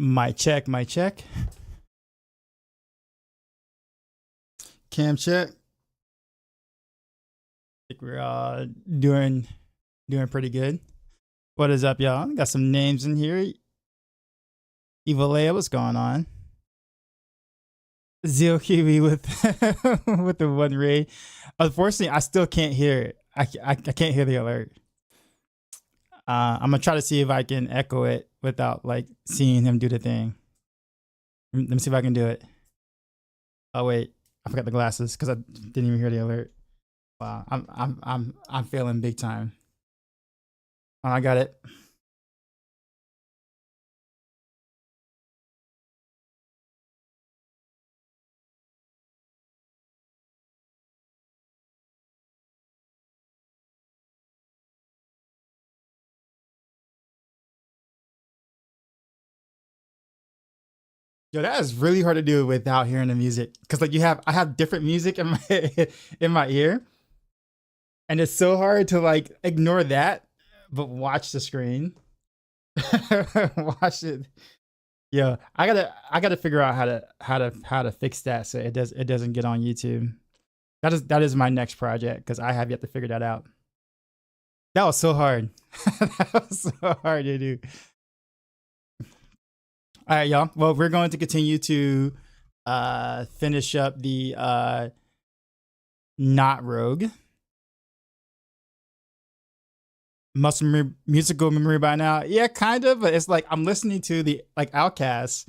Mic check, mic check. Cam check. I think we're doing pretty good. What is up, y'all? Got some names in here. Evil Leia, what's going on? Zio Kiwi with with the one ray. Unfortunately, I still can't hear it. I can't hear the alert. I'm gonna try to see if I can echo it without like seeing him do the thing. Let me see if I can do it. Oh wait, I forgot the glasses because I didn't even hear the alert. Wow, I'm failing big time. Oh, I got it. Yo, that is really hard to do without hearing the music. Cause like I have different music in my in my ear. And it's so hard to like ignore that, but watch the screen. Watch it. Yeah, I gotta figure out how to fix that so it doesn't get on YouTube. That is my next project because I have yet to figure that out. That was so hard. That was so hard to do. All right, y'all. Well, we're going to continue to finish up the not rogue musical memory by now. Yeah, kind of, but it's like I'm listening to the like Outcast,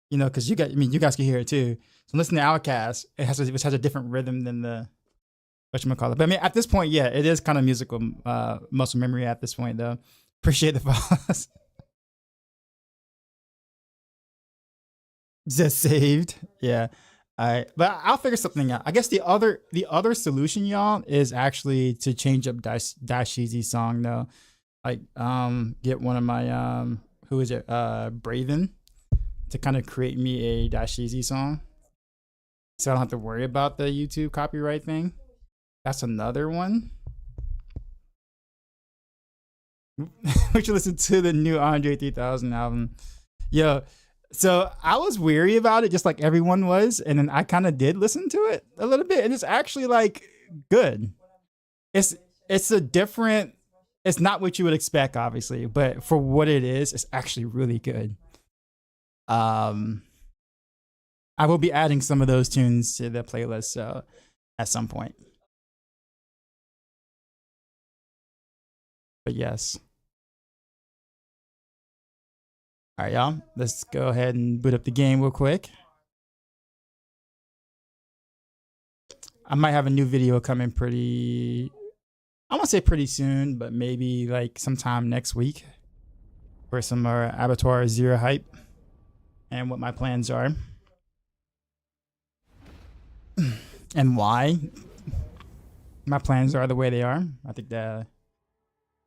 you know, because you guys can hear it too. So I'm listening to Outcast. Which has a different rhythm than the whatchamacallit. But I mean, at this point, yeah, it is kind of musical muscle memory at this point, though. Appreciate the follows. Just saved. Yeah. All right. But I'll figure something out. I guess the other solution, y'all, is actually to change up Dashizi's song though. Like get one of my who is it? Braven to kind of create me a Dashizi song. So I don't have to worry about the YouTube copyright thing. That's another one. We should listen to the new Andre 3000 album. Yo, so I was weary about it, just like everyone was, and then I kind of did listen to it a little bit, and it's actually like good. It's a different. It's not what you would expect, obviously, but for what it is, it's actually really good. I will be adding some of those tunes to the playlist at some point. But yes. All right, y'all. Let's go ahead and boot up the game real quick. I might have a new video coming I want to say pretty soon, but maybe like sometime next week for some more Abattoir Zero hype and what my plans are and why my plans are the way they are. I think that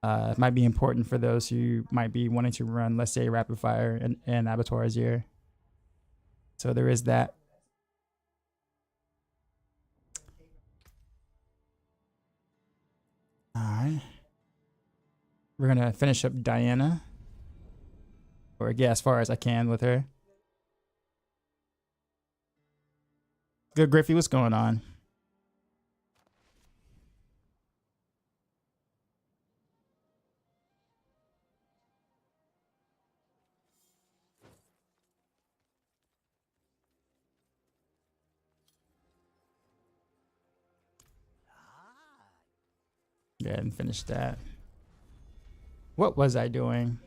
it might be important for those who might be wanting to run, let's say, rapid fire and Abattoir Zero. So there is that. All right. We're going to finish up Diana. Or get as far as I can with her. Good, Griffey. What's going on? Go ahead and finish that. What was I doing?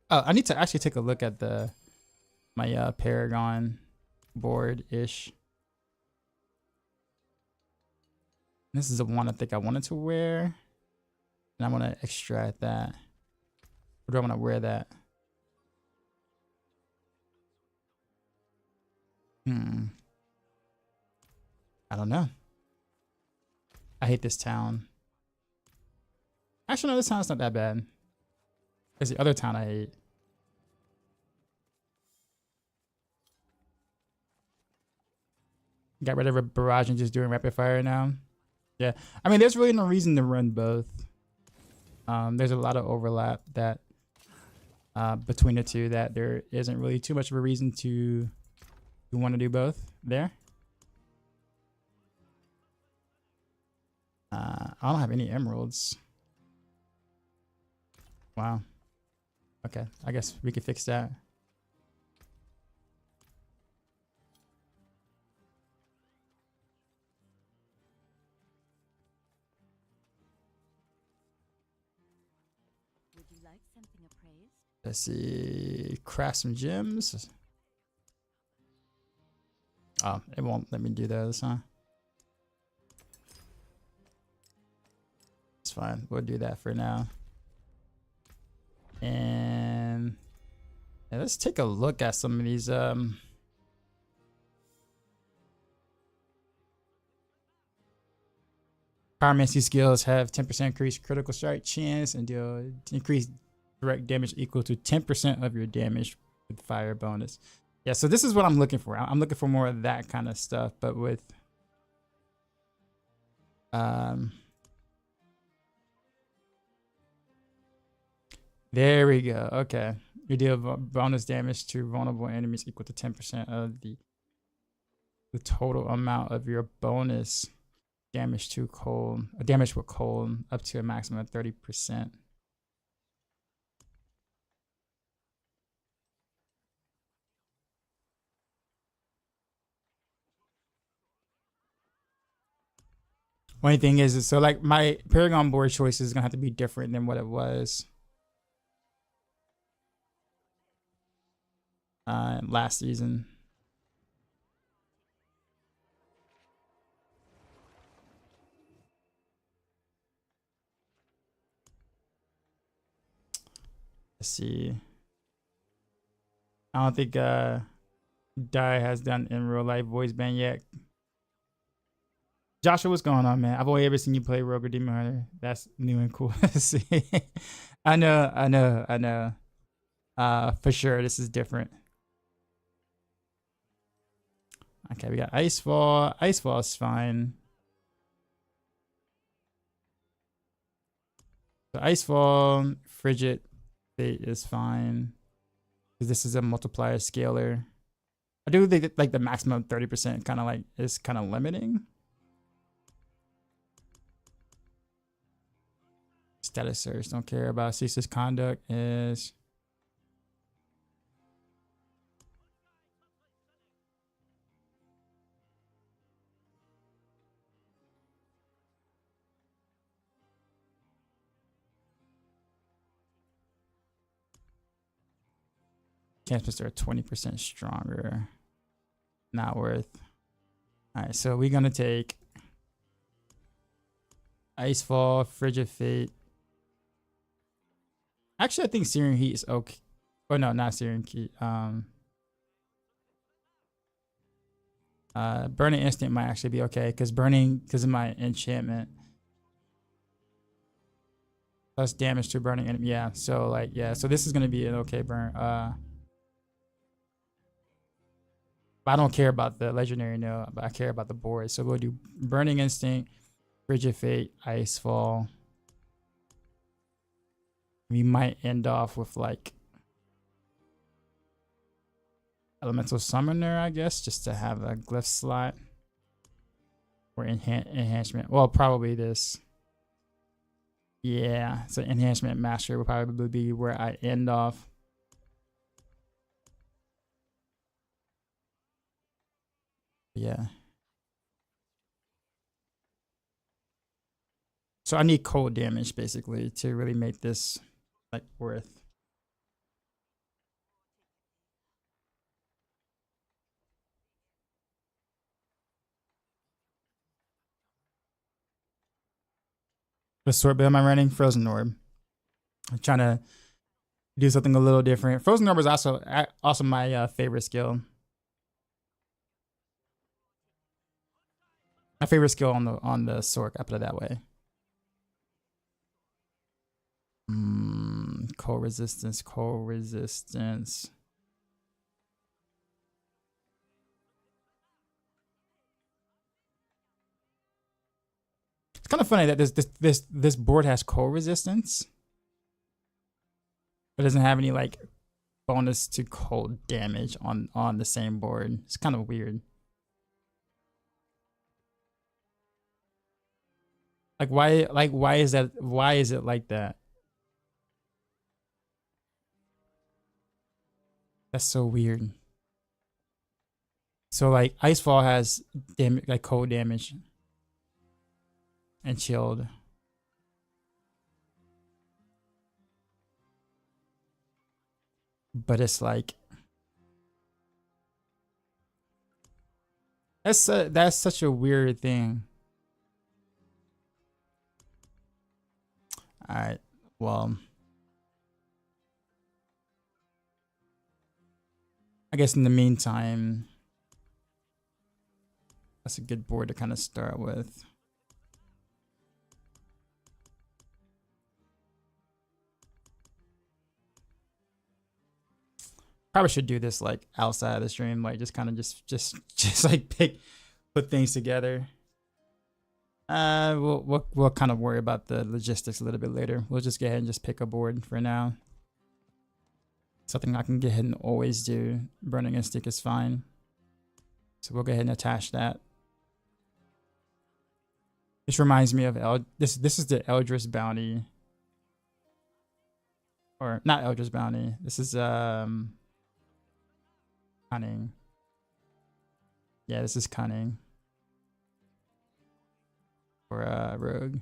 Oh, I need to actually take a look at my Paragon board-ish. This is the one I think I wanted to wear. And I want to extract that. Or do I want to wear that? I don't know. I hate this town. Actually, no, this town's not that bad. There's the other town I hate. Got rid of a Barrage and just doing rapid fire now. Yeah, I mean, there's really no reason to run both. There's a lot of overlap that between the two, that there isn't really too much of a reason to want to do both there. I don't have any emeralds. Wow. Okay, I guess we could fix that. Would you like something appraised? Let's see. Craft some gems. Oh, it won't let me do those, huh? It's fine. We'll do that for now. And yeah, let's take a look at some of these pyromancy skills. Have 10% increased critical strike chance and deal increased direct damage equal to 10% of your damage with fire bonus. Yeah, so this is what I'm looking for. I'm looking for more of that kind of stuff, but with there we go. Okay. You deal bonus damage to vulnerable enemies equal to 10% of the total amount of your bonus damage to cold, damage with cold, up to a maximum of 30%. Only thing is so like my Paragon board choice is gonna have to be different than what it was last season. Let's see. I don't think Die has done in real life voice band yet. Joshua, what's going on, man? I've only ever seen you play Rogue or Demon Hunter. That's new and cool to see. I know. For sure, this is different. Okay, we got Icefall. Icefall is fine. So Icefall, Frigid Fate is fine. Because this is a multiplier scaler. I do think that, like, the maximum 30% kind of like is kind of limiting. Status search, don't care about. Ceaseless conduct is chances are 20% stronger. Not worth. All right, so we're gonna take Icefall, Frigid Fate. Actually, I think Searing Heat is okay. Oh no, not Searing Heat. Burning Instinct might actually be okay because of my enchantment. Plus damage to burning enemy. Yeah, so like so this is gonna be an okay burn. But I don't care about the legendary, no, but I care about the board. So we'll do Burning Instinct, Frigid Fate, Icefall. We might end off with like Elemental Summoner, I guess, just to have a glyph slot or enhancement. Well, probably this. Yeah, so Enhancement Master will probably be where I end off. Yeah. So I need cold damage basically to really make this like worth. What sword build am I running? Frozen Orb. I'm trying to do something a little different. Frozen Orb is also my favorite skill. My favorite skill on the sword. I put it that way. Cold resistance. Cold resistance. It's kind of funny that this board has cold resistance. It doesn't have any like bonus to cold damage on the same board. It's kind of weird. Like why is that? Why is it like that? That's so weird. So like Icefall has damage, like cold damage and chilled. But it's like that's such a weird thing. All right. Well, I guess in the meantime, that's a good board to kind of start with. Probably should do this like outside of the stream, like just kind of just like put things together. We'll kind of worry about the logistics a little bit later. We'll just go ahead and just pick a board for now. Something I can go ahead and always do. Burning a stick is fine. So we'll go ahead and attach that. This reminds me of this is the Eldritch Bounty. Or not Eldritch Bounty. This is Cunning. Yeah, this is Cunning. For Rogue.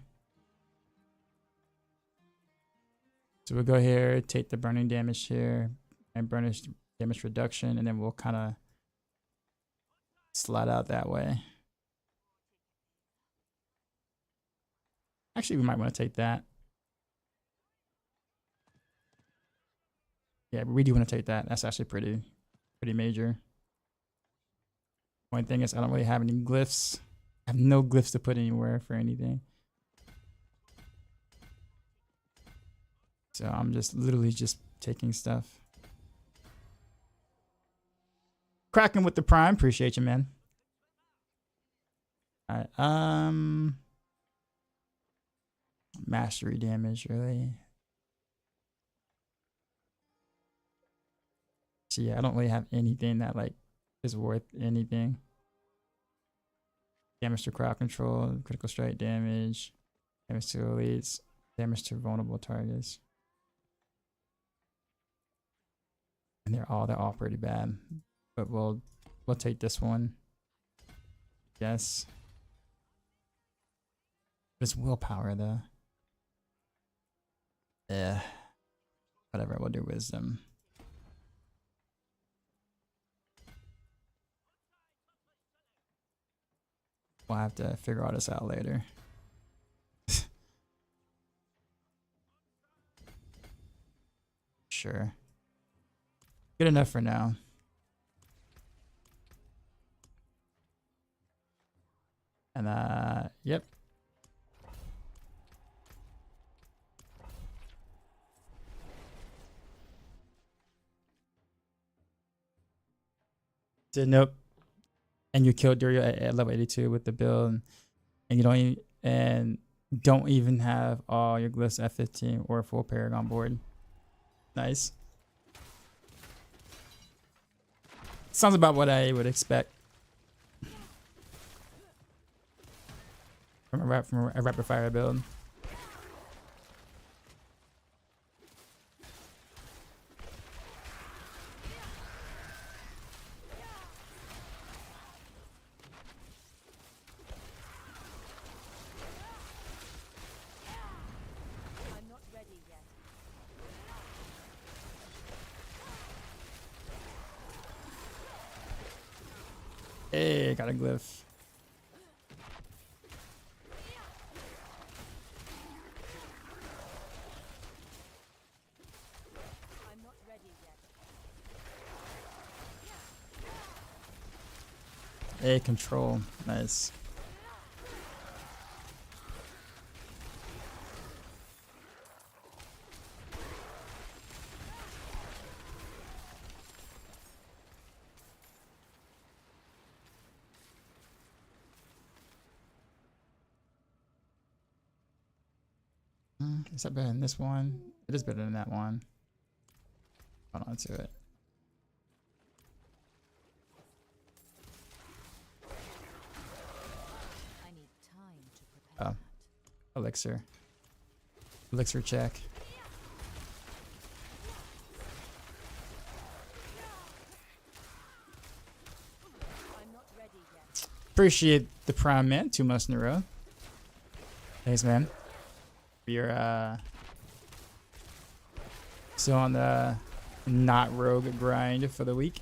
So we'll go here, take the burning damage here, and burning damage reduction, and then we'll kind of slide out that way. Actually, we might want to take that. Yeah, we do want to take that. That's actually pretty major. One thing is I don't really have any glyphs. I have no glyphs to put anywhere for anything. So I'm just literally just taking stuff. Cracking with the prime. Appreciate you, man. All right. Mastery damage, really. So yeah, I don't really have anything that like is worth anything. Damage to crowd control, critical strike damage, damage to elites, damage to vulnerable targets. And they're all pretty bad. But we'll take this one. Yes. It's willpower though. Yeah. Whatever, we'll do wisdom. We'll have to figure all this out later. Sure. Good enough for now. And yep. Did nope. And you killed Durio at level 82 with the build, and you don't even have all your glyphs at 15 or a full Paragon board. Nice. Sounds about what I would expect from a rapid fire build. Hey, got a glyph. I'm not ready yet. Hey, control. Nice. Is that better than this one? It is better than that one. Hold on to it. I need time to prepare. Oh, elixir. Elixir check. I'm not ready yet. Appreciate the prime, man. 2 months in a row. Thanks, man. We're still on the not rogue grind for the week.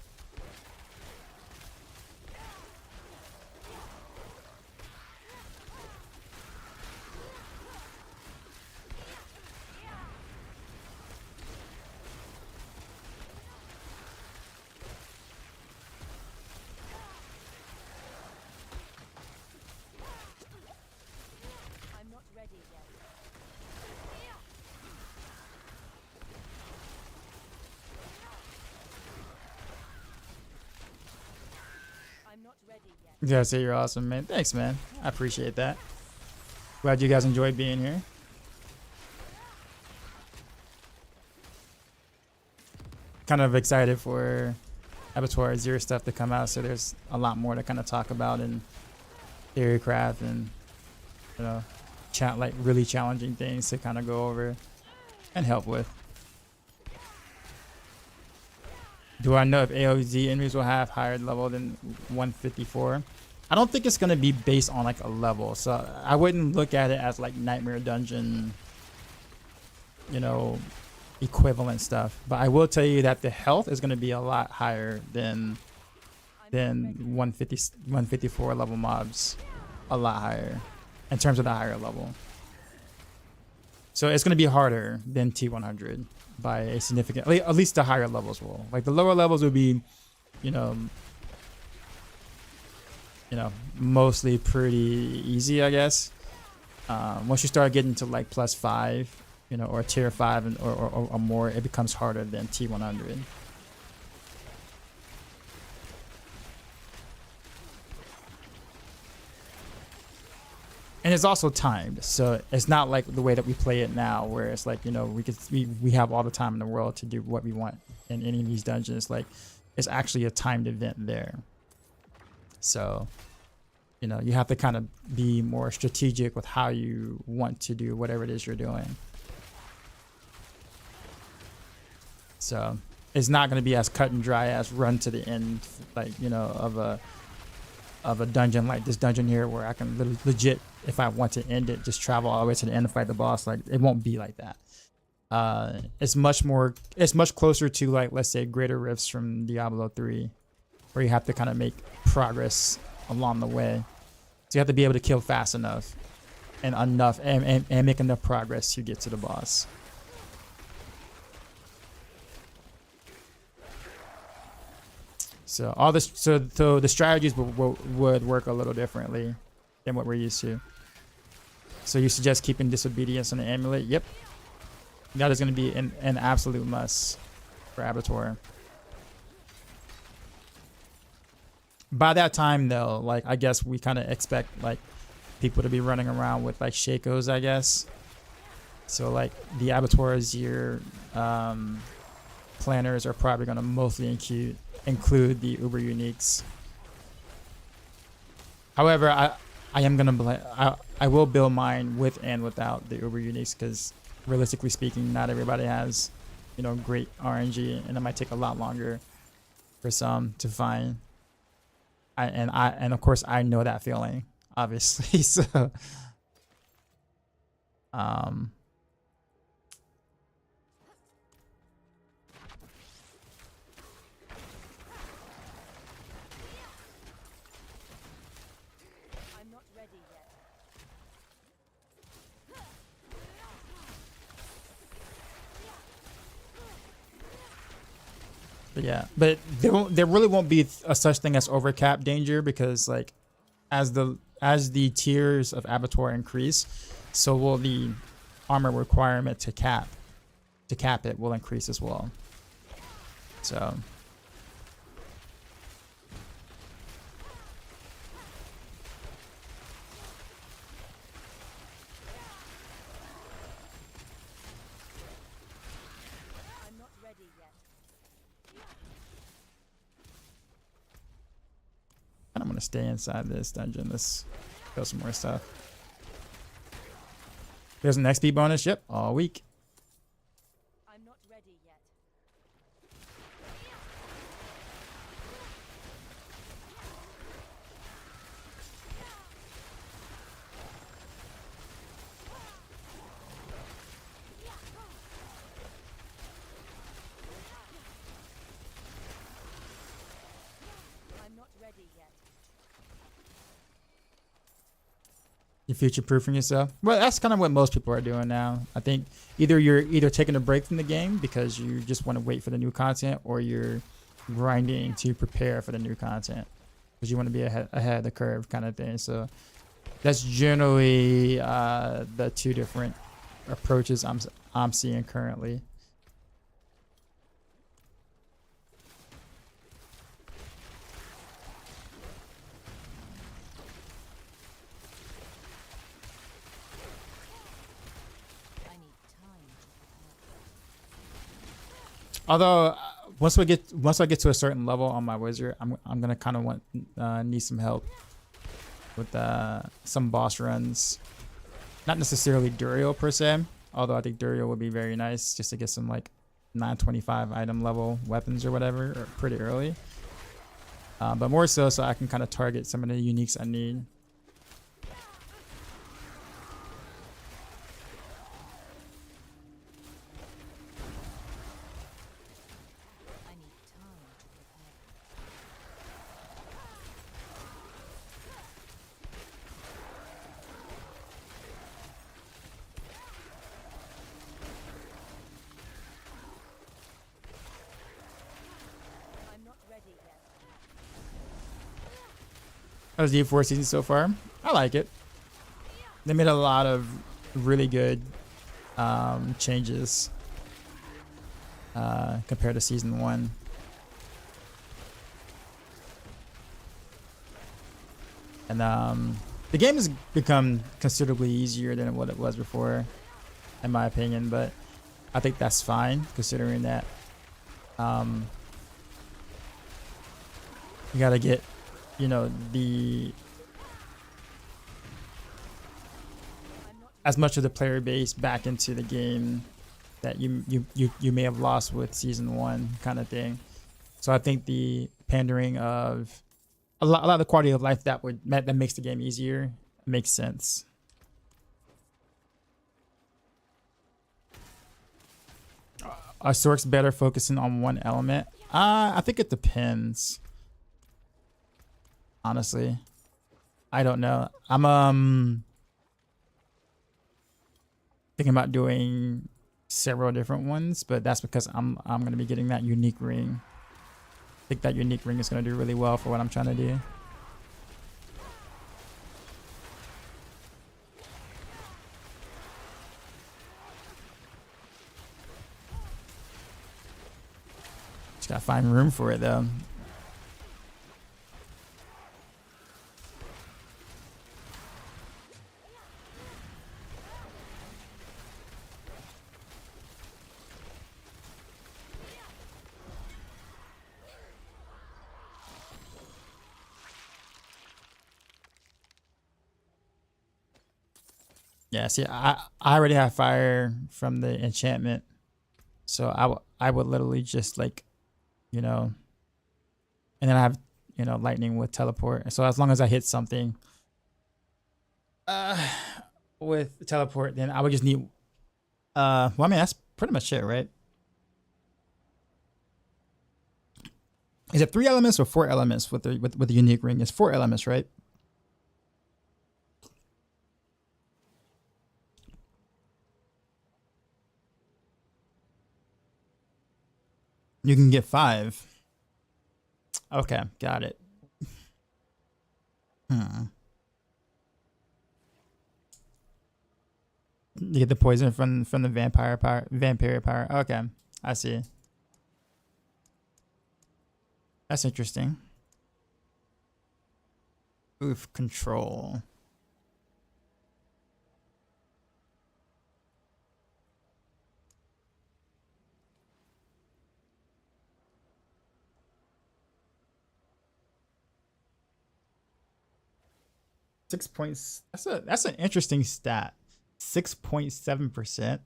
I'm not ready yet. I'm not ready yet. You guys say you're awesome, man. Thanks, man. I appreciate that. Glad you guys enjoyed being here. Kind of excited for Abattoir Zero stuff to come out, so there's a lot more to kind of talk about in Theorycraft and, you know, like really challenging things to kind of go over and help with. Do I know if AOZ enemies will have higher level than 154? I don't think it's going to be based on like a level, so I wouldn't look at it as like Nightmare Dungeon, you know, equivalent stuff. But I will tell you that the health is going to be a lot higher than 154 level mobs, a lot higher in terms of the higher level. So it's going to be harder than T100 by a significant, at least the higher levels will. Like the lower levels will be, you know, mostly pretty easy, I guess. Once you start getting to like +5, you know, or tier 5 and or more, it becomes harder than T100. And it's also timed, so it's not like the way that we play it now, where it's like, you know, we have all the time in the world to do what we want in any of these dungeons. Like, it's actually a timed event there. So, you know, you have to kind of be more strategic with how you want to do whatever it is you're doing. So it's not going to be as cut and dry as run to the end, like, you know, of a dungeon like this dungeon here, where I can legit, if I want to end it, just travel all the way to the end and fight the boss. Like, it won't be like that. It's much closer to, like, let's say Greater Rifts from Diablo 3, where you have to kind of make progress along the way. So you have to be able to kill fast enough and make enough progress to get to the boss. So all this, so the strategies would work a little differently than what we're used to. So you suggest keeping Disobedience on the amulet? Yep, that is going to be an absolute must for Abattoir. By that time, though, like, I guess we kind of expect like people to be running around with like Shakos, I guess. So like the Abattoir Azir planners are probably going to mostly include the Uber Uniques. However, I am gonna I will build mine with and without the Uber Uniques, because realistically speaking, not everybody has, you know, great RNG, and it might take a lot longer for some to find. And of course I know that feeling, obviously. So I'm not ready yet. but yeah, but there really won't be a such thing as overcap danger, because like as the tiers of Abattoir increase, so will the armor requirement to cap it will increase as well. So I'm not ready yet. kind of want to stay inside this dungeon. Let's kill some more stuff. There's an XP bonus. Yep, all week. I'm not ready yet. I'm not ready yet. You're future proofing yourself. Well, that's kind of what most people are doing now. I think you're taking a break from the game because you just want to wait for the new content, or you're grinding to prepare for the new content because you want to be ahead of the curve, kind of thing. So that's generally the two different approaches I'm seeing currently. I need time to prepare. Although once I get to a certain level on my wizard, I'm gonna kind of need some help with some boss runs. Not necessarily Duriel per se, although I think Duriel would be very nice just to get some like 925 item level weapons or whatever pretty early. But more so I can kind of target some of the uniques I need. I need time to prepare. I'm not ready yet. That was the 4 season so far. I like it. They made a lot of really good changes compared to season 1. And the game has become considerably easier than what it was before, in my opinion. But I think that's fine, considering that you gotta get, you know, as much of the player base back into the game that you may have lost with season 1, kind of thing. So I think the pandering of a lot of the quality of life that makes the game easier makes sense. Are Sorks better focusing on one element? I think it depends. Honestly, I don't know. I'm thinking about doing several different ones, but that's because I'm gonna be getting that unique ring. I think that unique ring is gonna do really well for what I'm trying to do. Just gotta find room for it though. Yeah, see, I already have fire from the enchantment, so I would literally just, like, you know, and then I have, you know, lightning with teleport. So as long as I hit something with teleport, then I would just need well, I mean, that's pretty much it, right? Is it 3 elements or 4 elements with the unique ring? It's 4 elements, right? You can get 5. Okay, got it. You get the poison from the vampire power. Okay, I see. That's interesting. Oof, control. 6 points. That's an interesting stat. 6.7%.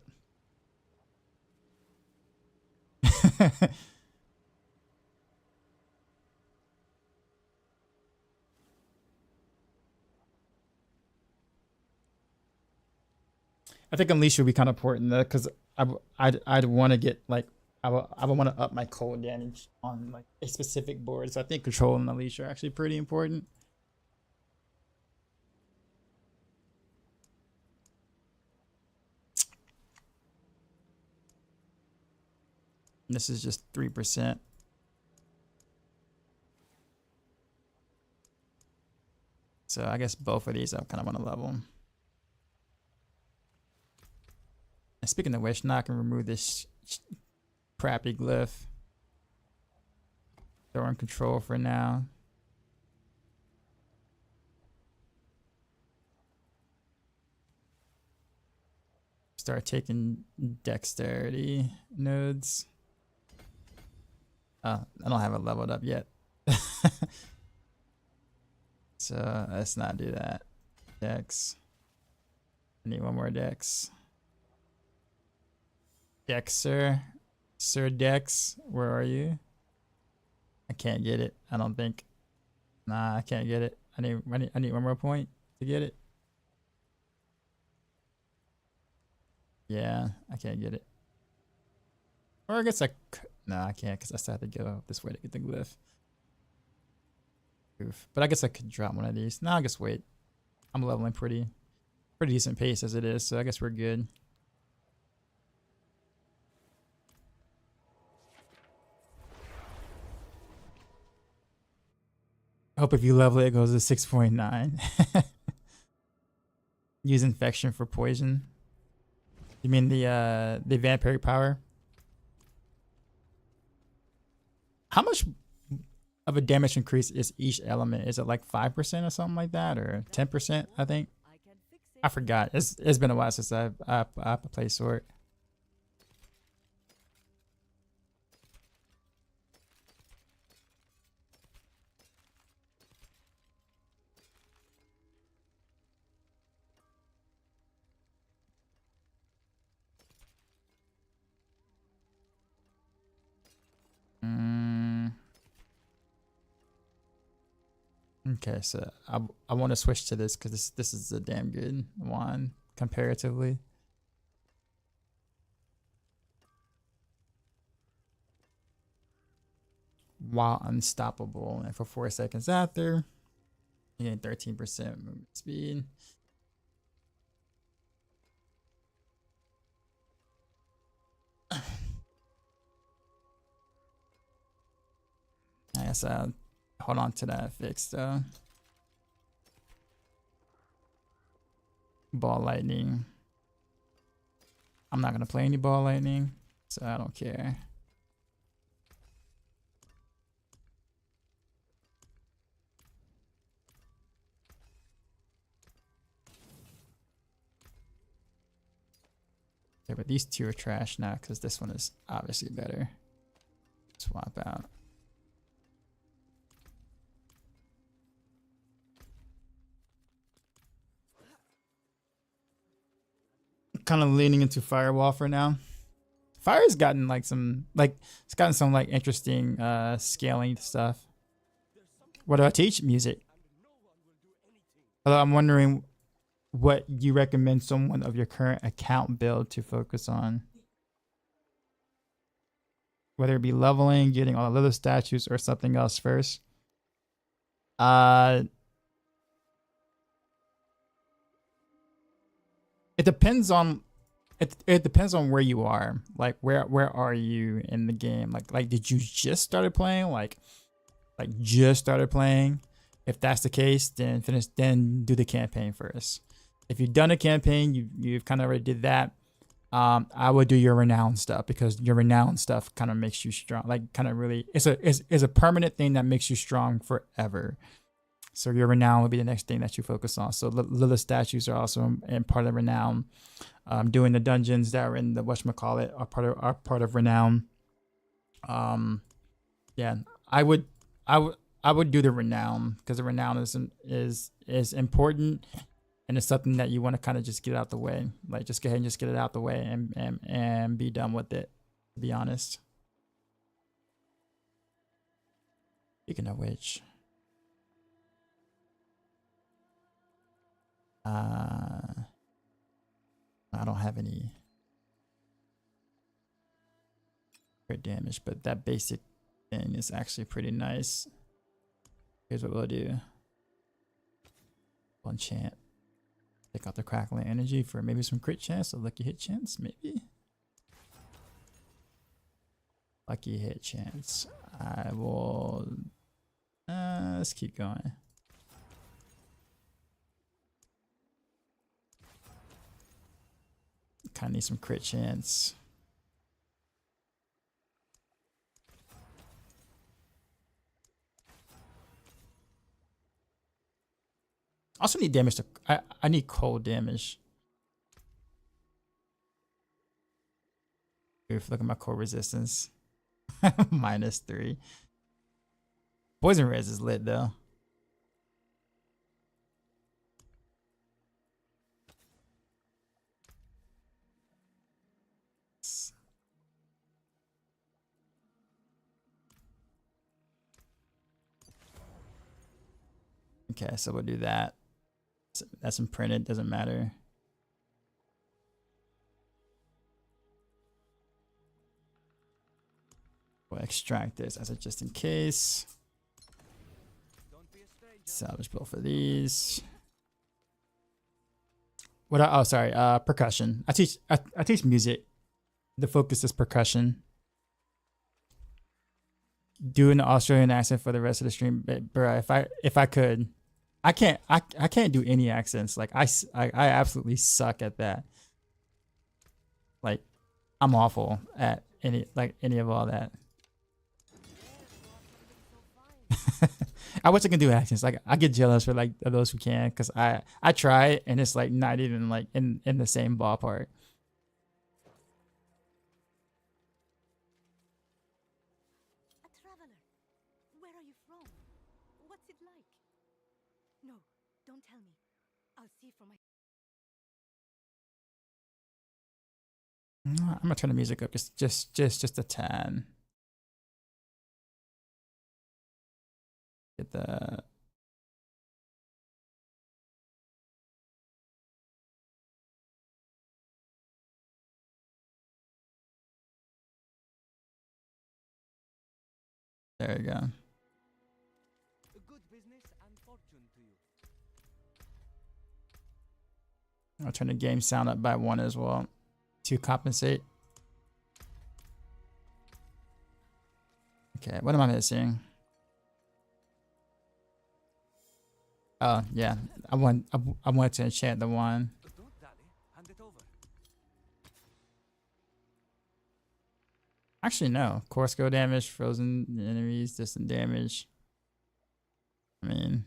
I think Unleash would be kind of important though, because I'd want to get like I would want to up my cold damage on like a specific board. So I think Control and Unleash are actually pretty important. This is just 3%. So I guess both of these I kind of want to level. And speaking of which, now I can remove this crappy glyph. Throw in Control for now. Start taking dexterity nodes. I don't have it leveled up yet. So let's not do that. Dex. I need one more Dex. Dex, sir. Sir Dex, where are you? I can't get it. I don't think. Nah, I can't get it. I need one more point to get it. Yeah, I can't get it. Or I guess no, I can't because I still have to go this way to get the glyph. Oof. But I guess I could drop one of these. No, I guess wait. I'm leveling pretty decent pace as it is, so I guess we're good. I hope if you level it, it goes to 6.9. Use infection for poison. You mean the vampiric power? How much of a damage increase is each element? Is it like 5% or something like that, or 10%? I think. I forgot. It's been a while since I played Sword. Okay, so I want to switch to this because this is a damn good one comparatively. While unstoppable, and for 4 seconds after, you gain 13% movement speed. I guess I'll hold on to that fix though. Ball lightning. I'm not gonna play any ball lightning, so I don't care. Okay, but these two are trash now because this one is obviously better. Swap out. Kind of leaning into Firewall for now. Fire's gotten like some it's gotten some like interesting scaling stuff. What do I teach? Music. Although I'm wondering what you recommend someone of your current account build to focus on. Whether it be leveling, getting all the little statues, or something else first. It depends on it depends on where you are. Like where are you in the game? Like did you just started playing? Like just started playing? If that's the case, then do the campaign first. If you've done a campaign, you've kind of already did that. I would do your renown stuff because your renown stuff kind of makes you strong. Like kind of really, it's a permanent thing that makes you strong forever. So your renown would be the next thing that you focus on. So Lilith statues are also in part of renown. Doing the dungeons that are in the whatchamacallit are part of renown. Yeah, I I would do the renown because the renown is important, and it's something that you want to kind of just get out the way. Like just go ahead and just get it out the way and be done with it. To be honest. Speaking of which, I don't have any crit damage, but that basic thing is actually pretty nice. Here's what we'll do. We'll enchant. Take out the crackling energy for maybe some crit chance, a lucky hit chance, maybe. Lucky hit chance. I will. Let's keep going. Kind of need some crit chance. Also need damage to. I need cold damage. If look at my cold resistance. -3. Poison res is lit though. Okay, so we'll do that. That's imprinted, doesn't matter. We'll extract this as a just in case. Salvage both of these. What? Oh, sorry. Percussion. I teach music. The focus is percussion. Doing the Australian accent for the rest of the stream, bro. If I could, I can't do any accents. Like I absolutely suck at that. Like I'm awful at any of all that. I wish I could do accents. Like I get jealous for like those who can, because I try and it's like not even like in the same ballpark. A traveler. Where are you from? What's it like? No, don't tell me. I'll see for my. I'm gonna turn the music up just a tad. Get the. There you go. A good business and fortune to you. I'll turn the game sound up by 1 as well to compensate. Okay, what am I missing? Oh yeah, I wanted to enchant the one. Don't dally. Hand it over. Actually, no. Course go damage, frozen enemies, distant damage. I mean,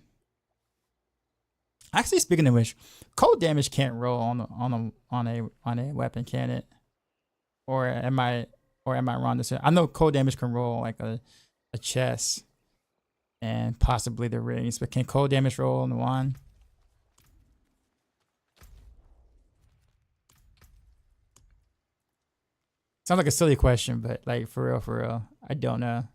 actually, speaking of which, cold damage can't roll on a weapon, can it? Or am I wrong to say? I know cold damage can roll like a chest and possibly the rings, but can cold damage roll on the wand? Sounds like a silly question, but like for real, I don't know.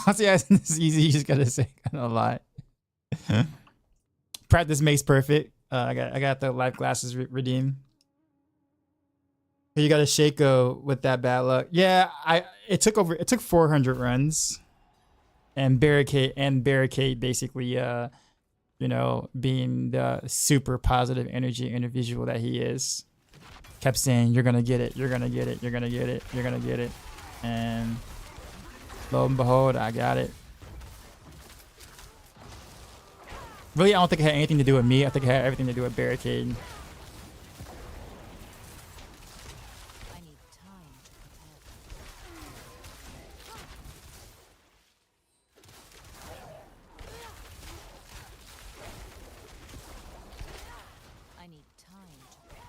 Honestly, it's easy. You just gotta say kind of a lot. Practice makes perfect. I got the life glasses redeemed. You got a Shaco with that bad luck. Yeah, it took 400 runs, and barricade basically you know, being the super positive energy individual that he is, kept saying, you're gonna get it, you're gonna get it, you're gonna get it, you're gonna get it, and lo and behold, I got it. Really, I don't think it had anything to do with me. I think it had everything to do with barricade. I need time to prepare. I need time to prepare.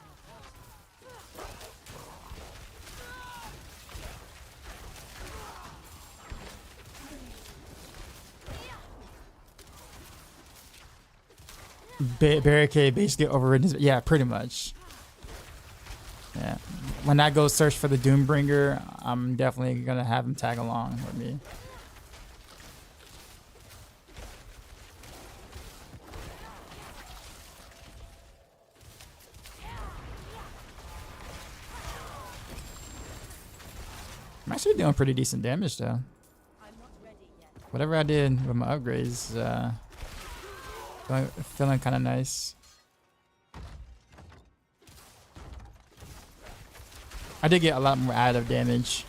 barricade basically overridden his, yeah, pretty much. Yeah. When I go search for the Doombringer, I'm definitely gonna have him tag along with me. I'm actually doing pretty decent damage though. Whatever I did with my upgrades, feeling kind of nice. I did get a lot more additive damage,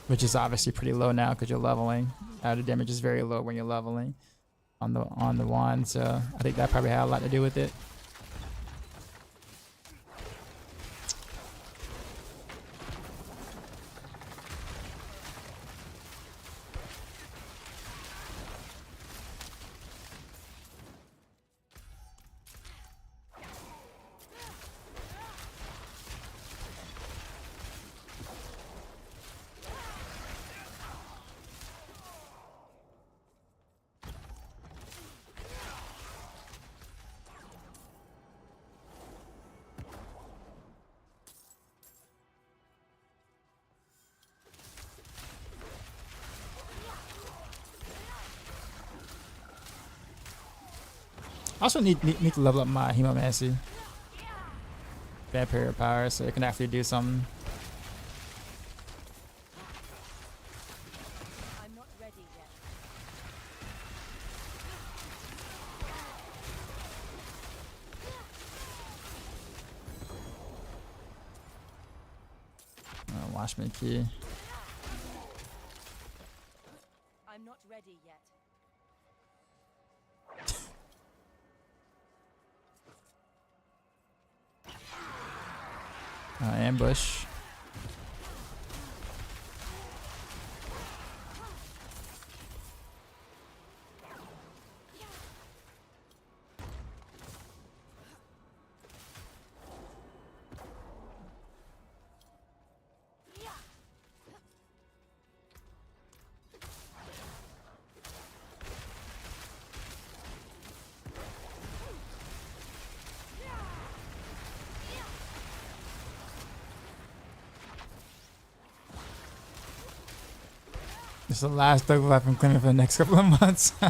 which is obviously pretty low now because you're leveling. Additive damage is very low when you're leveling on the wand, so I think that probably had a lot to do with it. I also need to level up my Hemomancy. Vampire power so it can actually do something. I'm not ready yet. Watchman key. I'm not ready yet. Ambush. This is the last double I've been cleaning for the next couple of months. I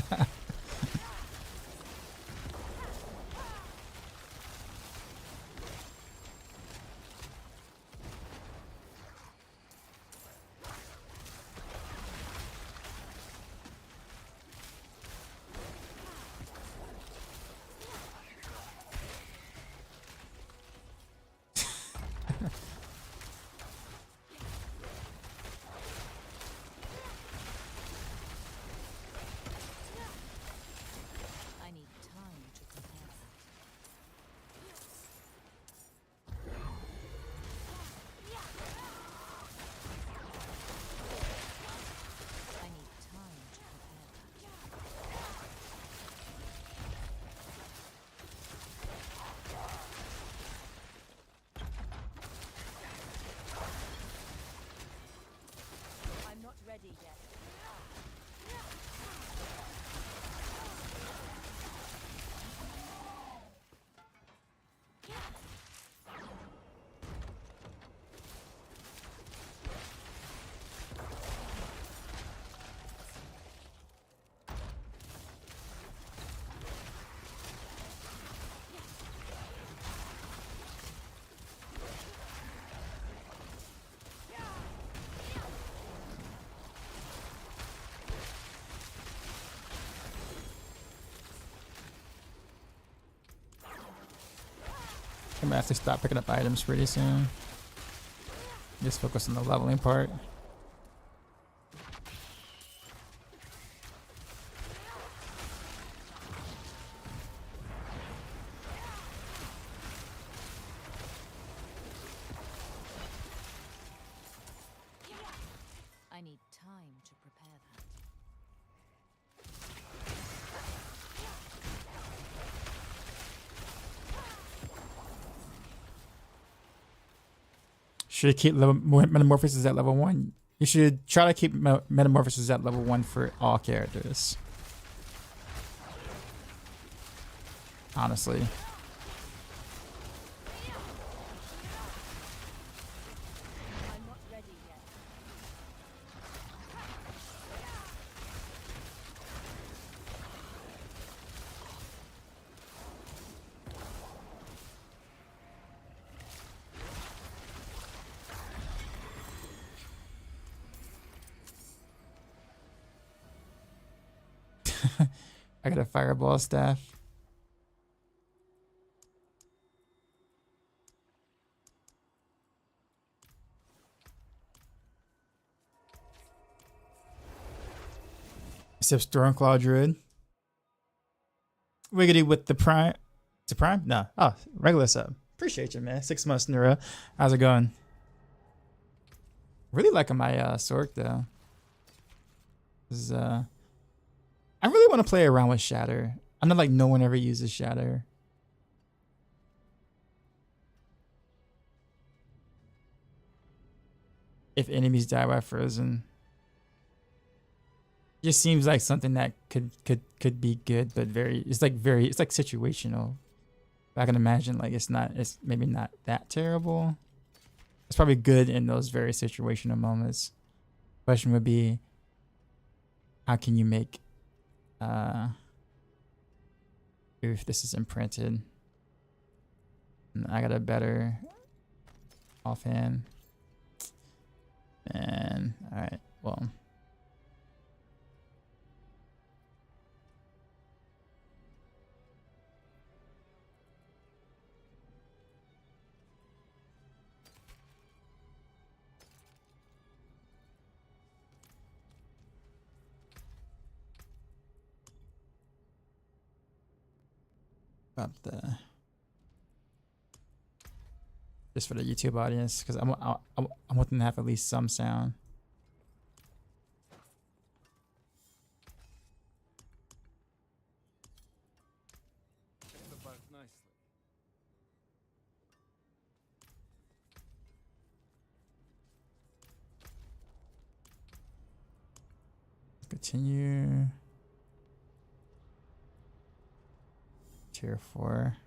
need time to prepare that. I need time to prepare that. I'm not ready yet. I'm gonna have to stop picking up items pretty soon. Just focus on the leveling part. I need time to prepare that. Should keep metamorphosis at level 1. You should try to keep metamorphosis at level 1 for all characters. honestly. I'm not ready yet. I got a fireball staff. Except Stormclaw Druid. Wiggity with the prime. It's a prime? No. Oh, regular sub. Appreciate you, man. 6 months in a row. How's it going? Really liking my Sork though. This is, I really want to play around with Shatter. I know like no one ever uses Shatter. If enemies die by frozen. Just seems like something that could be good, but it's like situational. But I can imagine like it's maybe not that terrible. It's probably good in those very situational moments. Question would be, how can you make if this is imprinted? And I got a better offhand. And alright, well. About the just for the YouTube audience, because I want them to have at least some sound. Survived nicely. Continue. Tier 4.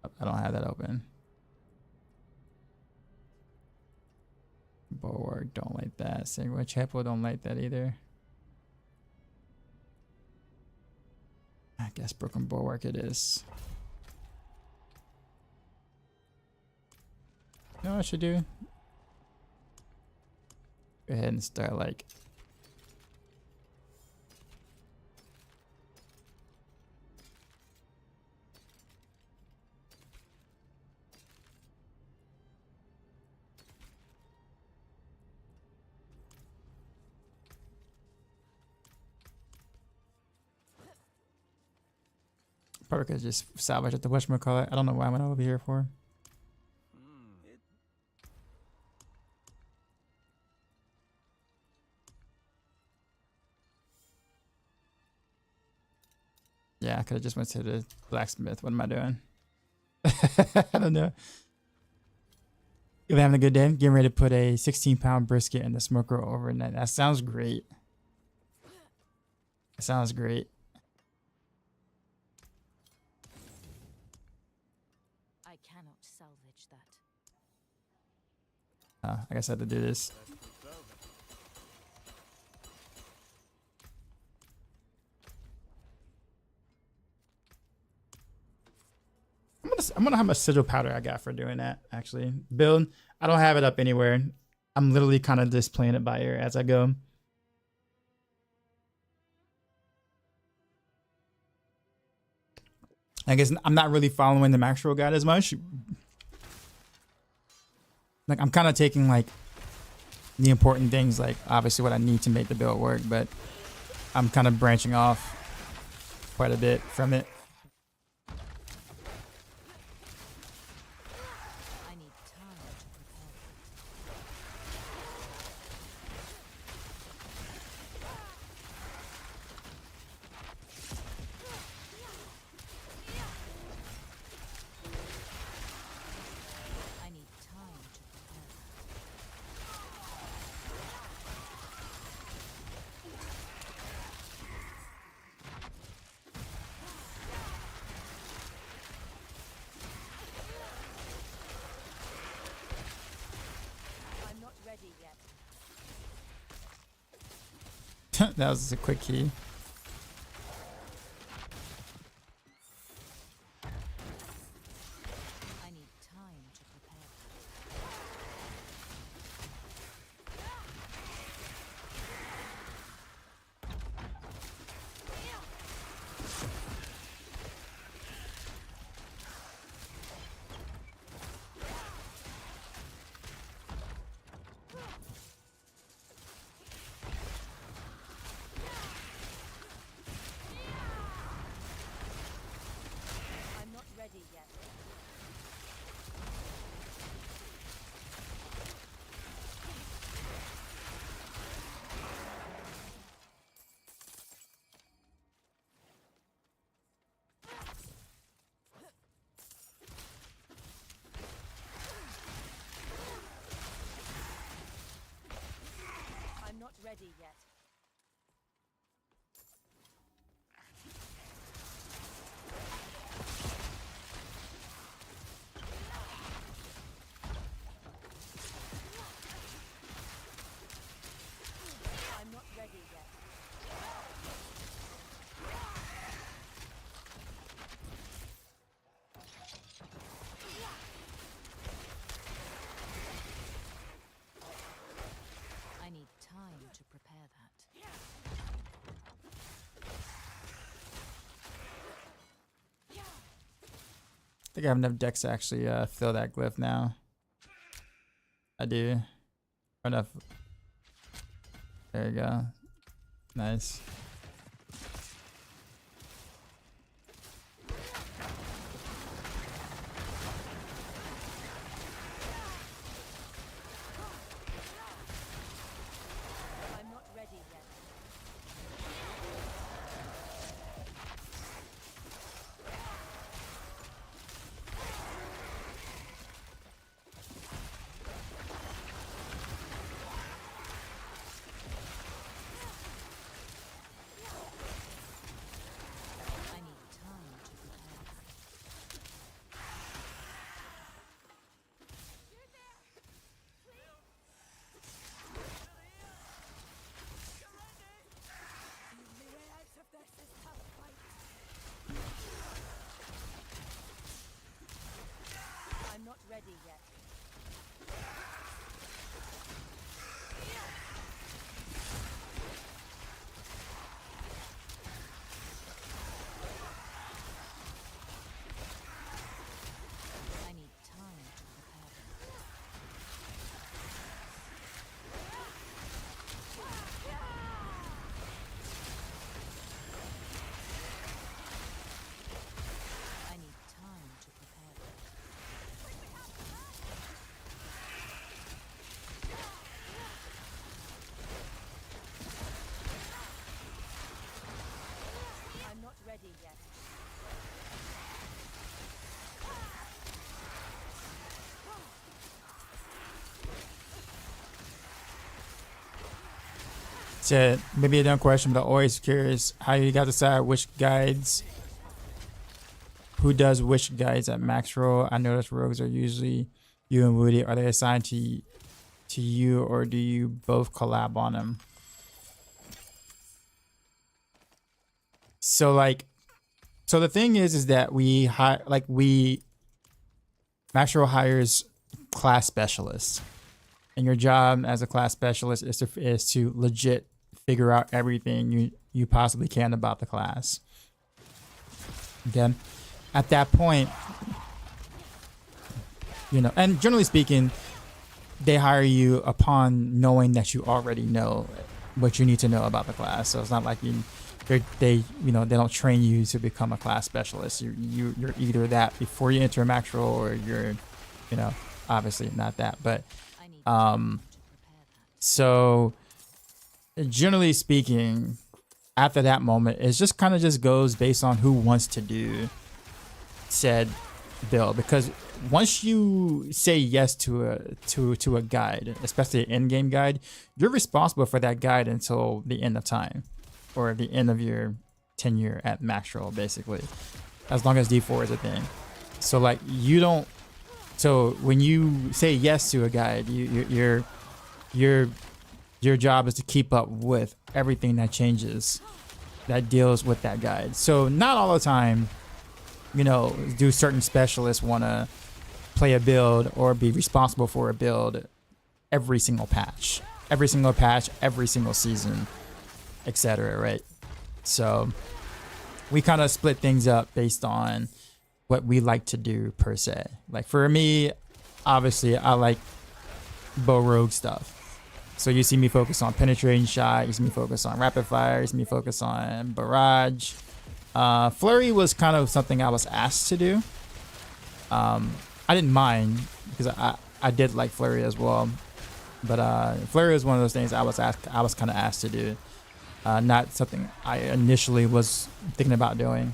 Oh, I don't have that open. Bulwark, don't like that. Sigma Chapel, don't like that either. I guess Broken Bulwark it is. You know what I should do? Go ahead and start like probably could just salvage at the whatchamacallit. I don't know why I went over here for. Yeah, I could have just went to the blacksmith. What am I doing? I don't know. You having a good day? Getting ready to put a 16-pound brisket in the smoker overnight. That sounds great. That sounds great. I cannot salvage that. I guess I had to do this. I'm gonna how much sigil powder I got for doing that. Actually, build. I don't have it up anywhere. I'm literally kind of just playing it by ear as I go. I guess I'm not really following the Maxroll guide as much. Like I'm kind of taking like the important things, like obviously what I need to make the build work, but I'm kind of branching off quite a bit from it. I need time to prepare. I need time to prepare. That was a quick key. I need time to prepare. I'm not ready yet. I'm not ready yet. I'm not ready yet. I need time to prepare that. I think I have enough decks to actually fill that glyph now. I do. Enough. There you go. Nice. I'm not ready yet. I need time to prepare. I'm not ready yet. I need time to prepare. I need time to prepare. I'm not ready yet. So maybe a dumb question, but always curious how you got to decide which guides, who does which guides at Maxroll. I notice rogues are usually you and Woody. Are they assigned to you, or do you both collab on them? So the thing is that Maxroll hires class specialists, and your job as a class specialist is to legit figure out everything you possibly can about the class. Okay, at that point, and generally speaking, they hire you upon knowing that you already know what you need to know about the class. So it's not like they don't train you to become a class specialist. You're either that before you enter a Maxroll, or you're, obviously not that. But I need time to prepare that. so generally speaking, after that moment, it just kind of just goes based on who wants to do said build. Because once you say yes to a guide, especially an in-game guide, you're responsible for that guide until the end of time, or the end of your tenure at Maxroll, basically, as long as D4 is a thing. So so when you say yes to a guide, you're Your job is to keep up with everything that changes, that deals with that guide. So not all the time, you know, do certain specialists want to play a build or be responsible for a build every single patch, every single season, etc. Right? So we kind of split things up based on what we like to do per se. Like for me, obviously I like bow rogue stuff. So you see me focus on penetrating shot, you see me focus on rapid fire, you see me focus on barrage. Flurry was kind of something I was asked to do. I didn't mind because I did like Flurry as well. But Flurry was one of those things I was kind of asked to do. Not something I initially was thinking about doing.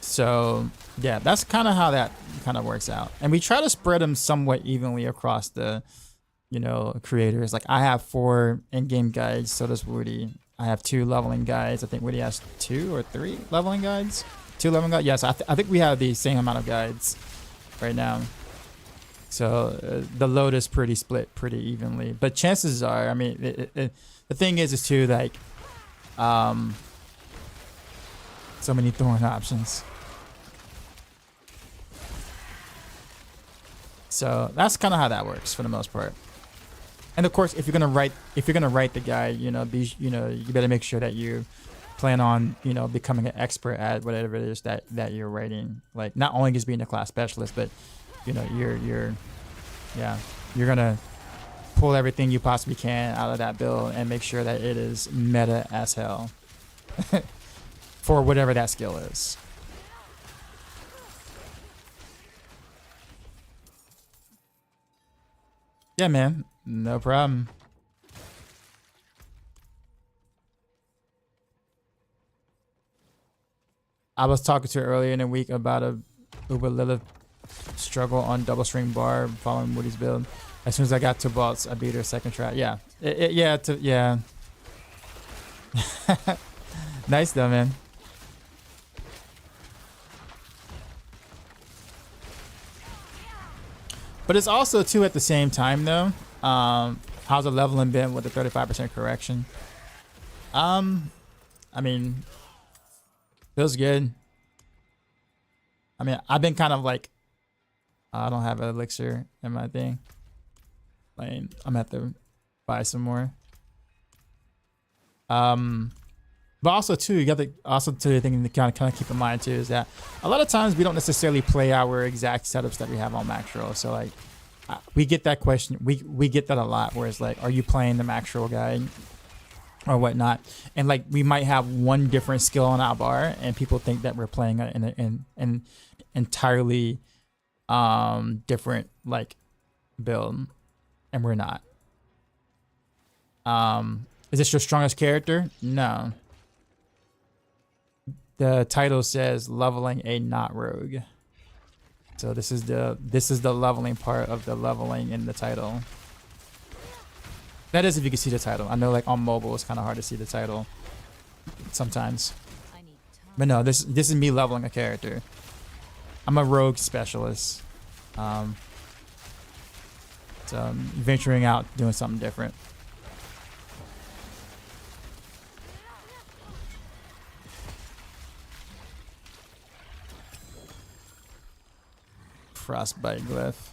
So yeah, that's kind of how that kind of works out. And we try to spread them somewhat evenly across the, you know, creators. Like I have 4 in-game guides, so does Woody. I have 2 leveling guides. I think Woody has 2 or 3 leveling guides. 2 leveling guides. Yes, I think we have the same amount of guides right now. So the load is pretty split pretty evenly. But chances are, I mean, the thing is too, like, so many thorn options. So that's kind of how that works for the most part. And of course, if you're gonna write the guide, you know, you better make sure that you plan on, you know, becoming an expert at whatever it is that you're writing. Like not only just being a class specialist, but you know, you're gonna pull everything you possibly can out of that build and make sure that it is meta as hell for whatever that skill is. Yeah, man. No problem. I was talking to her earlier in the week about a Uber Lilith struggle on double string bar following Woody's build. As soon as I got 2 bolts, I beat her second try. Yeah. Yeah. Nice though, man. But it's also too at the same time though. How's the leveling been with the 35% correction? I mean, feels good. I mean, I've been kind of like, I don't have an elixir in my thing. Like, I'm gonna have to buy some more. But also too, you got the thing to kind of keep in mind too is that a lot of times we don't necessarily play our exact setups that we have on Maxroll. So like, we get that question. We get that a lot. Where it's like, are you playing the Maxroll guide or whatnot? And like, we might have one different skill on our bar, and people think that we're playing in an entirely different like build, and we're not. Is this your strongest character? No. The title says leveling a not rogue. So this is the leveling part of the leveling in the title. That is if you can see the title. I know like on mobile it's kind of hard to see the title sometimes. But no, this is me leveling a character. I'm a rogue specialist. So I'm venturing out, doing something different. Frostbite glyph.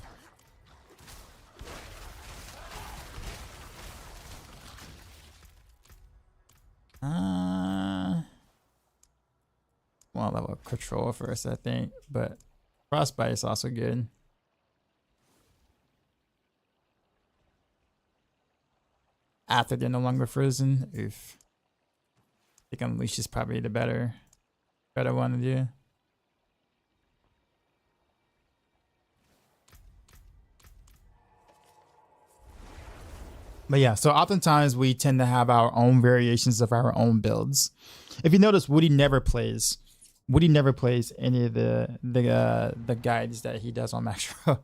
Well, level control first, I think, but frostbite is also good. After they're no longer frozen, oof. I think Unleash is probably the better one to do. But yeah, so oftentimes we tend to have our own variations of our own builds. If you notice, Woody never plays any of the guides that he does on Maxroll.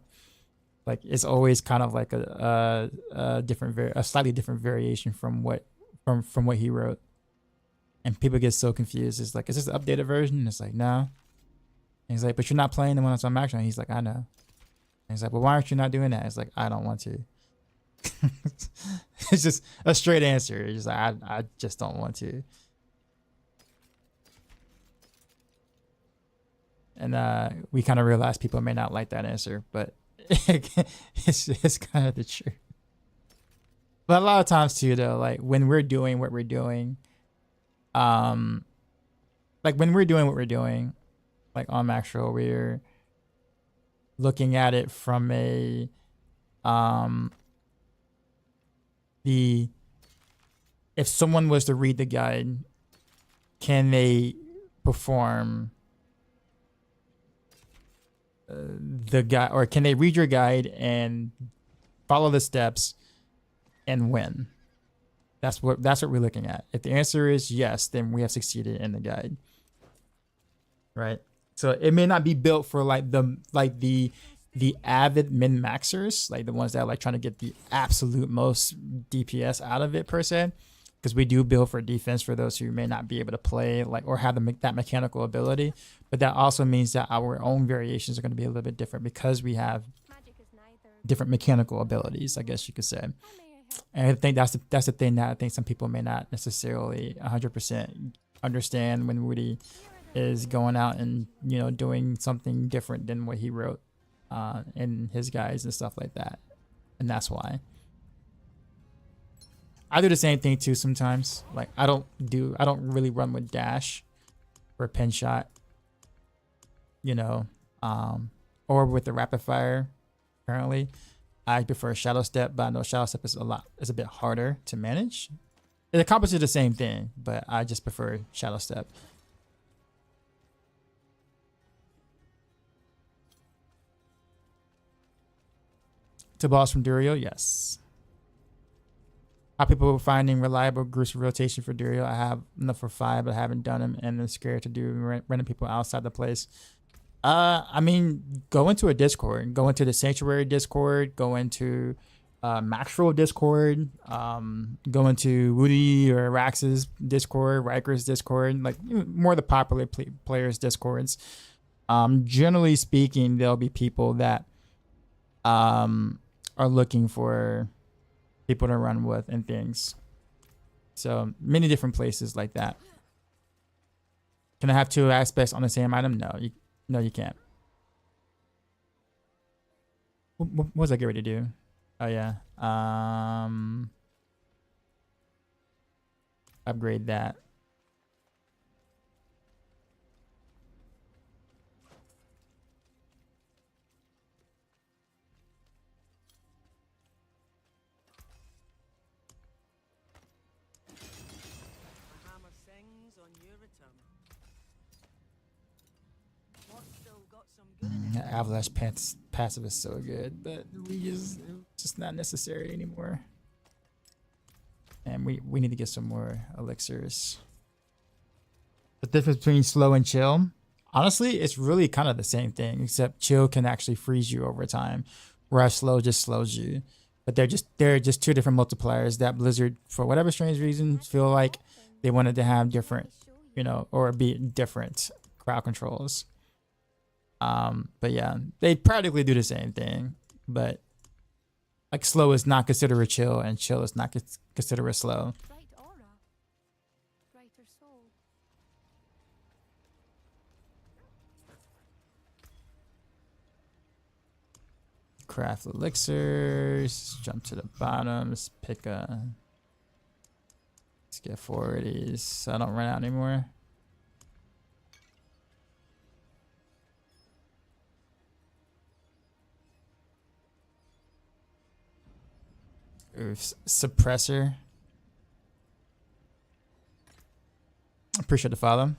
Like it's always kind of like a slightly different variation from what he wrote. And people get so confused. It's like, is this the updated version? And it's like, no. And he's like, but you're not playing the one that's on Maxroll. And he's like, I know. he's like, well, why aren't you not doing that? It's like, I don't want to. It's just a straight answer. It's just like, I just don't want to. And we kind of realized people may not like that answer, but it's kind of the truth. But a lot of times too, though, like when we're doing what we're doing, like when we're doing what we're doing, like on Maxroll, we're looking at it from a if someone was to read the guide, can they perform the guide, or can they read your guide and follow the steps and win? That's what we're looking at. If the answer is yes, then we have succeeded in the guide, right? So it may not be built for like the avid min maxers, like the ones that are like trying to get the absolute most DPS out of it per se, because we do build for defense for those who may not be able to play like or have that mechanical ability. But that also means that our own variations are going to be a little bit different because we have different mechanical abilities, I guess you could say. And I think that's the thing that I think some people may not necessarily 100% understand when Woody is going out and, you know, doing something different than what he wrote in his guides and stuff like that. And that's why I do the same thing too sometimes. Like I don't really run with dash or pin shot, you know, or with the rapid fire. Currently I prefer shadow step, but I know shadow step is a bit harder to manage. It accomplishes the same thing, but I just prefer shadow step. To boss from Durio, yes. How people finding reliable gruesome rotation for Durio? I have enough for 5, but I haven't done them, and I'm scared to do random people outside the place. I mean, go into a Discord, go into the Sanctuary Discord, go into Maxroll Discord, go into Woody or Rax's Discord, Riker's Discord, like more of the popular players' Discords. Generally speaking, there'll be people that are looking for people to run with and things. So many different places like that. Can I have 2 aspects on the same item? No, you can't. What was I getting ready to do? Oh yeah. Upgrade that. Avalanche passive is so good, but it's just not necessary anymore. And we need to get some more elixirs. The difference between slow and chill, honestly, it's really kind of the same thing, except chill can actually freeze you over time, whereas slow just slows you. But they're just 2 different multipliers that Blizzard, for whatever strange reason, feel like they wanted to have different, you know, or be different crowd controls. But yeah, they practically do the same thing, but like slow is not considered a chill and chill is not considered a slow. Craft elixirs, jump to the bottom, let's pick let's get 4 of these so I don't run out anymore. Oof, suppressor. Appreciate the follow.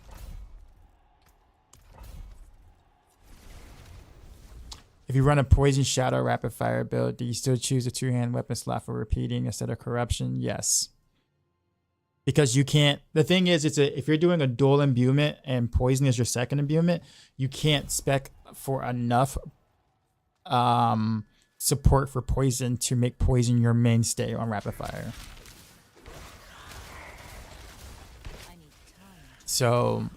If you run a poison shadow rapid fire build, do you still choose a 2-hand weapon slot for repeating instead of corruption? Yes. Because you can't, the thing is, if you're doing a dual imbuement and poison is your second imbuement, you can't spec for enough support for poison to make poison your mainstay on rapid fire. So,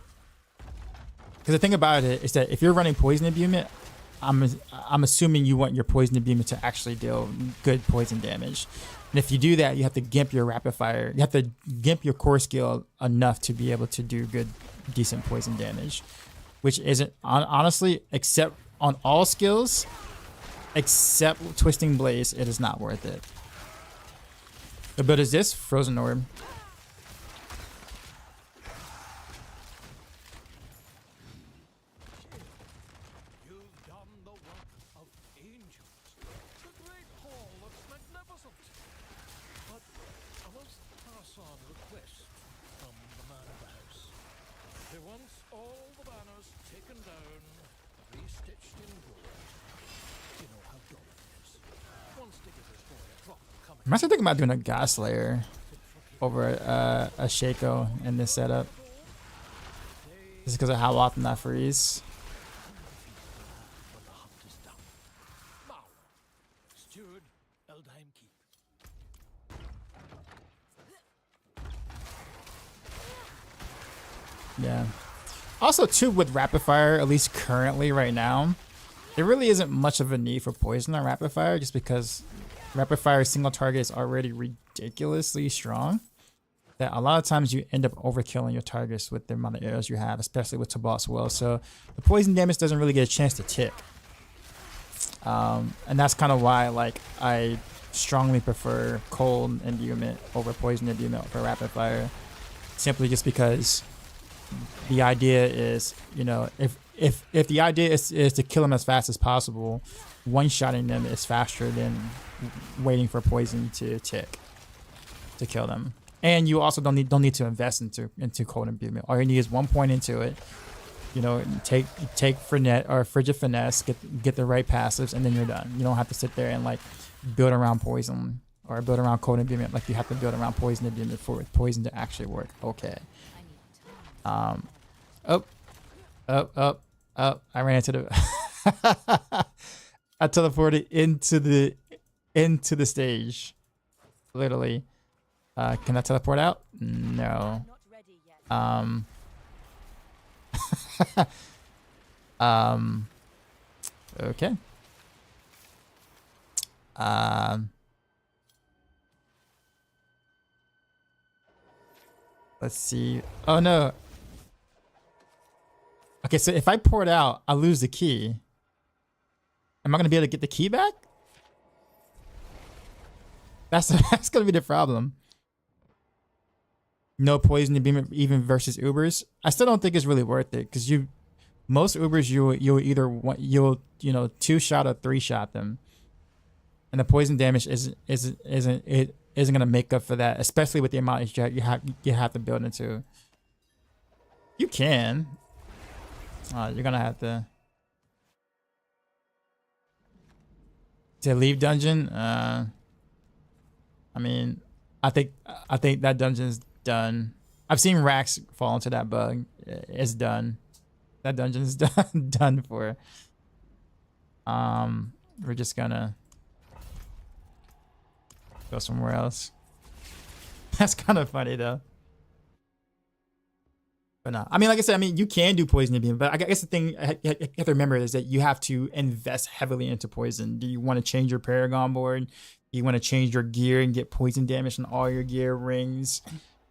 because the thing about it is that if you're running poison imbuement, I'm assuming you want your poison beam to actually deal good poison damage. And if you do that, you have to gimp your rapid fire. You have to gimp your core skill enough to be able to do decent poison damage, which isn't honestly, except on all skills, except Twisting Blaze, it is not worth it. The build is this Frozen Orb. You've done the work of angels. The great hall looks magnificent. But I must pass on a request from the man of the house. He wants all the banners taken down, restitched in gold. You know how dull it is. Wants to give his boy a proper coming. I'm actually thinking about doing a God Slayer over a Shaco in this setup. Just because of how often I freeze. When the hunt is done. Now, steward, Eldheim Keep. Yeah. Also, too, with Rapid Fire, at least currently right now, there really isn't much of a need for poison on Rapid Fire just because Rapid Fire single target is already ridiculously strong. That a lot of times you end up overkilling your targets with the amount of arrows you have, especially with Tobalt's Will. So the poison damage doesn't really get a chance to tick. And that's kind of why like I strongly prefer cold enduement over poison enduement for Rapid Fire. Simply just because the idea is, you know, if the idea is to kill them as fast as possible, one-shotting them is faster than waiting for poison to tick to kill them. And you also don't need to invest into cold imbuement. All you need is 1 point into it. You know, take Frigid Finesse, get the right passives, and then you're done. You don't have to sit there and like build around poison or build around cold imbuement like you have to build around poison imbuement for poison to actually work. Okay. I ran into the I teleported into the stage. Literally. Can I teleport out? No. Not ready yet. Okay. Let's see. Oh no. Okay, so if I pour it out, I lose the key. Am I gonna be able to get the key back? That's gonna be the problem. No poison to beam even versus Ubers. I still don't think it's really worth it because most Ubers you'll either want you know 2-shot or 3-shot them, and the poison damage isn't gonna make up for that, especially with the amount you have to build into. You can. You're gonna have to leave dungeon. I mean, I think that dungeon's done. I've seen Rax fall into that bug. It's done. That dungeon is done for. We're just gonna go somewhere else. That's kind of funny though. But no, I mean, like I said, I mean, you can do poison beam, but I guess the thing you have to remember is that you have to invest heavily into poison. Do you want to change your Paragon board? Do you want to change your gear and get poison damage on all your gear, rings,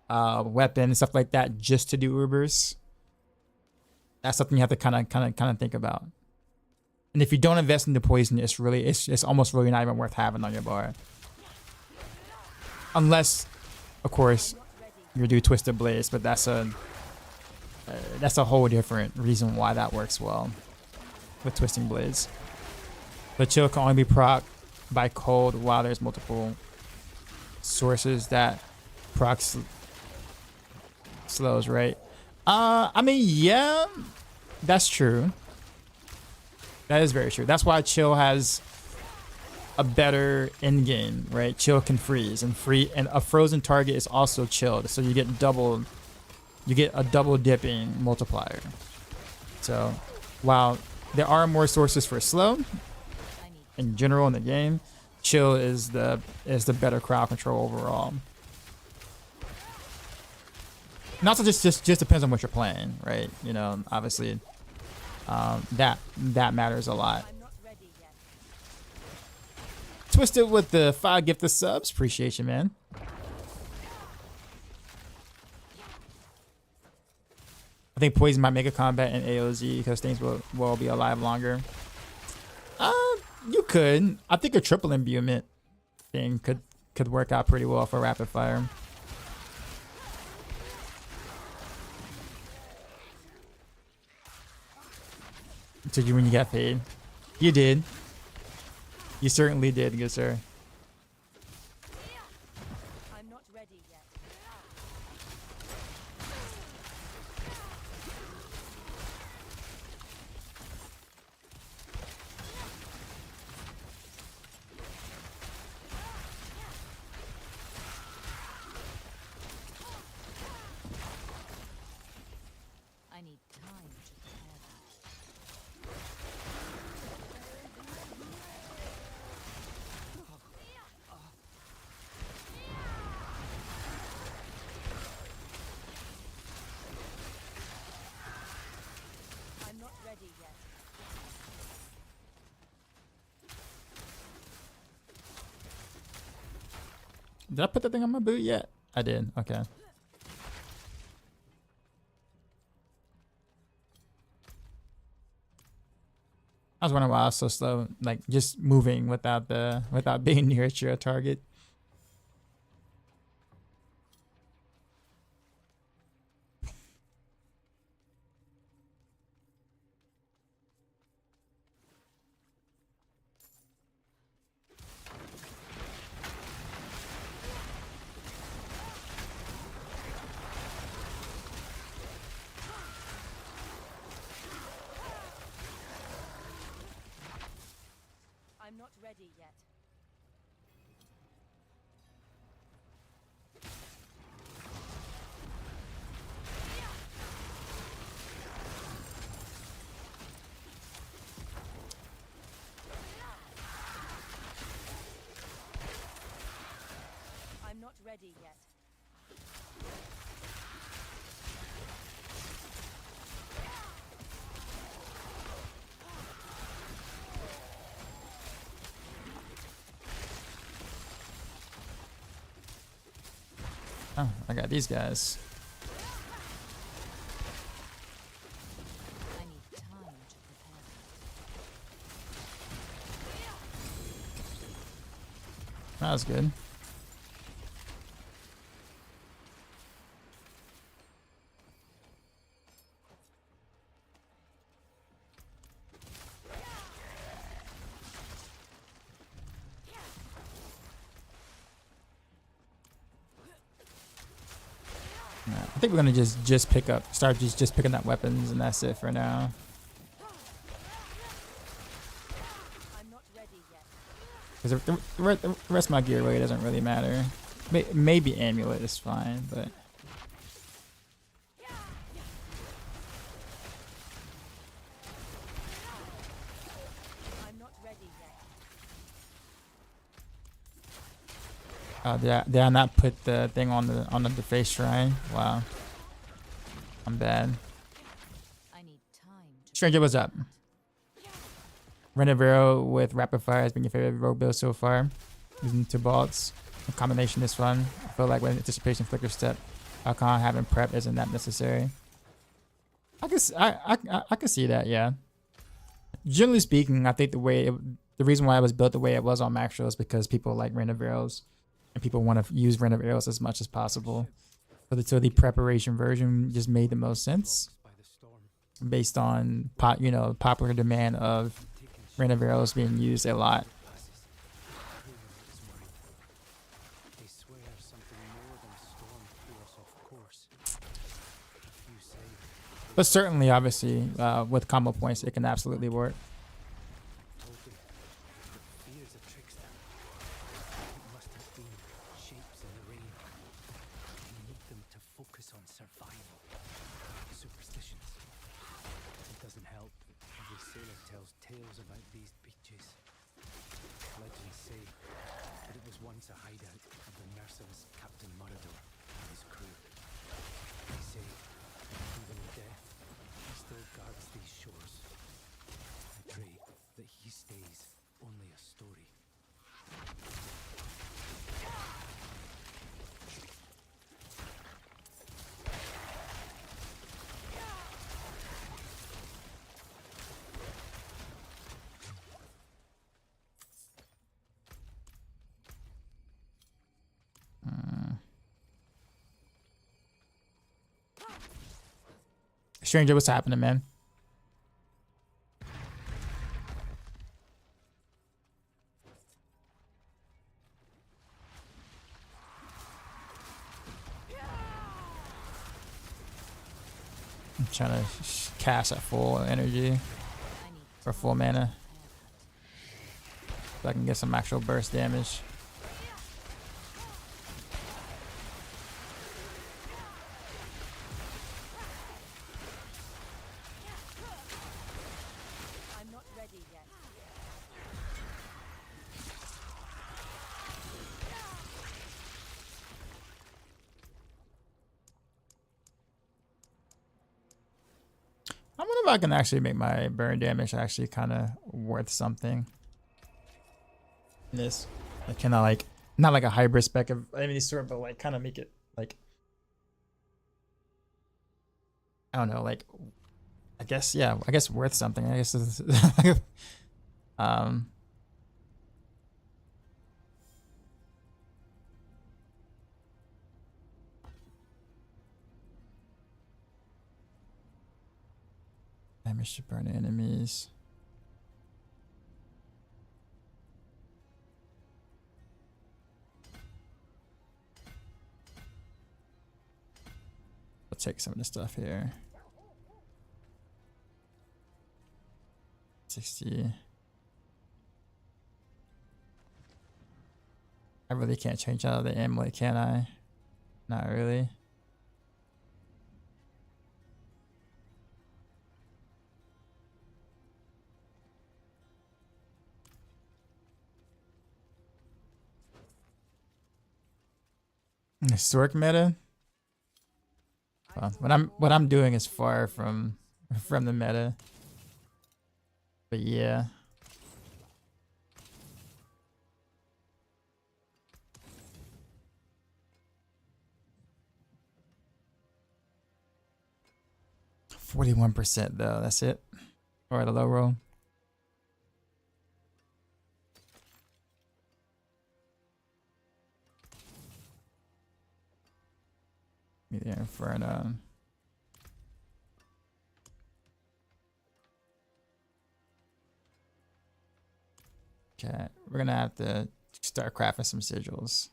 weapon, stuff like that, just to do Ubers? That's something you have to kind of think about. And if you don't invest into poison, it's almost really not even worth having on your bar, unless, of course, you do Twisted Blaze, but that's a whole different reason why that works well with Twisting Blaze. But chill can only be proc by cold while there's multiple sources that proc slows, right? I mean, yeah, that's true. That is very true. That's why chill has a better end game, right? Chill can freeze and a frozen target is also chilled, so you get a double dipping multiplier. So while there are more sources for slow in general in the game, chill is the better crowd control overall. And also just depends on what you're playing, right? You know, obviously that matters a lot. I'm not Twisted with the 5 gifted subs. Appreciate you, man. I think Poison might make a combat in AOZ because things will be alive longer. You could. I think a triple imbuement thing could work out pretty well for rapid fire. Took you when you got paid. You did. You certainly did, good sir. I'm not ready yet. I need time to prepare that. I'm not ready yet. Did I put that thing on my boot yet? I did. Okay. I was wondering why I was so slow, like just moving without being near your target. I'm not ready yet. I'm not ready yet. Oh, I got these guys. I need time to prepare. That was good. I think we're gonna just start picking up weapons, and that's it for now. I'm not ready yet. Because the rest of my gear really doesn't really matter. Maybe amulet is fine, but I'm not ready yet. oh, did I not put the thing on the face shrine? Wow, I'm bad. I need time to Stranger, what's up? Renavero with rapid fire has been your favorite rogue build so far. Using 2 bolts. The combination is fun. I feel like with anticipation flicker step, Alcon having prep isn't that necessary. I can see that, yeah. Generally speaking, I think the reason why it was built the way it was on Maxroll is because people like Renaveros and people want to use Renaveros as much as possible. So the preparation version just made the most sense based on popular demand of Renaveros being used a lot. But certainly, obviously, with combo points, it can absolutely work. Stranger, what's happening, man? I'm trying to cast at full energy or full mana so I can get some actual burst damage. I'm not ready yet. I wonder if I can actually make my burn damage actually kind of worth something. This, I cannot like, not like a hybrid spec of any sort, but like kind of make it like, I don't know, like, I guess, yeah, I guess worth something. I guess this is damage to burn enemies. I'll take some of the stuff here. 60. I really can't change out of the amulet, can I? Not really. Historic meta. Well, what I'm doing is far from the meta. But yeah. %41% though, that's it. Or the low roll. Give me the Inferno. Okay, we're gonna have to start crafting some sigils.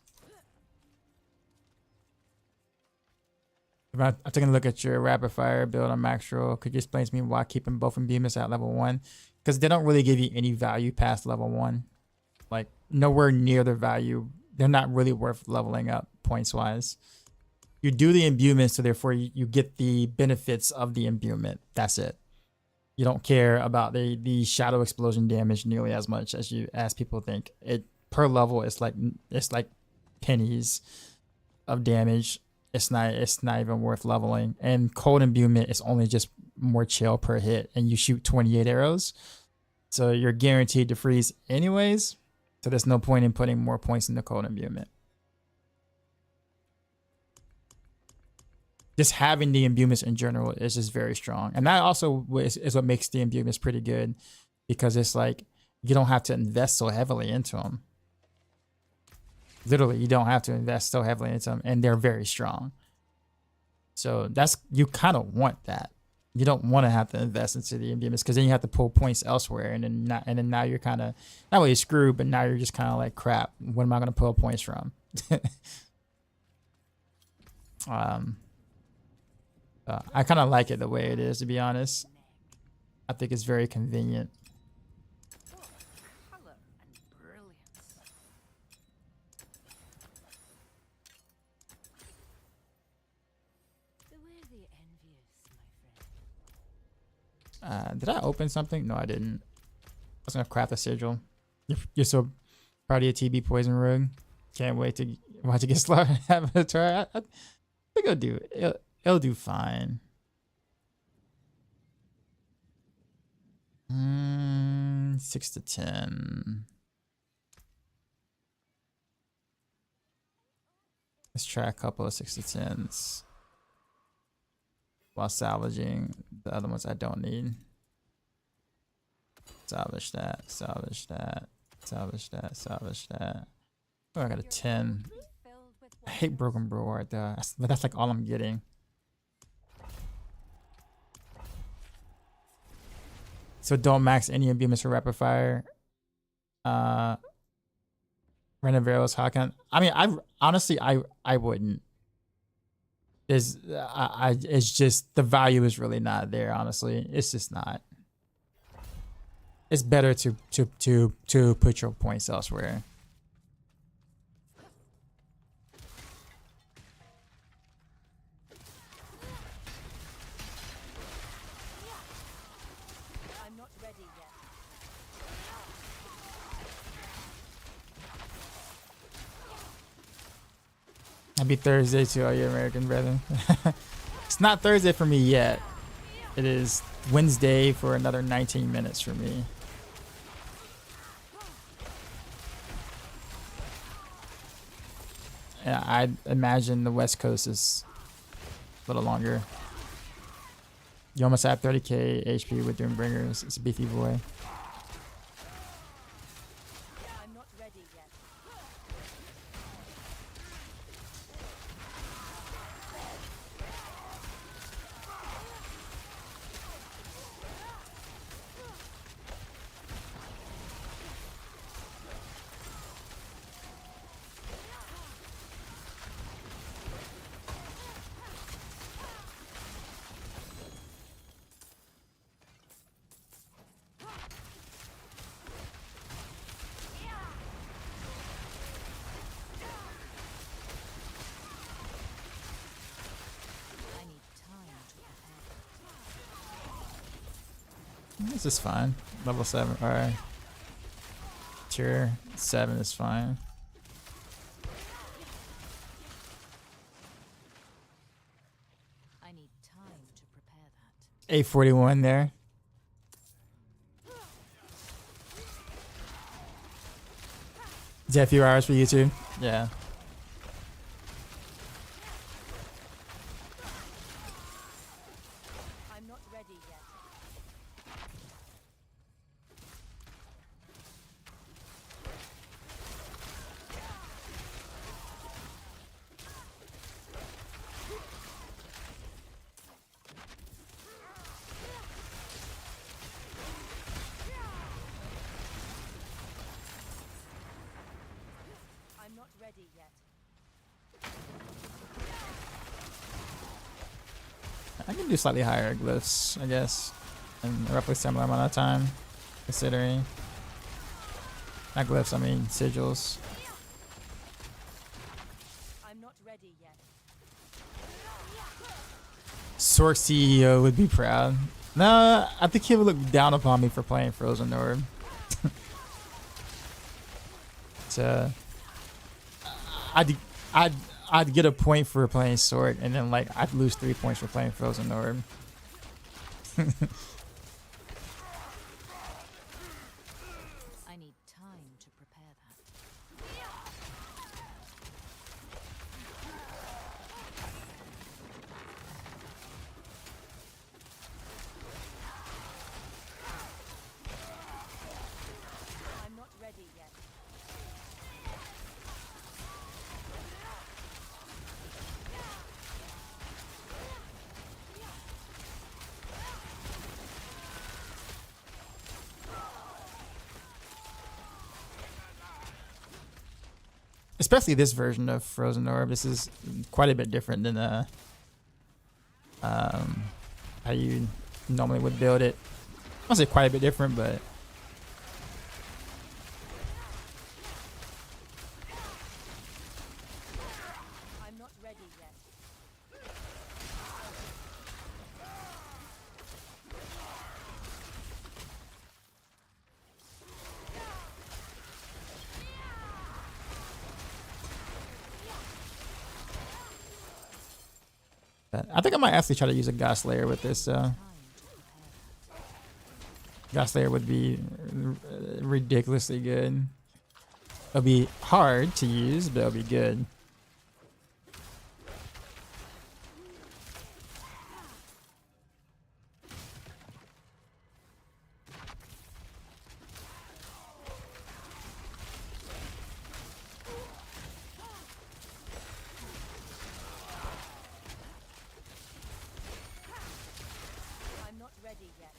I'm taking a look at your rapid fire build on Maxroll. Could you explain to me why keeping both imbuements at level 1? Because they don't really give you any value past level 1. Like nowhere near the value. They're not really worth leveling up points wise. You do the imbuement, so therefore you get the benefits of the imbuement. That's it. You don't care about the shadow explosion damage nearly as much as people think. It per level it's like pennies of damage. It's not even worth leveling. And cold imbuement is only just more chill per hit, and you shoot 28 arrows, so you're guaranteed to freeze anyways. So there's no point in putting more points in the cold imbuement. Just having the imbuements in general is just very strong. And that also is what makes the imbuements pretty good, because it's like you don't have to invest so heavily into them. Literally, you don't have to invest so heavily into them, and they're very strong. So that's, you kind of want that. You don't want to have to invest into the imbuements, because then you have to pull points elsewhere, and then now you're kind of not really screwed, but now you're just kind of like, crap, what am I going to pull points from? I kind of like it the way it is, to be honest. I think it's very convenient. Color and brilliance. Beware the envious, my friend. Did I open something? No, I didn't. I was gonna craft a sigil. You're so proud of your TB poison rogue. Can't wait to watch it get slaughtered. Have a try. I think it'll do fine. 6 to 10. Let's try a couple of 6 to 10s while salvaging the other ones I don't need. Salvage that, salvage that, salvage that, salvage that. Oh, I got a 10. I hate Broken Brew Art though, but that's like all I'm getting. So don't max any of beamers for rapid fire. Random arrows, Hakan. I mean, I honestly, I wouldn't. It's just the value is really not there. Honestly, it's just not. It's better to put your points elsewhere. I'm not ready yet. Happy Thursday to all you American brethren. It's not Thursday for me yet. It is Wednesday for another 19 minutes for me. Yeah, I imagine the West Coast is a little longer. You almost have 30k HP with Doombringers. It's a beefy boy. I'm not ready yet. I need time to prepare. This is fine. Level 7 or tier 7 is fine. I need time to prepare that. 841 there. Is that a few hours for YouTube? Yeah. I'm not ready yet. I'm not ready yet. I can do slightly higher glyphs, I guess, in a roughly similar amount of time, considering. Not glyphs, I mean sigils. I'm not ready yet. Sork CEO would be proud. No, I think he would look down upon me for playing Frozen Orb. So, I'd get a point for playing Sork, and then like I'd lose 3 points for playing Frozen Orb. I need time to prepare that. I'm not ready yet. Especially this version of Frozen Orb. This is quite a bit different than how you normally would build it. I won't say quite a bit different, but I'm not ready yet. I think I might actually try to use a God Slayer with this. Time to prepare that. God Slayer would be ridiculously good. It'll be hard to use, but it'll be good. I'm not ready yet.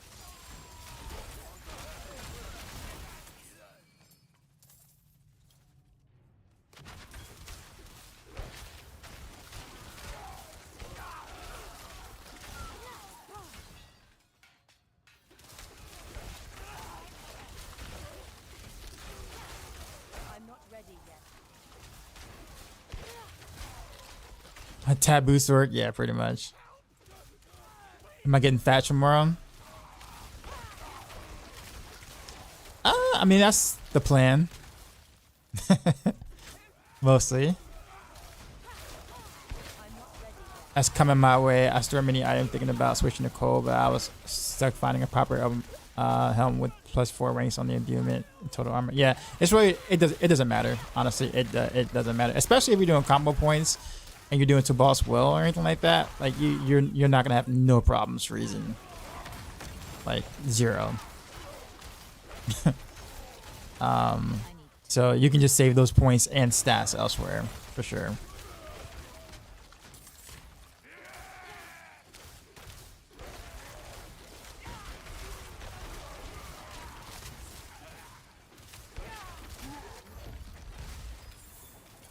A taboo sword? Yeah, pretty much. Am I getting fat tomorrow? I mean, that's the plan. Mostly. That's coming my way. I still many items thinking about switching to Cole, but I was stuck finding a proper helm with +4 ranks on the imbuement and total armor. Yeah, it's really it doesn't matter. Honestly, it doesn't matter, especially if you're doing combo points and you're doing to boss will or anything like that. Like you're not gonna have no problems freezing. Like 0. So you can just save those points and stats elsewhere for sure.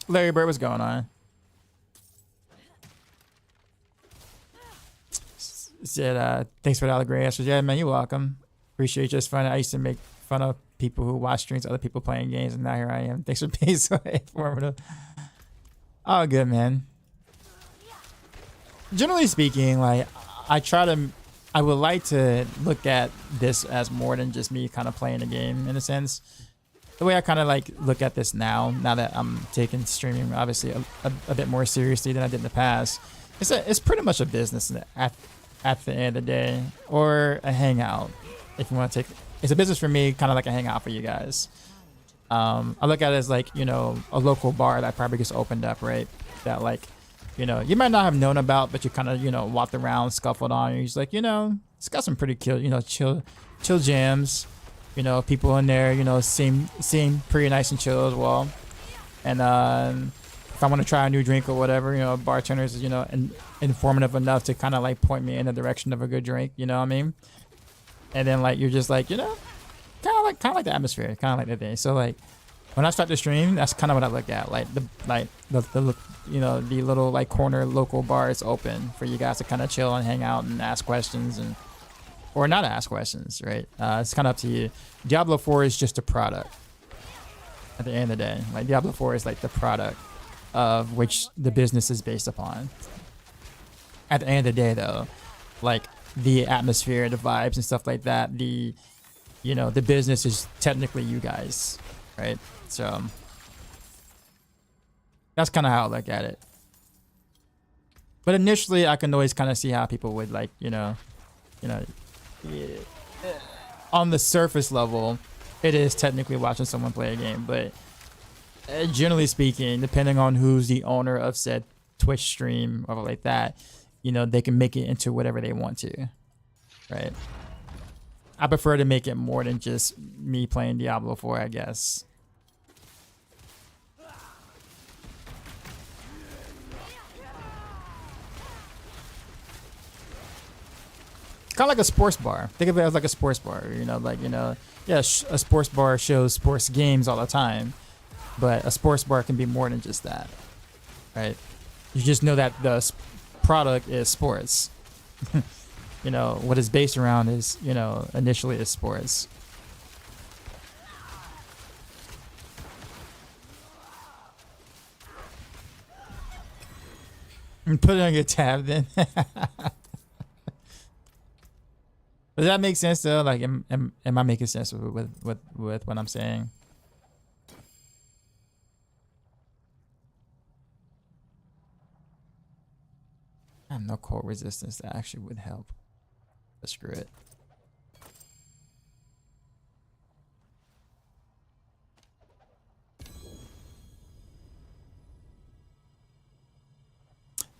Larry Bird, what's going on? Said, thanks for the great answers. Yeah, man, you're welcome. Appreciate you. Just fun. I used to make fun of people who watch streams, other people playing games, and now here I am. Thanks for being so informative. Oh, good, man. Generally speaking, like, I would like to look at this as more than just me kind of playing a game in a sense. The way I kind of like look at this now that I'm taking streaming obviously a bit more seriously than I did in the past, it's pretty much a business at the end of the day, or a hangout if you want to take. It's a business for me, kind of like a hangout for you guys. I look at it as like, you know, a local bar that probably just opened up, right? That like, you know, you might not have known about, but you kind of, you know, walked around, scuffled on, and you're just like, you know, it's got some pretty chill jams. You know, people in there, you know, seem pretty nice and chill as well. And if I want to try a new drink or whatever, you know, bartenders, you know, informative enough to kind of like point me in the direction of a good drink. You know what I mean? And then like you're just like, you know, kind of like the atmosphere, kind of like the thing. So like when I start the stream, that's kind of what I look at. Like the you know, the little like corner local bar is open for you guys to kind of chill and hang out and ask questions and. Or not ask questions, right? It's kind of up to you. Diablo 4 is just a product. At the end of the day, like Diablo 4 is like the product of which the business is based upon. At the end of the day, though, like the atmosphere, the vibes, and stuff like that, the business is technically you guys, right? So that's kind of how I look at it. But initially, I can always kind of see how people would like, on the surface level, it is technically watching someone play a game, but generally speaking, depending on who's the owner of said Twitch stream or like that, you know, they can make it into whatever they want to, right? I prefer to make it more than just me playing Diablo 4, I guess. Kind of like a sports bar. Think of it as like a sports bar. You know, like, you know, yeah, a sports bar shows sports games all the time, but a sports bar can be more than just that, right? You just know that the product is sports. You know, what it's based around is, you know, initially is sports. And put it on your tab then. Does that make sense though? Like, am I making sense with what I'm saying? I have no cold resistance that actually would help. But screw it.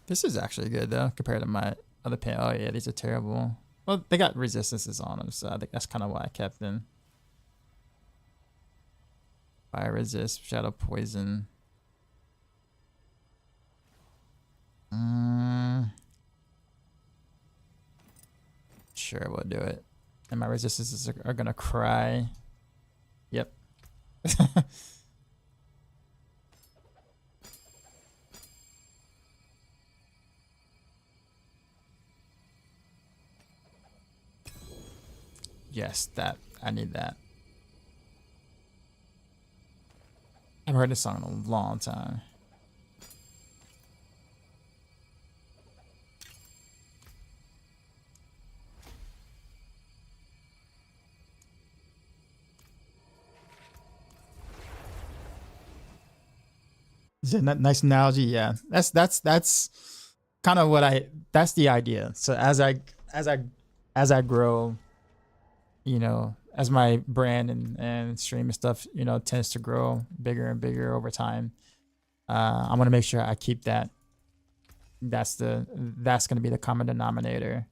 This is actually good though compared to my other pen. Oh yeah, these are terrible. Well, they got resistances on them, so I think that's kind of why I kept them. Fire resist, shadow poison. Sure, we'll do it. And my resistances are gonna cry. Yep. Yes, that. I need that. I haven't heard this song in a long time. Nice analogy. Yeah, that's kind of that's the idea. So as I grow, as my brand and stream and stuff, tends to grow bigger and bigger over time. I want to make sure I keep that. That's going to be the common denominator.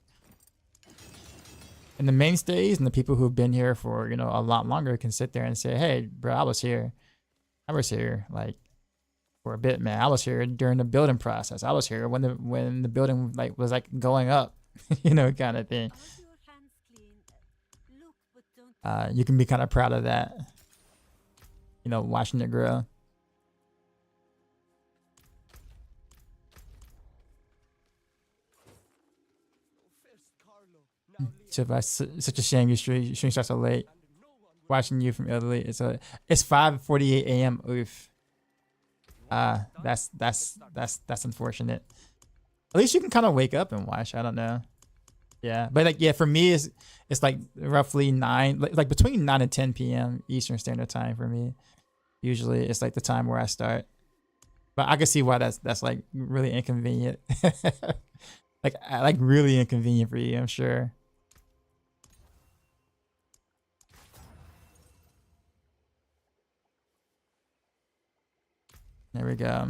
And the mainstays and the people who've been here for a lot longer can sit there and say, "Hey, bro, I was here like for a bit, man. I was here during the building process. I was here when the building was going up, kind of thing." Are your hands clean? Look, but don't. You can be kind of proud of that, watching it grow. Such a shame your stream starts so late. Watching you from Italy, it's 5:48 a.m. Oof. That's unfortunate. At least you can kind of wake up and watch. I don't know. Yeah, but for me, it's like roughly 9, like between 9 and 10 p.m. Eastern Standard Time for me. Usually, it's like the time where I start. But I can see why that's like really inconvenient. like really inconvenient for you, I'm sure. There we go.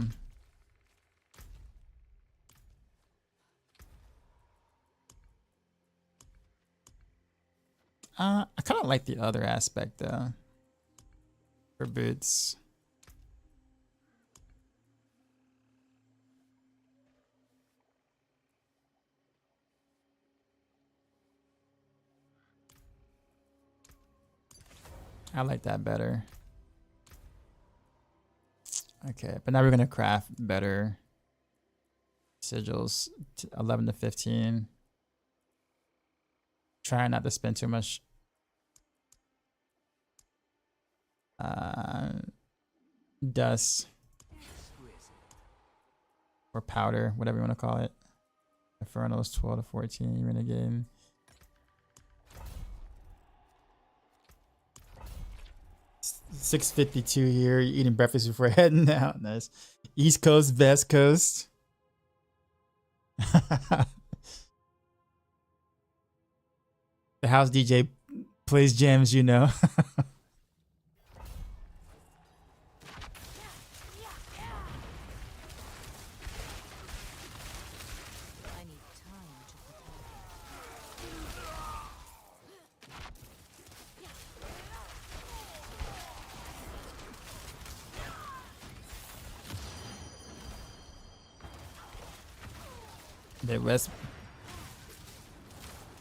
I kind of like the other aspect though. For boots. I like that better. Okay, but now we're gonna craft better sigils, 11 to 15. Try not to spend too much dust or powder, whatever you want to call it. Infernal's 12 to 14, Renegade. $6:52 here. You're eating breakfast before heading out. Nice. East Coast, West Coast. The house DJ plays jams, Midwest.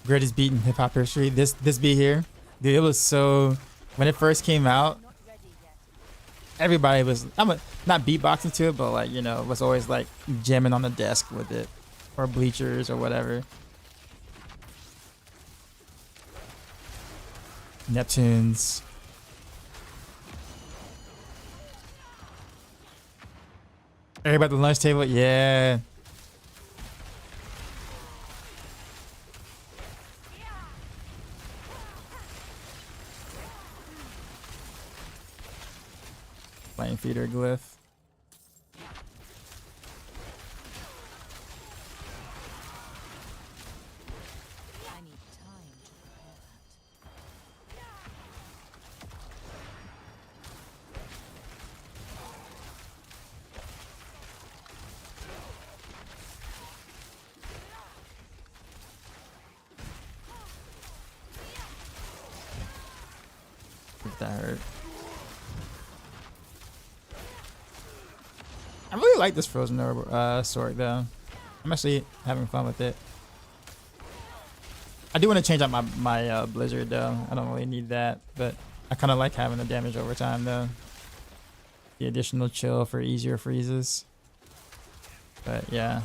Greatest beat in hip hop history. This beat here, dude, it was so. When it first came out, everybody was. Not beatboxing to it, but was always like jamming on the desk with it, or bleachers or whatever. Neptunes. Everybody at the lunch table, yeah. Flame feeder glyph. If that hurt. I really like this frozen orb sword though. I'm actually having fun with it. I do want to change out my blizzard though. I don't really need that, but I kind of like having the damage over time though. The additional chill for easier freezes. But yeah.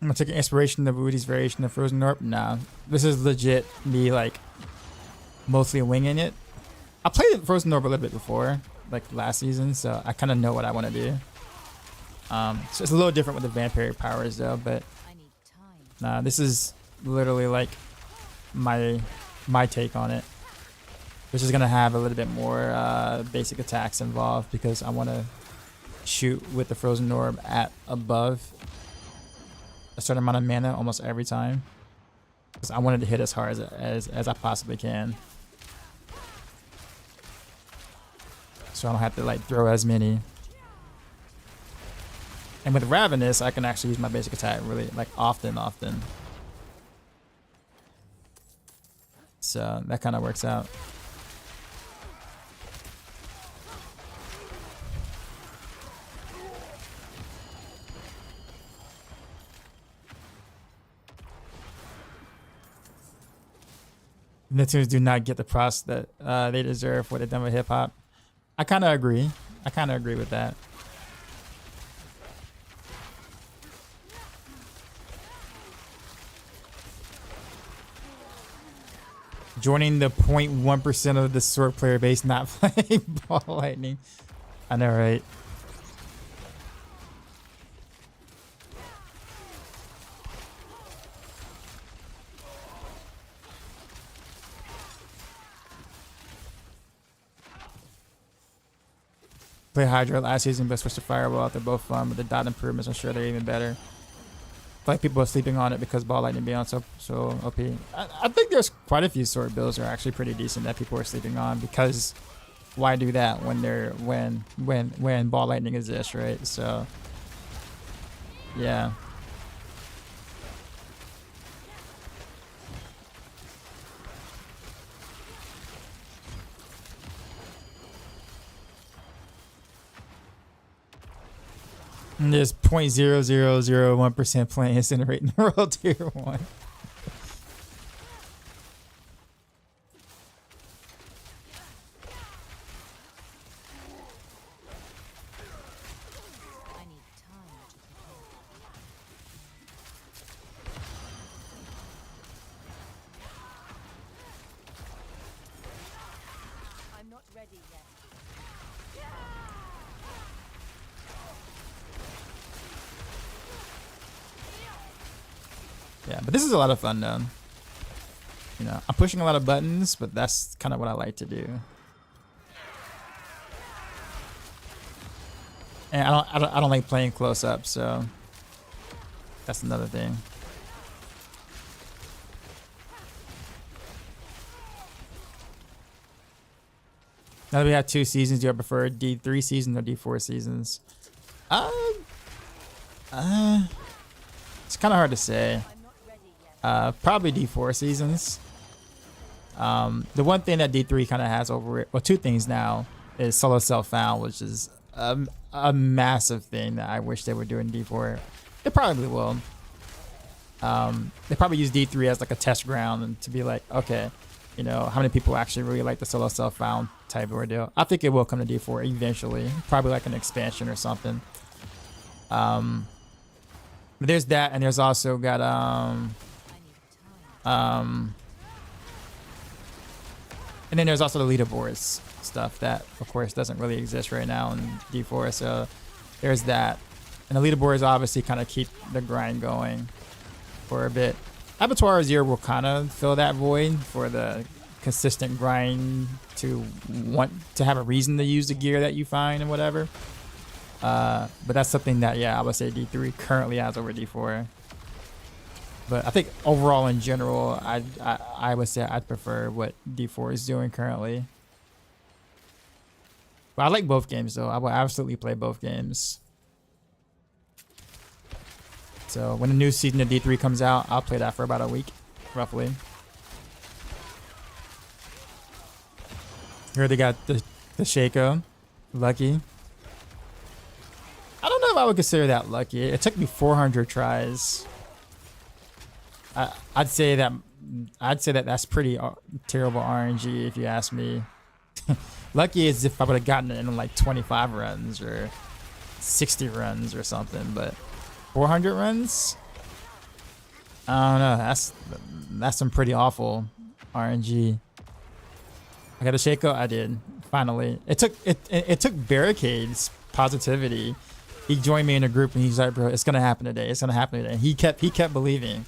I'm taking inspiration of Woody's variation of Frozen Orb. Nah, this is legit me like mostly winging it. I played Frozen Orb a little bit before, like last season, so I kind of know what I want to do. So it's a little different with the vampiric powers though, but nah, this is literally like my take on it. Which is gonna have a little bit more basic attacks involved because I want to shoot with the Frozen Orb at above a certain amount of mana almost every time. Because I wanted to hit as hard as I possibly can. So I don't have to like throw as many. And with Ravenous, I can actually use my basic attack really like often. So that kind of works out. Nicktoons do not get the props that they deserve for what they've done with hip hop. I kind of agree. I kind of agree with that. Joining the 0.1% of the sword player base not playing Ball Lightning. I know, right? Play Hydra last season, but switch to Fireball. They're both fun, but the dot improvements, I'm sure they're even better. Like people are sleeping on it because Ball Lightning Beyond so OP. I think there's quite a few sword builds that are actually pretty decent that people are sleeping on because why do that when Ball Lightning exists, right? So yeah. And there's 0.0001% playing Incinerate in World Tier 1. I'm not ready yet. Yeah, but this is a lot of fun though. You know, I'm pushing a lot of buttons, but that's kind of what I like to do. And I don't like playing close up, so that's another thing. Now that we have 2 seasons, do I prefer D3 seasons or D4 seasons? It's kind of hard to say. Probably D4 seasons. The one thing that D3 kind of has over it, well, 2 things now, is solo self-found, which is a massive thing that I wish they would do in D4. They probably will. They probably use D3 as like a test ground and to be like, okay, you know, how many people actually really like the solo self-found type of ordeal. I think it will come to D4 eventually, probably like an expansion or something. But there's that, and there's also got and then there's also the leaderboards stuff that, of course, doesn't really exist right now in D4. So there's that, and the leaderboards obviously kind of keep the grind going for a bit. Abattoir Azure will kind of fill that void for the consistent grind to want to have a reason to use the gear that you find and whatever. But that's something that, yeah, I would say D3 currently has over D4. But I think overall in general, I would say I'd prefer what D4 is doing currently. But I like both games though. I will absolutely play both games. So when the new season of D3 comes out, I'll play that for about a week, roughly. Here they got the Shaco, lucky. I don't know if I would consider that lucky. It took me 400 tries. I'd say that that's pretty terrible RNG if you ask me. Lucky is if I would have gotten it in like 25 runs or 60 runs or something, but 400 runs? I don't know. That's some pretty awful RNG. I got a Shaco. I did finally. It took Barricade's positivity. He joined me in a group and he's like, "Bro, it's gonna happen today. It's gonna happen today." And he kept believing.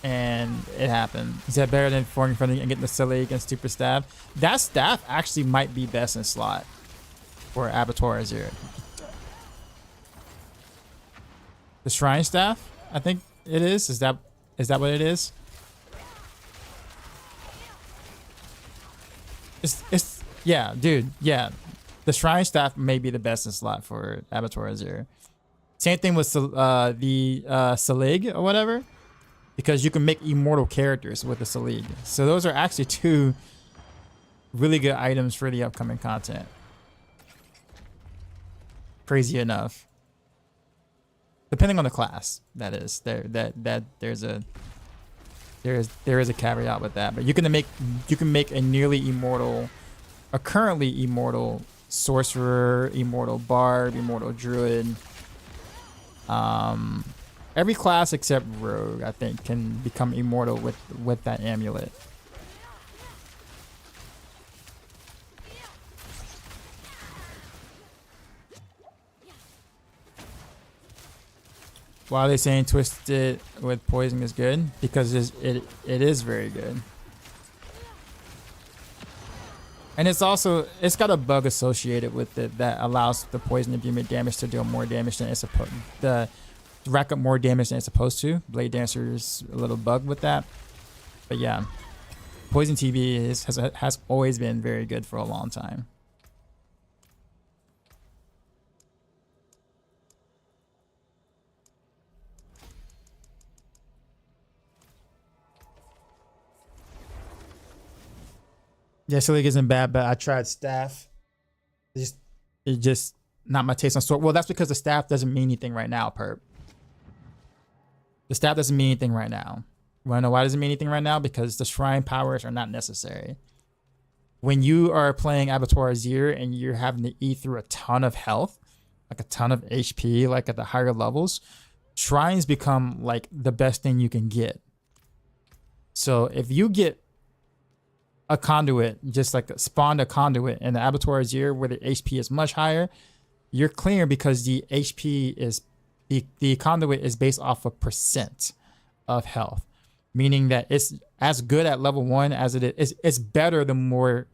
And it happened. Is that better than falling in front of and getting the silly against Super Staff? That staff actually might be best in slot for Abattoir Azir. The Shrine Staff, I think it is. Is that what it is? It's yeah, dude. Yeah, the Shrine Staff may be the best in slot for Abattoir Azir. Same thing with the Salig or whatever. Because you can make immortal characters with the Salig. So those are actually two really good items for the upcoming content. Crazy enough. Depending on the class, that is. There is a caveat with that. But you can make a nearly immortal, a currently immortal sorcerer, immortal bard, immortal druid. Every class except rogue, I think, can become immortal with that amulet. Why are they saying twisted with poison is good? Because it is very good. And it's got a bug associated with it that allows the poison imbuement damage to deal more damage than it's supposed to. Rack up more damage than it's supposed to. Blade Dancer's a little bug with that. But yeah. Poison TV has always been very good for a long time. Yeah, Silly isn't bad, but I tried staff. It just not my taste on sword. Well, that's because the staff doesn't mean anything right now, Perp. The staff doesn't mean anything right now. You wanna know why it doesn't mean anything right now? Because the shrine powers are not necessary. When you are playing Abattoir Azir and you're having to eat through a ton of health, like a ton of HP, like at the higher levels, shrines become like the best thing you can get. So if you get a conduit, just like spawned a conduit in the Abattoir Azir where the HP is much higher, you're clear because the HP is the conduit is based off of percent of health, meaning that it's as good at level 1 as it is. It's better the more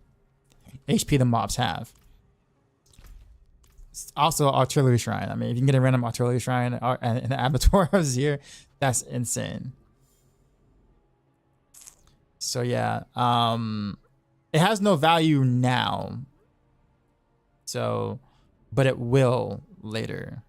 HP the mobs have. It's also artillery shrine. I mean, if you can get a random artillery shrine in the Abattoir Azir, that's insane. So yeah, it has no value now. So, but it will later.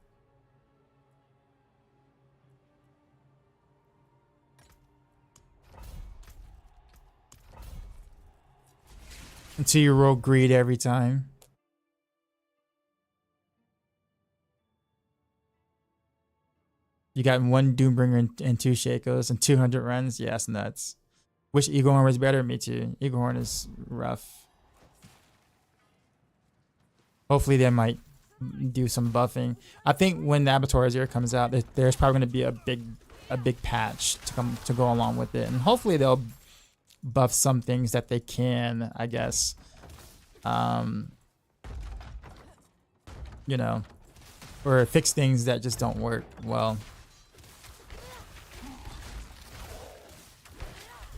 Until you roll greed every time. You got one Doombringer and 2 Shakos and 200 runs. Yeah, that's nuts. Wish Eaglehorn was better. Me too. Eaglehorn is rough. Hopefully they might do some buffing. I think when the Abattoir Azir comes out, there's probably going to be a big patch to go along with it, and hopefully they'll buff some things that they can, I guess. You know, or fix things that just don't work well.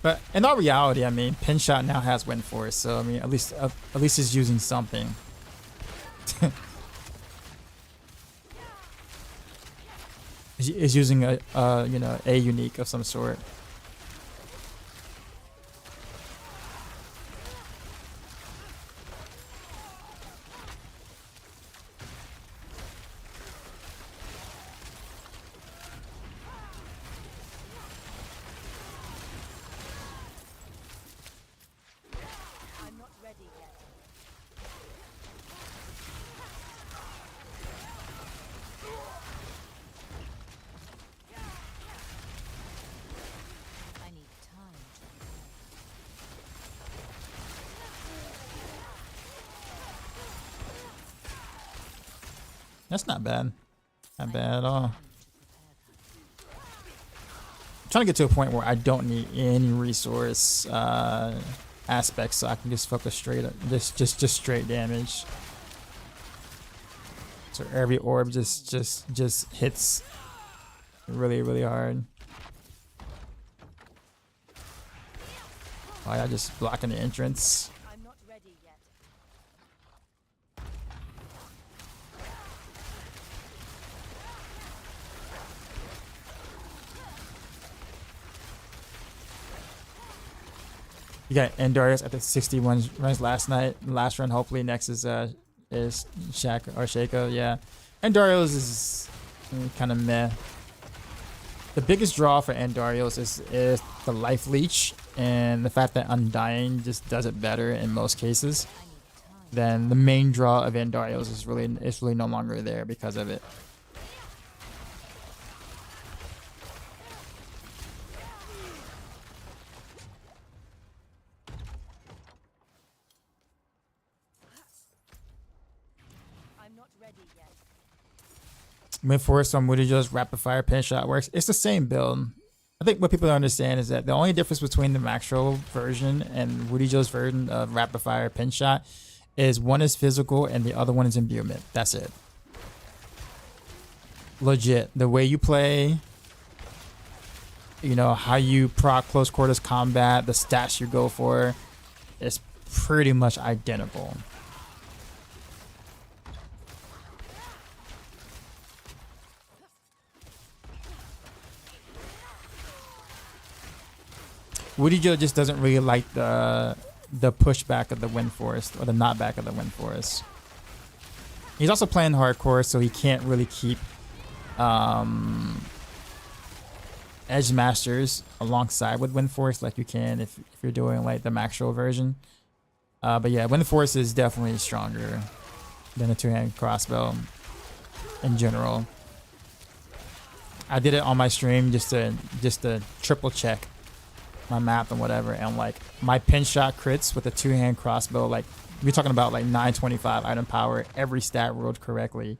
But in all reality, I mean, Pinshot now has Wind Force, so I mean, at least it's using something. It's using a you know, a unique of some sort. That's not bad. Not bad at all. I'm trying to get to a point where I don't need any resource aspects, so I can just focus straight up, just straight damage. So every orb just hits really, really hard. Oh yeah, just blocking the entrance. I'm not ready yet. You got Endarius at the 61 runs last night. Last run, hopefully next is Shaq or Shaco. Yeah, Endarius is kind of meh. The biggest draw for Endarius is the life leech and the fact that Undying just does it better in most cases. Then the main draw of Endarius is really no longer there because of it. I'm not ready yet. Windforce on Woodyjo's rapid fire pin shot works. It's the same build. I think what people don't understand is that the only difference between the Maxroll version and Woodyjo's version of rapid fire pin shot is one is physical and the other one is imbuement. That's it. Legit. The way you play, you know, how you proc close quarters combat, the stats you go for, is pretty much identical. Woodyjo just doesn't really like the pushback of the Windforce or the knockback of the Windforce. He's also playing hardcore, so he can't really keep Edge Masters alongside with Windforce like you can if you're doing like the Maxroll version. But yeah, Windforce is definitely stronger than a two-hand crossbow in general. I did it on my stream just to triple check my map and whatever, and like my pin shot crits with a two-hand crossbow, like we're talking about like 925 item power, every stat rolled correctly,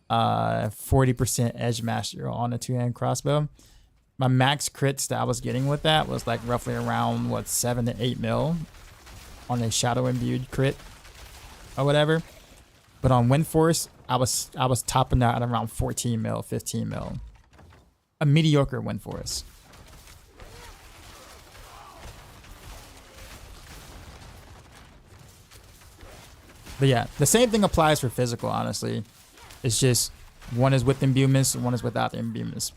40% edge master on a two-hand crossbow. My max crits that I was getting with that was like roughly around what 7 to 8 mil on a shadow imbued crit or whatever, but on Windforce I was topping out at around 14 mil, 15 mil, a mediocre Windforce. But yeah, the same thing applies for physical, honestly. It's just one is with imbuements and one is without the imbuements.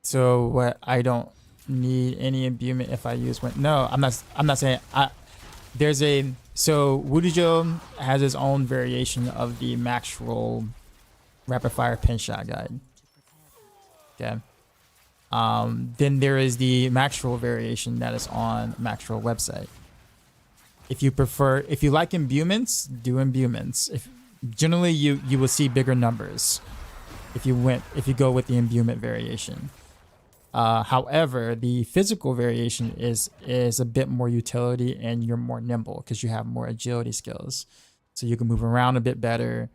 So what, I don't need any imbuement if I use one. No, I'm not saying there's a, so Woodyjo has his own variation of the Maxroll rapid fire pin shot guide. Okay. Then there is the Maxroll variation that is on Maxroll website. If you like imbuements, do imbuements. If generally you will see bigger numbers if you go with the imbuement variation. However, the physical variation is a bit more utility, and you're more nimble because you have more agility skills, so you can move around a bit better,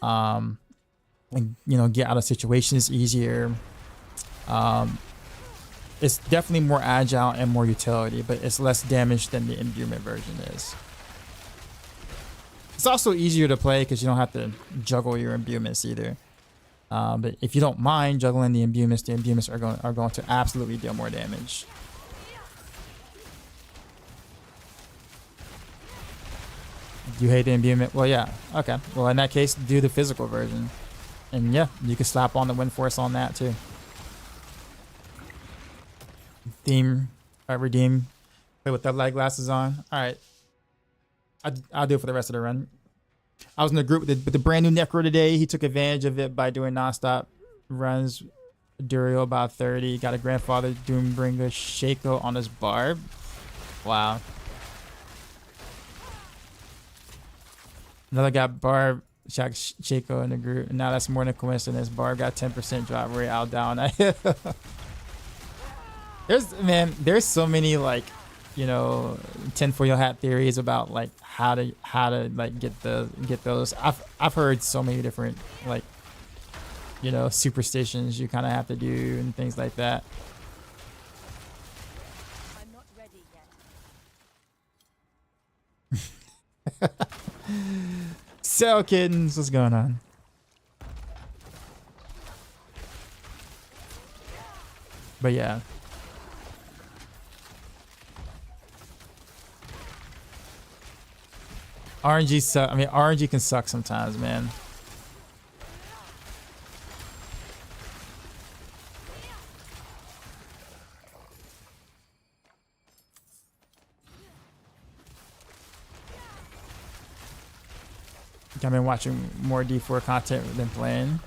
and get out of situations easier. It's definitely more agile and more utility, but it's less damage than the imbuement version is. It's also easier to play because you don't have to juggle your imbuements either. But if you don't mind juggling the imbuements are going to absolutely deal more damage. You hate the imbuement? Well, yeah. Okay. Well, in that case, do the physical version. And yeah, you can slap on the Windforce on that too. Redeem. Play with that light glasses on. All right. I'll do it for the rest of the run. I was in the group with the brand new Necro today. He took advantage of it by doing nonstop runs. Durio about 30. Got a Grandfather Doombringer Shaco on his barb. Wow. Another got barb Shaq Chico in the group. Now that's more than coincidence. Barb got 10% drop rate out down. There's so many like, you know, tinfoil hat theories about like how to like get those. I've heard so many different like, you know, superstitions you kind of have to do and things like that. I'm not ready yet. So kittens, what's going on? But yeah. RNG suck. I mean, RNG can suck sometimes, man. I've been watching more D4 content than playing.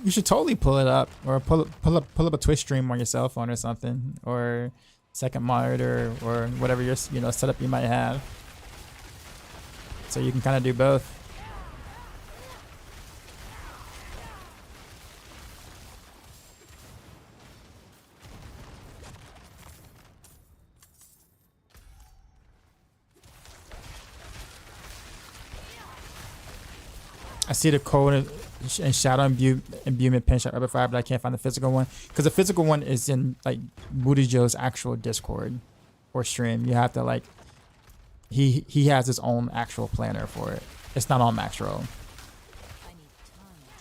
You should totally pull it up, or pull up a Twitch stream on your cell phone or something, or second monitor, or whatever your setup you might have, so you can kind of do both. I see the code and shadow imbuement pin shot rubber fire, but I can't find the physical one because the physical one is in like Booty Joe's actual Discord or stream. You have to like he has his own actual planner for it. It's not on Maxroll. I need time to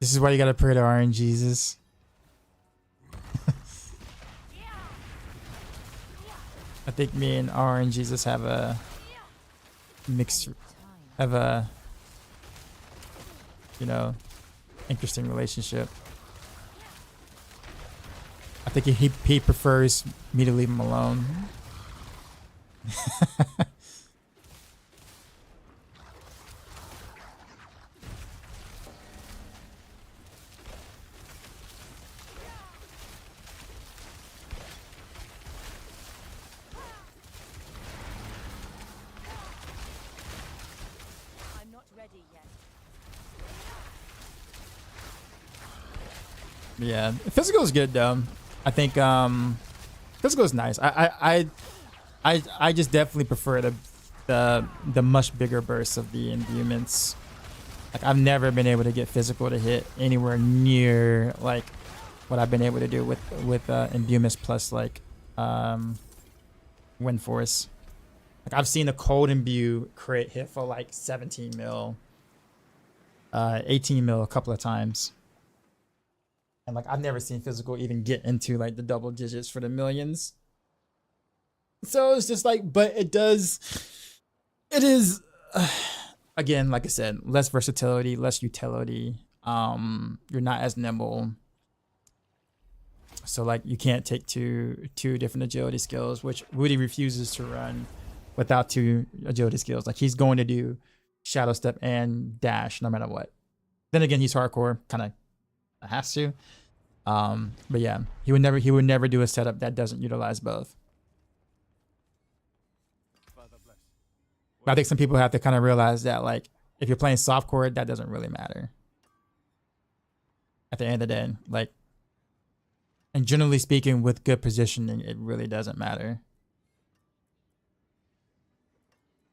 This is why you gotta pray to RNGesus. I think me and RNGesus have a mixed, have a, you know, interesting relationship. I think he prefers me to leave him alone. Yeah, physical is good though. I think physical is nice. I just definitely prefer the much bigger bursts of the imbuements. Like I've never been able to get physical to hit anywhere near like what I've been able to do with imbuements plus like wind force. Like I've seen a cold imbue crit hit for like 17 mil, 18 mil a couple of times. And like I've never seen physical even get into like the double digits for the millions. So it's just like, but it is again, like I said, less versatility, less utility. You're not as nimble. So like you can't take two different agility skills, which Woody refuses to run without two agility skills. Like he's going to do shadow step and dash no matter what. Then again, he's hardcore, kind of has to. But yeah, he would never do a setup that doesn't utilize both. But I think some people have to kind of realize that like if you're playing softcore, that doesn't really matter. At the end of the day, like, and generally speaking, with good positioning, it really doesn't matter.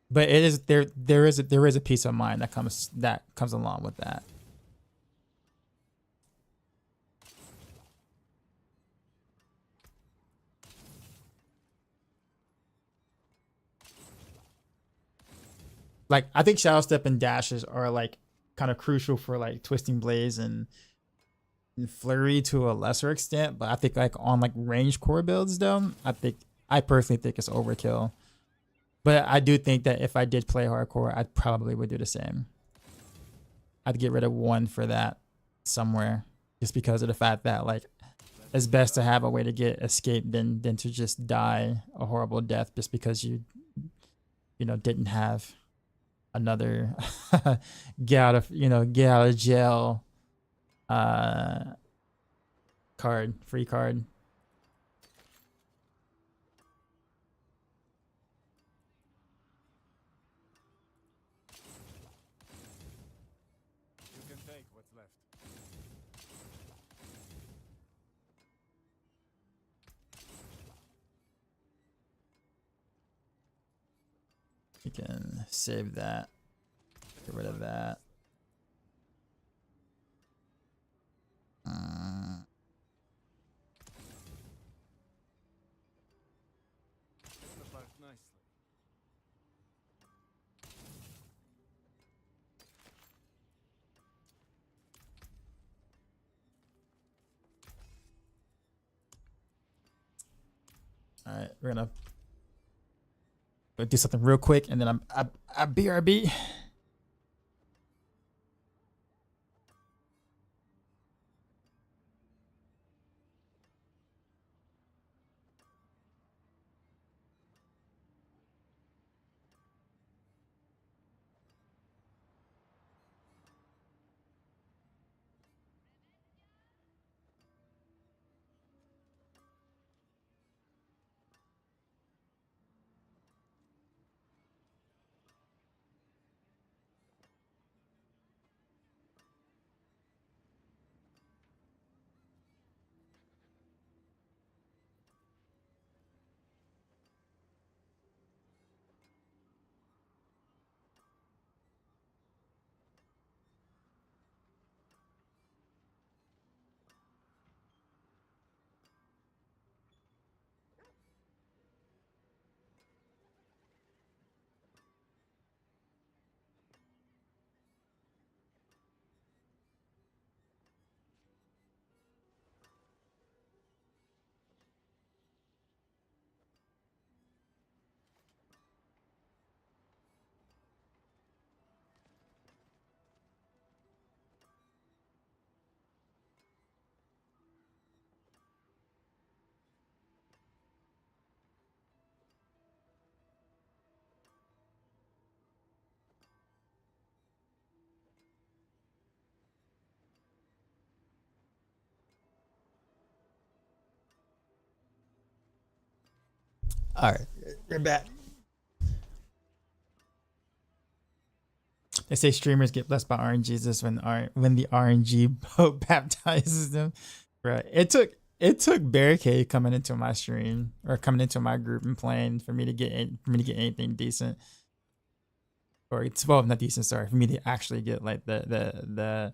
But it is there is a peace of mind that comes along with that. Like I think shadow step and dashes are like kind of crucial for like twisting blades and flurry to a lesser extent, but I think like on like range core builds though, I personally think it's overkill. But I do think that if I did play hardcore, I probably would do the same. I'd get rid of one for that somewhere. just because of the fact that like it's best to have a way to get escape than to just die a horrible death just because you didn't have another get out of jail free card. You can take what's left. You can save that. Get rid of that. Slip out nicely. All right, we're gonna go do something real quick, and then I BRB. All right, we're back. They say streamers get blessed by RNGs when the RNG boat baptizes them. Right. It took Barricade coming into my stream or coming into my group and playing for me to get anything decent. Or it's well not decent, sorry, for me to actually get like the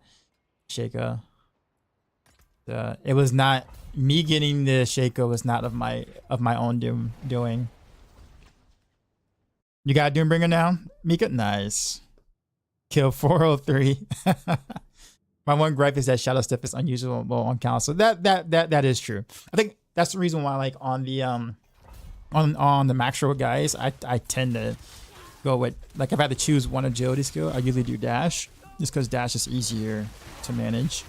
Shaco. It was not me getting the Shaco was not of my own doing. You got Doombringer now? Mika? Nice. Kill 403. My one gripe is that shadow step is unusual on council. That is true. I think that's the reason why, like on the on the Maxroll guys, I tend to go with, like, if I had to choose one agility skill, I usually do dash, just because dash is easier to manage.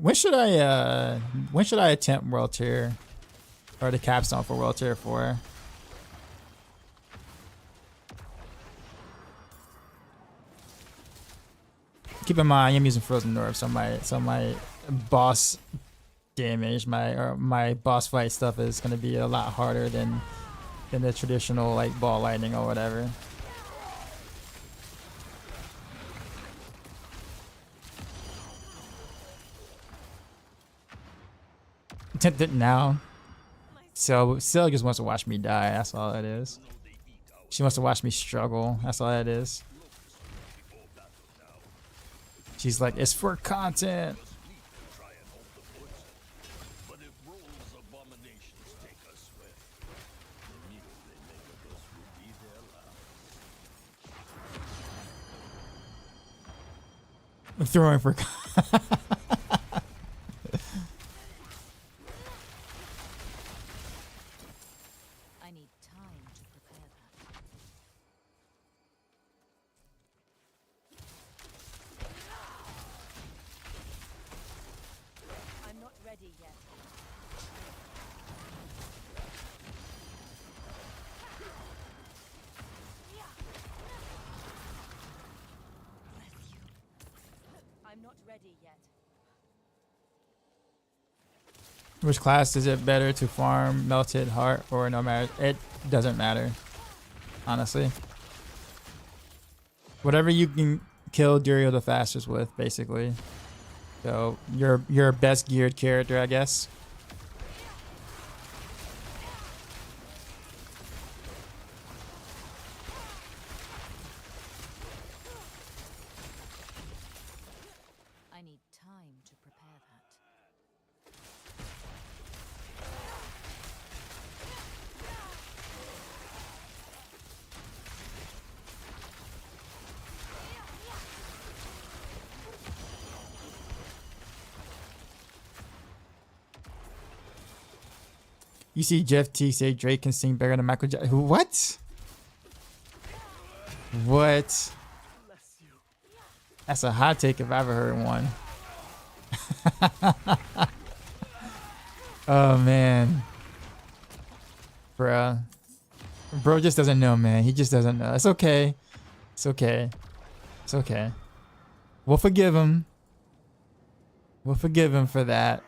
When should I attempt World Tier or the capstone for World Tier 4? Keep in mind I'm using Frozen North, so my boss damage, my boss fight stuff is gonna be a lot harder than the traditional like ball lightning or whatever. Tempted now. So Sil just wants to watch me die. That's all it is. She wants to watch me struggle. That's all it is. She's like, it's for content. Throwing for. I need time to prepare that. I'm not ready yet. Bless you. I'm not ready yet. Which class is it better to farm? Melted Heart or no matter? It doesn't matter, honestly. Whatever you can kill Durio the fastest with, basically. So your best geared character, I guess. I need time to prepare that. You see Jeff T say Drake can sing better than Michael Jackson. What? What? That's a hot take if I ever heard one. Oh man. Bruh. Bro just doesn't know, man. He just doesn't know. It's okay. It's okay. It's okay. We'll forgive him. We'll forgive him for that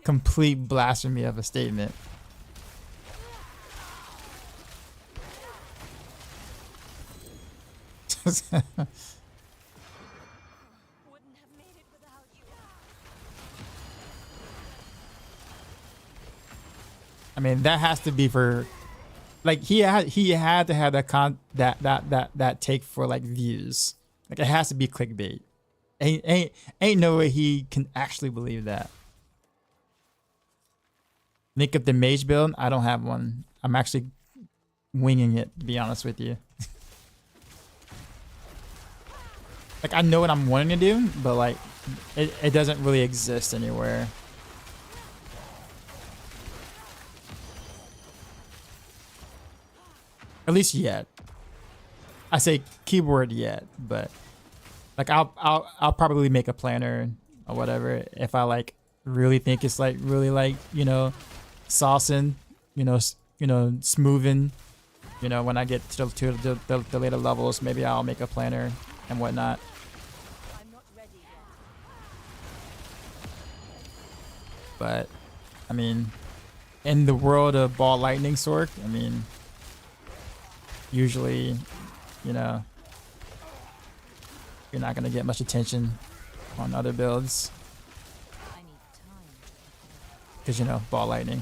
complete blasphemy of a statement. Wouldn't have made it without you. I mean, that has to be for, like, he had to have that take for like views. Like, it has to be clickbait. Ain't no way he can actually believe that. Make up the mage build. I don't have one. I'm actually winging it, to be honest with you. Like, I know what I'm wanting to do, but like it doesn't really exist anywhere. At least yet. I say keyboard yet, but like I'll probably make a planner or whatever if I like really think it's like really like, you know, saucing, you know, smoothing, you know, when I get to the later levels, maybe I'll make a planner and whatnot. I'm not ready yet. But I mean, in the world of Ball Lightning Sork, I mean, usually, you know, you're not gonna get much attention on other builds I need time to prepare. because, you know, Ball Lightning.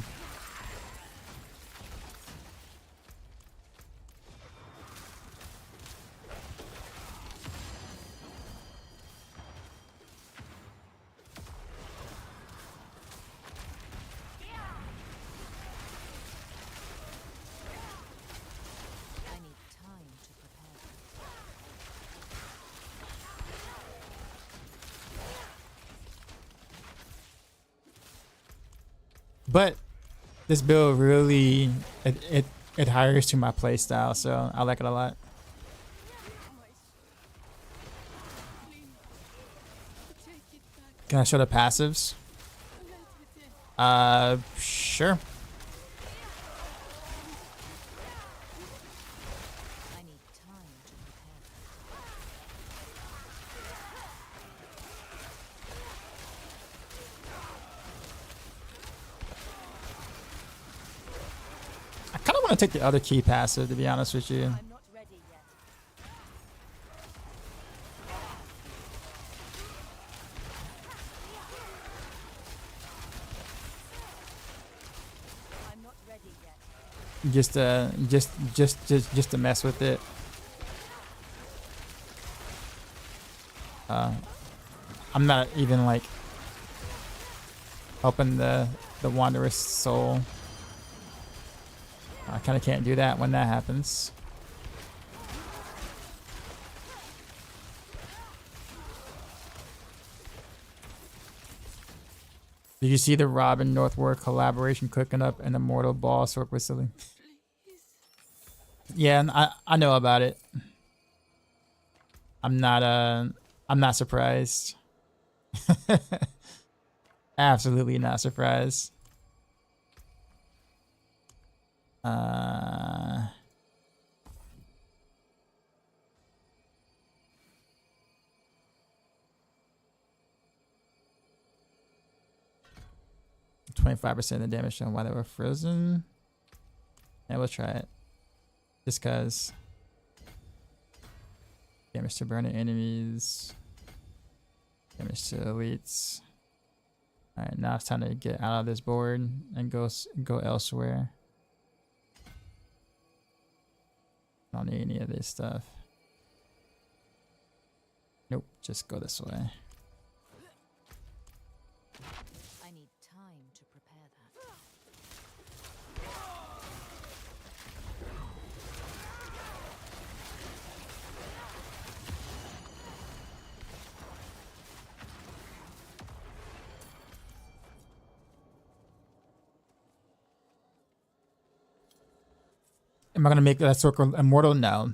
I need time to prepare. But this build really it hires to my playstyle, so I like it a lot. Can I show the passives? Sure. I need time to prepare. I kind of want to take the other key passive, to be honest with you. I'm not ready yet. I'm not ready yet. Just to mess with it. I'm not even like helping the Wanderer's soul. I kind of can't do that when that happens. Did you see the Robin Northward collaboration cooking up an immortal boss work with Silly? Yeah, and I know about it. I'm not surprised. Absolutely not surprised. 25% of the damage shown while they were frozen. Yeah, we'll try it. Just cause. Damage to burning enemies. Damage to elites. Alright, now it's time to get out of this board and go elsewhere. I don't need any of this stuff. Nope, just go this way. I need time to prepare that. Am I gonna make that circle immortal? No.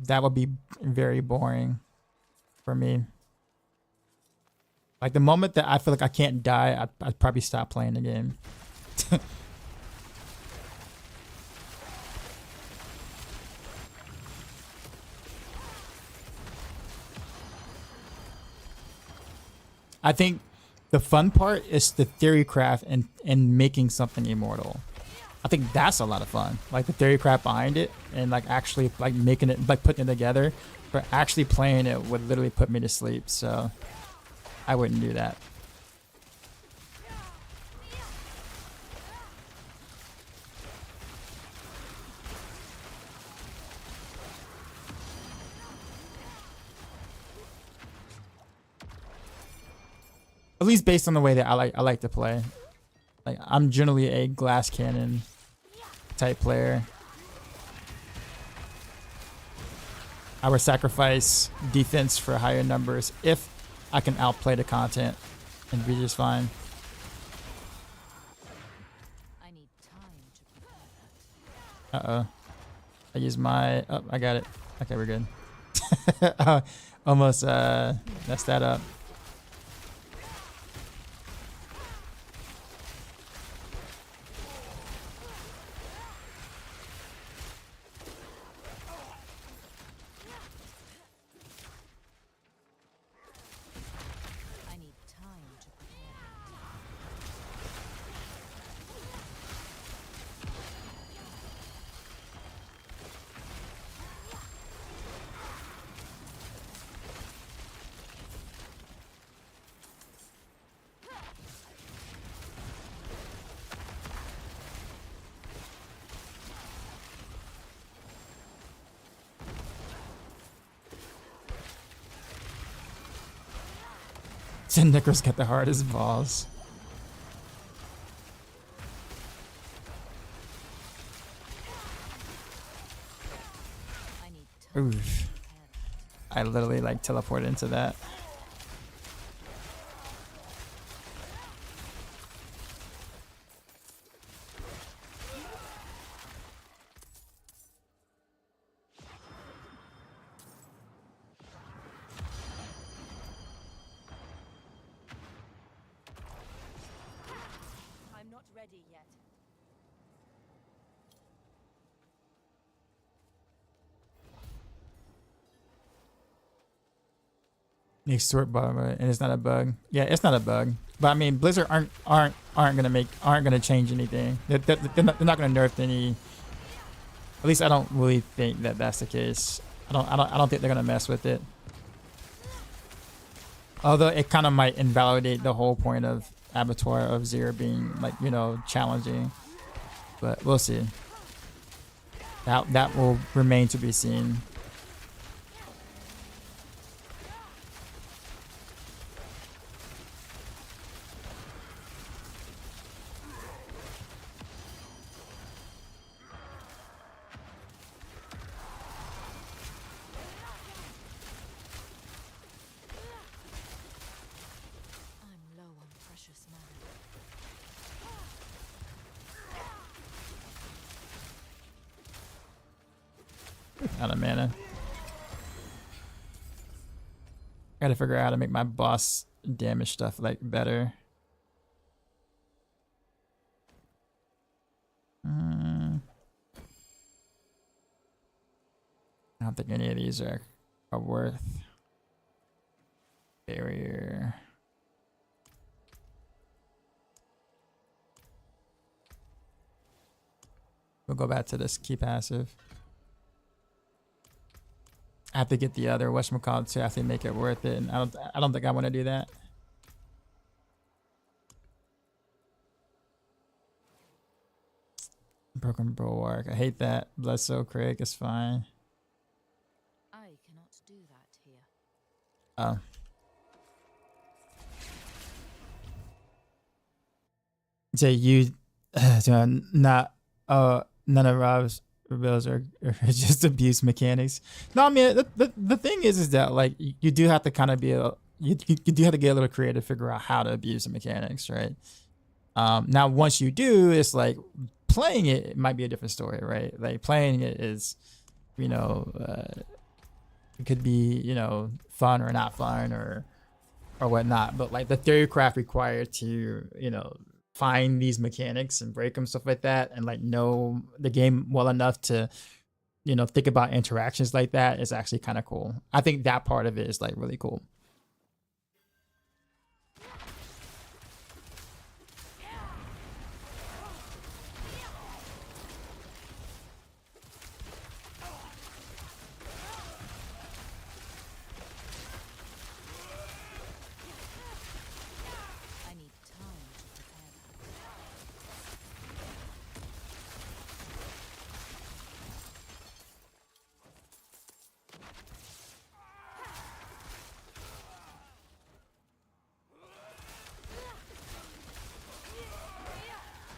That would be very boring for me. Like the moment that I feel like I can't die, I'd probably stop playing the game. I think the fun part is the theory craft and making something immortal. I think that's a lot of fun. Like the theory craft behind it and like actually like making it, like putting it together, but actually playing it would literally put me to sleep. So I wouldn't do that. At least based on the way that I like to play. Like I'm generally a glass cannon type player. I would sacrifice defense for higher numbers if I can outplay the content and be just fine. I need time to prepare that. Uh-oh. I use my... Oh, I got it. Okay, we're good. Almost messed that up. I need time to prepare that. Syndica's got the hardest balls. I need time Oof. to prepare that. I literally like teleported into that. I'm not ready yet. Next sort bug, and it's not a bug. Yeah, it's not a bug. But I mean, Blizzard aren't gonna change anything. They're not gonna nerf any. At least I don't really think that that's the case. I don't think they're gonna mess with it. Although it kind of might invalidate the whole point of Abattoir of Zero being like, you know, challenging. But we'll see. That will remain to be seen. I'm low on precious mana. Out of mana. Gotta figure out how to make my boss damage stuff like better. I don't think any of these are worth. Barrier. We'll go back to this key passive. I have to get the other whatchamacallit to have to make it worth it, and I don't think I want to do that. Broken Bulwark. I hate that. Bloodsoul Craig is fine. I cannot do that here. Oh. So you not none of Rob's rebels are just abuse mechanics. No, I mean the thing is that like you do have to kind of be you do have to get a little creative to figure out how to abuse the mechanics, right? Now once you do, it's like playing it might be a different story, right? Like playing it is, you know, it could be, you know, fun or not fun or whatnot, but like the theorycraft required to, you know, find these mechanics and break them, stuff like that, and like know the game well enough to, you know, think about interactions like that is actually kind of cool. I think that part of it is like really cool.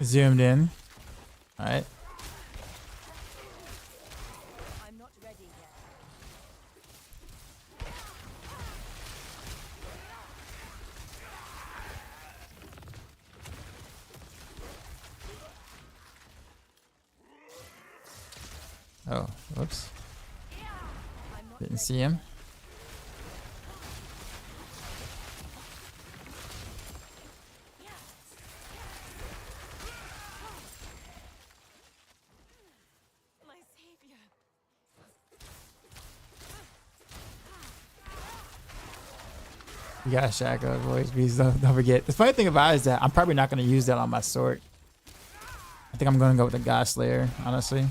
Zoomed in. All right. I'm not ready yet. Oh, whoops. Didn't see him. You got Shackle, boys. Please don't forget. The funny thing about it is that I'm probably not going to use that on my sword. I think I'm going to go with the God Slayer, honestly. I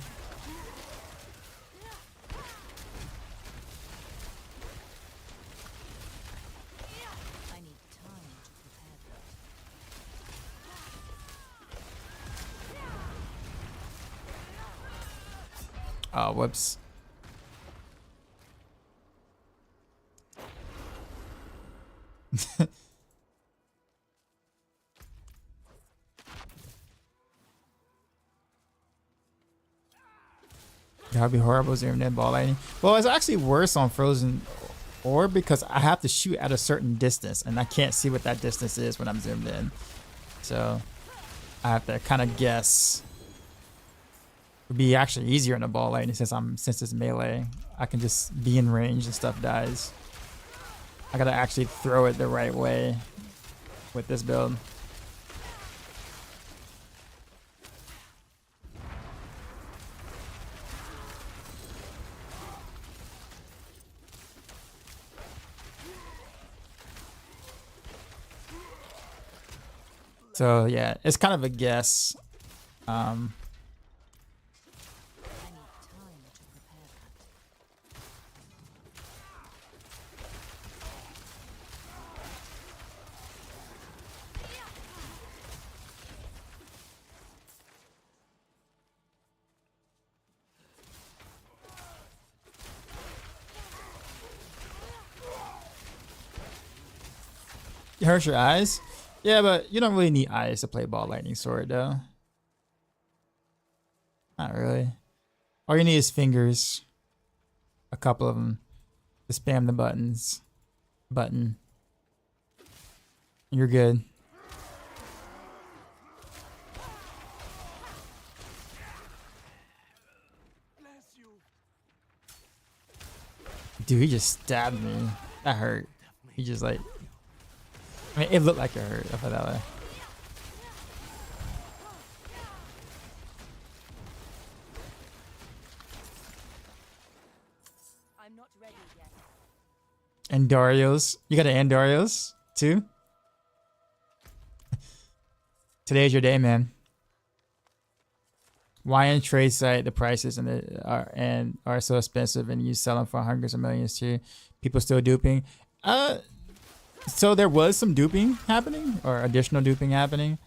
need time to prepare that. Oh, whoops. That would be horrible zooming in ball lightning. Well, it's actually worse on Frozen Orb because I have to shoot at a certain distance and I can't see what that distance is when I'm zoomed in. So I have to kind of guess. It would be actually easier in a ball lightning since it's melee. I can just be in range and stuff dies. I gotta actually throw it the right way with this build. So yeah, it's kind of a guess. I need time to prepare that. It hurts your eyes? Yeah, but you don't really need eyes to play ball lightning sword though. Not really. All you need is fingers. A couple of them. To spam the buttons. Button. You're good. Bless you. Dude, he just stabbed me. That hurt. He just like, I mean, it looked like it hurt. I put it that way. I'm not ready yet. And Dario's. You got an Dario's too? Today's your day, man. Why in trade site the prices are so expensive and you sell them for hundreds of millions too? People still duping. So there was some duping happening or additional duping happening.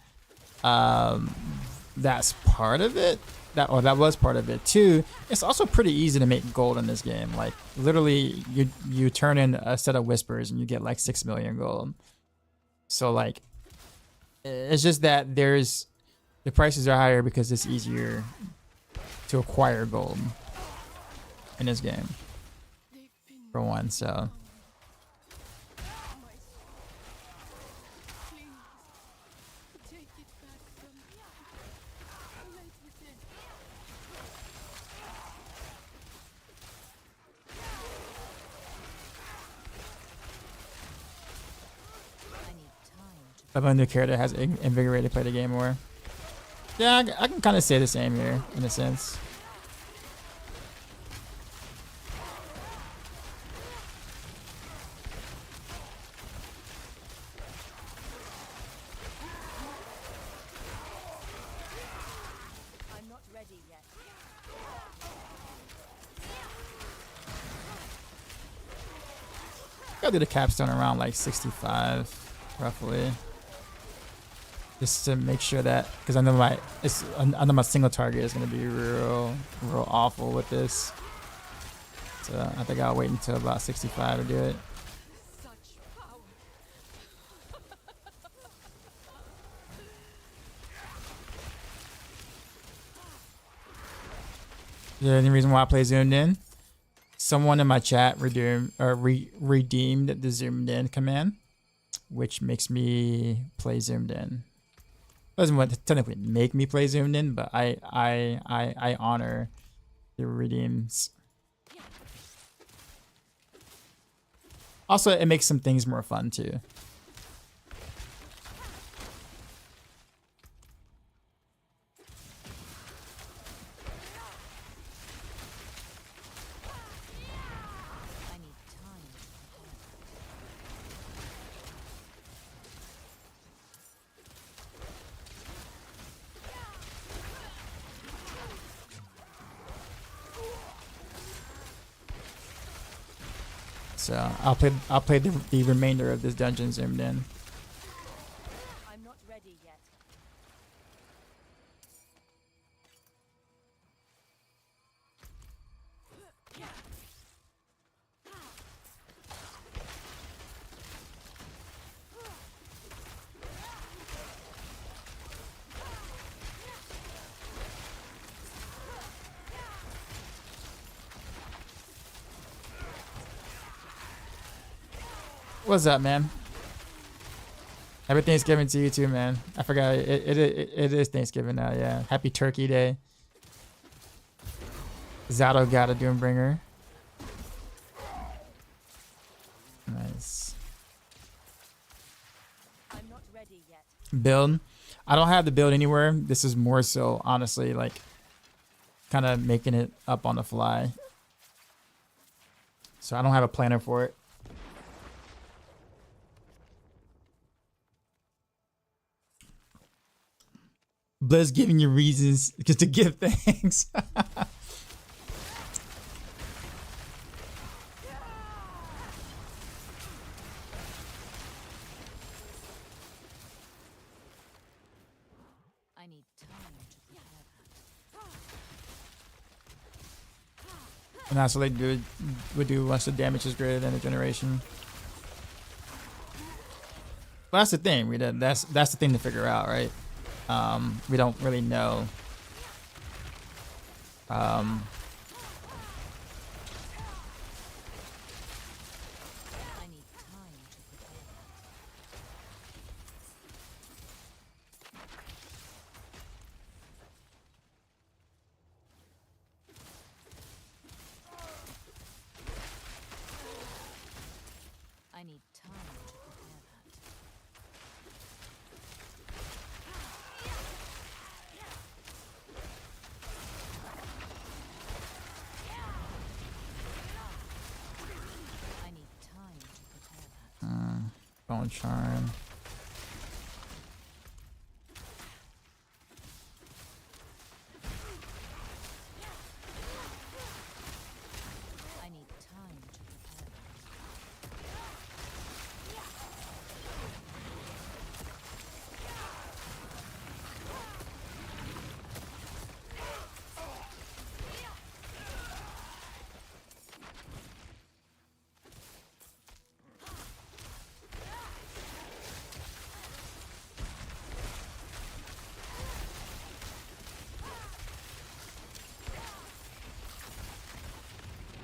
That's part of it. That was part of it too. It's also pretty easy to make gold in this game. Like literally, you turn in a set of whispers and you get like 6 million gold. So like, it's just that the prices are higher because it's easier to acquire gold in this game. For one, so. If a new character has invigorated to play the game more. Yeah, I can kind of say the same here, in a sense. I'm not ready yet. Gotta do the capstone around like 65, roughly. Just to make sure that, because I know my single target is gonna be real awful with this. So I think I'll wait until about 65 to do it. Such power. Is there any reason why I play zoomed in? Someone in my chat redeemed the zoomed in command, which makes me play zoomed in. Doesn't technically make me play zoomed in, but I honor the redeems. Also, it makes some things more fun too. So I'll play the remainder of this dungeon zoomed in. I'm not ready yet. What's up, man? Happy Thanksgiving to you too, man. I forgot it is Thanksgiving now. Yeah, happy Turkey Day. Zato got a Doombringer. Nice. I'm not ready yet. Build. I don't have the build anywhere. This is more so honestly like kind of making it up on the fly. So I don't have a planner for it. Blizz giving you reasons just to give thanks. I need time to prepare that. And that's what they would do once the damage is greater than a generation. Well, that's the thing. That's the thing to figure out, right? We don't really know. I need time to prepare that. Bone charm. I need time to prepare.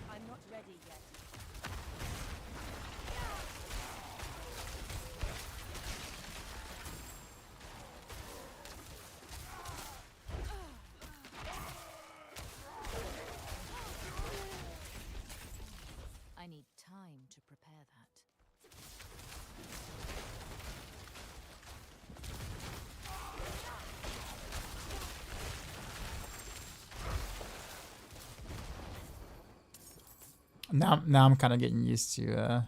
I'm not ready yet. I need time to prepare that. Now I'm kind of getting used to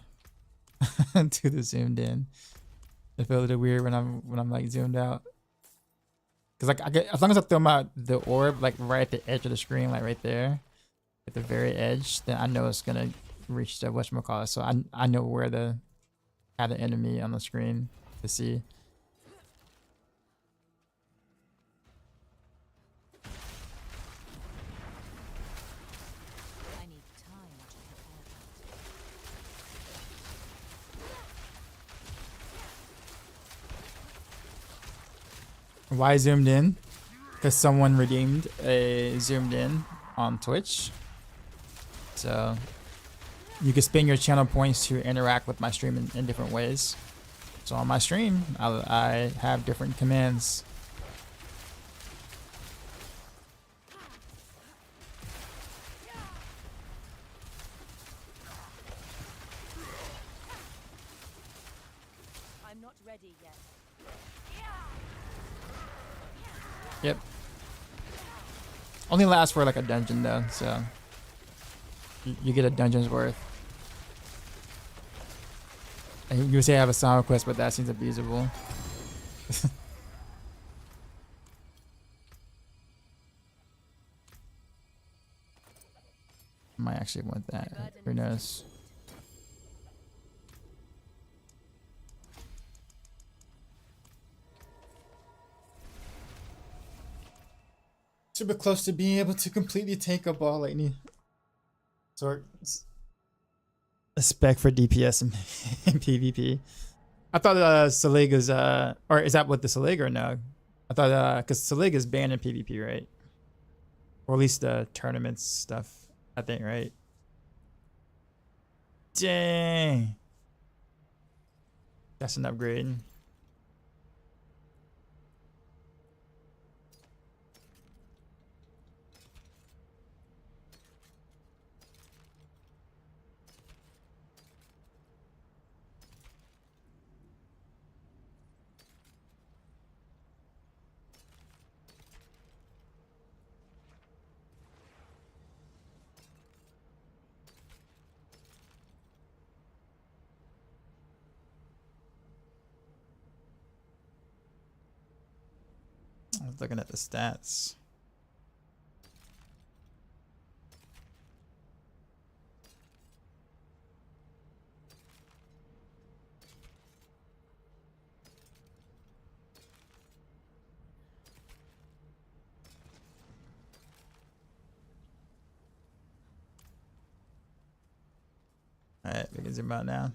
to the zoomed in. It feels a little weird when I'm like zoomed out. Cause like I get, as long as I throw the orb like right at the edge of the screen, like right there, at the very edge, then I know it's gonna reach the whatchamacallit. So I know where to have the enemy on the screen to see. I need time to prepare that. Why zoomed in? Because someone redeemed a zoomed in on Twitch. So you can spend your channel points to interact with my stream in different ways. So on my stream, I have different commands. I'm not ready yet. Yep. Only lasts for like a dungeon though, so you get a dungeon's worth. And you would say I have a song request, but that seems abusable. Might actually want that. Who knows? Super close to being able to completely tank a ball lightning. Sort a spec for DPS and PvP. I thought Saliga's or is that what the Saliga no? I thought because Saliga's banned in PvP, right? Or at least the tournaments stuff, I think, right? Dang. That's an upgrade. I was looking at the stats. All right, we can zoom out now.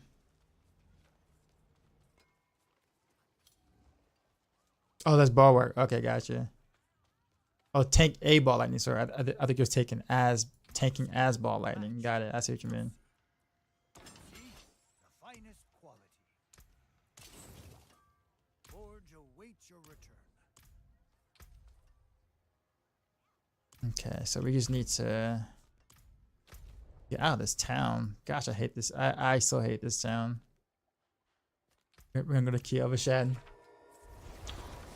Oh, that's ball work. Okay, gotcha. Oh, tank a ball lightning. Sorry, I think it was tanking as ball lightning. Got it. I see what you mean. The finest quality. Forge awaits your return. Okay, so we just need to get out of this town. Gosh, I hate this. I still hate this town. We're gonna go to Kielvashad.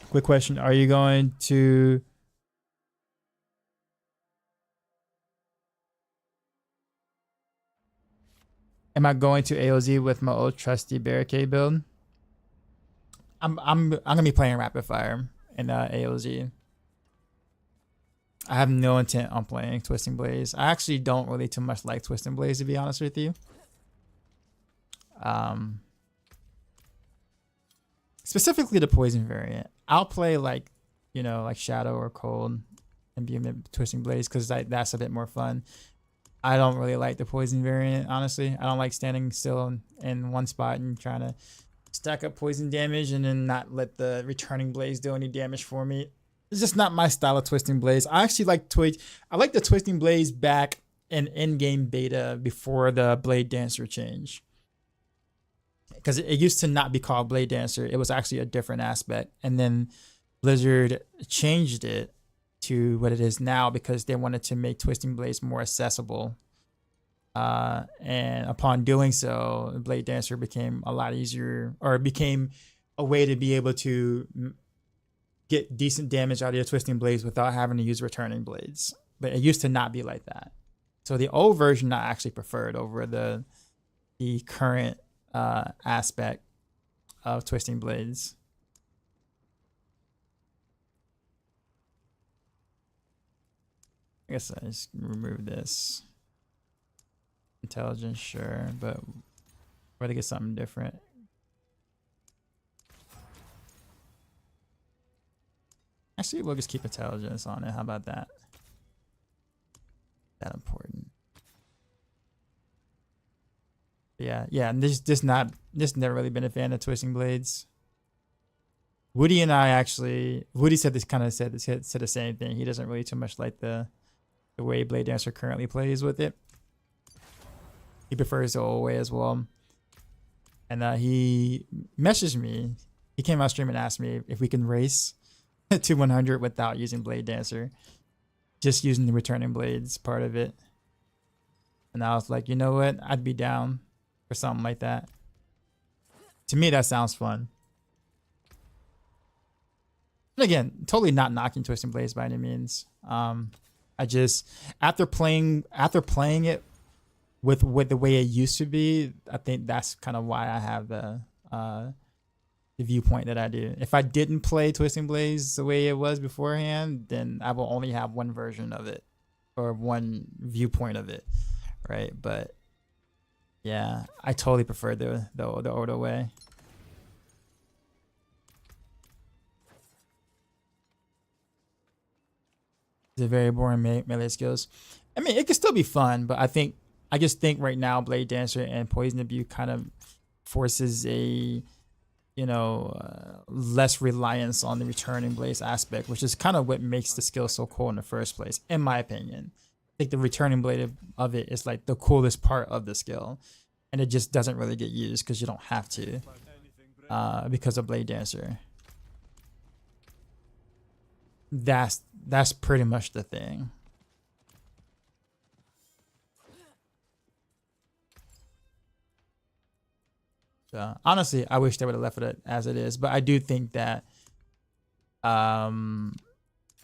Quick question: are you going to? Am I going to AOZ with my old trusty barricade build? I'm gonna be playing Rapid Fire in AOZ. I have no intent on playing Twisting Blaze. I actually don't really too much like Twisting Blaze, to be honest with you. Specifically the poison variant. I'll play like, you know, like Shadow or Cold and be a Twisting Blaze because that's a bit more fun. I don't really like the poison variant, honestly. I don't like standing still in one spot and trying to stack up poison damage and then not let the returning blaze do any damage for me. It's just not my style of Twisting Blaze. I actually like I like the Twisting Blaze back in in-game beta before the Blade Dancer change. Because it used to not be called Blade Dancer. It was actually a different aspect. And then Blizzard changed it to what it is now because they wanted to make Twisting Blaze more accessible. And upon doing so, Blade Dancer became a lot easier, or it became a way to be able to get decent damage out of your Twisting Blades without having to use returning blades. But it used to not be like that. So the old version I actually preferred over the current aspect of Twisting Blades. I guess I just remove this. Intelligence, sure, but we're to get something different. Actually, we'll just keep intelligence on it. How about that? That important. Yeah, and this never really been a fan of Twisting Blades. Woody and I actually, Woody said the same thing. He doesn't really too much like the way Blade Dancer currently plays with it. He prefers the old way as well. And he messaged me. He came out stream and asked me if we can race to 100 without using Blade Dancer, just using the returning blades part of it. And I was like, you know what? I'd be down for something like that. To me, that sounds fun. And again, totally not knocking Twisting Blades by any means. I just after playing it with the way it used to be, I think that's kind of why I have the viewpoint that I do. If I didn't play Twisting Blades the way it was beforehand, then I will only have one version of it or one viewpoint of it, right? But yeah, I totally prefer the older way. The very boring melee skills. I mean, it can still be fun, but I just think right now Blade Dancer and Poison Abuse kind of forces a, less reliance on the returning blades aspect, which is kind of what makes the skill so cool in the first place, in my opinion. I think the returning blade of it is like the coolest part of the skill, and it just doesn't really get used because you don't have to, because of Blade Dancer. That's pretty much the thing. So honestly, I wish they would have left it as it is, but I do think that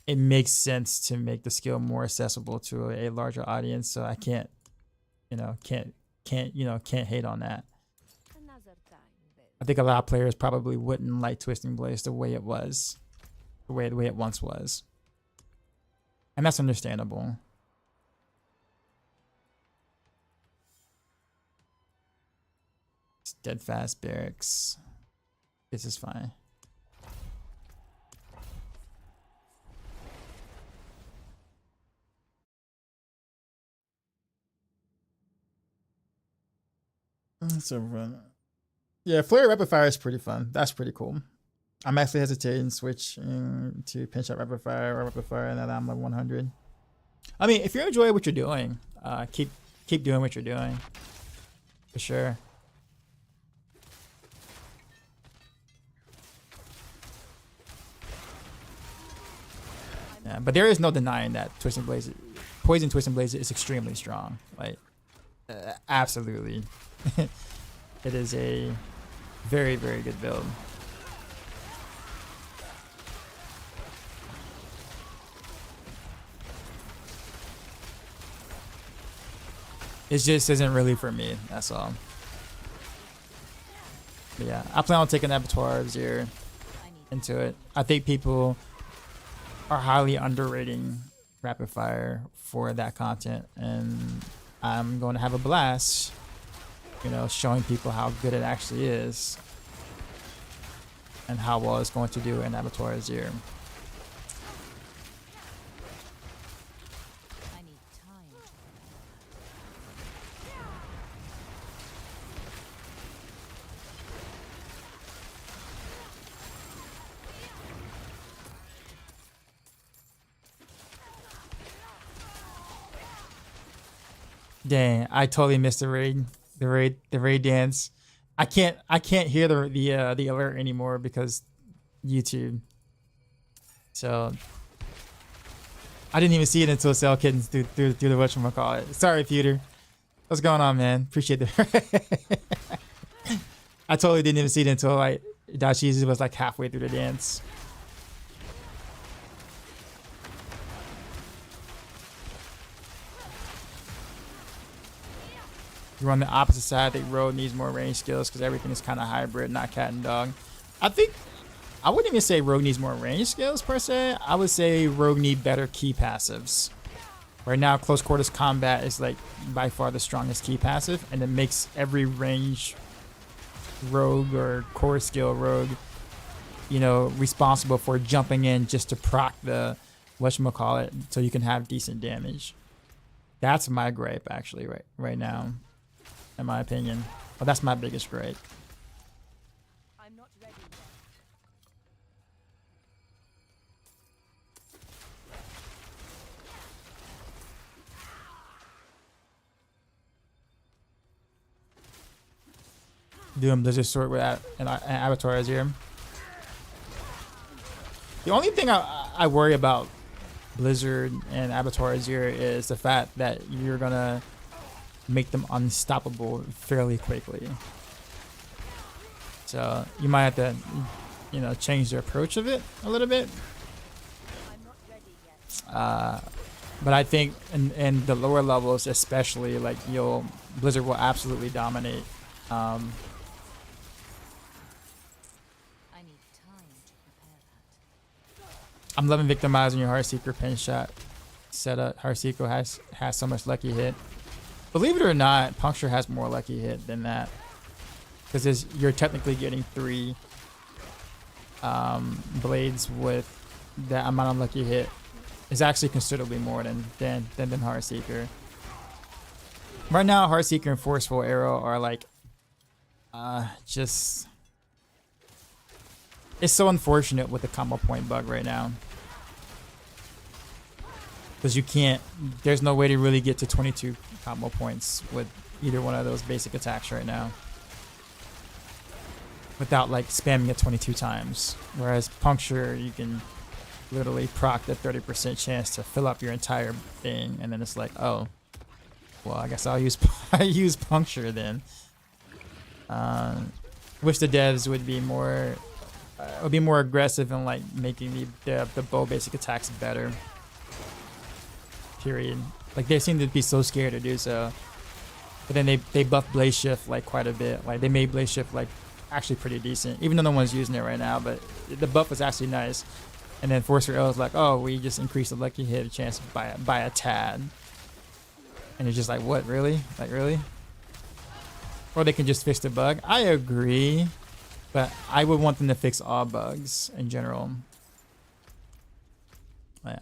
it makes sense to make the skill more accessible to a larger audience. So I can't hate on that. I think a lot of players probably wouldn't like Twisting Blades the way it was, the way it once was, and that's understandable. Steadfast Barracks. This is fine. So run. Yeah, Flurry Rapid Fire is pretty fun. That's pretty cool. I'm actually hesitating switching to pinch up Rapid Fire or Rapid Fire now that I'm like 100. I mean, if you enjoy what you're doing, keep doing what you're doing. For sure. Yeah, but there is no denying that Poison Twisting Blaze is extremely strong. Like, absolutely. It is a very, very good build. It just isn't really for me, that's all. But yeah, I plan on taking abattoirs here into it. I think people are highly underrating rapid fire for that content, and I'm going to have a blast, you know, showing people how good it actually is and how well it's going to do in Abattoir Azir. I need time. Dang, I totally missed the raid dance. I can't hear the alert anymore because YouTube. So I didn't even see it until Cell Kittens through the whatchamacallit. Sorry, Peter. What's going on, man? Appreciate the I totally didn't even see it until like Dachizu was like halfway through the dance. You're on the opposite side. I think Rogue needs more range skills because everything is kind of hybrid, not cat and dog. I think I wouldn't even say Rogue needs more range skills per se. I would say Rogue need better key passives. Right now, close quarters combat is like by far the strongest key passive, and it makes every range Rogue or core skill Rogue, you know, responsible for jumping in just to proc the whatchamacallit so you can have decent damage. That's my gripe actually right now. In my opinion. Well, that's my biggest gripe. I'm not ready yet. Doom Blizzard Sword with an Abattoir Azir. The only thing I worry about Blizzard and Abattoir Azir is the fact that you're gonna make them unstoppable fairly quickly. So you might have to, you know, change their approach of it a little bit. I'm not ready yet. But I think in the lower levels, especially, like Blizzard will absolutely dominate. I need time to prepare that. I'm loving victimizing your Heartseeker pin shot setup. Heartseeker has so much lucky hit. Believe it or not, Puncture has more lucky hit than that, because you're technically getting 3 blades with that amount of lucky hit. Is actually considerably more than Heartseeker. Right now, Heartseeker and Forceful Arrow are like just. It's so unfortunate with the combo point bug right now. Because you can't, there's no way to really get to 22 combo points with either one of those basic attacks right now. Without like spamming it 22 times. Whereas Puncture, you can literally proc the 30% chance to fill up your entire thing. And then it's like, oh, well, I guess I'll use Puncture then. Wish the devs would be more aggressive in like making the bow basic attacks better. Period. Like they seem to be so scared to do so. But then they buffed Blaze Shift like quite a bit. Like they made Blaze Shift like actually pretty decent, even though no one's using it right now. But the buff was actually nice. And then Forcer L is like, oh, we just increased the lucky hit chance by a tad. And it's just like, what, really? Like really? Or they can just fix the bug. I agree, but I would want them to fix all bugs in general. Like,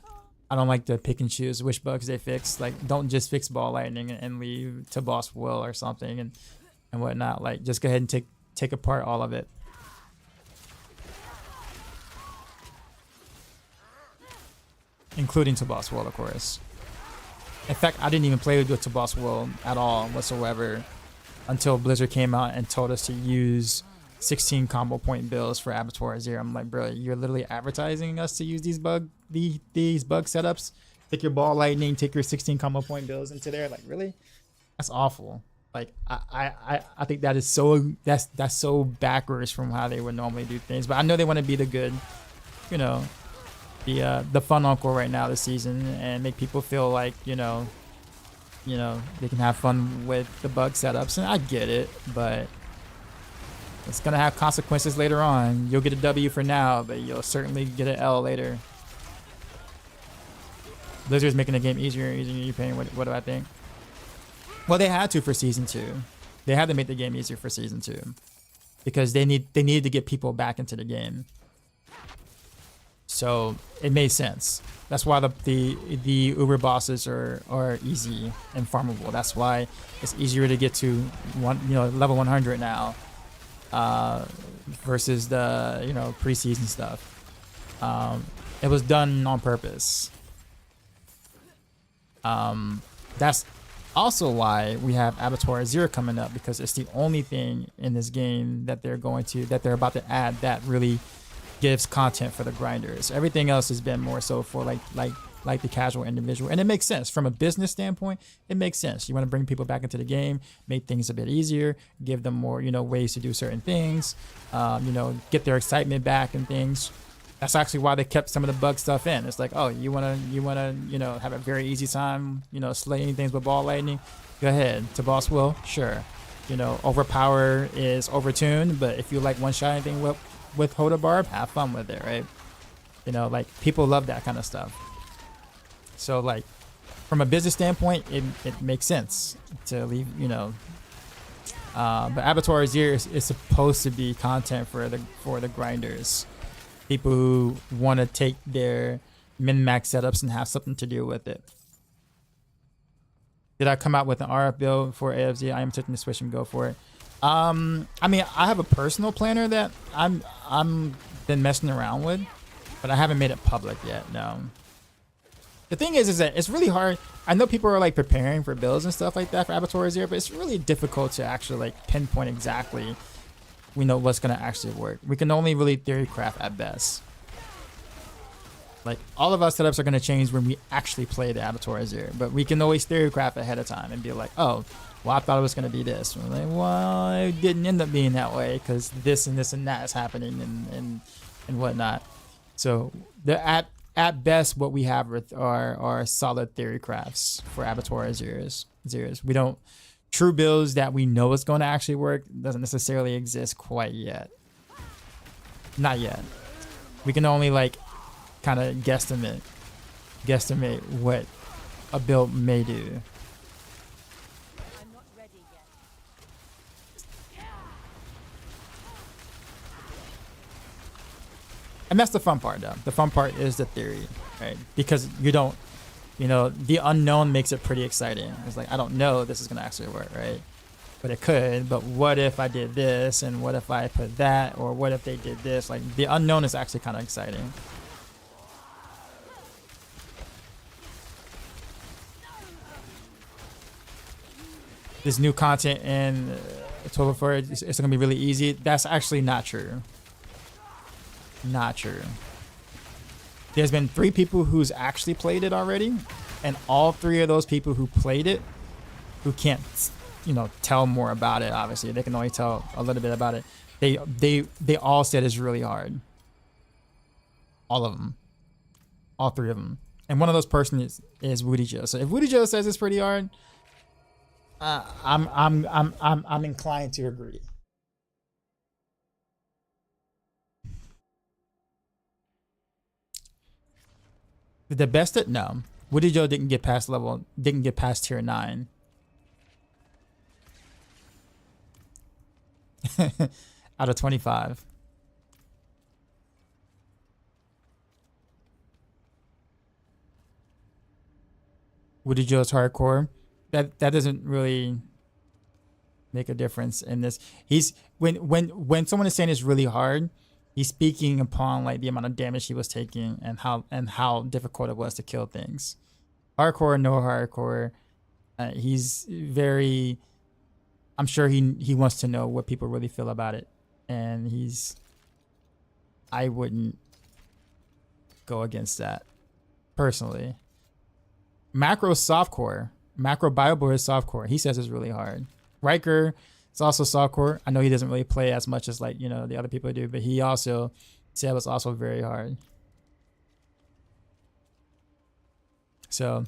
I don't like to pick and choose which bugs they fix. Like, don't just fix Ball Lightning and leave to Boss Will or something and whatnot. Like, just go ahead and take apart all of it. Including to Boss Will, of course. In fact, I didn't even play with to Boss Will at all whatsoever until Blizzard came out and told us to use 16 combo point bills for Abattoir Azir. I'm like, bro, you're literally advertising us to use these bug setups. Take your Ball Lightning, take your 16 combo point bills into there. Like, really? That's awful. Like, I think that is that's so backwards from how they would normally do things. But I know they want to be the good, you know, the fun uncle right now this season and make people feel like, you know, they can have fun with the bug setups. And I get it, but It's gonna have consequences later on. You'll get a W for now, but you'll certainly get an L later. Blizzard's making the game easier and easier. You're paying. What do I think? Well, they had to for season 2. They had to make the game easier for season 2 because they needed to get people back into the game. So it made sense. That's why the Uber bosses are easy and farmable. That's why it's easier to get to level 100 now versus the preseason stuff. It was done on purpose. That's also why we have Abattoir Zero coming up, because it's the only thing in this game that they're about to add that really gives content for the grinders. Everything else has been more so for like the casual individual, and it makes sense from a business standpoint. It makes sense. You want to bring people back into the game, make things a bit easier, give them more ways to do certain things, get their excitement back and things. That's actually why they kept some of the bug stuff in. It's like, oh, you wanna have a very easy time, slaying things with ball lightning, go ahead. To boss will, sure. Overpower is overtuned, but if you like one shot anything with Hoda Barb, have fun with it, right? People love that kind of stuff. So from a business standpoint, it makes sense to leave, but Abattoir Zero is supposed to be content for the grinders. People who want to take their min-max setups and have something to do with it. Did I come out with an RF build for AFZ? I am taking the switch and go for it. I mean, I have a personal planner that I'm been messing around with, but I haven't made it public yet. No. The thing is that it's really hard. I know people are preparing for builds and stuff like that for Abattoir Zero, but it's really difficult to actually pinpoint exactly what's gonna actually work. We can only really theory craft at best. All of our setups are gonna change when we actually play the Abattoir Zero, but we can always theory craft ahead of time and be like, oh, well, I thought it was gonna be this. And we're like, well, it didn't end up being that way because this and this and that is happening and whatnot. So at best, what we have are solid theory crafts for Abattoir Zeros. We don't. True builds that we know is going to actually work doesn't necessarily exist quite yet. Not yet. We can only kind of guesstimate what a build may do. I'm not ready yet. And that's the fun part, though. The fun part is the theory, right? Because you don't. The unknown makes it pretty exciting. It's I don't know this is going to actually work, right? But it could. But what if I did this? And what if I put that? Or what if they did this? The unknown is actually kind of exciting. This new content in 1204, it's going to be really easy. That's actually not true. Not true. There's been 3 people who's actually played it already, and all 3 of those people who played it, who can't, tell more about it. Obviously, they can only tell a little bit about it. They all said it's really hard. All of them, all 3 of them, and one of those persons is Woody Joe. So if Woody Joe says it's pretty hard, I'm inclined to agree. The best at no. Woody Joe didn't get past tier 9. Out of 25. Woody Joe's hardcore. That doesn't really make a difference in this. He's when someone is saying it's really hard, he's speaking upon the amount of damage he was taking and how difficult it was to kill things. Hardcore, no hardcore. He's very. I'm sure he wants to know what people really feel about it, and I wouldn't go against that personally. Macro softcore. Macro Bible is softcore. He says it's really hard. Riker is also softcore. I know he doesn't really play as much as the other people do, but he also said it was also very hard. So,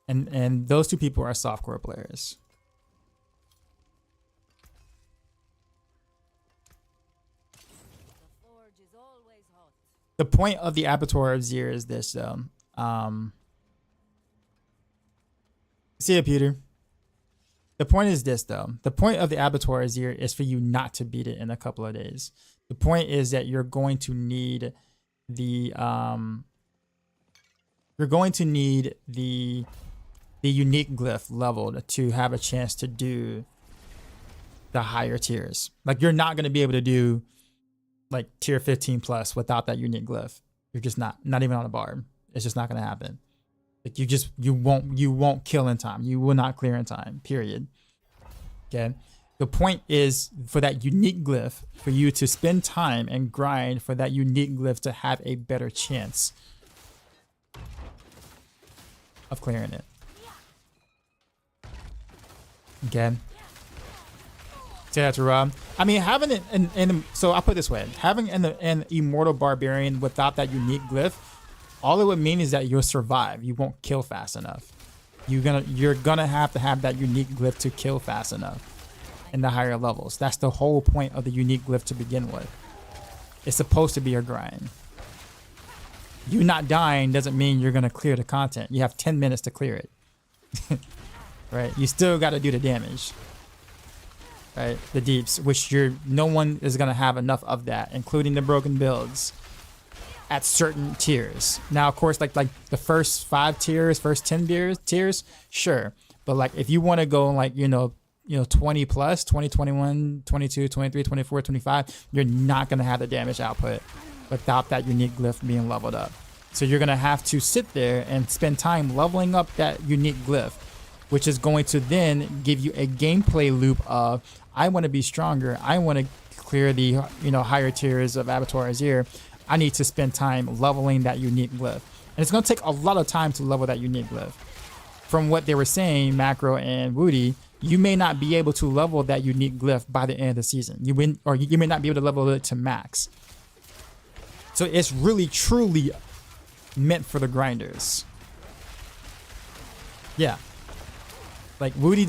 and those 2 people are softcore players. The point of the Abattoir of Zir is this, though. See ya, Peter. The point is this, though. The point of the Abattoir of Zir is for you not to beat it in a couple of days. The point is that you're going to need the unique glyph leveled to have a chance to do the higher tiers. Like, you're not going to be able to do like tier 15 plus without that unique glyph. You're just not even on a barb. It's just not going to happen. Like, you won't kill in time. You will not clear in time, period. Okay. The point is for that unique glyph, for you to spend time and grind for that unique glyph to have a better chance of clearing it. Okay. Say that to Rob. I mean, having it so I'll put it this way: having an immortal barbarian without that unique glyph, all it would mean is that you'll survive. You won't kill fast enough. You're gonna have to have that unique glyph to kill fast enough in the higher levels. That's the whole point of the unique glyph to begin with. It's supposed to be a grind. You not dying doesn't mean you're gonna clear the content. You have 10 minutes to clear it. Right? You still got to do the damage. Right? The deeps, which no one is gonna have enough of that, including the broken builds at certain tiers. Now, of course, like the first 5 tiers, first 10 tiers, sure. But like if you want to go like, 20 plus, 20, 21, 22, 23, 24, 25, you're not going to have the damage output without that unique glyph being leveled up. So you're going to have to sit there and spend time leveling up that unique glyph, which is going to then give you a gameplay loop of, I want to be stronger. I want to clear the, higher tiers of Abattoir Azir. I need to spend time leveling that unique glyph. And it's going to take a lot of time to level that unique glyph. From what they were saying, Macro and Woody, you may not be able to level that unique glyph by the end of the season. You may not be able to level it to max. So it's really, truly meant for the grinders. Yeah. Like Woody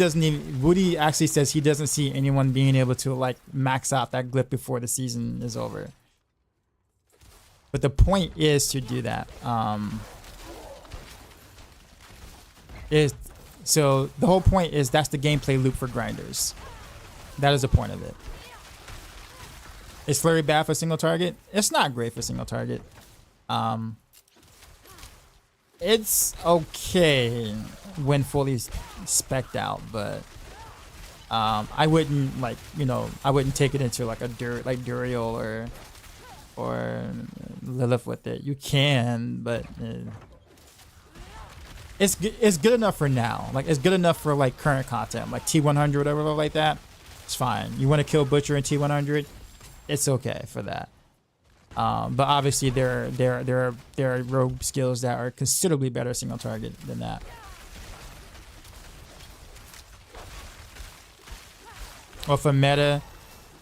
actually says he doesn't see anyone being able to like max out that glyph before the season is over. But the point is to do that. So the whole point is that's the gameplay loop for grinders. That is the point of it. Is Flurry bad for single target? It's not great for single target. It's okay when fully spec'd out, but I wouldn't I wouldn't take it into like a Duriel or Lilith with it. You can, but it's good enough for now. Like, it's good enough for like current content, like T100 or whatever like that. It's fine. You want to kill Butcher in T100, it's okay for that. But obviously there are rogue skills that are considerably better single target than that. Or for meta,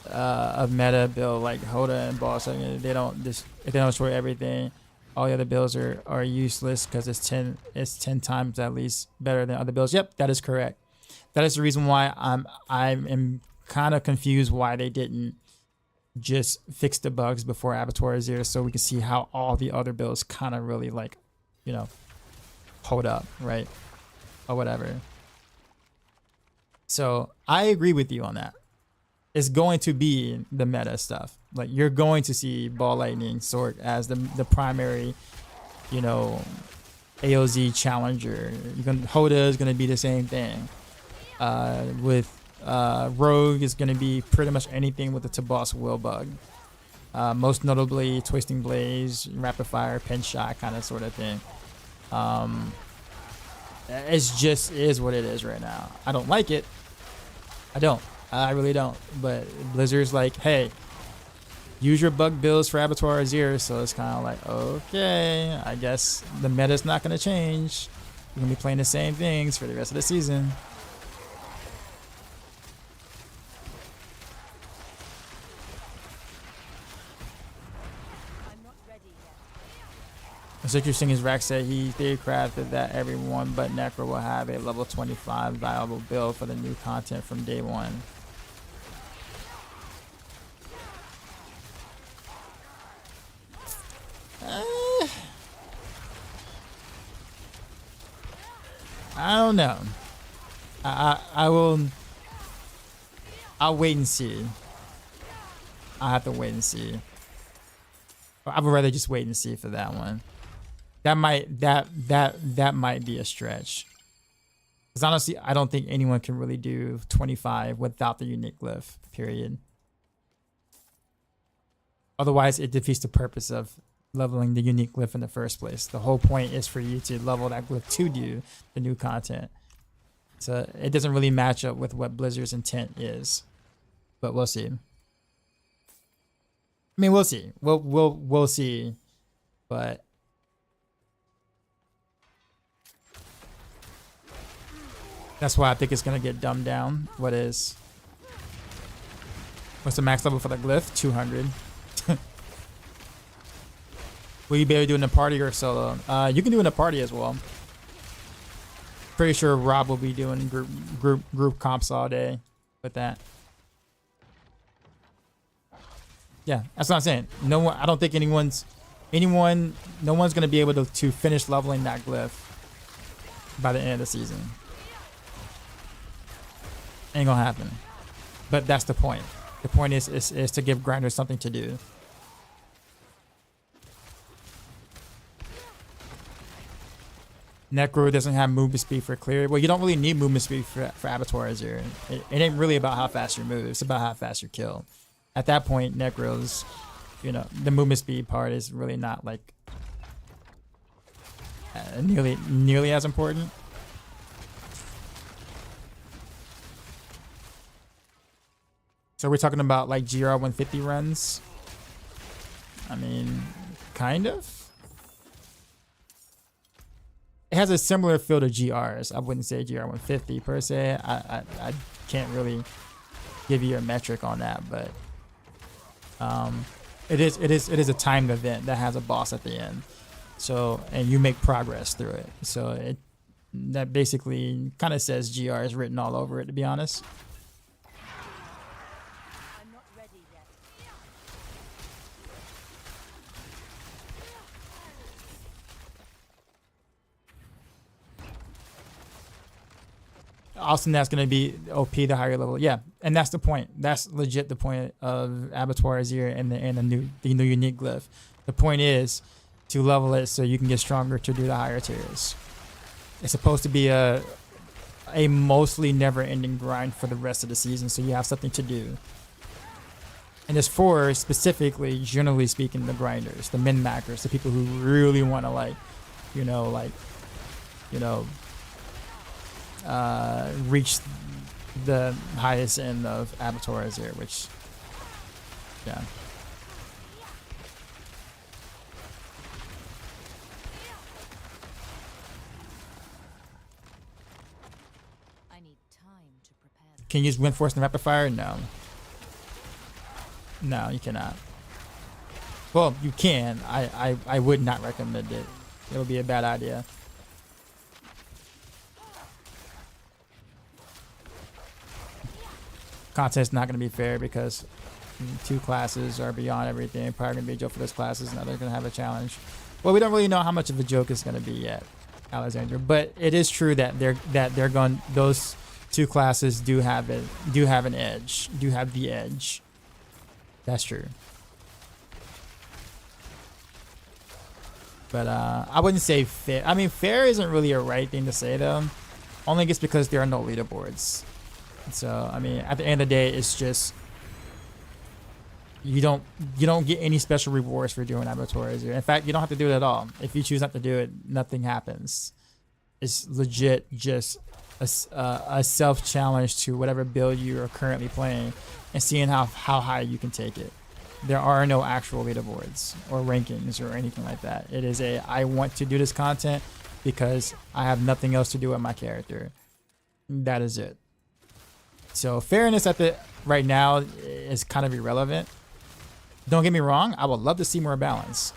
a meta build like Hoda and Boss, if they don't destroy everything, all the other builds are useless because it's 10 times at least better than other builds. Yep, that is correct. That is the reason why I'm kind of confused why they didn't just fix the bugs before Abattoir Azir, so we can see how all the other builds kind of really like, hold up, right? Or whatever. So I agree with you on that. It's going to be the meta stuff. Like, you're going to see Ball Lightning Sword as the primary, AOZ challenger. Hoda is going to be the same thing. With Rogue is going to be pretty much anything with the Tabos will bug. Most notably Twisting Blaze, Rapid Fire, Pin Shot kind of sort of thing. It just is what it is right now. I don't like it. I really don't. But Blizzard's like, hey, use your bug builds for Abattoir Azir. So it's kind of like, okay, I guess the meta's not going to change. We're going to be playing the same things for the rest of the season. What's interesting is Rack said he crafted that everyone but Necro will have a level 25 viable build for the new content from day one. I don't know. I will. I'll wait and see. I'll have to wait and see. I would rather just wait and see for that one. That might be a stretch. Because honestly, I don't think anyone can really do 25 without the unique glyph. Period. Otherwise, it defeats the purpose of leveling the unique glyph in the first place. The whole point is for you to level that glyph to do the new content. So it doesn't really match up with what Blizzard's intent is. But we'll see. I mean, we'll see. We'll see. But that's why I think it's gonna get dumbed down. What's the max level for the glyph? 200. Will you be able to do it in a party or solo? You can do it in a party as well. Pretty sure Rob will be doing group comps all day with that. Yeah, that's what I'm saying. No one. I don't think no one's gonna be able to finish leveling that glyph by the end of the season. Ain't gonna happen. But that's the point. The point is to give grinders something to do. Necro doesn't have movement speed for clear. Well, you don't really need movement speed for Abattoir Azure. It ain't really about how fast you move. It's about how fast you kill. At that point, Necro's, the movement speed part is really not like nearly as important. So we're talking about like GR 150 runs. I mean, kind of. It has a similar feel to GRs. I wouldn't say GR 150 per se. I can't really give you a metric on that, but it is a timed event that has a boss at the end. So, and you make progress through it. So that basically kind of says GR is written all over it, to be honest. I'm not ready yet. Austin, that's going to be OP, the higher level. Yeah, and that's the point. That's legit the point of Abattoir Azure and the new unique glyph. The point is to level it so you can get stronger to do the higher tiers. It's supposed to be a mostly never-ending grind for the rest of the season, so you have something to do. And it's for, specifically, generally speaking, the grinders, the min-maxers, the people who really want to reach the highest end of Abattoir Azure, which, yeah. I need time to prepare. Can you use Wind Force and Rapid Fire? No. No, you cannot. Well, you can. I would not recommend it. It would be a bad idea. Content's not going to be fair because two classes are beyond everything. Probably going to be a joke for those classes. Now they're going to have a challenge. Well, we don't really know how much of a joke it's going to be yet, Alexander. But it is true that they're going. Those two classes do have an edge. Do have the edge. That's true. But I wouldn't say fair. I mean, fair isn't really a right thing to say though. Only just because there are no leaderboards. So I mean, at the end of the day, it's just you don't get any special rewards for doing Abattoir Azure. In fact, you don't have to do it at all. If you choose not to do it, nothing happens. It's legit just a self challenge to whatever build you are currently playing and seeing how high you can take it. There are no actual leaderboards or rankings or anything like that. It is I want to do this content because I have nothing else to do with my character. That is it. So fairness right now is kind of irrelevant. Don't get me wrong, I would love to see more balance.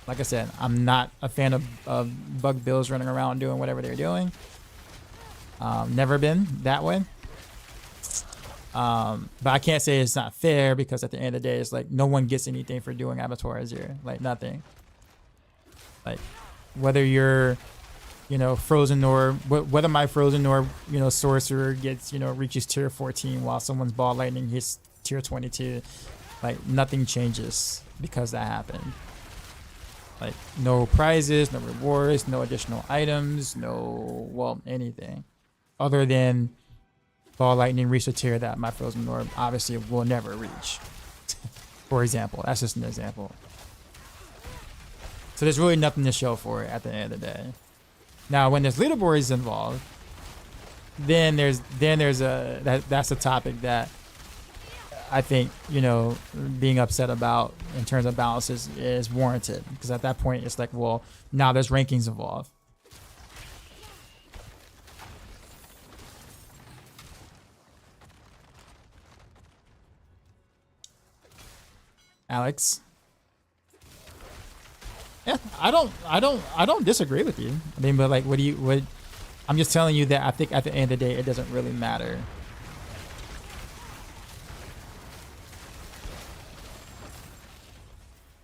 Like I said, I'm not a fan of bug bills running around doing whatever they're doing. Never been that way. But I can't say it's not fair because at the end of the day, it's like no one gets anything for doing Abattoir Azure. Like nothing. Like whether you're you know, frozen orb, whether my frozen orb, you know, sorcerer gets, you know, reaches tier 14 while someone's ball lightning hits tier 22, like nothing changes because that happened. Like no prizes, no rewards, no additional items, no, well, anything other than ball lightning reached a tier that my frozen orb obviously will never reach. For example, that's just an example. So there's really nothing to show for it at the end of the day. Now, when there's leaderboards involved, then there's that's a topic that I think, you know, being upset about in terms of balances is warranted, because at that point it's like, well, now there's rankings involved. Alex. Yeah, I don't disagree with you. I mean, but like, I'm just telling you that I think at the end of the day, it doesn't really matter.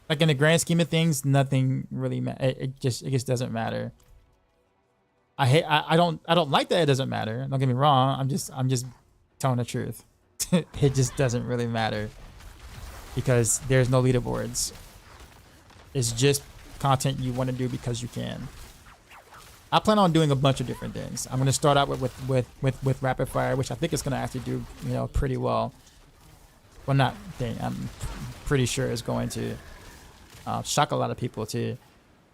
Like in the grand scheme of things, nothing really it just doesn't matter. I don't like that it doesn't matter. Don't get me wrong. I'm just telling the truth. It just doesn't really matter because there's no leaderboards. It's just content you want to do because you can. I plan on doing a bunch of different things. I'm going to start out with rapid fire, which I think is going to actually do, you know, pretty well. Well, not thing. I'm pretty sure it's going to shock a lot of people too.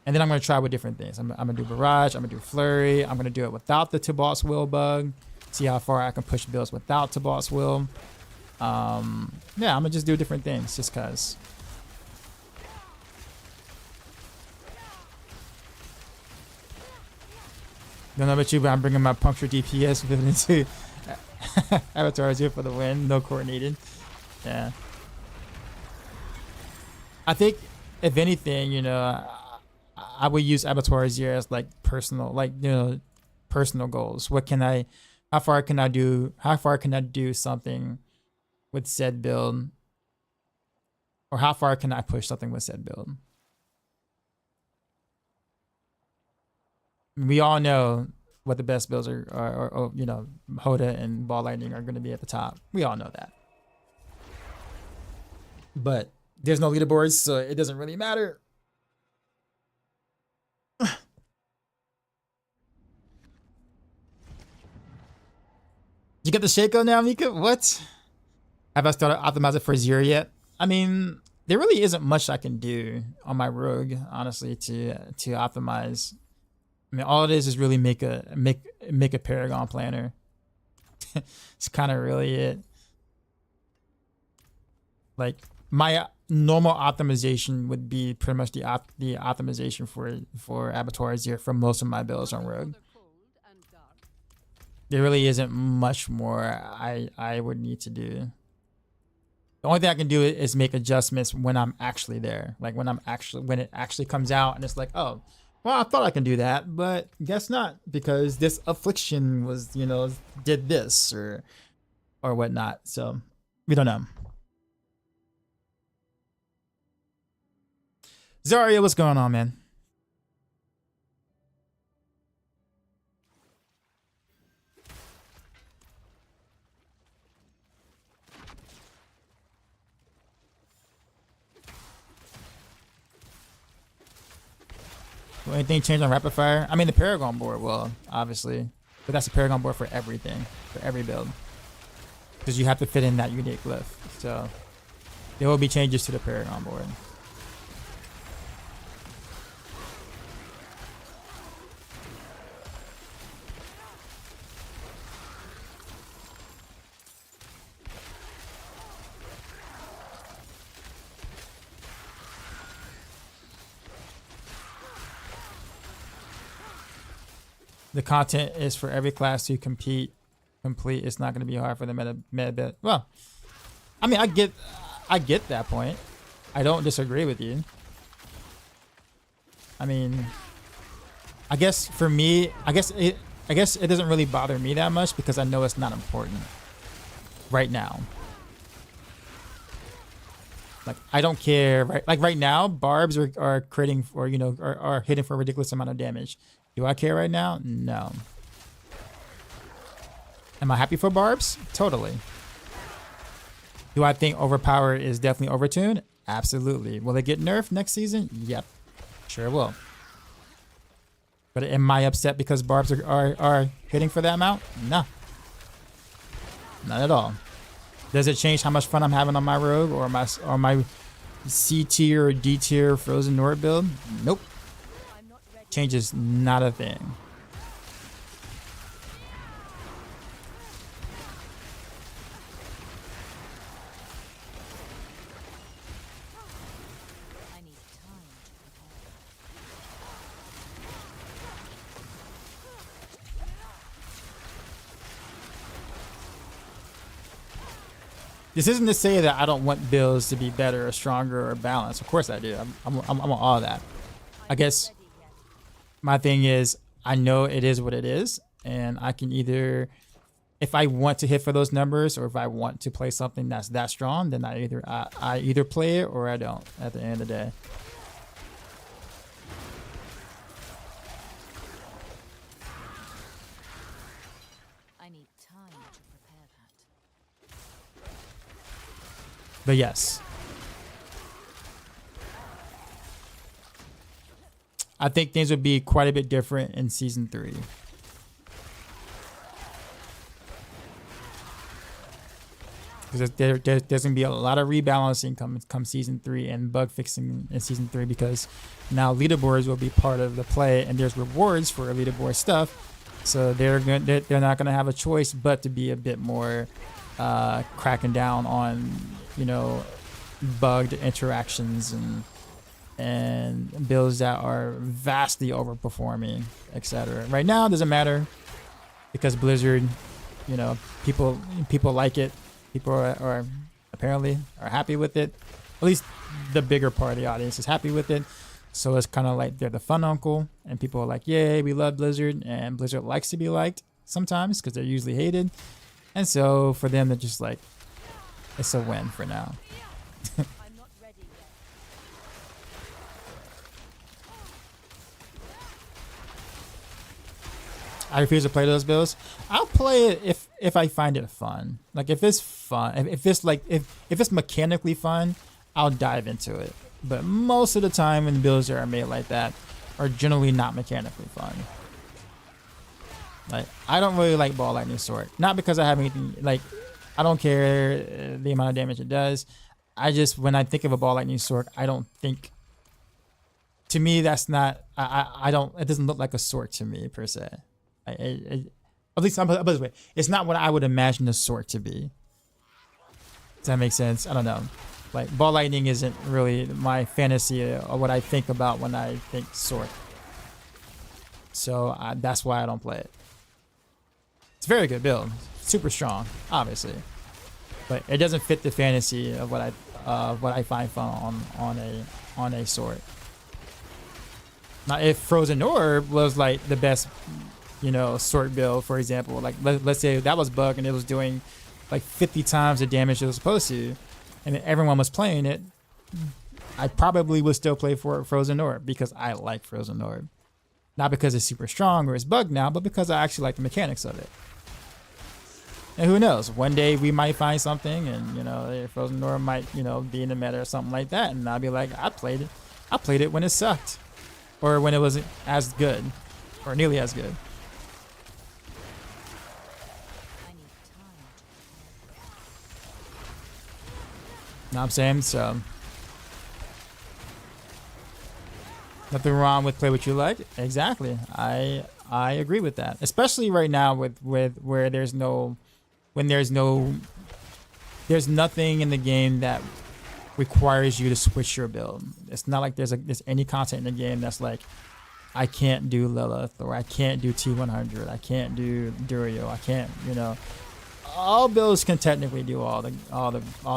And then I'm going to try with different things. I'm going to do Barrage. I'm going to do Flurry. I'm going to do it without the Tibalt's Will bug. See how far I can push builds without Tibalt's Will. Yeah, I'm going to just do different things just because. Don't know about you, but I'm bringing my puncture DPS with into Avatar Azure for the win. No core needed. Yeah. I think, if anything, you know, I would use Avatar Azure as like personal, like, you know, personal goals. How far can I do something with said build? Or how far can I push something with said build? We all know what the best builds are, you know, Hoda and Ball Lightning are going to be at the top. We all know that. But there's no leaderboards, so it doesn't really matter. You get the Shaco now, Mika? What? Have I started optimizing for Zero yet? I mean, there really isn't much I can do on my rogue, honestly, to optimize. I mean, all it is really make a Paragon planner. It's kind of really it. Like my normal optimization would be pretty much the optimization for Abattoir Azure for most of my builds on rogue. There really isn't much more I would need to do. The only thing I can do is make adjustments when I'm actually there. Like when it actually comes out and it's like, oh, well, I thought I can do that, but guess not, because this affliction was, you know, did this or whatnot. So we don't know. Zarya, what's going on, man? Will anything change on rapid fire? I mean, the Paragon board will, obviously, but that's a Paragon board for everything, for every build, because you have to fit in that unique glyph. So there will be changes to the Paragon board. The content is for every class to complete. It's not going to be hard for the meta bit. Well, I mean, I get that point. I don't disagree with you. I mean, I guess for me, I guess it doesn't really bother me that much because I know it's not important right now. Like I don't care, right? Like right now, barbs are creating for are hitting for a ridiculous amount of damage. Do I care right now? No. Am I happy for barbs? Totally. Do I think overpower is definitely overtuned? Absolutely. Will it get nerfed next season? Yep. Sure will. But am I upset because barbs are hitting for that amount? No. Not at all. Does it change how much fun I'm having on my rogue or my C tier or D tier Frozen Nord build? Nope. Changes not a thing. I need time to prepare. This isn't to say that I don't want builds to be better or stronger or balanced. Of course I do. I'm on all of that. I guess my thing is I know it is what it is, and I can either, if I want to hit for those numbers or if I want to play something that's that strong, then I either play it or I don't at the end of the day. I need time to prepare that. But yes, I think things would be quite a bit different in season 3. Because there's going to be a lot of rebalancing come season 3 and bug fixing in season 3, because now leaderboards will be part of the play and there's rewards for leaderboard stuff. So they're not going to have a choice but to be a bit more cracking down on, bugged interactions and builds that are vastly overperforming, etc. Right now it doesn't matter because Blizzard, people like it. People are apparently are happy with it. At least the bigger part of the audience is happy with it. So it's kind of like they're the fun uncle, and people are like, "Yay, we love Blizzard," and Blizzard likes to be liked sometimes because they're usually hated. And so for them, they're just like, it's a win for now. I'm not ready yet. I refuse to play those builds. I'll play it if I find it fun. Like if it's fun, if it's mechanically fun, I'll dive into it. But most of the time, when builds that are made like that are generally not mechanically fun. Like I don't really like Ball Lightning Sword, not because I have anything like. I don't care the amount of damage it does. I just, when I think of a Ball Lightning Sword, I don't think. To me, that's not. I don't. It doesn't look like a sword to me per se. At least, by the way, it's not what I would imagine a sword to be. Does that make sense? I don't know. Like Ball Lightning isn't really my fantasy or what I think about when I think sword. So that's why I don't play it. It's a very good build, super strong, obviously, but it doesn't fit the fantasy of what I find fun on a sword. Now, if Frozen Orb was like the best, sword build, for example, like let's say that was bugged and it was doing like 50 times the damage it was supposed to, and everyone was playing it, I probably would still play for Frozen Orb because I like Frozen Orb. Not because it's super strong or it's bugged now, but because I actually like the mechanics of it. And who knows? One day we might find something, and Frozen Orb might, be in the meta or something like that, and I'll be like, I played it. I played it when it sucked, or when it wasn't as good, or nearly as good. I need time to prepare. Know what I'm saying? So nothing wrong with play what you like. Exactly. I agree with that. Especially right now with where there's nothing in the game that requires you to switch your build. It's not like there's any content in the game that's like, I can't do Lilith, or I can't do T100, I can't do Durio, I can't, all builds can technically do all the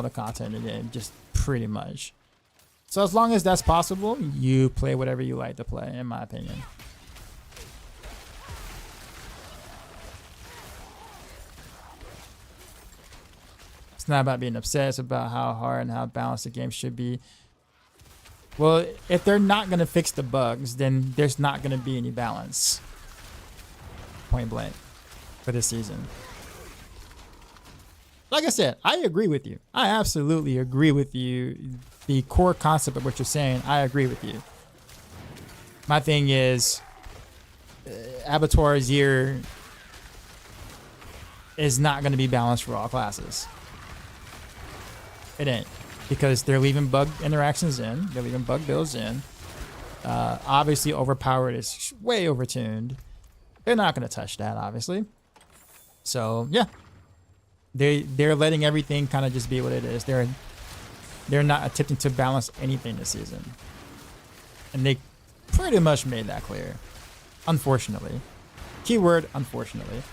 content in the game, just pretty much. So as long as that's possible, you play whatever you like to play, in my opinion. It's not about being obsessed about how hard and how balanced the game should be. Well, if they're not going to fix the bugs, then there's not going to be any balance. Point blank for this season. Like I said, I agree with you. I absolutely agree with you. The core concept of what you're saying, I agree with you. My thing is, Abattoir's year is not going to be balanced for all classes. It ain't. Because they're leaving bug interactions in. They're leaving bug builds in. Obviously, overpowered is way overtuned. They're not going to touch that, obviously. So, yeah. They're letting everything kind of just be what it is. They're not attempting to balance anything this season. And they pretty much made that clear. Unfortunately. Keyword, unfortunately.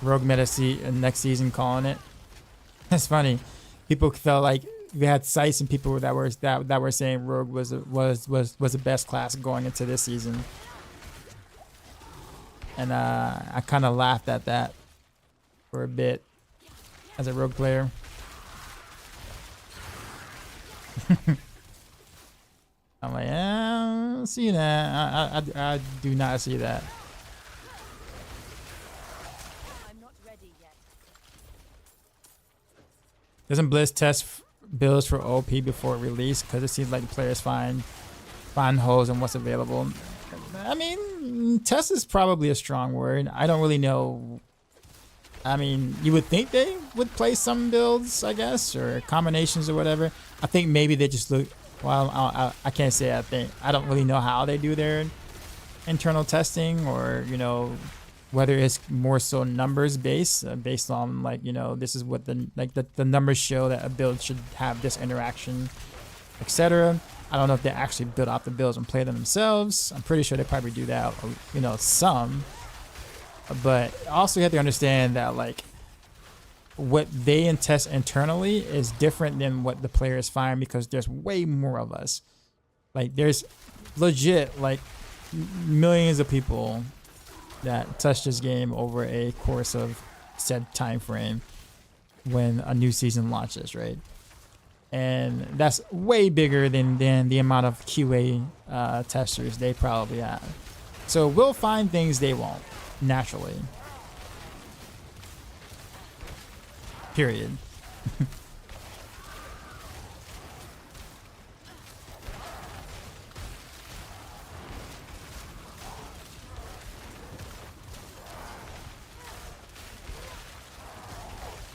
Rogue meta next season calling it. It's funny. People felt like we had sites and people that were saying Rogue was the best class going into this season. And I kind of laughed at that for a bit as a Rogue player. I'm like, I don't see that. I do not see that. Doesn't Blizz test builds for OP before release? Because it seems like the players find holes in what's available. I mean, test is probably a strong word. I don't really know. I mean, you would think they would play some builds, I guess, or combinations or whatever. I think maybe they just look. Well, I can't say I think. I don't really know how they do their internal testing, or whether it's more so numbers based on like this is what the numbers show that a build should have this interaction, etc. I don't know if they actually build out the builds and play them themselves. I'm pretty sure they probably do that, some. But also you have to understand that like what they test internally is different than what the players find, because there's way more of us. Like there's legit like millions of people that touch this game over a course of said time frame when a new season launches, right? And that's way bigger than the amount of QA testers they probably have. So we'll find things they won't, naturally. Period.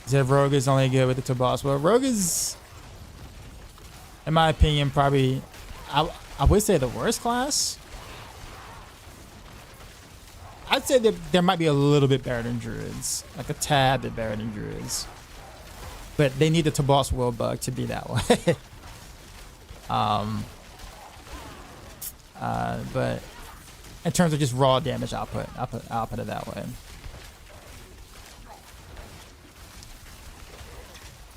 Said Rogue is only good with the Toboss. Well, Rogue is, in my opinion, probably, I would say the worst class. I'd say that there might be a little bit better than Druids. Like a tad bit better than Druids. But they need the Toboss will bug to be that way. But in terms of just raw damage output, I'll put it that way.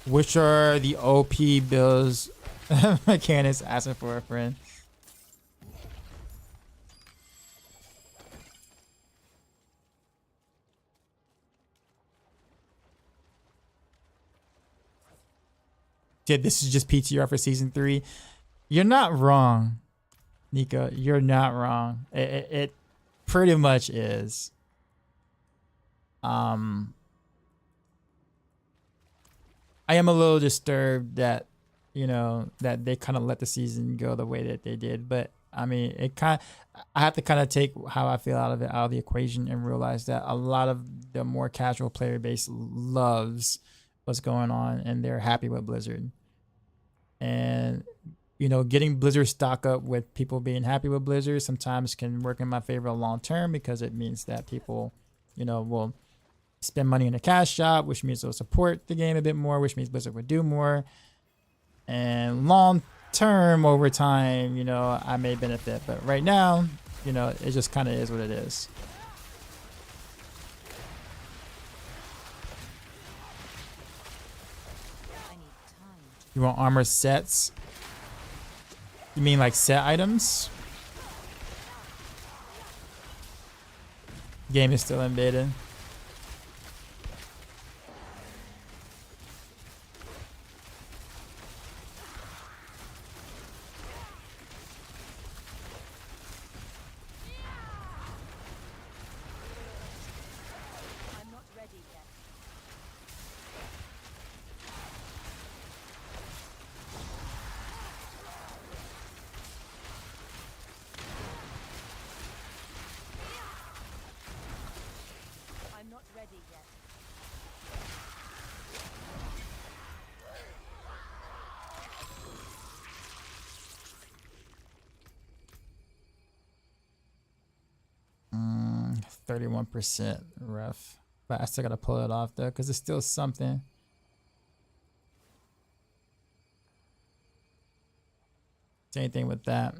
Which are the OP builds? Mechanics asking for a friend. Yeah, this is just PTR for season 3. You're not wrong, Nika. You're not wrong. It pretty much is. I am a little disturbed that, that they kind of let the season go the way that they did. But I mean, I have to kind of take how I feel out of the equation and realize that a lot of the more casual player base loves what's going on and they're happy with Blizzard. And, getting Blizzard stock up with people being happy with Blizzard sometimes can work in my favor long term, because it means that people, will spend money in a cash shop, which means they'll support the game a bit more, which means Blizzard would do more. And long term, over time, I may benefit. But right now, it just kind of is what it is. You want armor sets? You mean like set items? Game is still in beta. I'm not ready yet. I'm not ready yet. Mm, 31% rough. But I still gotta pull it off though, because it's still something. Same thing with that.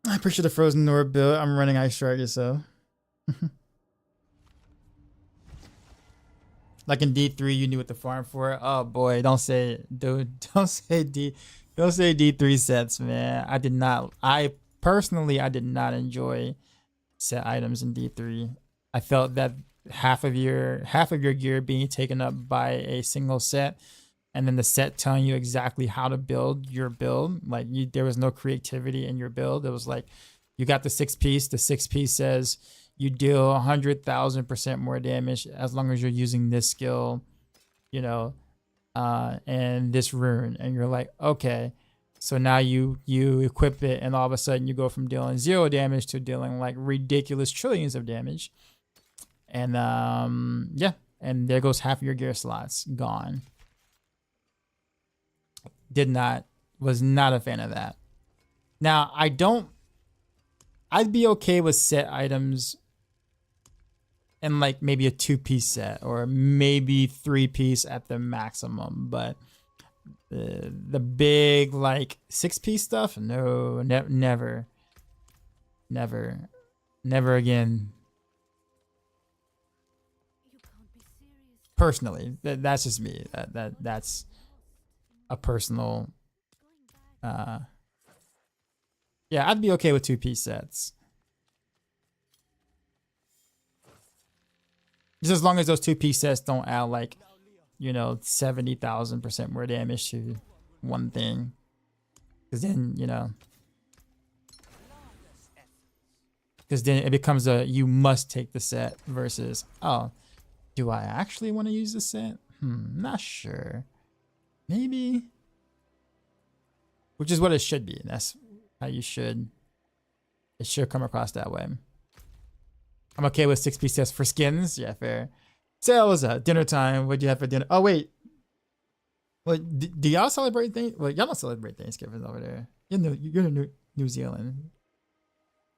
I appreciate the Frozen Nord build. I'm running Ice Strider, so. Like in D3, you knew what to farm for. Oh boy, don't say it, dude. Don't say D3 sets, man. I personally did not enjoy set items in D3. I felt that half of your gear being taken up by a single set, and then the set telling you exactly how to build your build. Like there was no creativity in your build. It was like you got the 6-piece. The 6-piece says you deal 100,000% more damage as long as you're using this skill, you know, and this rune. And you're like, okay. So now you equip it, and all of a sudden you go from dealing 0 damage to dealing like ridiculous trillions of damage. And yeah, and there goes half of your gear slots gone. Was not a fan of that. Now I'd be okay with set items and like maybe a 2-piece set or maybe 3-piece at the maximum, but the big like 6-piece stuff, no, never again. You can't be serious. Personally, that's just me. That's a personal. Going back. Yeah, I'd be okay with 2-piece sets. Just as long as those 2-piece sets don't add like, 70,000% more damage to one thing. Because then, because then it becomes a you must take the set versus, oh, do I actually want to use the set? Not sure. Maybe. Which is what it should be. That's how it should come across that way. I'm okay with 6-piece sets for skins. Yeah, fair. Sales, dinner time. What'd you have for dinner? Oh, wait. Well, do y'all celebrate things? Well, y'all don't celebrate Thanksgiving over there. You're in New Zealand.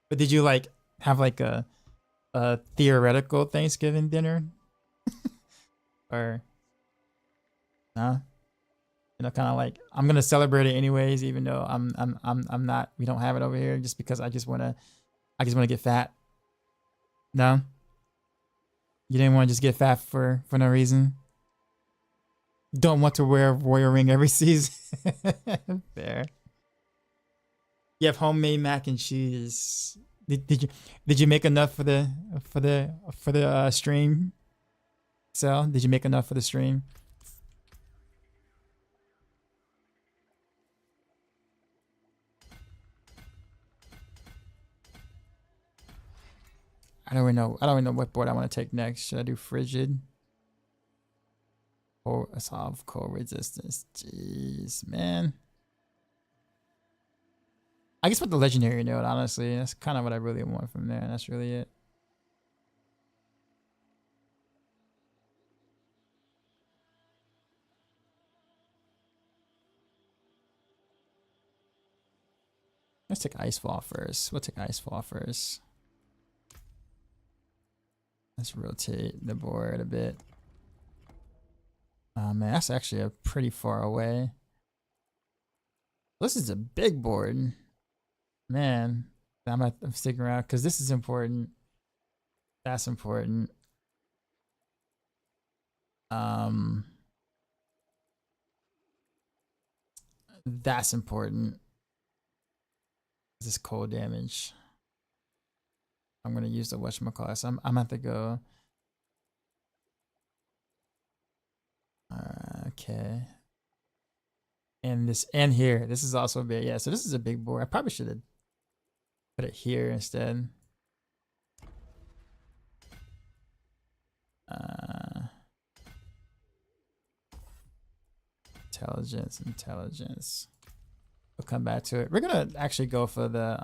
But did you like have like a theoretical Thanksgiving dinner? Or no? Kind of like I'm gonna celebrate it anyways, even though I'm not. We don't have it over here, just because I just wanna get fat. No, you didn't want to just get fat for no reason. Don't want to wear a royal ring every season. Fair. You have homemade mac and cheese. Did you make enough for the stream? So did you make enough for the stream? I don't even know what board I want to take next. Should I do frigid or solve cold resistance? Jeez, man. I guess with the legendary node, honestly, that's kind of what I really want from there. That's really it. Let's take Icefall first. We'll take Icefall first. Let's rotate the board a bit. Oh man, that's actually pretty far away. This is a big board. Man, I'm sticking around because this is important. That's important. That's important. This is cold damage. I'm gonna use the whatchamacallit. So I'm gonna have to go. Okay. And this and here. This is also big. Yeah, so this is a big board. I probably should have put it here instead. Intelligence. We'll come back to it. We're gonna actually go for the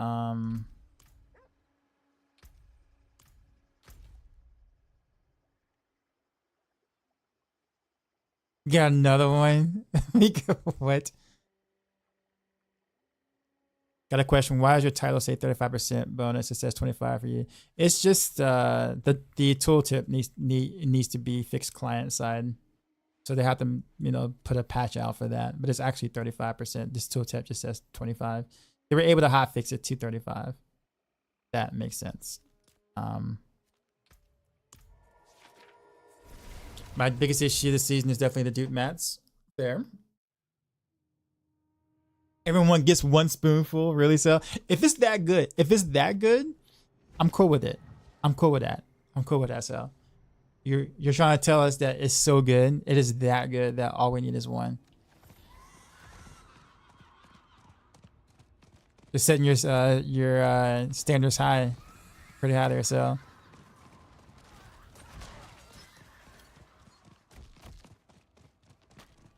got another one. What? Got a question. Why does your title say 35% bonus? It says 25 for you. It's just the tooltip needs to be fixed client side. So they have to, put a patch out for that. But it's actually 35%. This tooltip just says 25. They were able to hot fix it to 35. That makes sense. My biggest issue this season is definitely the dupe mats. There. Everyone gets one spoonful, really. So if it's that good, I'm cool with it. I'm cool with that. So you're trying to tell us that it's so good. It is that good that all we need is one. Just setting your standards high, pretty high there. So.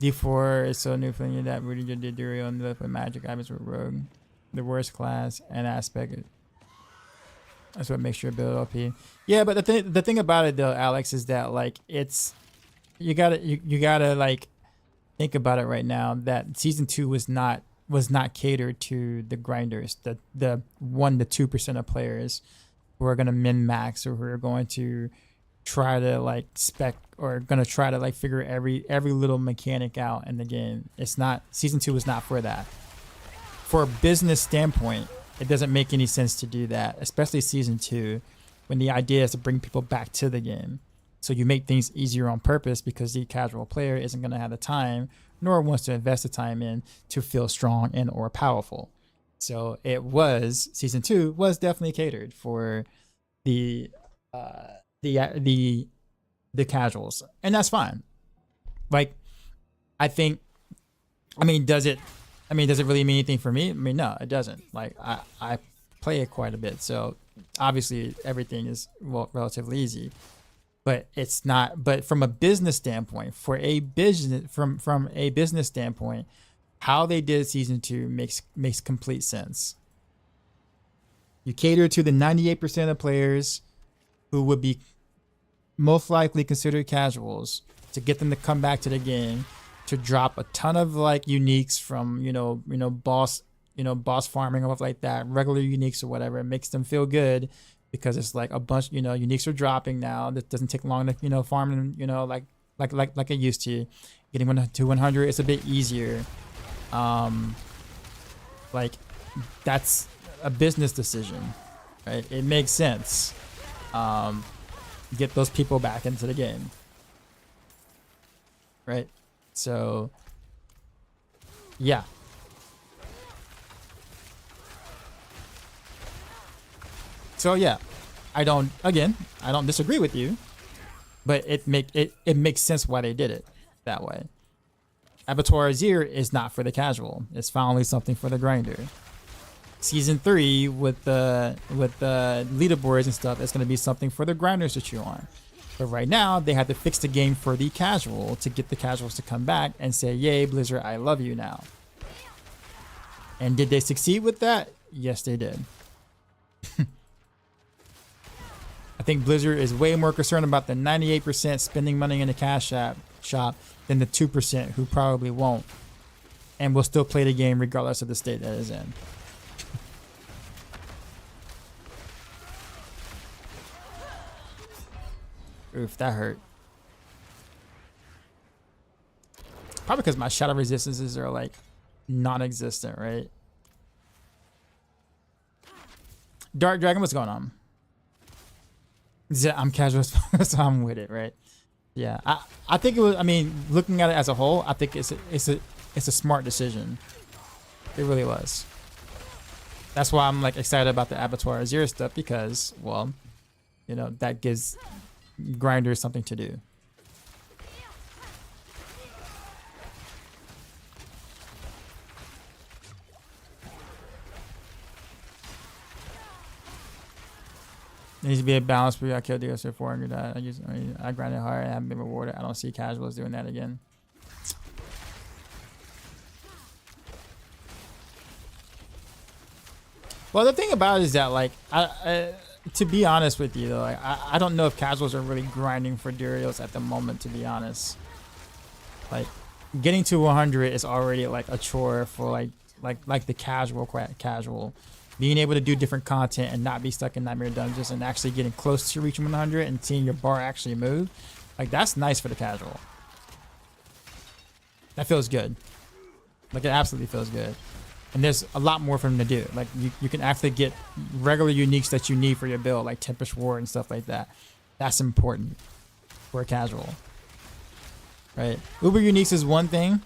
D4 is so new for you that Rudy did Durio and the magic items with Rogue. The worst class and aspect. That's what makes your build OP. Yeah, but the thing about it though, Alex, is that like it's you gotta like think about it right now that season 2 was not catered to the grinders, the 1% to 2% of players who are gonna min max or who are going to try to like spec or gonna try to like figure every little mechanic out in the game. It's not, season 2 is not for that. For a business standpoint, it doesn't make any sense to do that, especially season 2, when the idea is to bring people back to the game. So you make things easier on purpose because the casual player isn't gonna have the time nor wants to invest the time in to feel strong and or powerful. So season 2 was definitely catered for the casuals, and that's fine. Like, does it really mean anything for me? I mean, no, it doesn't. Like, I play it quite a bit, so obviously everything is relatively easy, but it's not. But from a business standpoint, from a business standpoint, how they did season 2 makes complete sense. You cater to the 98% of players who would be most likely considered casuals, to get them to come back to the game, to drop a ton of like uniques from boss farming or stuff like that, regular uniques or whatever. It makes them feel good because it's like a bunch, uniques are dropping now. That doesn't take long to farm them, like it used to. Getting 1 to 100 is a bit easier. Like, that's a business decision, right? It makes sense. Get those people back into the game, right? So yeah, I don't disagree with you, but it makes sense why they did it that way. Abattoir Azir is not for the casual. It's finally something for the grinder. Season 3 with the leaderboards and stuff, it's going to be something for the grinders to chew on. But right now, they have to fix the game for the casual to get the casuals to come back and say, yay, Blizzard, I love you now. And did they succeed with that? Yes, they did. I think Blizzard is way more concerned about the 98% spending money in the cash shop than the 2% who probably won't and will still play the game regardless of the state that it's in. Oof, that hurt. Probably because my shadow resistances are like non-existent, right? Dark Dragon, what's going on? I'm casual, so I'm with it, right? Yeah, I think it was. I mean, looking at it as a whole, I think it's a smart decision It really was. That's why I'm like excited about the Abattoir Azir stuff because, well, you know, that gives grinders something to do. There needs to be a balance where I killed the for 400. I grinded hard and haven't been rewarded. I don't see casuals doing that again. Well, the thing about it is that, like, to be honest with you, though, like, I don't know if casuals are really grinding for Durios at the moment, to be honest. Like, getting to 100 is already, like, a chore for, like the casual. Being able to do different content and not be stuck in Nightmare Dungeons and actually getting close to reaching 100 and seeing your bar actually move, like, that's nice for the casual. That feels good. Like, it absolutely feels good. And there's a lot more for them to do. Like, you can actually get regular uniques that you need for your build, like Tempest Ward and stuff like that. That's important for a casual, right? Uber uniques is one thing.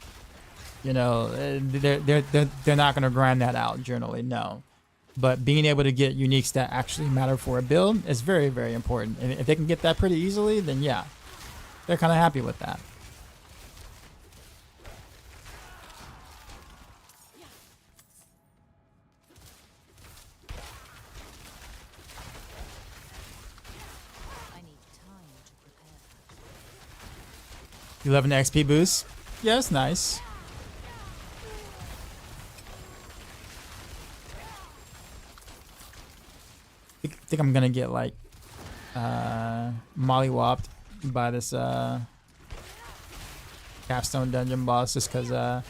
You know, they're not gonna grind that out generally, no. But being able to get uniques that actually matter for a build is very, very important. And if they can get that pretty easily, then yeah, they're kind of happy with that. You loving the XP boost? Yeah, it's nice. I think I'm gonna get like mollywopped by this capstone dungeon boss just because I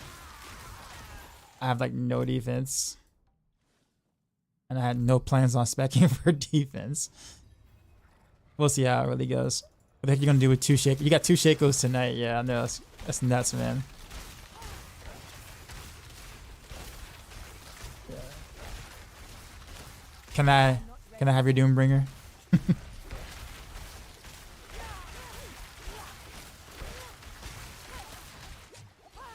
have like no defense and I had no plans on specking for defense. We'll see how it really goes. What the heck you gonna do with 2 shake? You got 2 shakos tonight. Yeah, I know. That's nuts, man. Yeah. Can I have your Doombringer?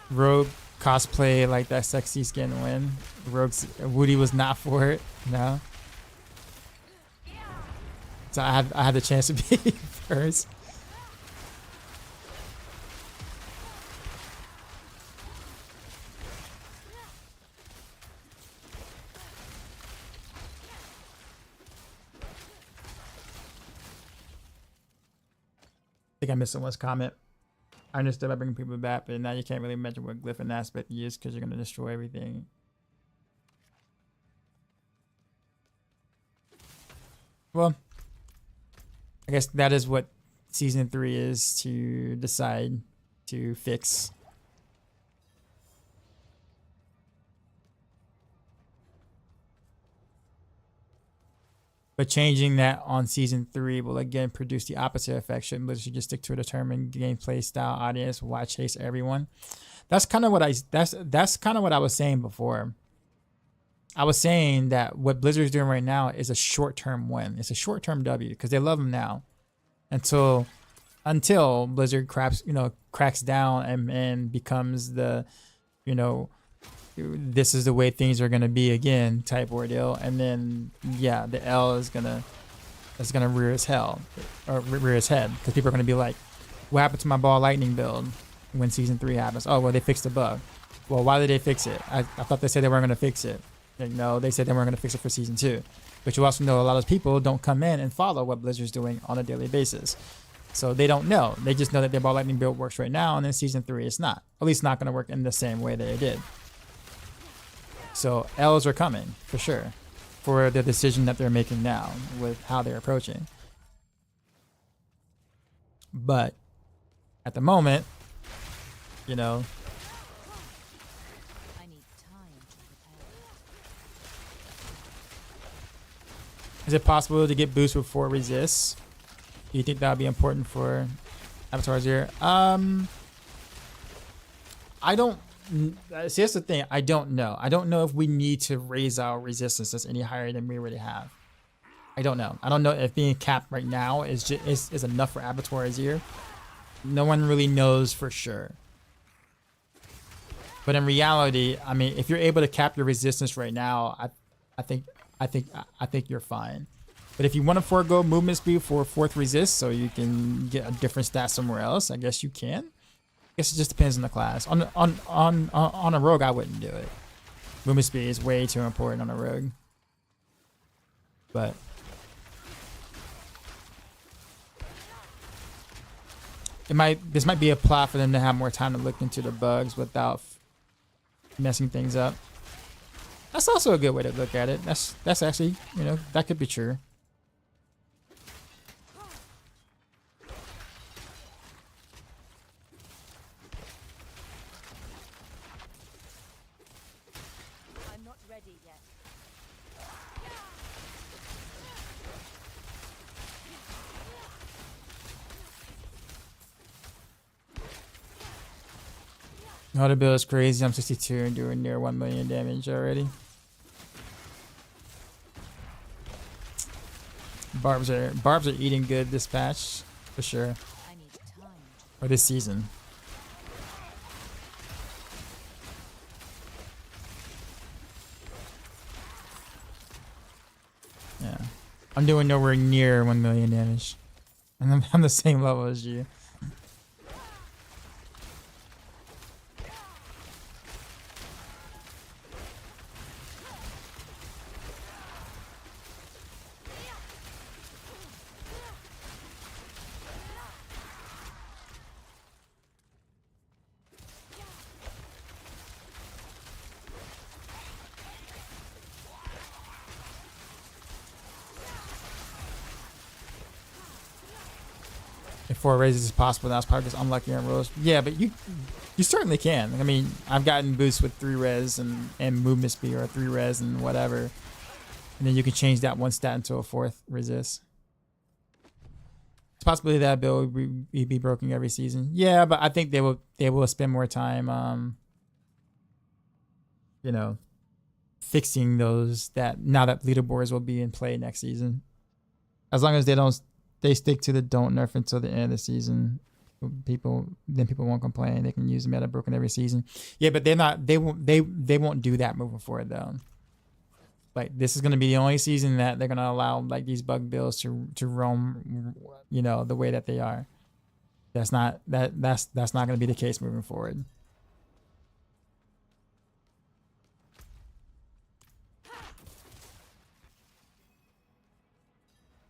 Rogue cosplay like that sexy skin win. Rogue's Woody was not for it. No. So I had the chance to be first. I think I missed someone's comment. I understood by bringing people back, but now you can't really measure what glyph and aspect you use because you're going to destroy everything. Well, I guess that is what season 3 is to decide to fix. But changing that on season 3 will again produce the opposite effect. Shouldn't Blizzard just stick to a determined gameplay style audience? Why chase everyone? That's kind of what that's kind of what I was saying before. I was saying that what Blizzard's doing right now is a short-term win. It's a short-term W because they love them now. Until Blizzard cracks down and becomes the, you know, this is the way things are gonna be again type ordeal, and then yeah, the L is gonna rear its head because people are gonna be like, what happened to my ball lightning build when season 3 happens? Oh well, they fixed the bug. Well, why did they fix it? I thought they said they weren't gonna fix it. Like, no, they said they weren't gonna fix it for season 2. But you also know a lot of people don't come in and follow what Blizzard's doing on a daily basis. So they don't know. They just know that their ball lightning build works right now, and then season 3 it's not. At least not gonna work in the same way that it did. So L's are coming for sure for the decision that they're making now with how they're approaching. But at the moment, you know, I need time to prepare. is it possible to get boost with 4 resists? Do you think that would be important for Avatar Zero? I don't. See, that's the thing. I don't know. I don't know if we need to raise our resistances any higher than we already have. I don't know. I don't know if being capped right now is enough for Abattoir Azir. No one really knows for sure. But in reality, I mean, if you're able to cap your resistance right now, I think you're fine. But if you want to forego movement speed for 4th resist so you can get a different stat somewhere else, I guess you can. I guess it just depends on the class. On a rogue, I wouldn't do it. Movement speed is way too important on a rogue. But this might be a plot for them to have more time to look into the bugs without messing things up. That's also a good way to look at it. That's actually, you know, that could be true. I'm not ready yet. Oh, the build is crazy. I'm 62 and doing near 1 million damage already. Barbs are eating good this patch for sure, I need time. or this season. Yeah, I'm doing nowhere near 1 million damage, and I'm the same level as you. If 4 raises is possible, that's probably just unlucky on rolls. Yeah, but you certainly can. I mean, I've gotten boosts with 3 res and movement speed, or 3 res and whatever, and then you can change that 1 stat into a 4th resist. It's possibly that build would be broken every season. Yeah, but I think they will spend more time, you know, fixing those now that leaderboards will be in play next season. As long as they stick to the don't nerf until the end of the season, people won't complain. They can use meta broken every season. Yeah, but they won't do that moving forward though. Like, this is going to be the only season that they're going to allow like these bug builds to roam, you know, the way that they are. That's not going to be the case moving forward.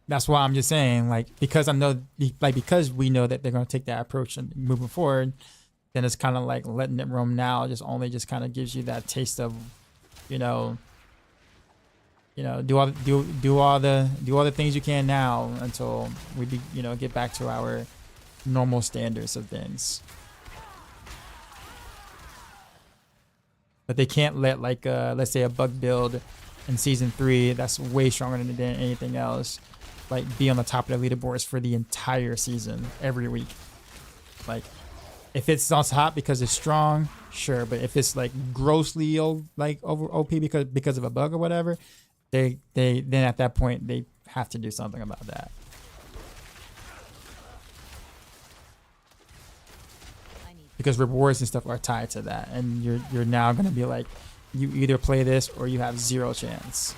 That's why I'm just saying, like, because we know that they're going to take that approach and moving forward, then it's kind of like letting it roam now just kind of gives you that taste of, you know, do all the things you can now until we get back to our normal standards of things. But they can't let, like, let's say a bug build in season 3 that's way stronger than anything else, like, be on the top of the leaderboards for the entire season every week. Like, if it's on top because it's strong, sure, but if it's like grossly over OP because of a bug or whatever, they then at that point they have to do something about that. Because rewards and stuff are tied to that, and you're now going to be like, you either play this or you have 0 chance.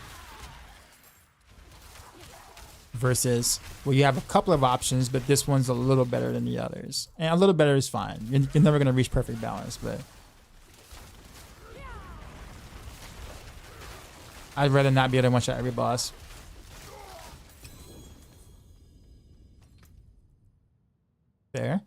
Versus, well, you have a couple of options, but this one's a little better than the others, and a little better is fine. You're never going to reach perfect balance, but I'd rather not be able to one-shot every boss. Fair.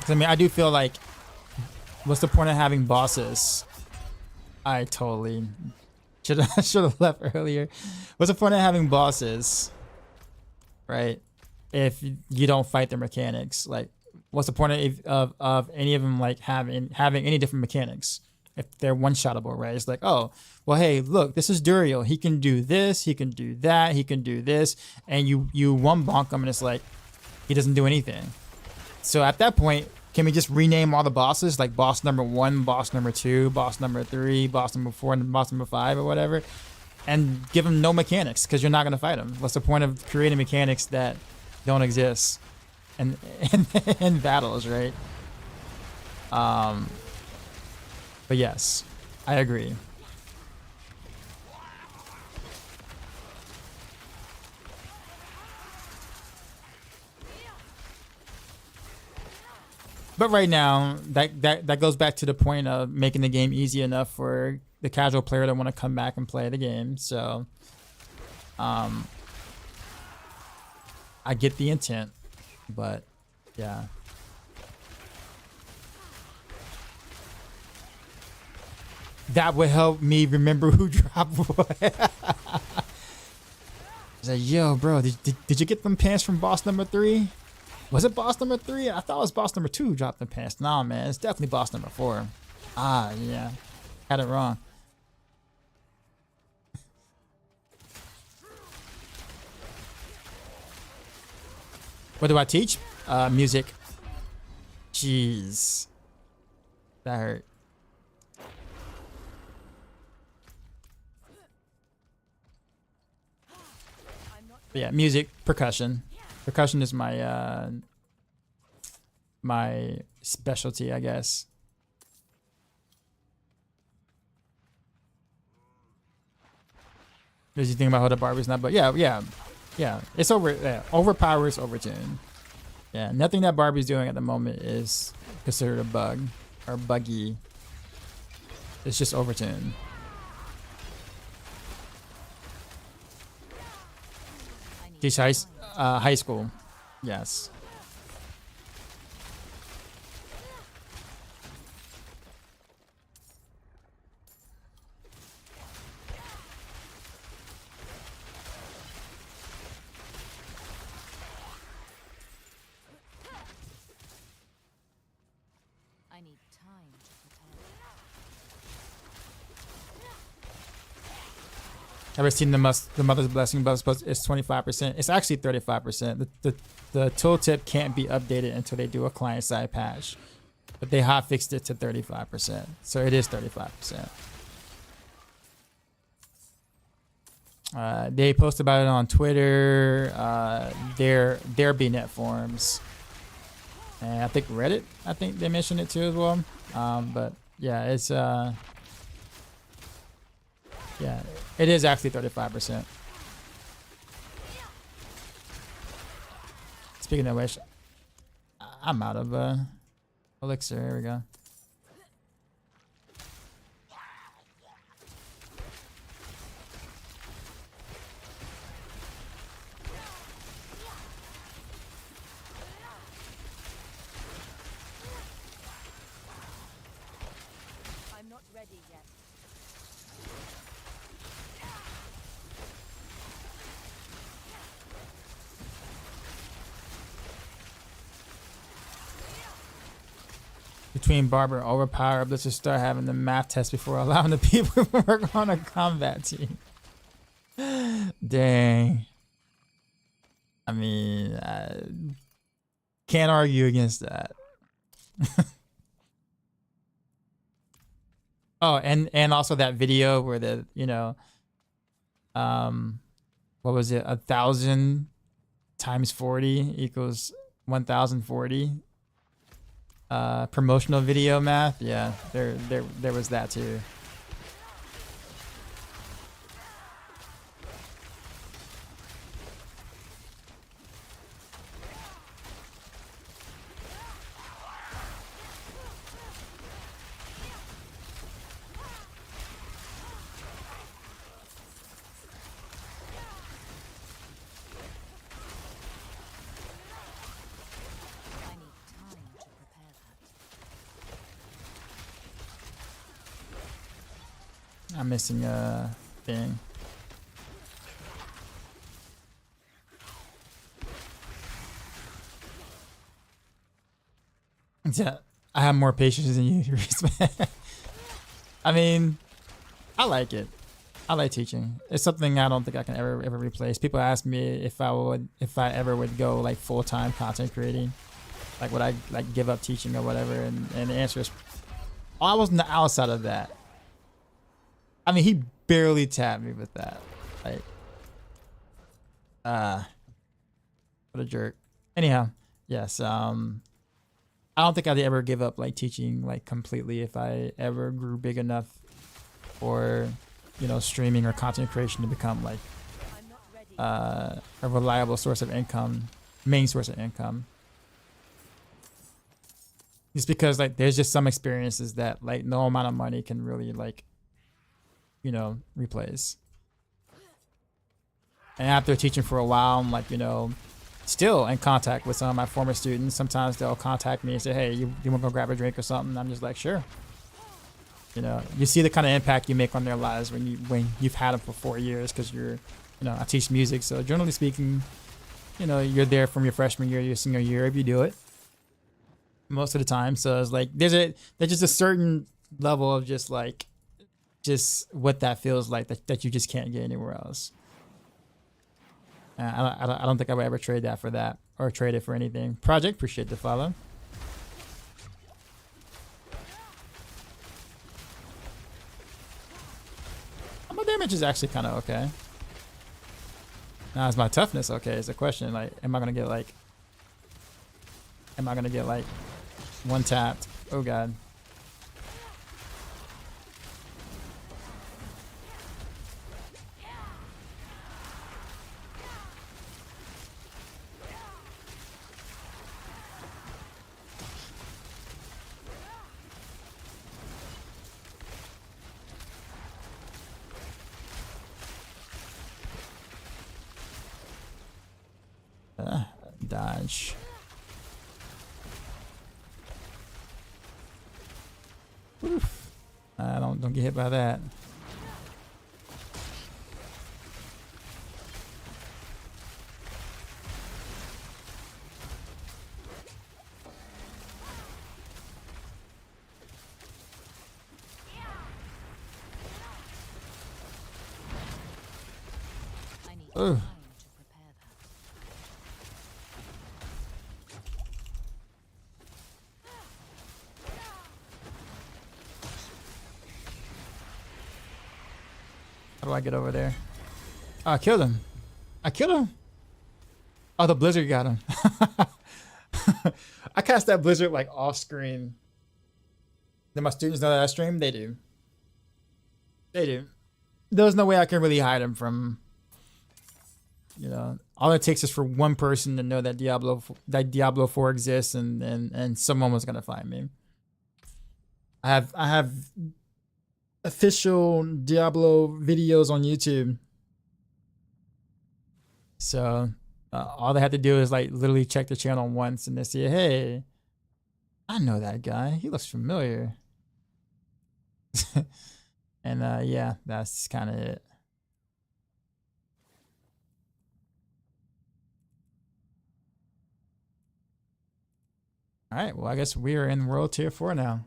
I mean, I do feel like, what's the point of having bosses? I totally should have left earlier. What's the point of having bosses, right? If you don't fight their mechanics, like, what's the point of any of them like having any different mechanics? if they're one-shottable, right? It's like, oh, well, hey, look, this is Duriel. He can do this, he can do that, he can do this, and you one bonk him, and it's like he doesn't do anything. So at that point, can we just rename all the bosses, like boss number 1, boss number 2, boss number 3, boss number 4, and boss number 5, or whatever, and give them no mechanics because you're not gonna fight them. What's the point of creating mechanics that don't exist in battles, right? But yes, I agree. But right now, that goes back to the point of making the game easy enough for the casual player to want to come back and play the game. So, I get the intent, but yeah. That would help me remember who dropped what. It's like, yo, bro, did you get them pants from boss number 3? Was it boss number 3? I thought it was boss number 2 dropped the pants. Nah, man, it's definitely boss number 4. Ah, yeah. Had it wrong. What do I teach? Music. Jeez. That hurt. But yeah, music, percussion. Percussion is my my specialty, I guess. Does you think about how the Barbie's not? But yeah. It's overpowered, it's overtuned. Yeah, nothing that Barbie's doing at the moment is considered a bug or buggy. It's just overtuned. Teach high school. Yes. I need time to prepare. Ever seen the Mother's Blessing bug? It's 25%. It's actually 35%. The tooltip can't be updated until they do a client-side patch, but they hotfixed it to 35%, so it is 35%. They post about it on Twitter, their BNet forums, and I think Reddit. I think they mentioned it too as well. But yeah, it's yeah, it is actually 35%. Speaking of which, I'm out of elixir. Here we go. I'm not ready yet. Between Barber and Overpower, let's just start having the math test before allowing the people to work on a combat team. Dang. I mean, can't argue against that. Oh, and also that video where the, you know, what was it? 1,000 times 40 equals 1,040. Promotional video math. Yeah, there was that too. I need time to prepare that. I'm missing a thing. Yeah, I have more patience than you, Reese. I mean, I like it. I like teaching. It's something I don't think I can ever replace. People ask me if I ever would go like full-time content creating, like would I like give up teaching or whatever, and the answer is, oh, I was on the outside of that. I mean, he barely tapped me with that. Like, what a jerk. Anyhow, yes. I don't think I'd ever give up like teaching like completely if I ever grew big enough for, you know, streaming or content creation to become like a reliable source of income, main source of income. Just because like there's just some experiences that like no amount of money can really like, you know, replace. And after teaching for a while, I'm like, you know, still in contact with some of my former students. Sometimes they'll contact me and say, hey, you want to go grab a drink or something? I'm just like, sure. You know, you see the kind of impact you make on their lives when you've had them for 4 years, because you're, you know, I teach music. So generally speaking, you know, you're there from your freshman year to your senior year if you do it most of the time. So it's like, there's just a certain level of just like, just what that feels like that you just can't get anywhere else. I don't think I would ever trade that for that, or trade it for anything. Project, appreciate the follow. My damage is actually kind of okay. Now is my toughness okay? Is the question. Like, am I gonna get like one tapped? Oh god. Dodge. Oof. Don't get hit by that. Oh. How do I get over there? Oh, I killed him. I killed him. Oh, the blizzard got him. I cast that blizzard like off screen. Do my students know that I stream? They do. They do. There's no way I can really hide them from, you know, all it takes is for one person to know that Diablo 4 exists, and someone was gonna find me. I have official Diablo videos on YouTube. So all they have to do is like literally check the channel once and they say, hey, I know that guy. He looks familiar. And yeah, that's kind of it. All right, well, I guess we are in World Tier 4 now.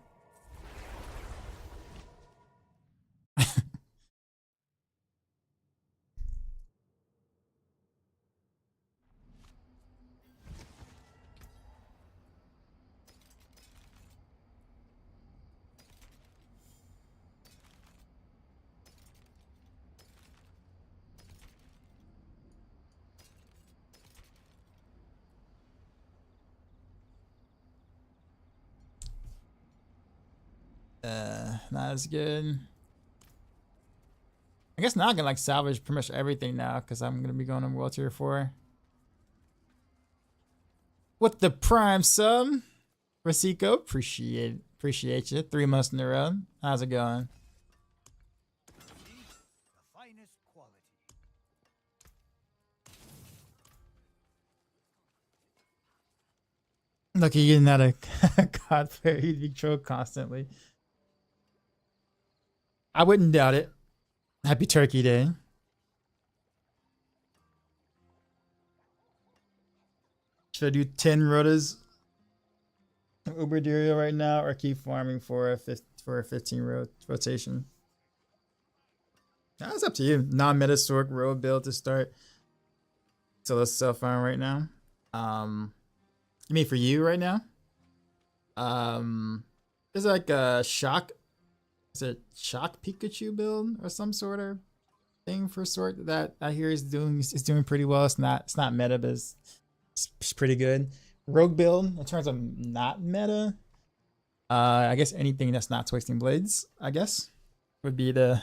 Not as good. I guess now I can like salvage pretty much everything now because I'm gonna be going on World Tier 4. With the Prime sub, Rasico, appreciate you. 3 months in a row. How's it going? The finest quality. Look, you're getting out of God player. He'd be trolled constantly. I wouldn't doubt it. Happy Turkey Day. Should I do 10 rotas Uber Derio right now, or keep farming for a for a 15 rotation. That's up to you. Non-meta Sork road build to start. So let's self-farm right now. You mean for you right now? There's like a shock. Is it shock Pikachu build or some sort of thing for Sork that I hear is doing pretty well. It's not meta, but it's pretty good. Rogue build in terms of not meta. I guess anything that's not Twisting Blades, I guess, would be the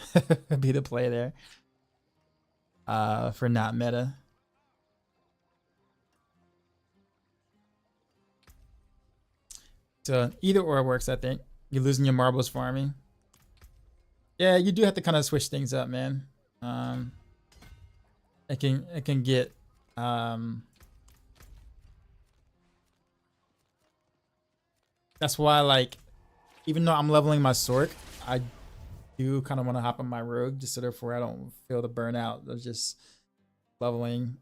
be the play there. For not meta. So either or works, I think. You're losing your marbles farming. Yeah, you do have to kind of switch things up, man. It can get that's why, like, even though I'm leveling my Sork, I do kind of want to hop on my Rogue just so therefore I don't feel the burnout of just leveling.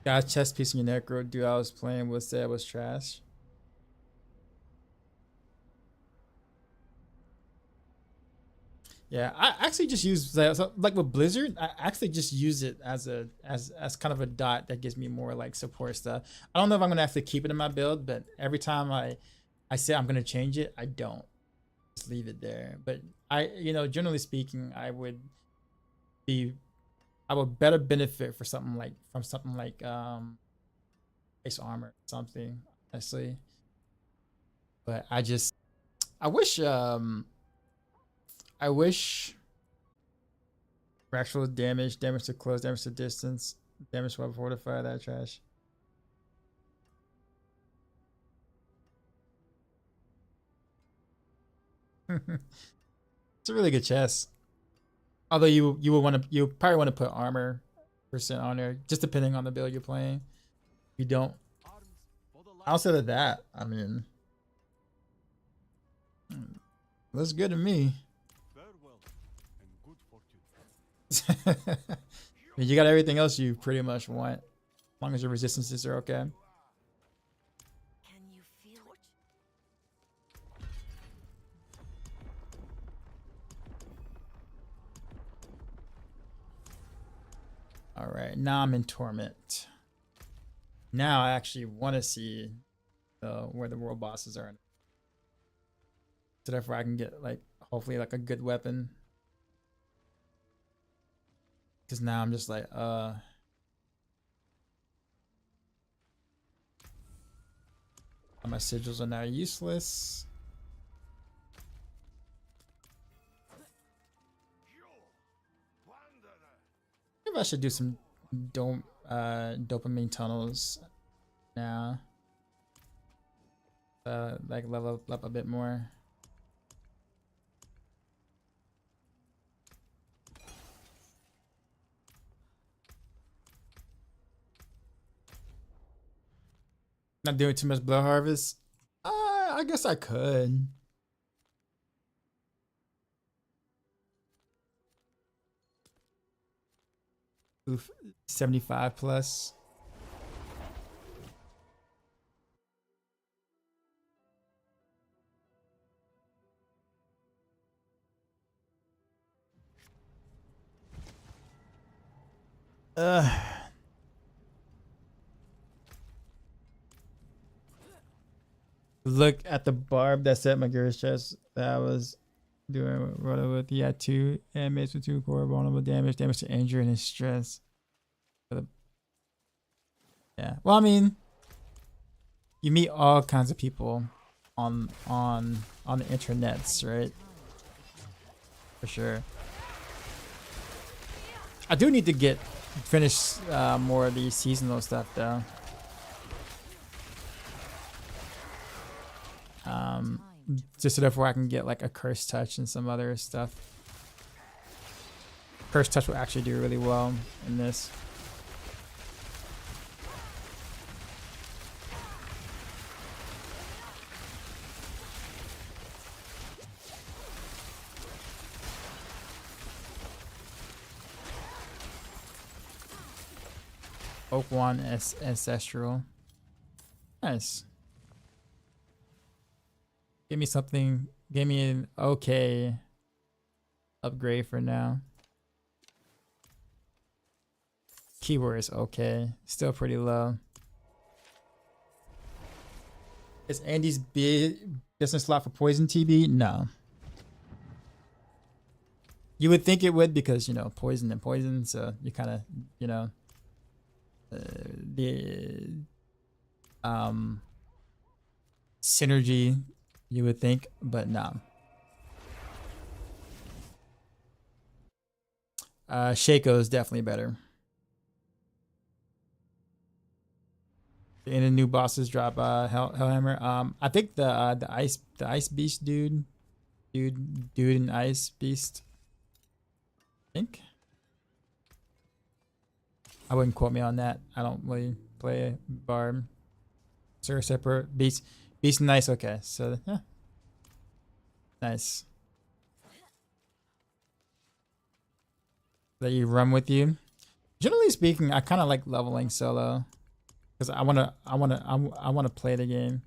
Got a chest piece in your Necro dude I was playing with said was trash. Yeah, I actually just use like with Blizzard. I actually just use it as kind of a dot that gives me more like support stuff. I don't know if I'm gonna actually keep it in my build, but every time I say I'm gonna change it, I don't. Just leave it there. But generally speaking, I would better benefit from something like base armor or something, honestly. But I wish fractional damage to close, damage to distance, damage while fortify, that trash. It's a really good chest. Although you probably want to put armor % on there, just depending on the build you're playing. If you don't, outside of that, I mean, looks good to me. I mean, you got everything else you pretty much want, as long as your resistances are okay. Can you feel it? All right, now I'm in Torment. Now I actually want to see where the world bosses are, so therefore I can get like hopefully like a good weapon. Because now I'm just like, my sigils are now useless. Maybe I should do some dopamine tunnels now. Like level up a bit more. Not doing too much blood harvest. I guess I could. Oof, 75 plus. Look at the barb that's at my girl's chest that I was doing with. He had 2 inmates with 2 core vulnerable damage to injury and his stress. Yeah. Well, I mean, you meet all kinds of people on the internets, right? For sure. I do need to finish more of the seasonal stuff though. Just so therefore I can get like a curse touch and some other stuff. Curse touch will actually do really well in this. Oak One Ancestral. Nice. Give me something. Give me an okay upgrade for now. Keyword is okay. Still pretty low. Is Andy's business slot for poison TB? No. You would think it would because, you know, poison and poison. So you kind of, you know, the synergy you would think, but no. Shaco is definitely better. And the new bosses drop Hellhammer. I think the ice beast dude and ice beast. I think. I wouldn't quote me on that. I don't really play Barb. Sir, separate beast nice. Okay, so yeah, nice. That you run with you. Generally speaking, I kind of like leveling solo. Because I wanna play the game.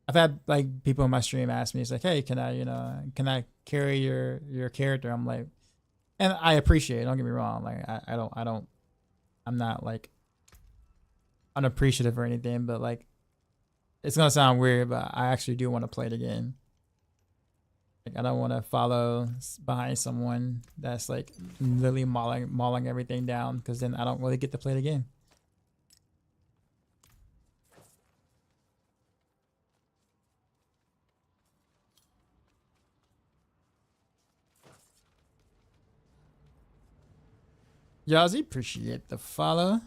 I've had like people in my stream ask me, it's like, hey, can I carry your character? I'm like, and I appreciate it, don't get me wrong. Like I'm not like unappreciative or anything, but like it's gonna sound weird, but I actually do want to play the game. Like I don't want to follow behind someone that's like literally mauling everything down, because then I don't really get to play the game. Yazzie, appreciate the follow.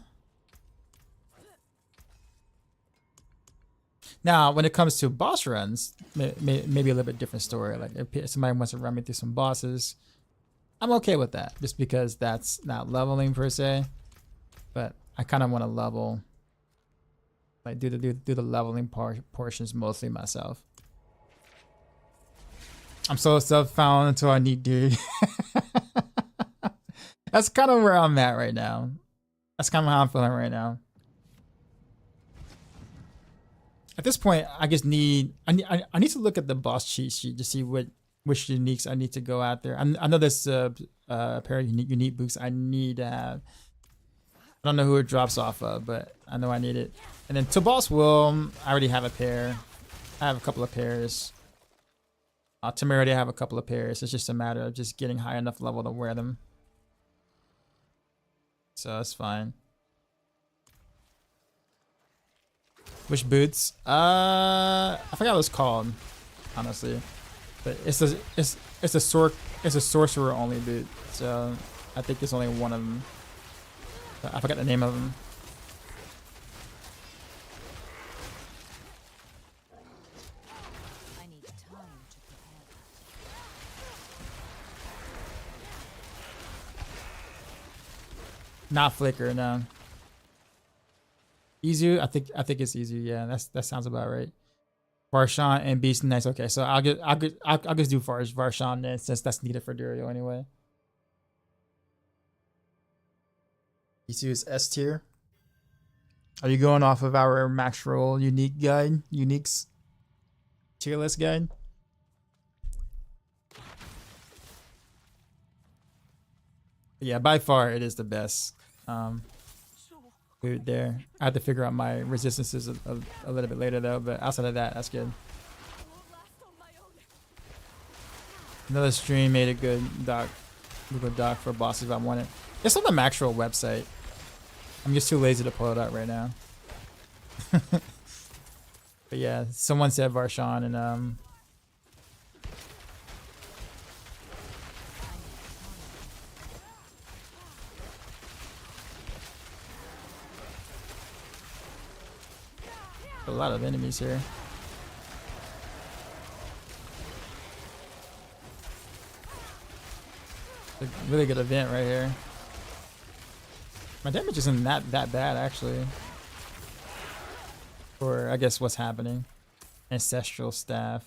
Now, when it comes to boss runs, maybe a little bit different story. Like if somebody wants to run me through some bosses, I'm okay with that, just because that's not leveling per se. But I kind of want to level, like do the leveling portions mostly myself. I'm so self-found until I need dude. That's kind of where I'm at right now. That's kind of how I'm feeling right now. At this point, I just need I need to look at the boss cheat sheet to see which uniques I need to go out there. I know there's a pair of unique boots I need to have. I don't know who it drops off of, but I know I need it. And then to boss will, I already have a pair. I have a couple of pairs. Temerity, I have a couple of pairs. It's just a matter of just getting high enough level to wear them. So that's fine. Which boots? I forgot what it's called, honestly. But it's a sorcerer only boot. So I think there's only one of them. I forgot the name of them. I need time to prepare. Not Flicker, no. Izu, I think it's Izu. Yeah, that sounds about right. Varshan and Beast nice. Okay, so I'll just do Varshan then, since that's needed for Durio anyway. Izu is S tier. Are you going off of our Maxroll uniques tier list guide? Yeah, by far it is the best. Boot there. I have to figure out my resistances a little bit later though, but outside of that, that's good. Another stream made a good Google Doc for bosses if I want it. It's on the Maxroll website. I'm just too lazy to pull it out right now. But yeah, someone said Varshan and a lot of enemies here. A really good event right here. My damage isn't that bad actually. For I guess what's happening. Ancestral staff.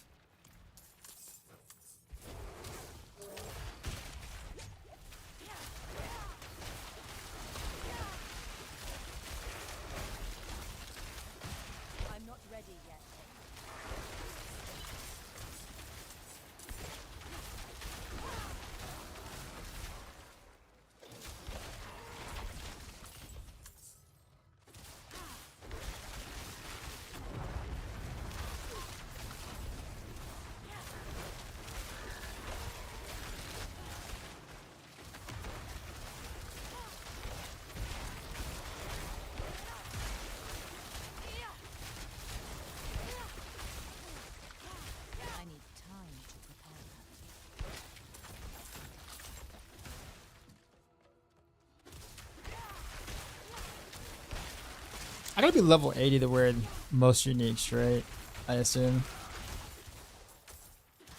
gotta be level 80 to wear most uniques, right? I assume.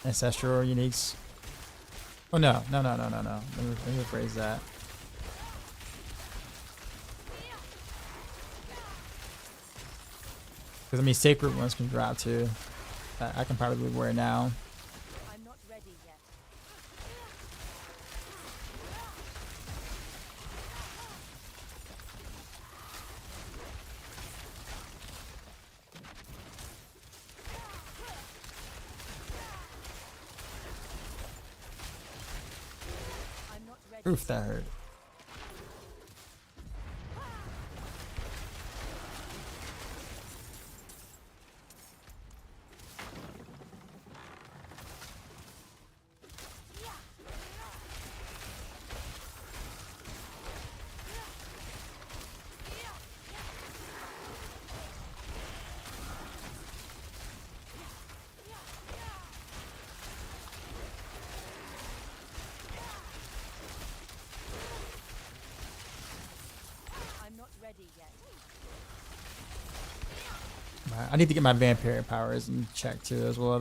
Ancestral uniques. Oh no. Let me rephrase that. Because I mean, sacred ones can drop too. I can probably wear now. I'm not ready yet. I'm not ready. Oof, that hurt. I'm not ready yet. I need to get my vampire powers in check too as well.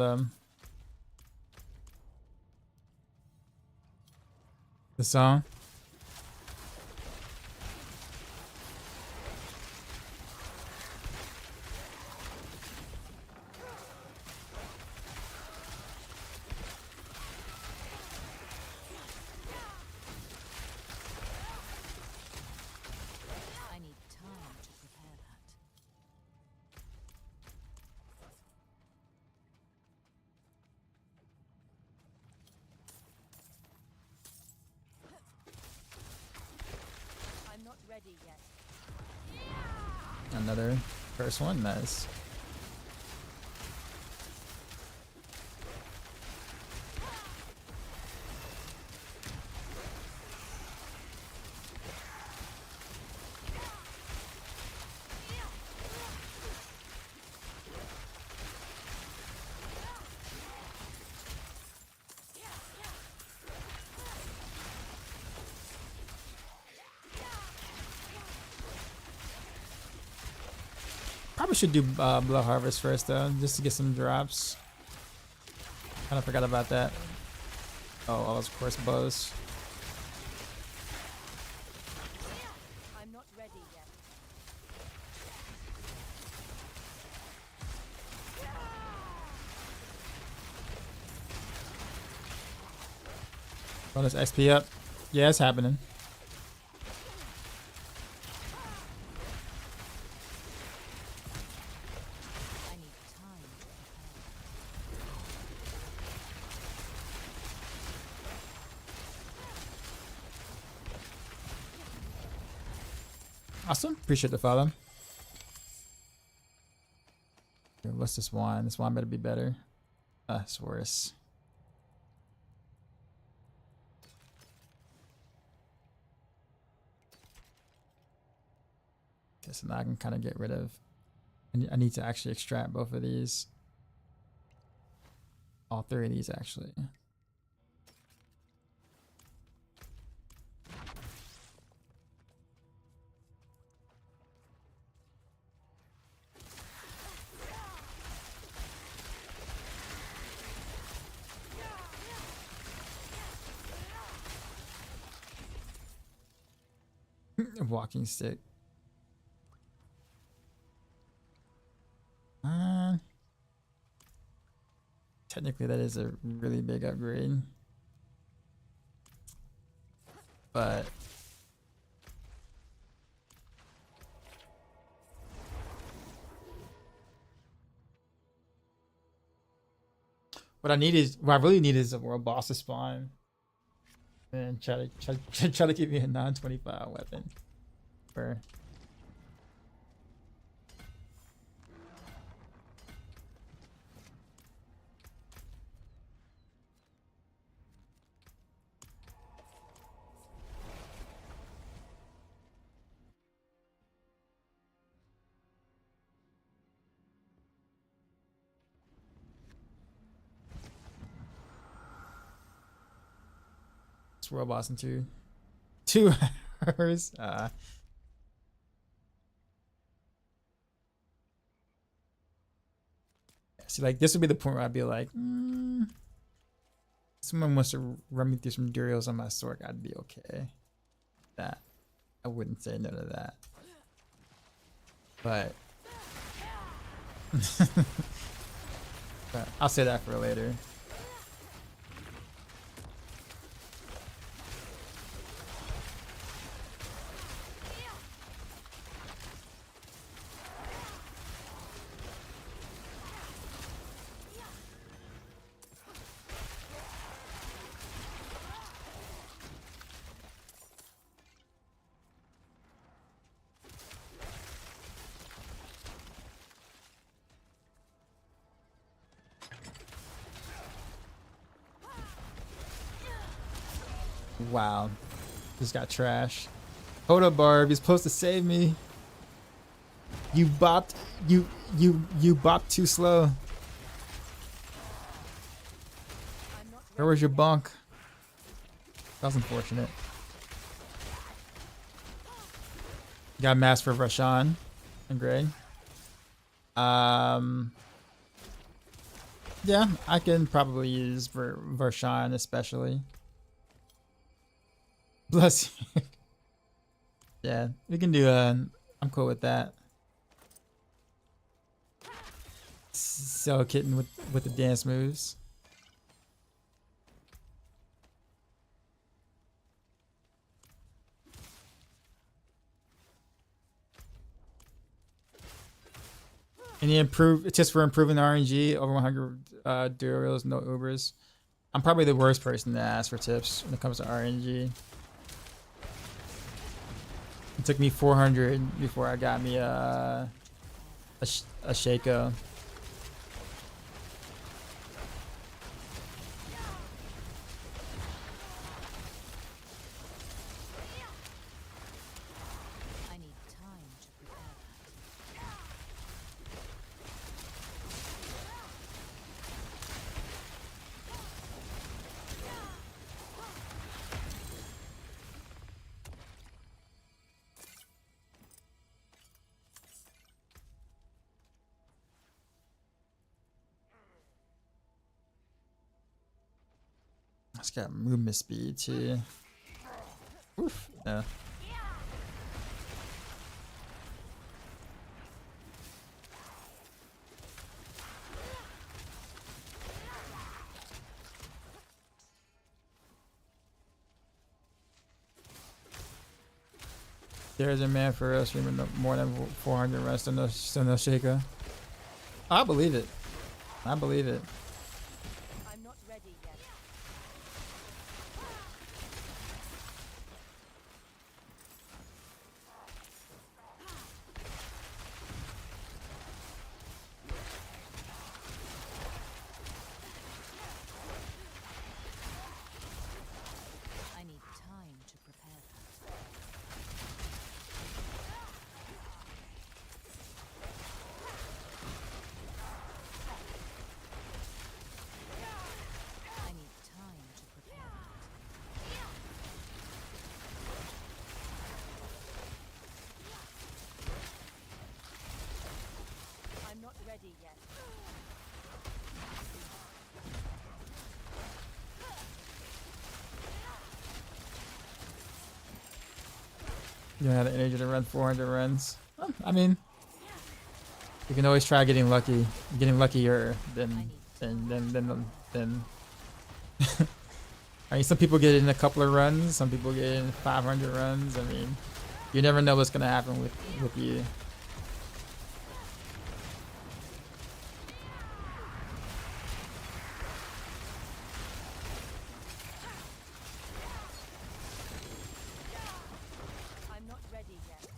The song. I need time to prepare that. I'm not ready yet. Another first one, nice. Probably should do Blood Harvest first though, just to get some drops. Kind of forgot about that. Oh, all those course bows. I'm not ready yet. Bonus XP up. Yeah, it's happening. I need time to Awesome. Appreciate the follow. Okay, what's this wine? This wine better be better. It's worse. Okay, so now I can kind of get rid of. I need to actually extract both of these. All three of these actually. Walking stick. Technically, that is a really big upgrade. But what I really need is a world boss to spawn and try to give me a non-25 weapon. Or it's world boss in 2 hours. See, like this would be the point where I'd be like, someone wants to run me through some durials on my sword, I'd be okay. That I wouldn't say no to that. But, but I'll say that for later. Wow, just got trash. Hold up, Barb. You're supposed to save me. You bopped. You bopped too slow. Where was your bonk? That was unfortunate. Got mass for Rashan and Greg. Yeah, I can probably use Rashan especially. Bless you. Yeah, we can do I'm cool with that. Cell kitten with the dance moves. Any tips for improving RNG over 100 durials, no Ubers? I'm probably the worst person to ask for tips when it comes to RNG. It took me 400 before I got me a Shaco. I need time to prepare that. It's got movement speed too. Oof. No. There's a man for us streaming more than 400 runs to no Shaco. I believe it. I believe it. I'm not ready yet. I need time to prepare that. I need time to prepare that. I'm not ready yet. You don't have the energy to run 400 runs. Well, I mean, you can always try getting lucky, getting luckier than. I mean, some people get in a couple of runs, some people get in 500 runs. I mean, you never know what's gonna happen with you. I'm not ready yet.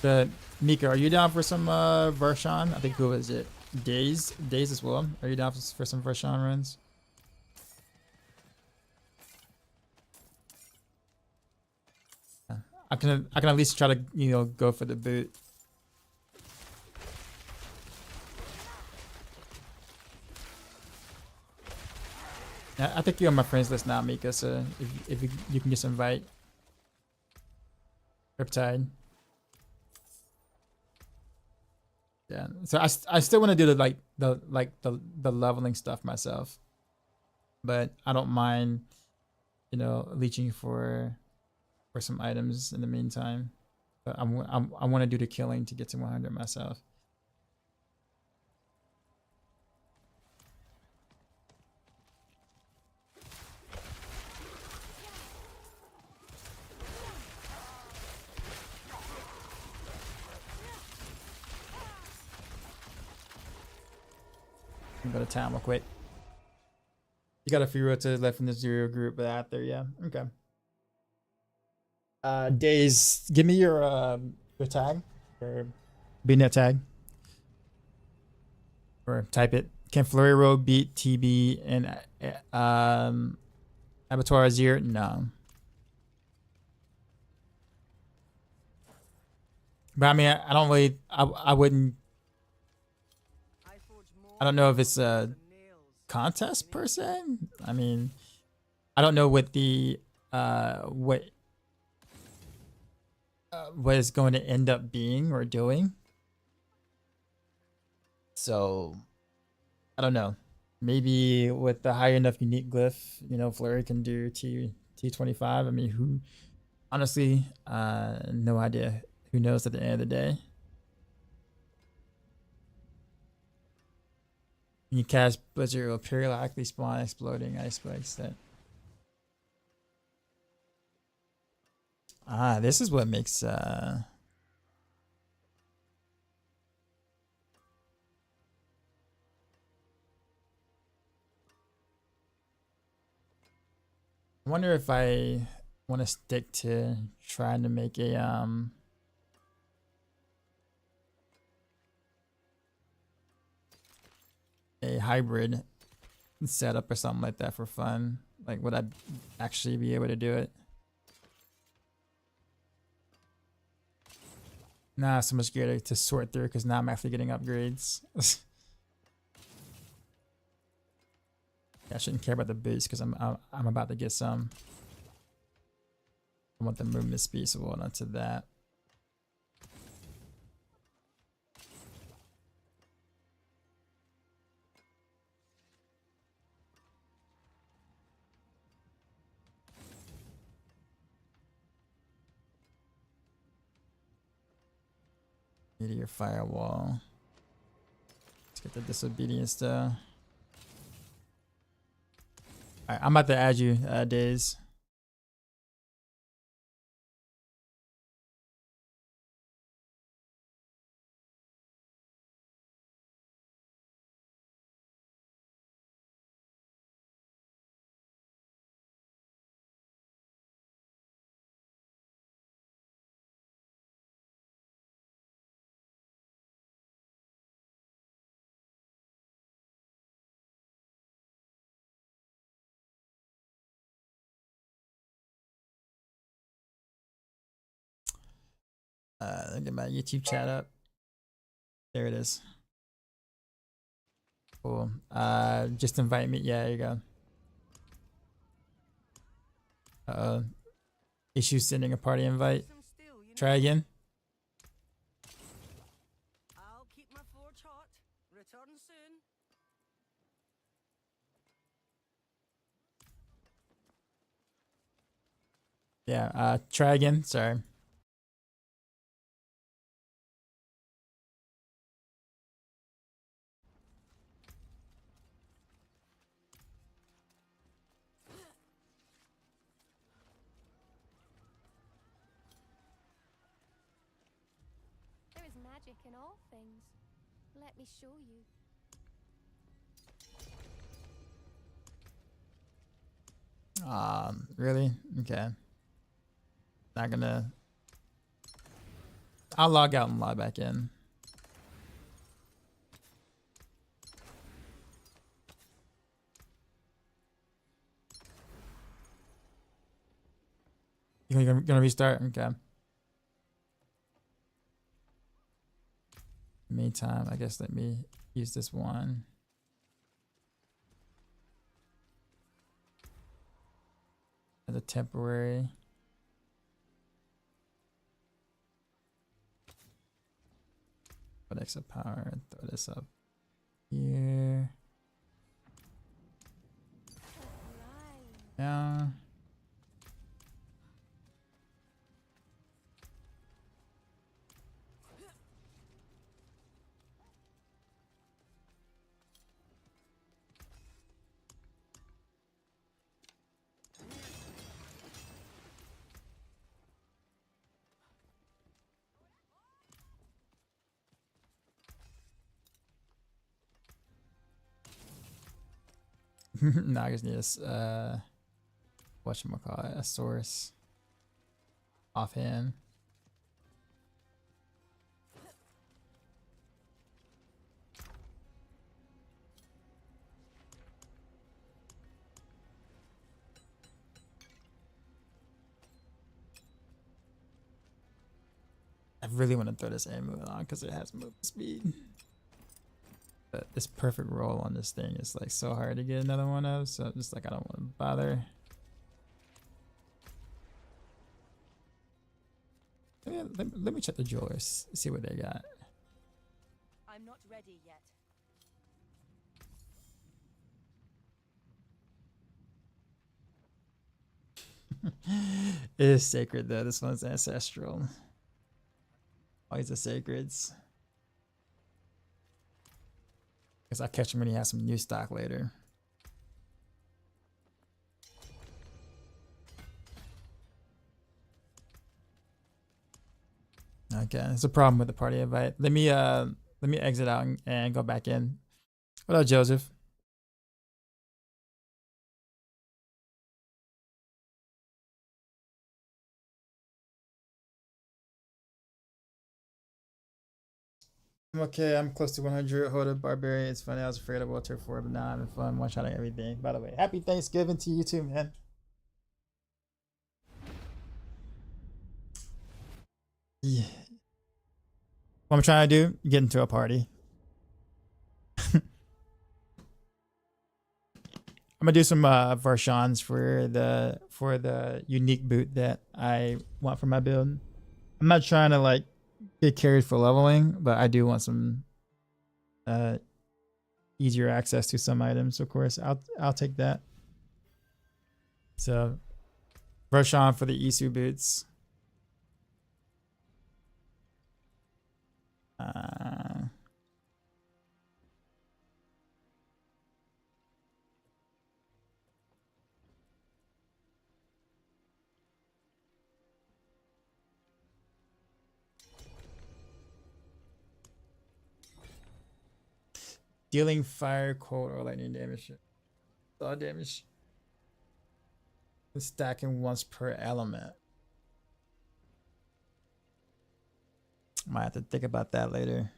But Mika, are you down for some Vershawn? I think who is it? Days as well. Are you down for some Vershawn runs? I can at least try to go for the boot. I think you're on my friends list now, Mika. So if you can just invite Riptide. Yeah. So I still want to do the leveling stuff myself, but I don't mind, you know, leeching for some items in the meantime. But I want to do the killing to get to 100 myself. Go to town real quick. You got a few rotas left in the zero group, but out there, yeah. Okay. Days, give me your tag or BNet tag or type it. Can Flurry Rogue beat TB and Abattoir Azir? No. But I mean, I don't really. I wouldn't. I don't know if it's a contest per se. I mean, I don't know what the what is going to end up being or doing. So I don't know. Maybe with the high enough unique glyph, you know, Flurry can do T25. I mean, who? Honestly, no idea. Who knows at the end of the day? When you cast Blizzard, it will periodically spawn exploding ice spikes that. This is what makes I wonder if I want to stick to trying to make a hybrid setup or something like that for fun. Like, would I actually be able to do it? Nah, so much gear to sort through because now I'm actually getting upgrades. I shouldn't care about the boost because I'm about to get some. I want the movement speed, so we'll on to that. Meteor firewall. Let's get the disobedience though. Alright, I'm about to add you, Days. Let me get my YouTube chat up. There it is. Cool. Just invite me. Yeah, there you go. Issue sending a party invite. Try again. I'll keep my forge hot. Return soon. Yeah, try again. Sorry. There is magic in all things. Let me show you. Really? Okay. Not gonna. I'll log out and log back in. You're gonna restart? Okay. Meantime, I guess let me use this one. as a temporary. Put extra power. Throw this up here. Yeah. Now I just need a whatchamacallit, a source offhand. I really want to throw this amulet on because it has movement speed. But this perfect roll on this thing is like so hard to get another one of, so just like I don't want to bother. Let me check the jewelers, see what they got. I'm not ready yet. It is sacred though. This one's ancestral. All these are sacreds. Guess I'll catch him when he has some new stock later. Okay, there's a problem with the party invite. Let me exit out and go back in. What up, Joseph? I'm okay. I'm close to 100. Hold up, barbarian. It's funny. I was afraid of World War 4, but now I'm having fun one-shotting everything. By the way, happy Thanksgiving to you too, man. Yeah. What I'm trying to do, get into a party. I'm gonna do some versions for the unique boot that I want for my build. I'm not trying to like get carried for leveling, but I do want some easier access to some items. Of course, I'll take that. So, version for the Isu boots. Dealing fire, cold, or lightning damage. All damage. Stacking once per element. Might have to think about that later.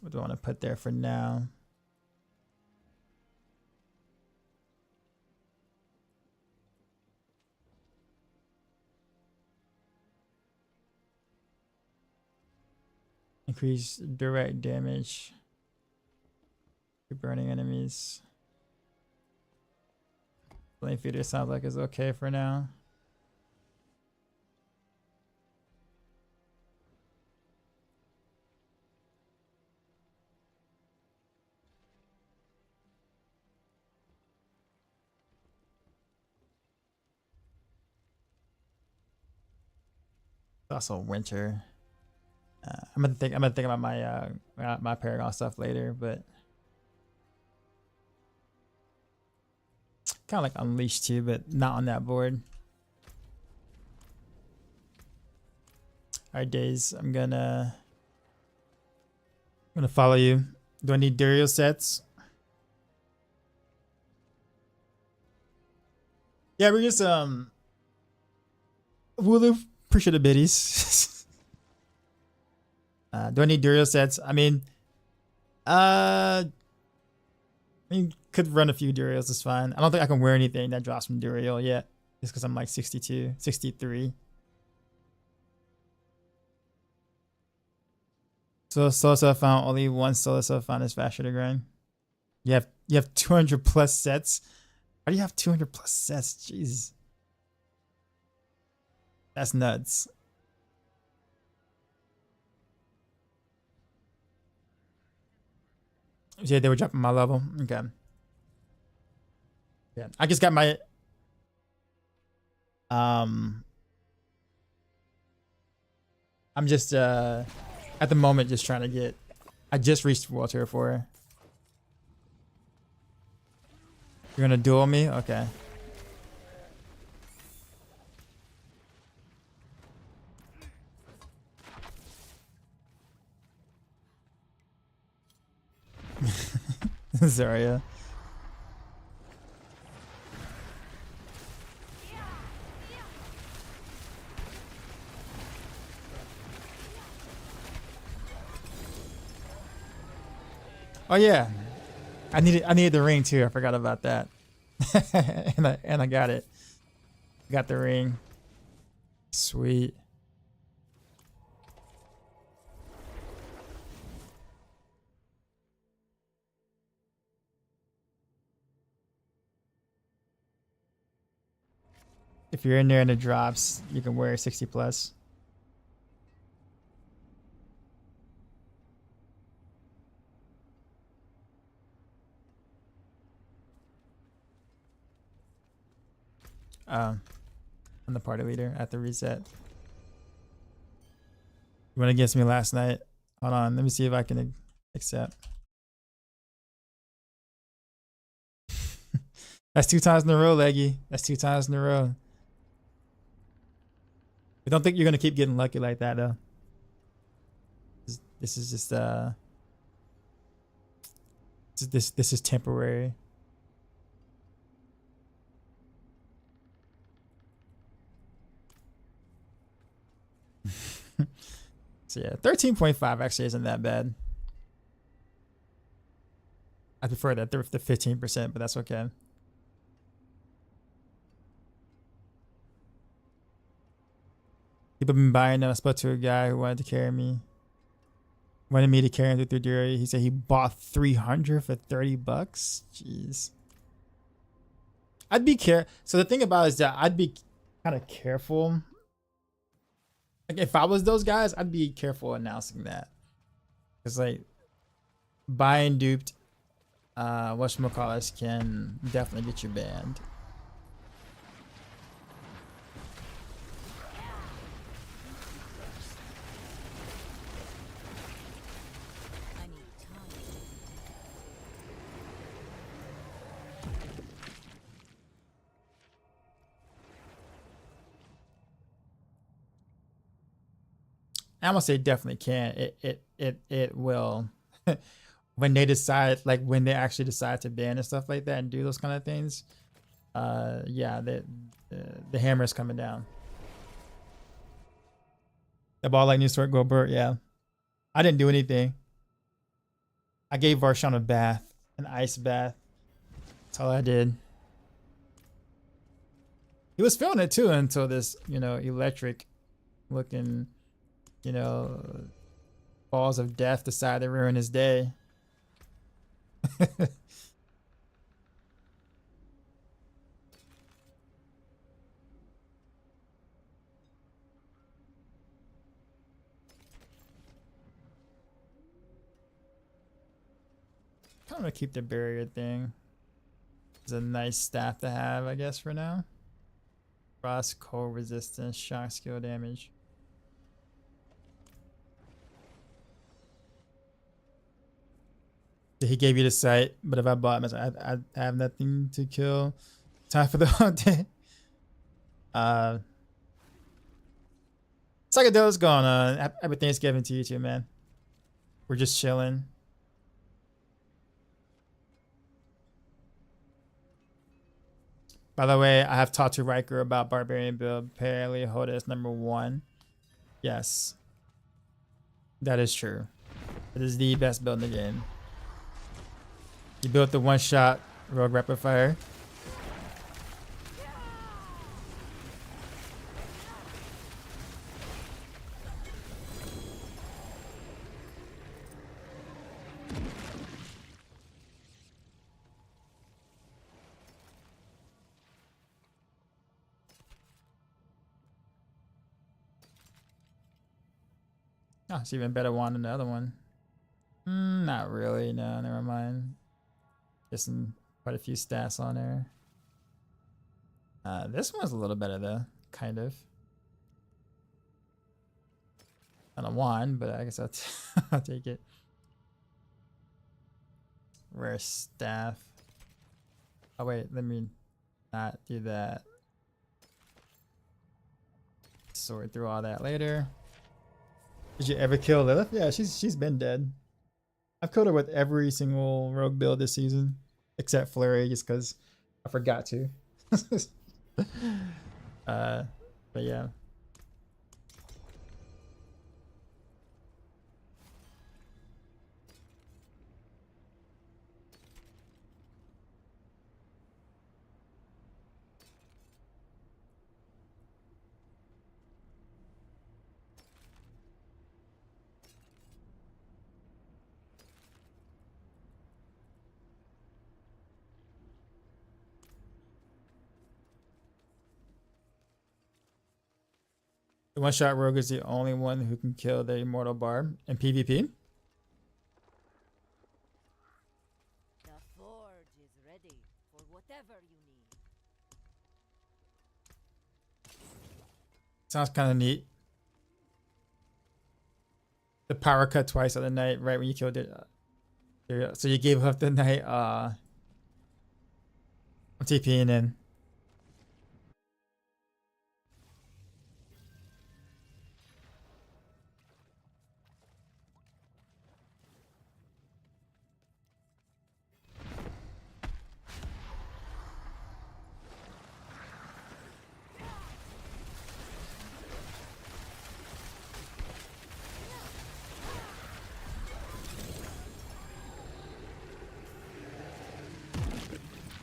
What do I want to put there for now? Increase direct damage to burning enemies. Flame feeder sounds like it's okay for now. It's also winter. I'm gonna think about my my Paragon stuff later, but kind of like Unleashed too, but not on that board. All right, Days. I'm gonna follow you. Do I need Dario sets? Yeah, we're just Wooloo, appreciate the biddies. Do I need Dario sets? I mean, I mean, could run a few Duriels, it's fine. I don't think I can wear anything that drops from Duriel yet. Just because I'm like 62, 63. So Sosa found only one Sosa found is faster to grind. You have 200 plus sets. Why do you have 200 plus sets? Jeez. That's nuts. Yeah, they were dropping my level. Okay. Yeah, I just got my I'm just at the moment just trying to get. I just reached World Tier 4. You're gonna duel me? Okay. Zarya. Oh yeah, I needed the ring too. I forgot about that, and I got it. Got the ring. Sweet. If you're in there and it drops, you can wear 60 plus. I'm the party leader at the reset. You went against me last night. Hold on, let me see if I can accept. That's 2 times in a row, Leggy. That's 2 times in a row. I don't think you're gonna keep getting lucky like that though. This is just this is temporary. So yeah, 13.5 actually isn't that bad. I prefer that the 15%, but that's okay. People have been buying them. I spoke to a guy who wanted to carry me. Wanted me to carry him through Duri. He said he bought 300 for 30 bucks. Jeez. I'd be So the thing about it is that I'd be kind of careful. Like if I was those guys, I'd be careful announcing that. Cause like buying duped, whatchamacallit can definitely get you banned. I'm gonna say definitely can. It will when they decide, like when they actually decide to ban and stuff like that and do those kind of things. Yeah, the hammer is coming down. The ball like needs to go Burt. Yeah, I didn't do anything. I gave Varshawn a bath, an ice bath. That's all I did. He was feeling it too until this, electric looking, balls of death decided to ruin his day. I'm gonna keep the barrier thing. It's a nice staff to have, I guess, for now. Frost, cold resistance, shock skill damage. He gave you the sight, but if I bought him, I have nothing to kill. Time for the day. Psychedelic's going on. Happy Thanksgiving to you too, man. We're just chilling. By the way, I have talked to Riker about Barbarian build. Apparently, Hoda is #1. Yes. That is true. It is the best build in the game. You built the one-shot rogue rapid fire. Oh, it's even better one than the other one. Not really. No, never mind. Just quite a few stats on there. This one's a little better though, kind of. Not a wand, but I guess I'll take it. Rare staff. Oh wait, let me not do that. Sort through all that later. Did you ever kill Lilith? Yeah, she's been dead. I've killed her with every single rogue build this season, except Flurry, just because I forgot to. But yeah. The one-shot rogue is the only one who can kill the immortal barb in PvP. The forge is ready for whatever you need. Sounds kind of neat. The power cut twice on the night, right when you killed it. So you gave up the night. I'm TPing in.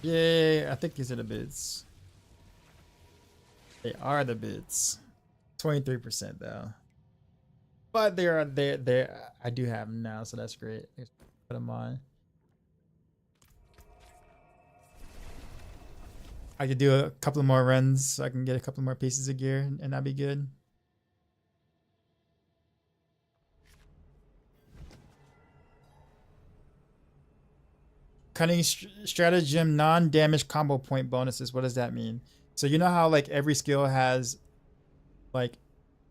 Yay, I think these are the bids. They are the bids. 23% though. But they're I do have them now, so that's great. Put them on. I could do a couple of more runs so I can get a couple more pieces of gear and that'd be good. Cunning stratagem non-damage combo point bonuses. What does that mean? So you know how like every skill has like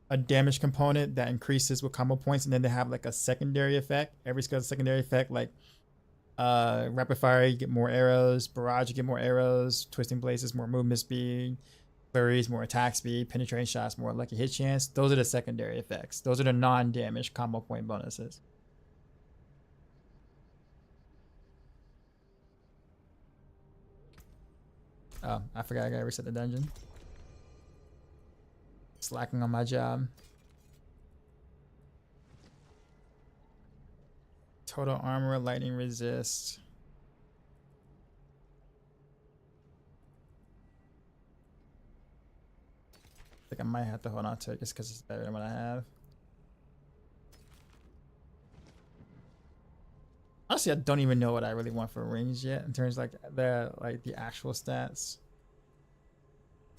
a damage component that increases with combo points, and then they have like a secondary effect. Every skill has a secondary effect. Like rapid fire, you get more arrows. Barrage, you get more arrows. Twisting blazes, more movement speed. Flurries, more attack speed. Penetrating shots, more lucky hit chance. Those are the secondary effects. Those are the non-damage combo point bonuses. Oh, I forgot I gotta reset the dungeon. Slacking on my job. Total armor, lightning resist. I think I might have to hold on to it just because it's better than what I have. Honestly, I don't even know what I really want for rings yet in terms of like the actual stats.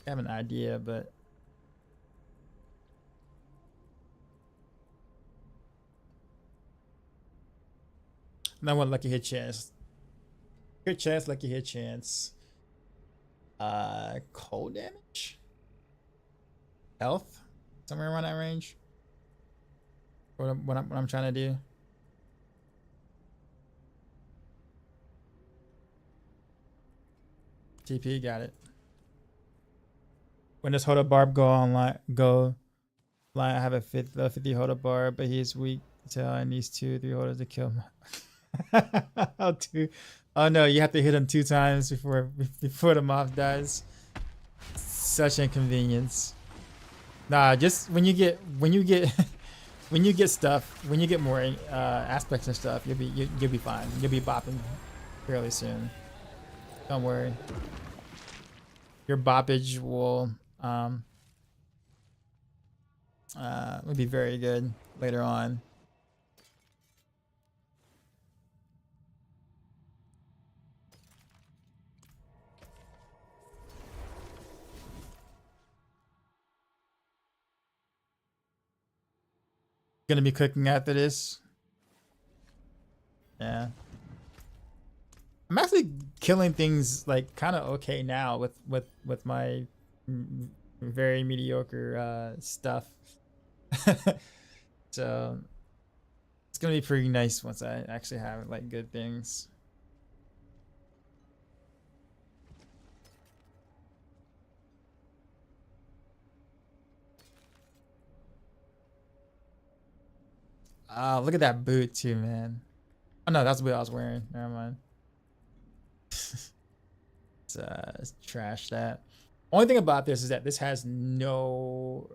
I have an idea, but and I want lucky hit chance. Good chance, lucky hit chance. Cold damage? Health? Somewhere around that range. What I'm trying to do. TP, got it. When does Hoda Barb go online? I have a 50 Hoda Barb, but he's weak until I need 2-3 Hodas to kill him. Oh no, you have to hit him 2 times before the mob dies. Such inconvenience. Nah, just when you get stuff, when you get more aspects and stuff, you'll be fine. You'll be bopping. fairly soon. Don't worry. Your boppage will be very good later on. Gonna be cooking after this. Yeah. I'm actually killing things like kind of okay now with my very mediocre stuff. So it's gonna be pretty nice once I actually have like good things. Look at that boot too, man. Oh no, that's the boot I was wearing. Never mind. Let's trash that. Only thing about this is that this has no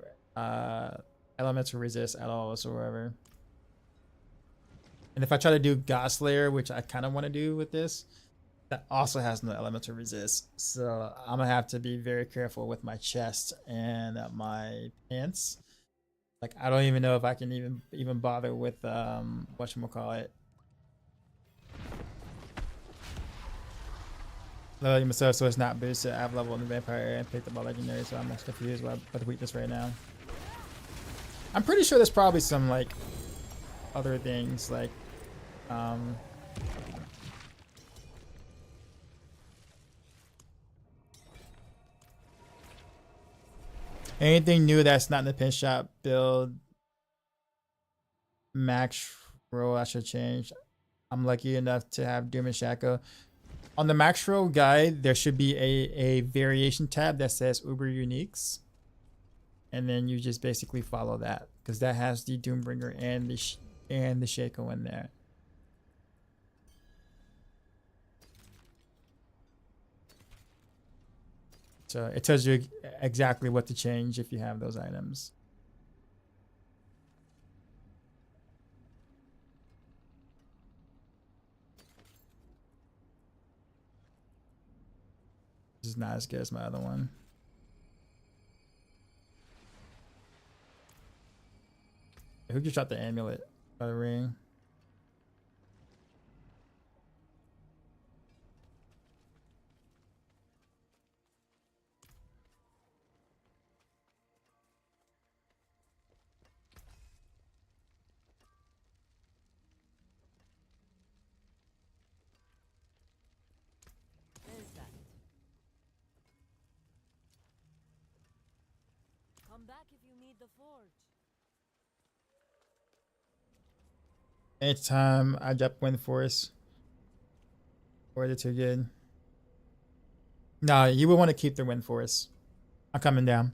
elemental resist at all whatsoever. And if I try to do God Slayer, which I kind of want to do with this, that also has no elemental resist. So I'm gonna have to be very careful with my chest and my pants. Like I don't even know if I can even bother with whatchamacallit. Leveling myself so it's not boosted. I've leveled in the vampire area and picked up all legendary, so I'm just confused by the weakness right now. I'm pretty sure there's probably some like other things like anything new that's not in the pin shop build. Maxroll I should change. I'm lucky enough to have Doom and Shaco. On the Maxroll guide, there should be a variation tab that says Uber Uniques. And then you just basically follow that because that has the Doombringer and the Shaco in there. So it tells you exactly what to change if you have those items. This is not as good as my other one. Who just shot the amulet by the ring? There's that. Come back if you need the forge. Anytime I drop Wind Force, or is it too good? No, you would want to keep the Wind Force. I'm coming down.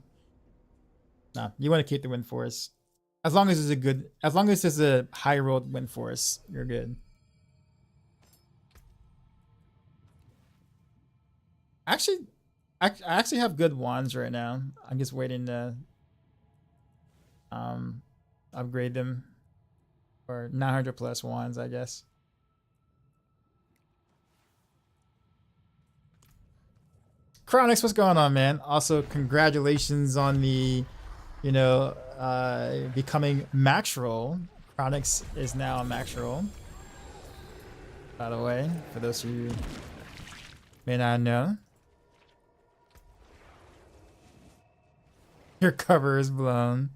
No, you want to keep the Wind Force. As long as it's a good, as long as it's a high rolled Wind Force, you're good. Actually, I actually have good wands right now. I'm just waiting to upgrade them. Or 900 plus wands, I guess. Chronix, what's going on, man? Also, congratulations on the, becoming Maxroll. Chronix is now a Maxroll. By the way, for those of you who may not know. Your cover is blown.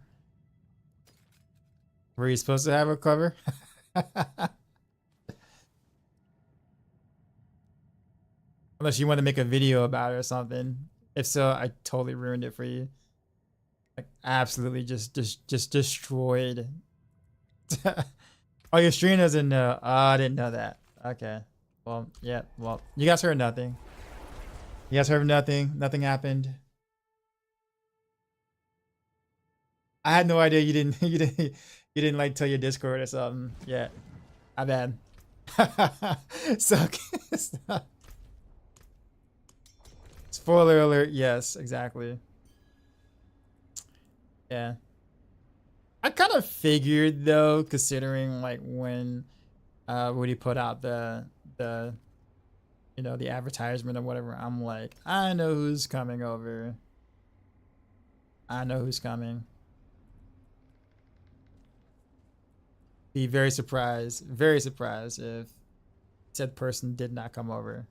Were you supposed to have a cover? Unless you want to make a video about it or something. If so, I totally ruined it for you. Like absolutely just destroyed. Oh, your stream doesn't know. Oh, I didn't know that. Okay. Well, yeah. Well, you guys heard nothing. You guys heard nothing. Nothing happened. I had no idea you didn't. You didn't like tell your Discord or something. Yeah, I bad. So, spoiler alert. Yes, exactly. Yeah. I kind of figured though, considering like when Woody put out the you know, the advertisement or whatever, I'm like, I know who's coming over. I know who's coming. Be very surprised if said person did not come over.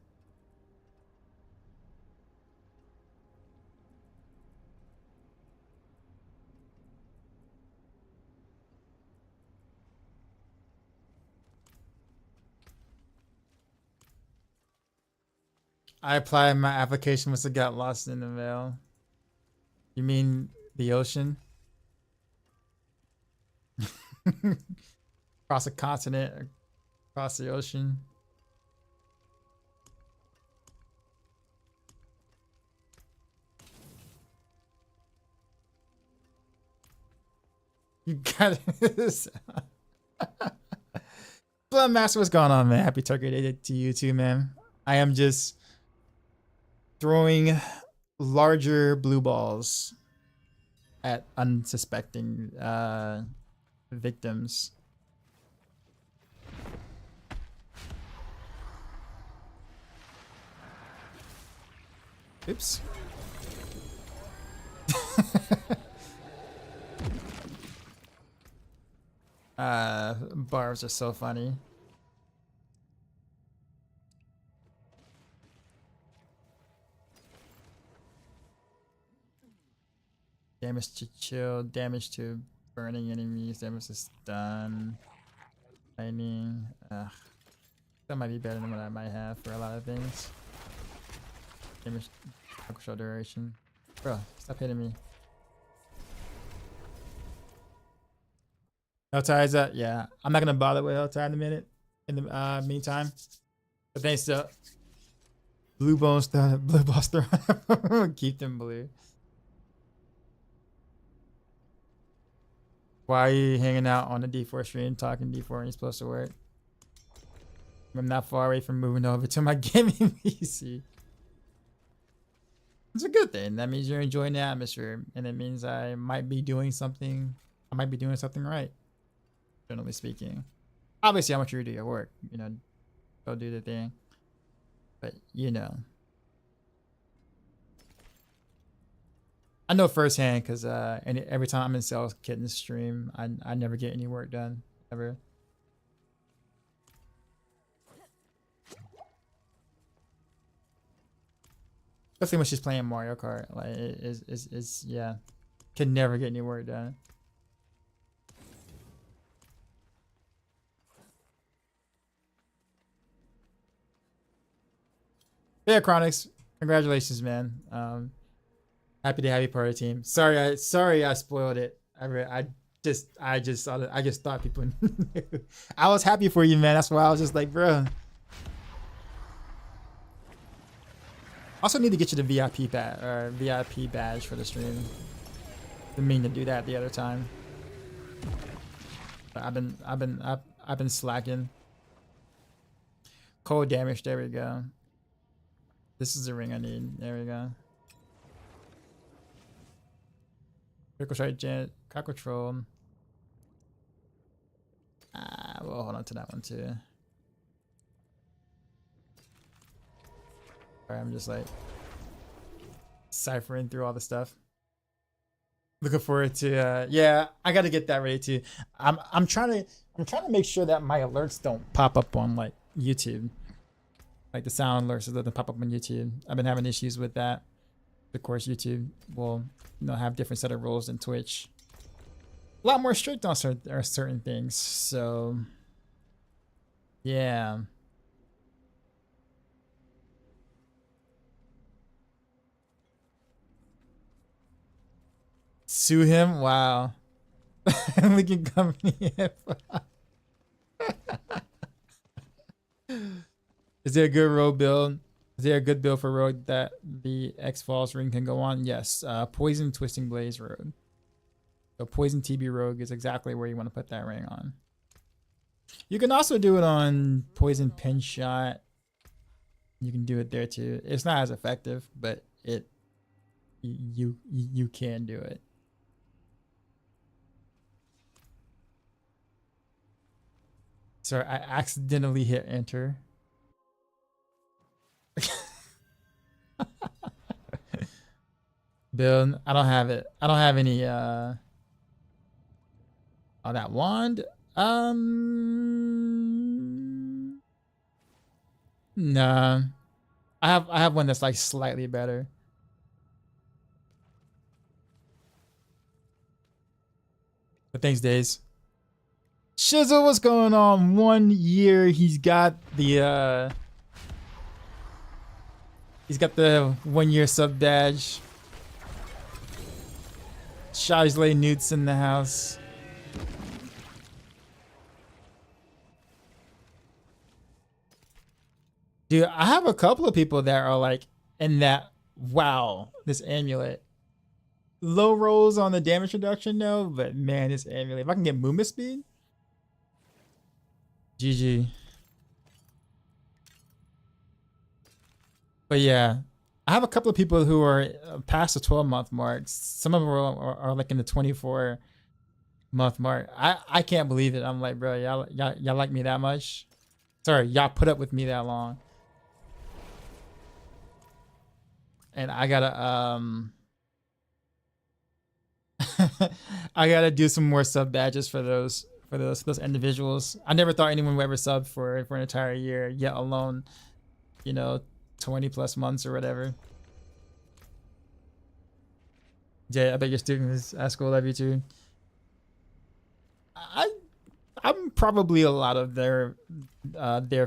I applied, my application must have got lost in the mail. You mean the ocean? Across a continent, across the ocean. You got this. Bloodmaster, what's going on, man? Happy Turkey Day to you too, man. I am just throwing larger blue balls at unsuspecting victims. Oops. Bars are so funny. Damage to chill, damage to burning enemies, damage to stun, lightning. Ugh. That might be better than what I might have for a lot of things. Damage, control duration. Bro, stop hitting me. Helltide is up. Yeah, I'm not gonna bother with Helltide in a minute. In the meantime, but thanks to blue balls thrown. Keep them blue. Why are you hanging out on the D4 stream talking D4 and you're supposed to work? I'm not far away from moving over to my gaming PC. It's a good thing. That means you're enjoying the atmosphere, and it means I might be doing something. I might be doing something right, generally speaking. Obviously, I want you to do your work. You know, go do the thing. But you know, I know firsthand because every time I'm in Sales Kitten's stream, I never get any work done ever. Especially when she's playing Mario Kart, like it is yeah, can never get any work done. Yeah, Chronix, congratulations, man. Happy to have you part of the team. Sorry I spoiled it. I just thought people knew. I was happy for you, man. That's why I was just like, bro. Also need to get you the VIP badge for the stream. Didn't mean to do that the other time. But I've been slacking. Cold damage. There we go. This is the ring I need. There we go. Critical strike, jet, control. We'll hold on to that one too. Alright, I'm just like ciphering through all the stuff. Looking forward to yeah, I gotta get that ready too. I'm trying to make sure that my alerts don't pop up on like YouTube. Like the sound alerts that don't pop up on YouTube. I've been having issues with that. Of course, YouTube will have different set of rules than Twitch. A lot more strict on certain things. So yeah. Sue him? Wow. Lincoln Company. Is there a good road build? Is there a good build for road that the X-Falls ring can go on? Yes. Poison Twisting Blaze Road. So Poison TB Rogue is exactly where you want to put that ring on. You can also do it on Poison Pin Shot. You can do it there too. It's not as effective, but you can do it. Sorry, I accidentally hit enter. build. I don't have it. I don't have any oh, that wand. Nah. I have one that's like slightly better. But thanks, Days. Shizzle, what's going on? 1 year. He's got the 1 year sub badge. Shizley Newt's in the house. Dude, I have a couple of people that are like in that, wow, this amulet. Low rolls on the damage reduction, no, but man, this amulet. If I can get movement speed, GG. But yeah, I have a couple of people who are past the 12-month mark. Some of them are like in the 24-month mark. I can't believe it. I'm like, bro, y'all like me that much? Sorry, y'all put up with me that long. And I gotta I gotta do some more sub badges for those individuals. I never thought anyone would ever sub for an entire year, yet alone, 20 plus months or whatever. Jay, I bet your students at school love you too. I'm probably a lot of their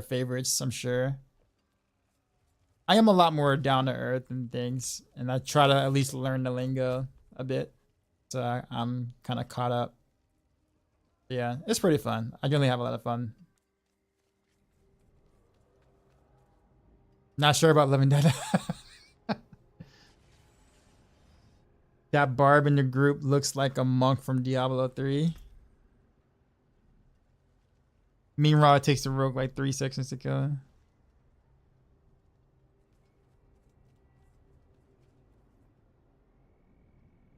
favorites, I'm sure. I am a lot more down to earth and things, and I try to at least learn the lingo a bit, so I'm kind of caught up. Yeah, it's pretty fun. I generally have a lot of fun. Not sure about Living Dead. That barb in the group looks like a monk from Diablo 3. Meanwhile, it takes the rogue like 3 seconds to kill him.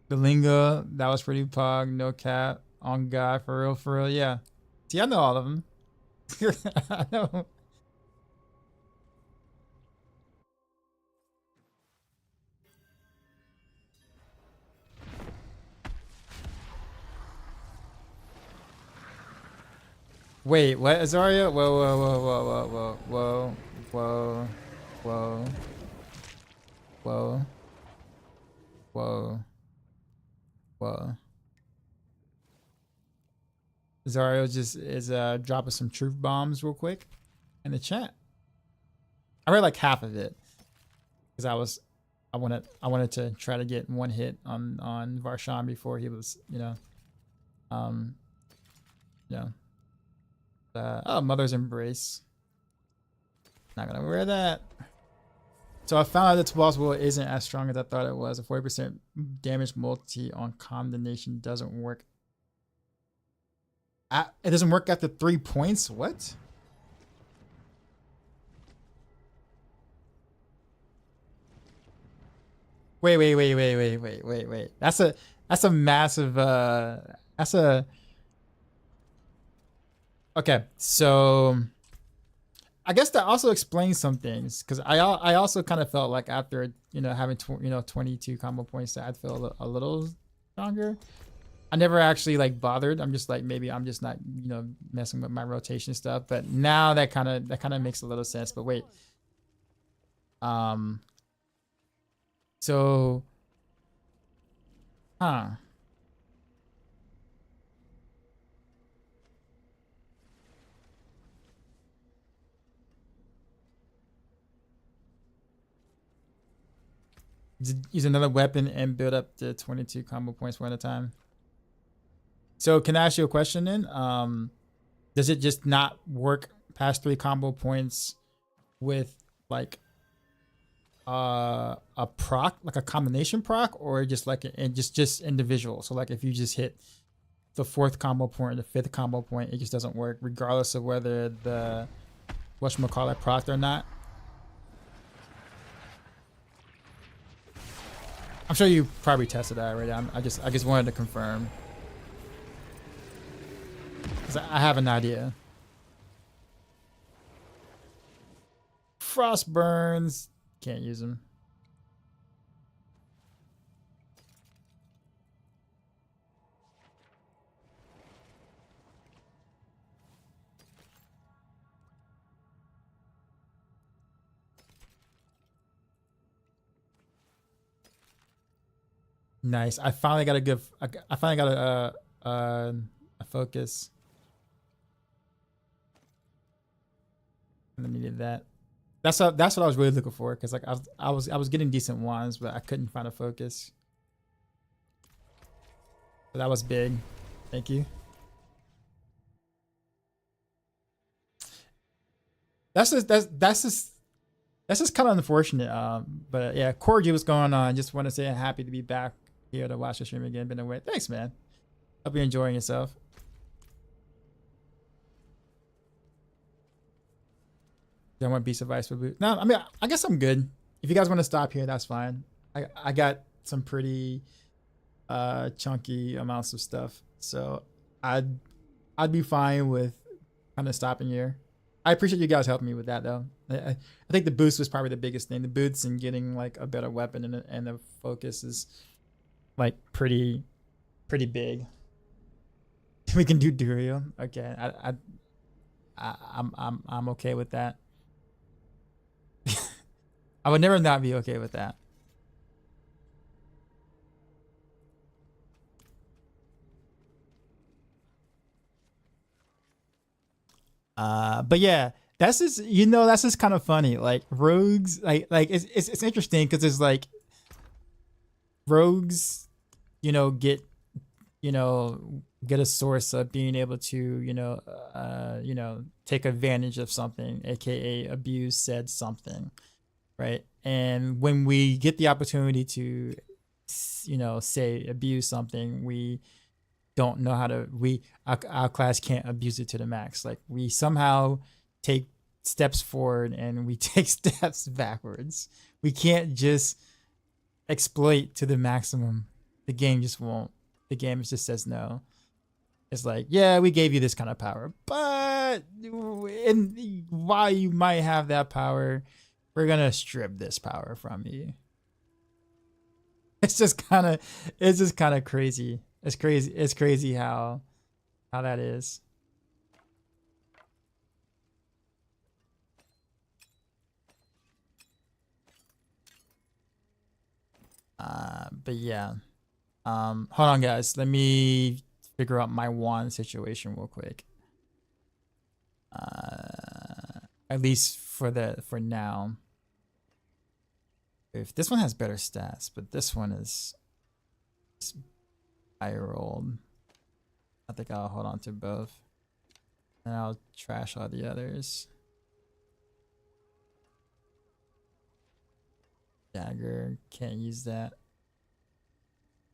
The lingo, that was pretty pog, no cap, on God, for real, yeah. See, I know all of them. I know. Wait, what, Azaria? Whoa. Zario just is dropping some truth bombs real quick in the chat. I read like half of it because I wanted to try to get one hit on Varshan before he was, oh, Mother's Embrace. Not gonna wear that. So I found out that Tabasco isn't as strong as I thought it was. A 40% damage multi on condemnation doesn't work. It doesn't work after 3 points? What? Wait. That's a massive okay, so I guess that also explains some things, because I also kind of felt like after having 22 combo points that I'd feel a little stronger. I never actually like bothered. I'm just like, maybe I'm just not messing with my rotation stuff. But now that kind of makes a little sense. But wait, so, use another weapon and build up to 22 combo points one at a time. So can I ask you a question then? Does it just not work past 3 combo points with like a proc, like a combination proc, or just like just individual? So like if you just hit the 4th combo point or the 5th combo point, it just doesn't work regardless of whether the whatchamacallit proc or not. I'm sure you probably tested that already. I just wanted to confirm, because I have an idea. Frost burns, can't use them. Nice. I finally got a good. I finally got a focus. I needed that. That's what I was really looking for, because like I was getting decent ones, but I couldn't find a focus. So that was big. Thank you. That's just kind of unfortunate. But yeah, Corgi, what's going on? Just want to say I'm happy to be back here to watch the stream again. Been away. Thanks, man. Hope you're enjoying yourself. Don't want Beast of Ice for boot. No, I mean, I guess I'm good. If you guys want to stop here, that's fine. I got some pretty chunky amounts of stuff, so I'd be fine with kind of stopping here. I appreciate you guys helping me with that, though. I think the boost was probably the biggest thing. The boots and getting like a better weapon and the focus is like pretty big. We can do Durio. Okay, I'm okay with that. I would never not be okay with that. But yeah, that's just, that's just kind of funny. Like rogues, like it's interesting because it's like rogues, get a source of being able to take advantage of something, aka abuse said something, right? And when we get the opportunity to say abuse something, we don't know how to, our class can't abuse it to the max. Like we somehow take steps forward and we take steps backwards. We can't just exploit to the maximum. The game just won't. The game just says no. It's like, yeah, we gave you this kind of power, but while you might have that power, we're gonna strip this power from you. It's just kind of crazy. It's crazy how that is. But yeah. Hold on, guys. Let me figure out my wand situation real quick. At least for now. If this one has better stats, but this one is I rolled. I think I'll hold on to both. And I'll trash all the others. Dagger, can't use that.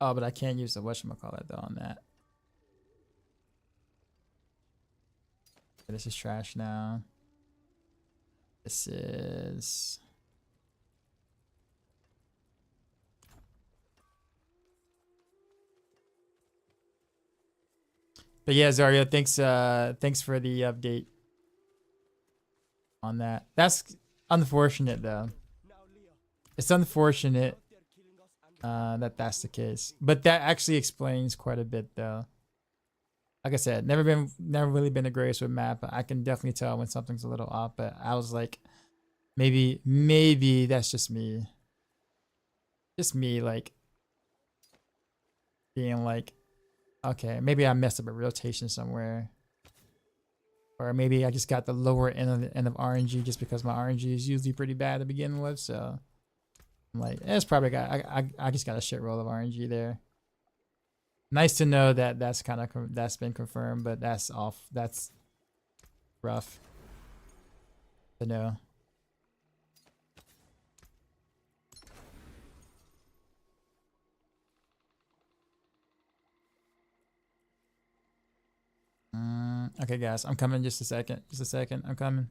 Oh, but I can use the whatchamacallit though on that. This is trash now. This is... But yeah, Zario, thanks for the update on that. That's unfortunate though. It's unfortunate that's the case. But that actually explains quite a bit though. Like I said, never really been the greatest with map, but I can definitely tell when something's a little off. But I was like, maybe that's just me. Just me like being like, okay, maybe I messed up a rotation somewhere. Or maybe I just got the lower end of RNG just because my RNG is usually pretty bad to begin with. So I'm like, it's probably I just got a shit roll of RNG there. Nice to know that that's been confirmed, but that's off. That's rough to know. Okay, guys, I'm coming. Just a second. I'm coming.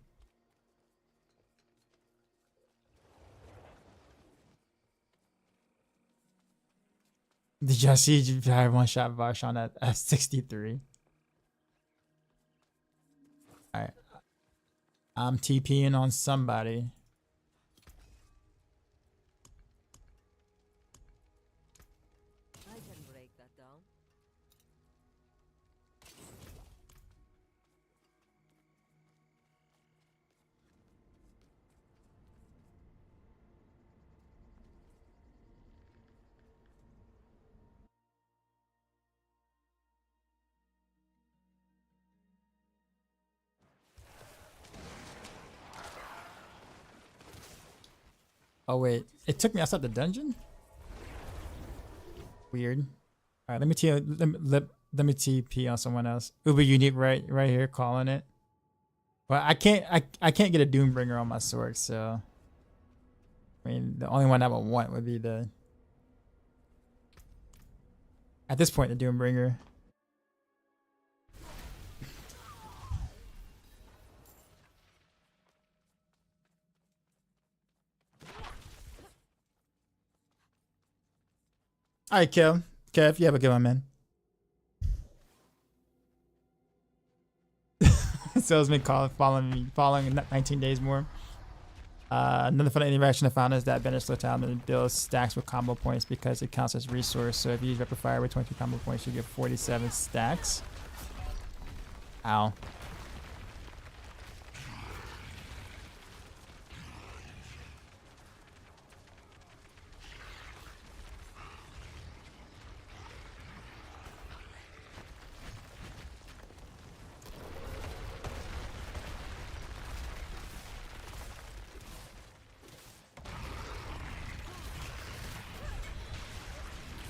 Did y'all see I one shot Varshan at 63? Alright. I'm TPing on somebody. I can break that down. Oh wait, it took me outside the dungeon? Weird. Alright, let me TP on someone else. Uber unique right here calling it. But I can't get a Doombringer on my sword, so I mean the only one I would want would be the at this point the Doombringer. Alright, Kev, you have a good one, man. So it's been following 19 days more. Another fun interaction I found is that Bennett slow down and builds stacks with combo points because it counts as resource. So if you use Rapid Fire with 22 combo points, you get 47 stacks. Ow.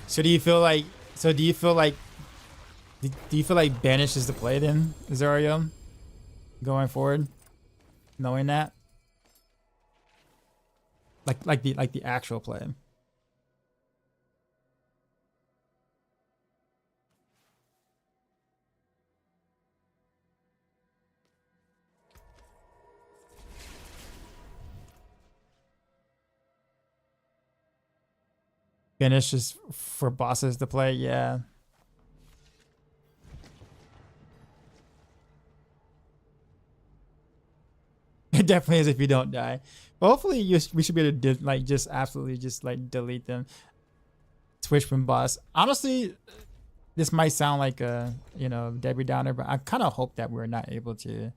So do you feel like Banish is the play then, Zario? Going forward? Knowing that? Like the actual play. Banish is for bosses to play, yeah. It definitely is if you don't die. But hopefully we should be able to just absolutely just like delete them. Switch from boss. Honestly, this might sound like a Debbie Downer, but I kind of hope that we're not able to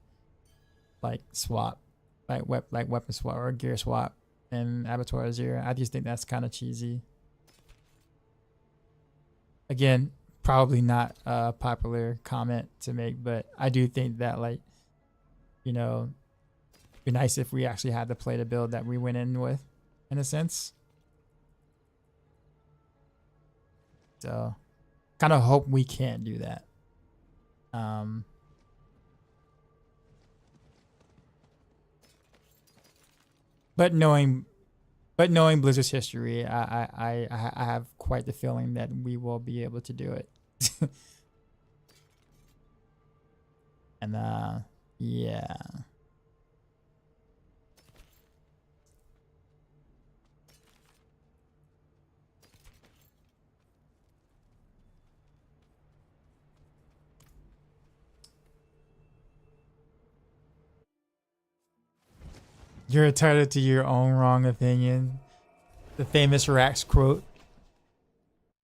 like swap, like weapon swap or gear swap in Abattoir Zero. I just think that's kind of cheesy. Again, probably not a popular comment to make, but I do think that it'd be nice if we actually had to play the build that we went in with, in a sense. So, kind of hope we can't do that. But knowing Blizzard's history, I have quite the feeling that we will be able to do it. And yeah. You're entitled to your own wrong opinion. The famous Rax quote.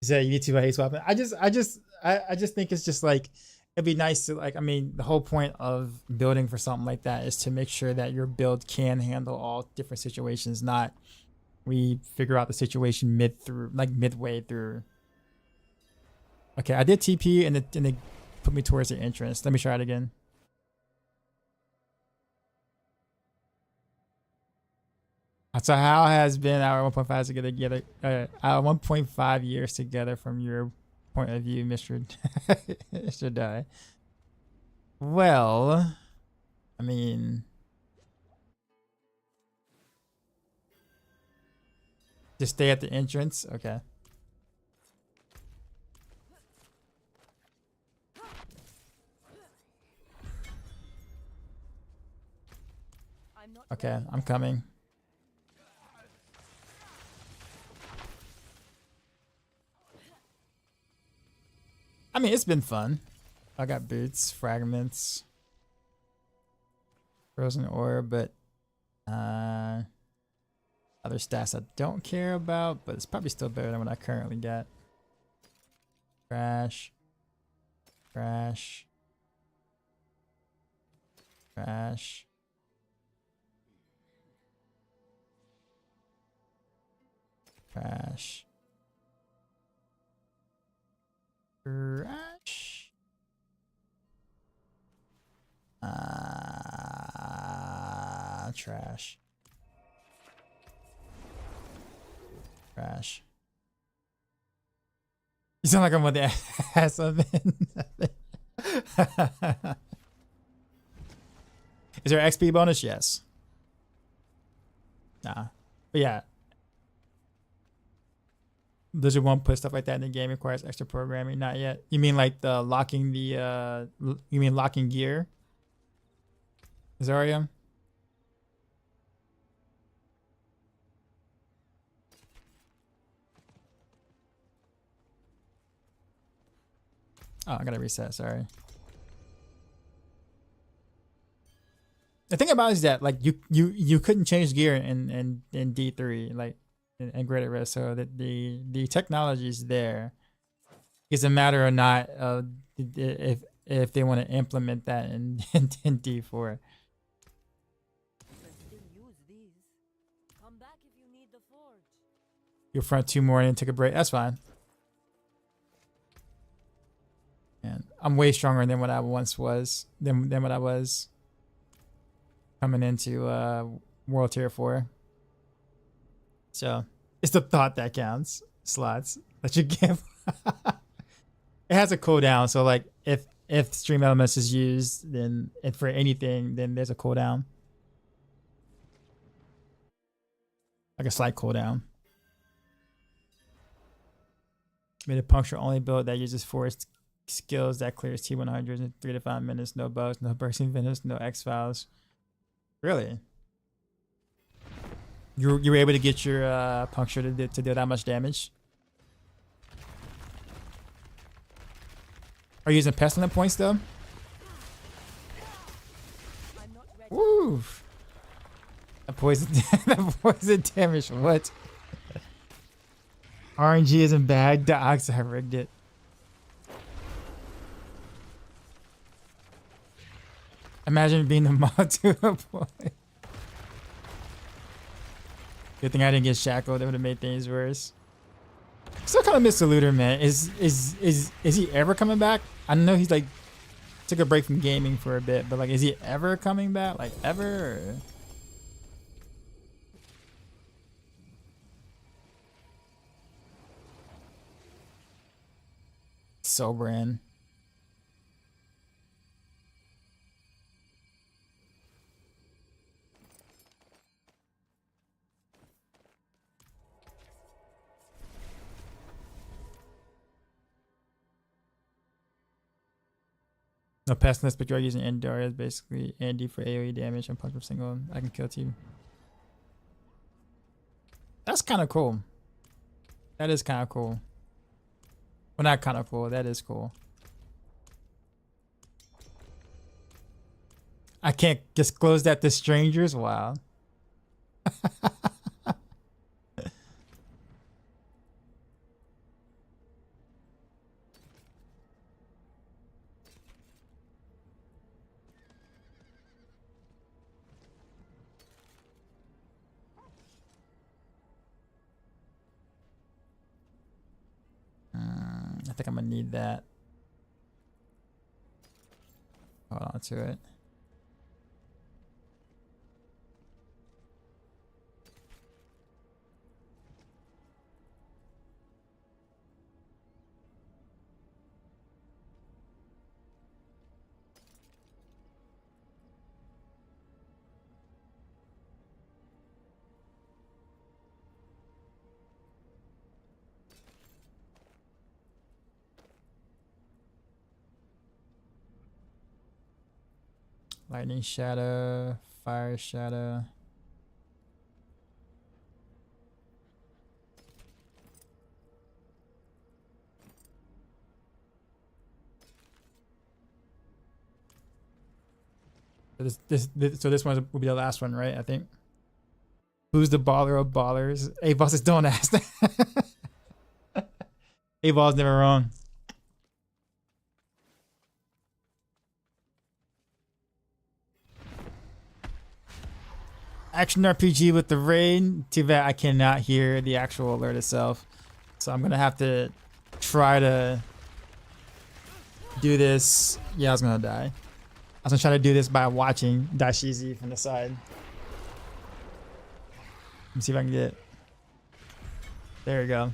Is that YouTube hate swapping? I just think it's just like it'd be nice to the whole point of building for something like that is to make sure that your build can handle all different situations, not we figure out the situation midway through. Okay, I did TP and they put me towards the entrance. Let me try it again. So how has been our 1.5 together? Our 1.5 years together from your point of view, Mr. Mr. Die? Well, I mean, just stay at the entrance. Okay. Okay, I'm coming. I mean, it's been fun. I got boots, fragments, frozen ore, but other stats I don't care about, but it's probably still better than what I currently got. Crash. Crash. Crash. Crash. Crash. Trash. Trash. You sound like I'm with the ass of it. Is there XP bonus? Yes. Nah. But yeah. Blizzard won't put stuff like that in the game. Requires extra programming. Not yet. You mean like the locking the you mean locking gear? Zarya? Oh, I gotta reset, sorry. The thing about it is that like you couldn't change gear in D3 like in Greater Risk, so that the technology is there. It's a matter of not if they want to implement that in D4. Come back if you need the forge. Your front 2 more and took a break. That's fine. And I'm way stronger than what I once was. Than what I was coming into World Tier 4. So it's the thought that counts. Slots that you give. It has a cooldown, so like if Stream Elements is used, then if for anything, then there's a cooldown. Like a slight cooldown. Made a puncture only build that uses force skills that clears T100s in 3 to 5 minutes. No bugs, no bursting Venus, no X-Files. Really? You were able to get your puncture to do that much damage? Are you using pestilent points though? Woo! That poison, that poison damage. What? RNG isn't bad. The Ox, I rigged it. Imagine being the mod to a point. Good thing I didn't get shackled. That would have made things worse. Still kind of miss the looter, man. Is he ever coming back? I know he's like took a break from gaming for a bit, but like, is he ever coming back? Like ever? Or? Sobran. No pestilence, but you're using Endar is basically Andy for AoE damage and punch for single. I can kill team. That's kind of cool. That is kind of cool. Well, not kind of cool. That is cool. I can't disclose that to strangers. Wow. I think I'm gonna need that. Hold on to it. Lightning shadow, fire shadow. So this one will be the last one, right? I think. Who's the baller of ballers? A-Boss, don't ask that. A-Boss never wrong. Action RPG with the rain. Too bad I cannot hear the actual alert itself. So I'm gonna have to try to do this. Yeah, I was gonna die. I was gonna try to do this by watching Dashizi from the side. Let me see if I can get it. There you go.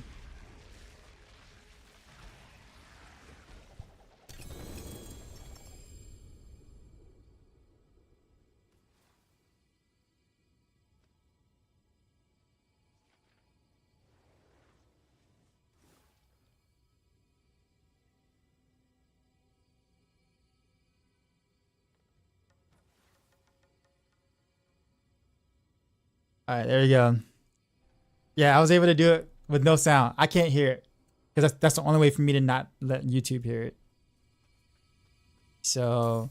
All right, there you go. Yeah, I was able to do it with no sound. I can't hear it because that's the only way for me to not let YouTube hear it. So,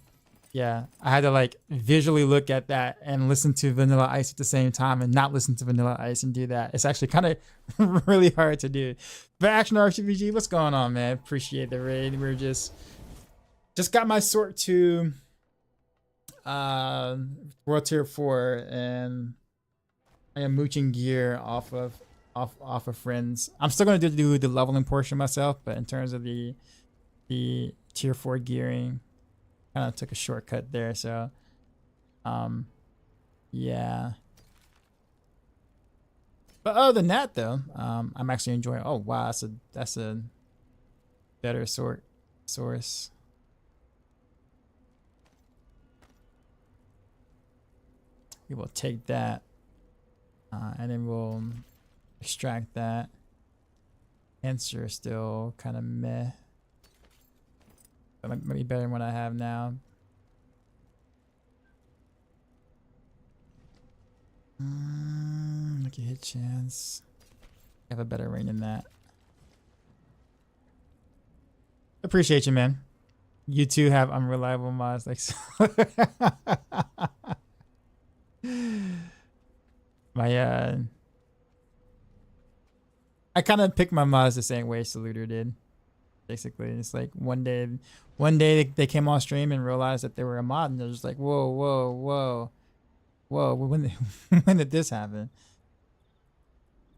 yeah, I had to like visually look at that and listen to Vanilla Ice at the same time and not listen to Vanilla Ice and do that. It's actually kind of really hard to do. But Action RPG, what's going on, man? Appreciate the raid. We're just got my sort to World Tier 4 and I am mooching gear off of friends. I'm still gonna do the leveling portion myself, but in terms of the tier 4 gearing, kind of took a shortcut there. So, yeah. But other than that, though, I'm actually enjoying. Oh wow, that's a better source. We will take that. And then we'll extract that. Answer still kind of meh. But might be better than what I have now. Look at hit chance. I have a better ring than that. Appreciate you, man. You too have unreliable mods like so. I kind of picked my mods the same way Saluter did. Basically, it's like one day they came on stream and realized that they were a mod, and they're just like, whoa, when did this happen?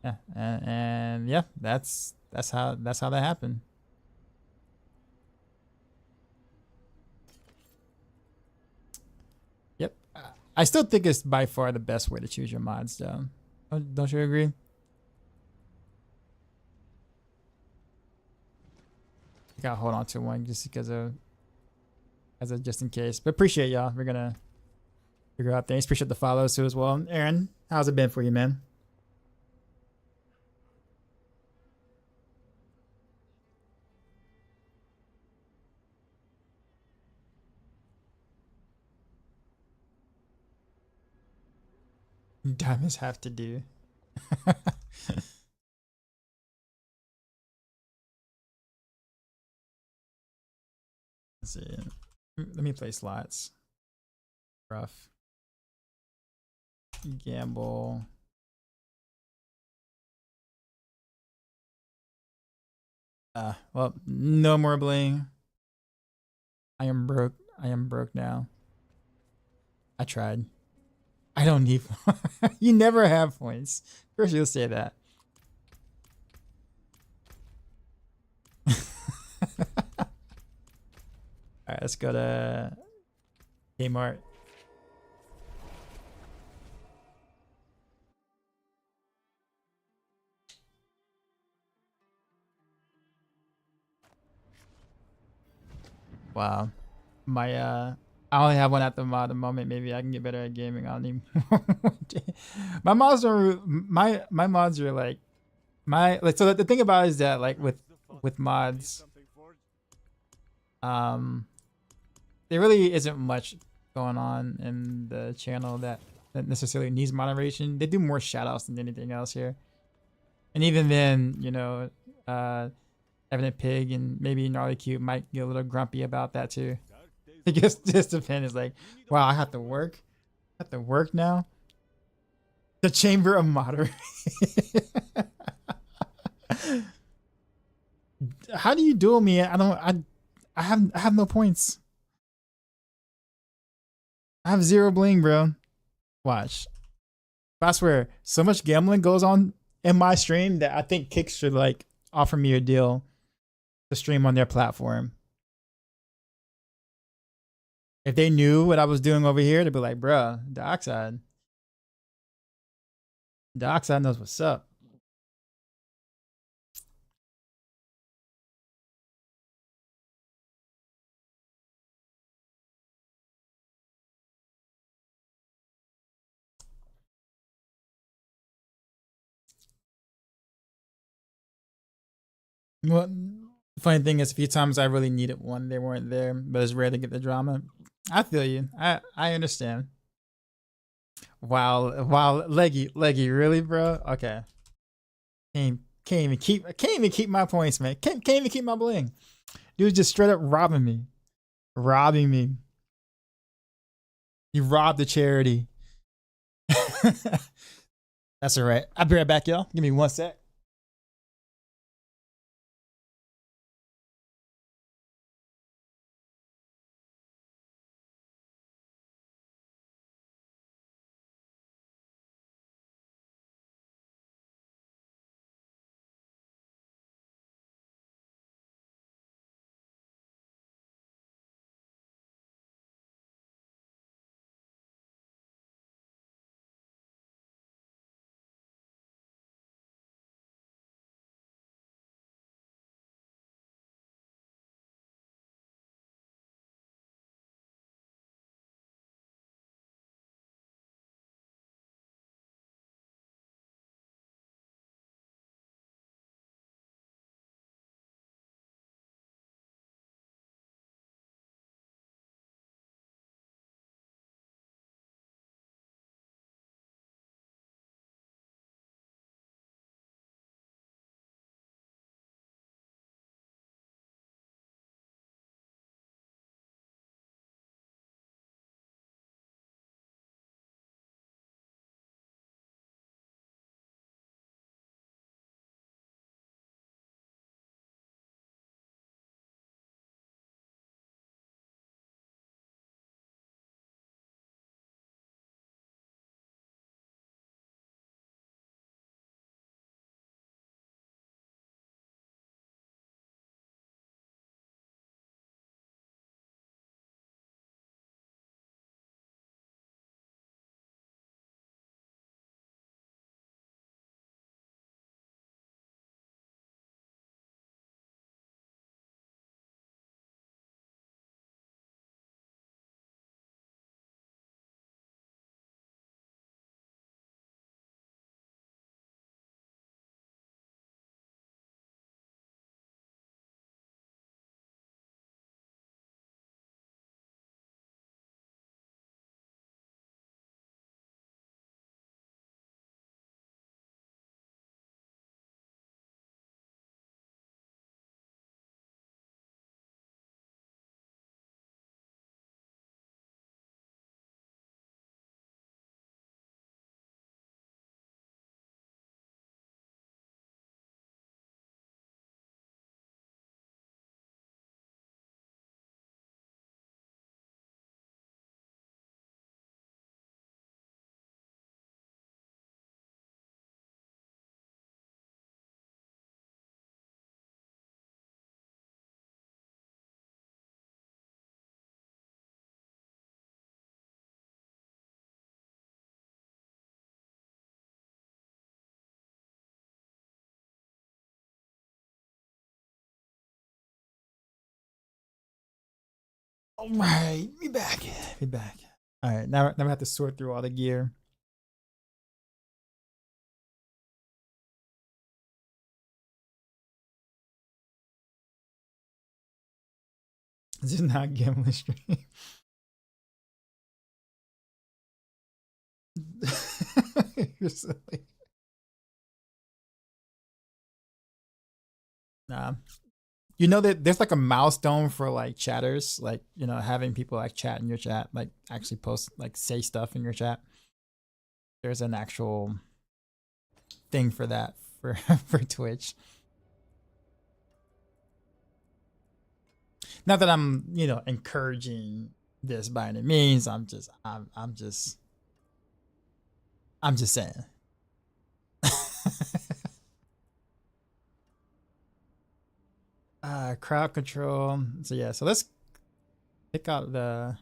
Yeah, and yeah, that's how that happened. Yep, I still think it's by far the best way to choose your mods, though. Don't you agree? I gotta hold on to one just because of just in case. But appreciate y'all. We're gonna figure out things. Appreciate the follows too as well. Aaron, how's it been for you, man? Diamonds have to do. Let's see. Let me play slots. Rough. Gamble. Well, no more bling. I am broke. I am broke now. I tried. I don't need. You never have points. First, you'll say that. All right, let's go to Kmart. Wow, my I only have one at the moment. Maybe I can get better at gaming. I don't need my mods are my mods are like so the thing about it is that like with mods, there really isn't much going on in the channel that necessarily needs moderation. They do more shoutouts than anything else here, and even then, you know, Evident Pig and maybe Gnarly Cube might get a little grumpy about that too. I guess just depends. Like, wow, I have to work. I have to work now. The Chamber of Moderation. How do you duel me? I have no points. I have 0 bling, bro. Watch. But I swear, so much gambling goes on in my stream that I think Kick should like offer me a deal to stream on their platform. If they knew what I was doing over here, they'd be like, bruh, Dioxide knows what's up. Well, the funny thing is, a few times I really needed one, they weren't there, but it's rare to get the drama. I feel you. I understand. Wow, leggy, really, bro? Okay. Can't even keep my points, man. Can't even keep my bling. Dude just straight up robbing me. Robbing me. You robbed the charity. That's alright. I'll be right back, y'all. Give me 1 sec. All right, be back. Be back. All right, now we have to sort through all the gear. This is not gambling stream. You're silly. Nah. You know that there's like a milestone for like chatters, like, you know, having people like chat in your chat, like actually post, like say stuff in your chat. There's an actual thing for that for for Twitch. Not that I'm, you know, encouraging this by any means. I'm just saying. Crowd control. So yeah, so let's pick out the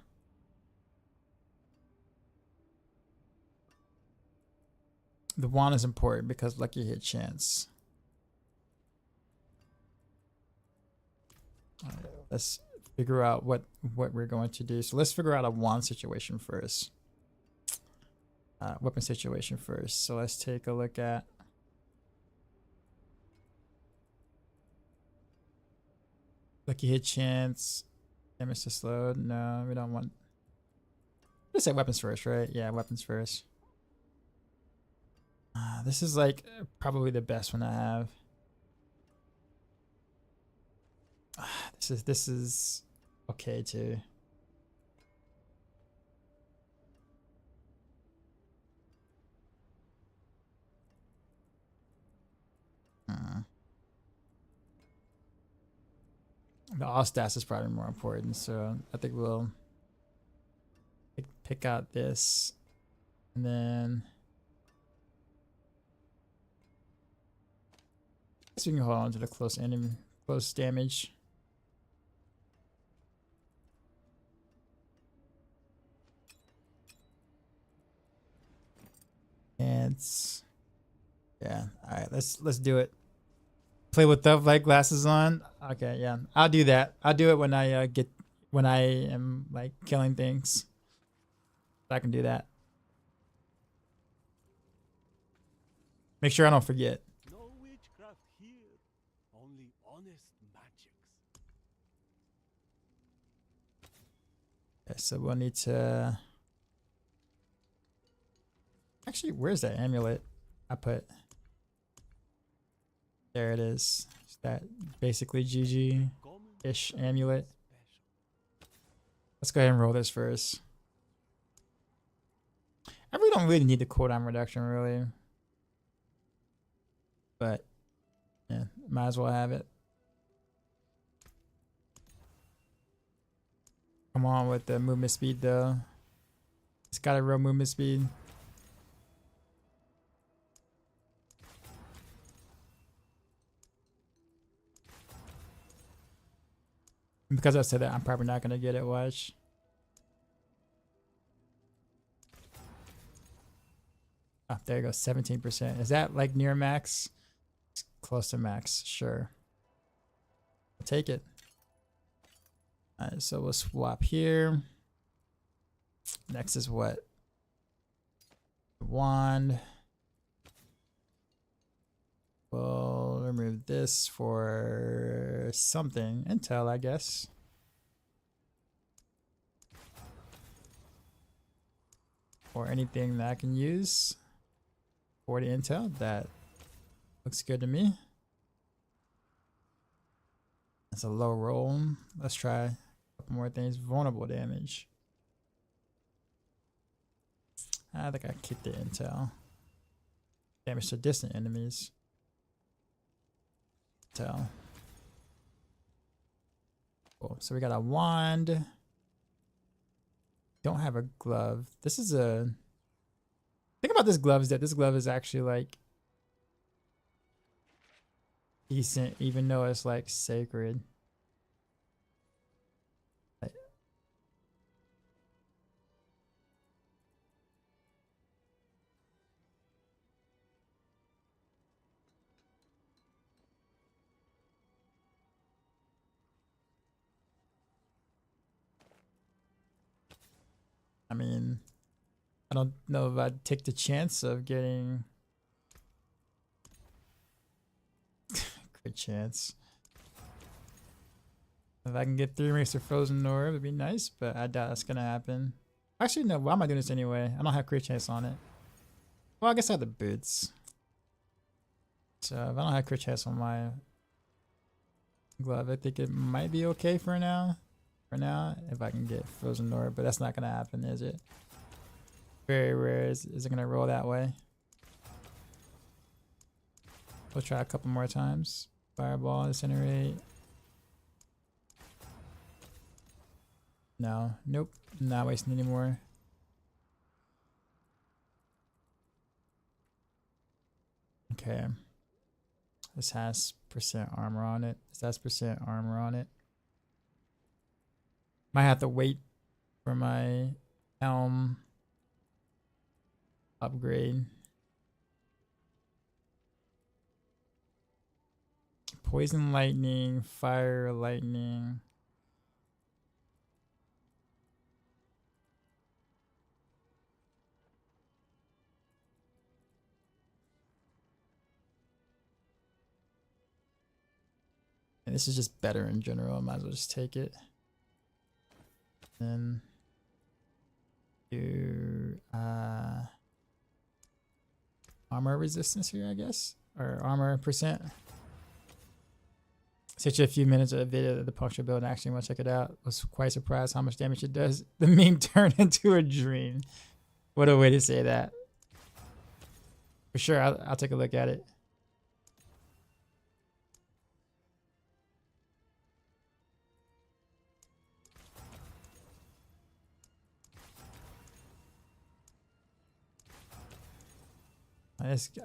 wand is important because lucky hit chance. All right, let's figure out what we're going to do. So let's figure out a wand situation first. Weapon situation first. So let's take a look at Lucky hit chance. Damage to slow. No, we don't want. Let's say weapons first, right? Yeah, weapons first. This is like probably the best one I have. This is okay too. The all stats is probably more important, so I think we'll pick out this, and then I guess we can hold on to the close enemy, close damage. And yeah, all right, let's do it. Play with the light glasses on. Okay, yeah, I'll do that. I'll do it when I when I am like killing things. I can do that. Make sure I don't forget. No witchcraft here, only honest magics. Okay, so we'll need to. Actually, where's that amulet I put? There it is. It's that basically GG-ish amulet. Let's go ahead and roll this first. I really don't really need the cooldown reduction, really. But, yeah, might as well have it. Come on with the movement speed, though. It's got a real movement speed. Because I said that, I'm probably not going to get it, watch. Oh, there you go, 17%. Is that like near max? It's close to max, sure. I'll take it. Alright, so we'll swap here. Next is what? Wand. We'll remove this for something. Intel, I guess. Or anything that I can use for the intel. That looks good to me. That's a low roll. Let's try a couple more things. Vulnerable damage. I think I keep the intel. Damage to distant enemies. Intel. Cool. So we got a wand. Don't have a glove. This is a. Think about this glove is that this glove is actually like decent, even though it's like sacred. I mean, I don't know if I'd take the chance of getting good chance. If I can get 3 rings of frozen orb, it'd be nice, but I doubt that's gonna happen. Actually, no. Why am I doing this anyway? I don't have crit chance on it. Well, I guess I have the boots. So if I don't have crit chance on my glove, I think it might be okay for now. For now, if I can get frozen orb, but that's not gonna happen, is it? Very rare. Is it gonna roll that way? We'll try a couple more times. Fireball, incinerate. No, nope. Not wasting anymore. Okay. This has % armor on it. This has % armor on it. Might have to wait for my helm upgrade. Poison lightning, fire lightning. this is just better in general. I might as well just take it. Then do armor resistance here, I guess, or armor percent. Such a few minutes of a video of the puncture build and actually want to check it out. Was quite surprised how much damage it does. The meme turned into a dream. What a way to say that. For sure, I'll take a look at it.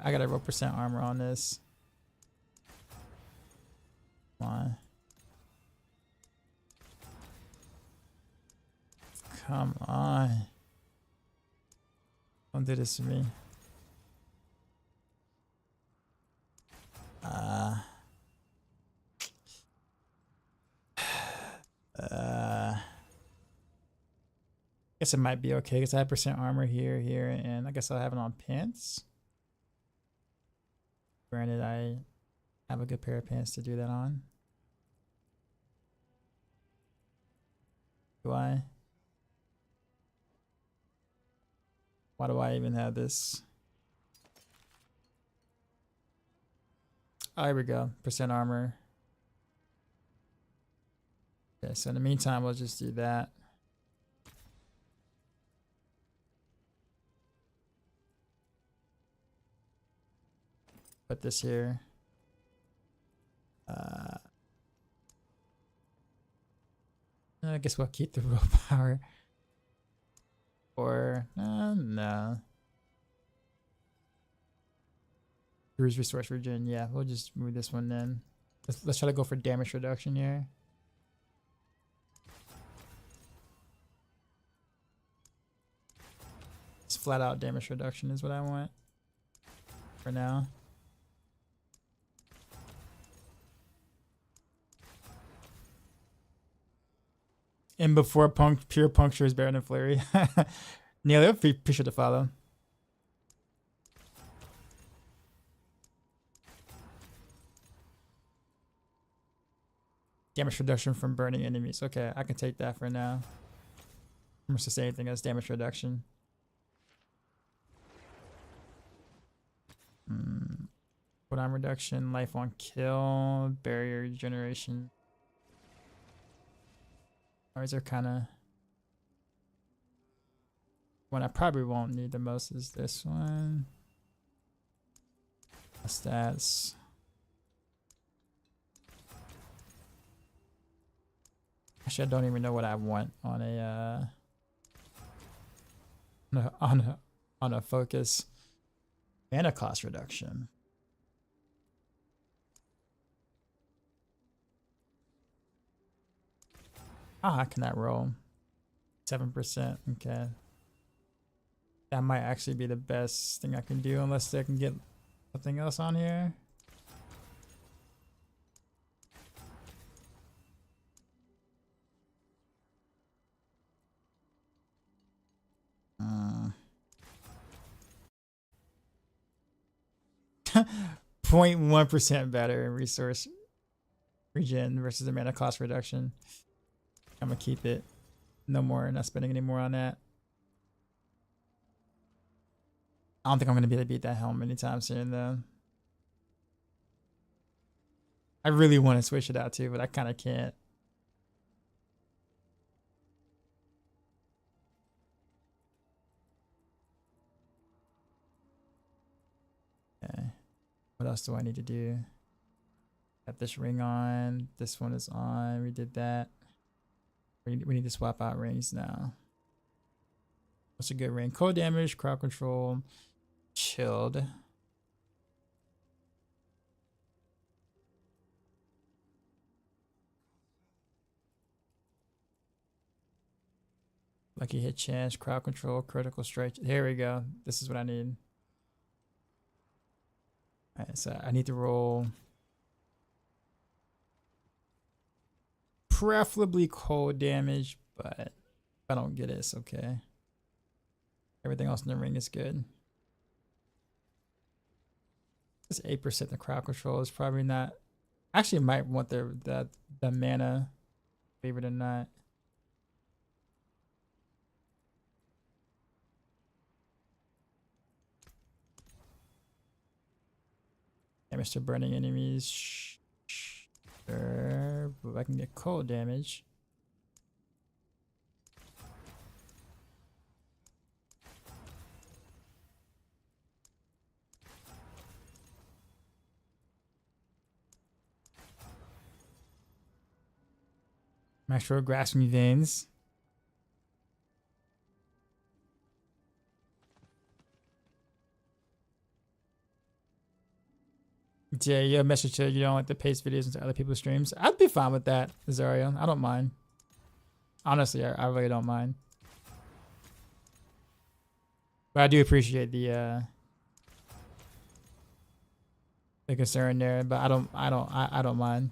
I got a roll percent armor on this. Come on. Come on. Don't do this to me. Guess it might be okay because I have percent armor here, and I guess I'll have it on pants. Granted, I have a good pair of pants to do that on. Do I? Why do I even have this? Oh, here we go. Percent armor. Okay, so in the meantime, we'll just do that. Put this here. I guess we'll keep the roll power. Or no. Bruise Resource Regen. Yeah, we'll just move this one then. Let's try to go for damage reduction here. It's flat out damage reduction is what I want for now. And before pure puncture is better than Flurry. Neil, appreciate the follow. Damage reduction from burning enemies. Okay, I can take that for now. Almost the same thing as damage reduction. Cooldown reduction, life on kill, barrier generation. Ours are kind of... One I probably won't need the most is this one. Stats. Actually, I don't even know what I want on a on a focus. Mana cost reduction. Ah, I cannot roll. 7%. Okay. That might actually be the best thing I can do unless I can get something else on here. Uh. 0.1% better in resource regen versus the mana cost reduction. I'm gonna keep it. No more, not spending any more on that. I don't think I'm gonna be able to beat that helm anytime soon though. I really want to switch it out too, but I kind of can't. Okay. What else do I need to do? Got this ring on. This one is on. We did that. We need to swap out rings now. What's a good ring? Cold damage, crowd control, chilled. Lucky hit chance, crowd control, critical strike. Here we go. This is what I need. Alright, so I need to roll preferably cold damage, but if I don't get it, it's okay. Everything else in the ring is good. This 8% the crowd control is probably not Actually, might want the mana, believe it or not. Damage to burning enemies. Sure, but I can get cold damage. Maxroll grasping veins. Yeah, you have a message to you don't like to paste videos into other people's streams. I'd be fine with that, Zario. I don't mind. Honestly, I really don't mind. But I do appreciate the concern there. But I don't mind.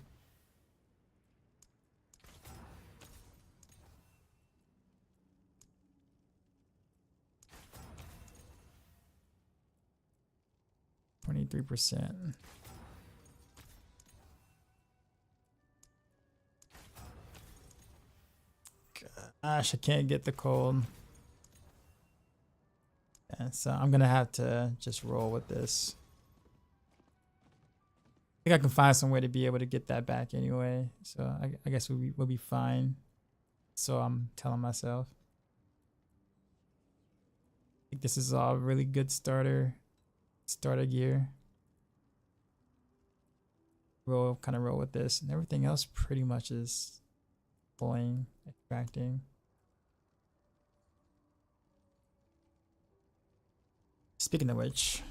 %. Gosh, I can't get the cold. Yeah, so I'm gonna have to just roll with this. I think I can find some way to be able to get that back anyway. So I guess we'll be fine. So I'm telling myself. I think this is all really good starter gear. Kind of roll with this, and everything else pretty much is pulling, extracting. Speaking of which,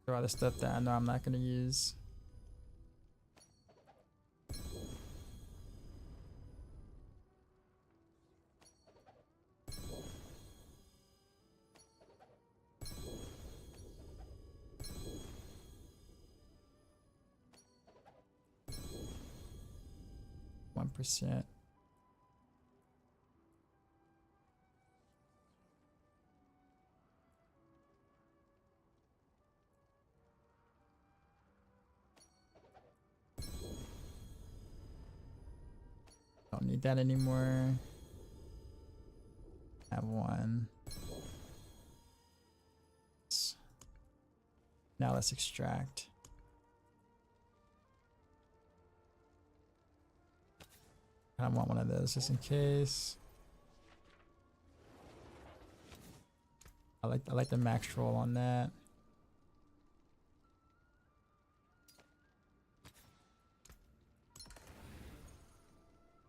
there are other stuff that I know I'm not going to use. %. Don't need that anymore. Have one. Now let's extract. I want one of those just in case. I like the Maxroll on that.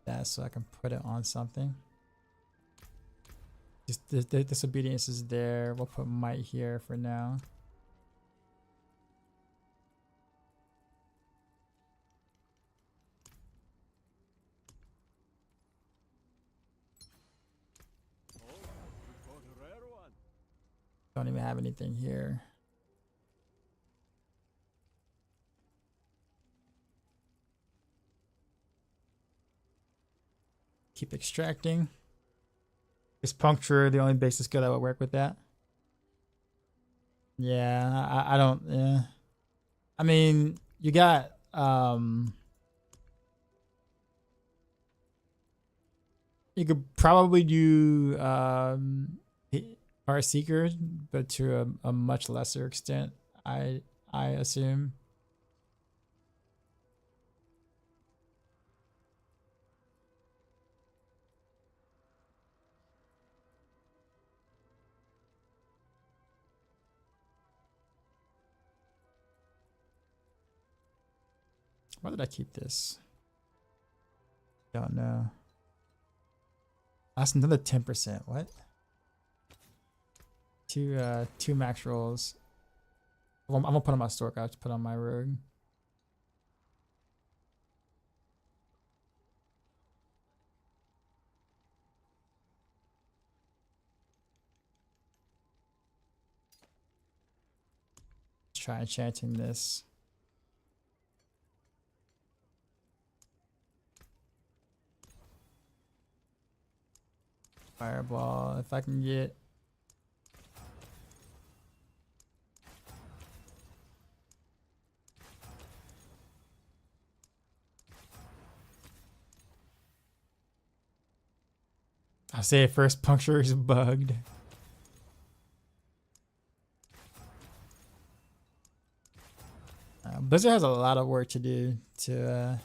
That so I can put it on something. Just the disobedience is there. We'll put might here for now. Don't even have anything here. Keep extracting. Is puncture the only basic skill that would work with that? Yeah, I don't. Yeah, I mean, you got you could probably do Heart Seeker, but to a much lesser extent, I assume. Why did I keep this? Don't know. That's another 10%. What? Two max rolls. I'm gonna put on my stork. I have to put on my rogue. Let's try enchanting this. Fireball. If I can get I say first puncture is bugged. Blizzard has a lot of work to do to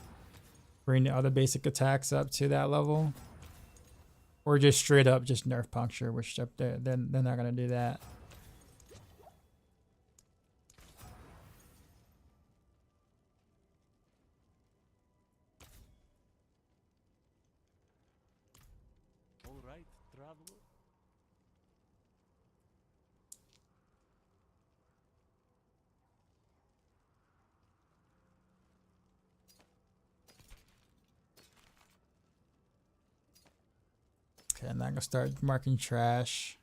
bring the other basic attacks up to that level. Or just straight up just nerf puncture, which they're not gonna do that. All right, traveler. Okay, I'm not gonna start marking trash.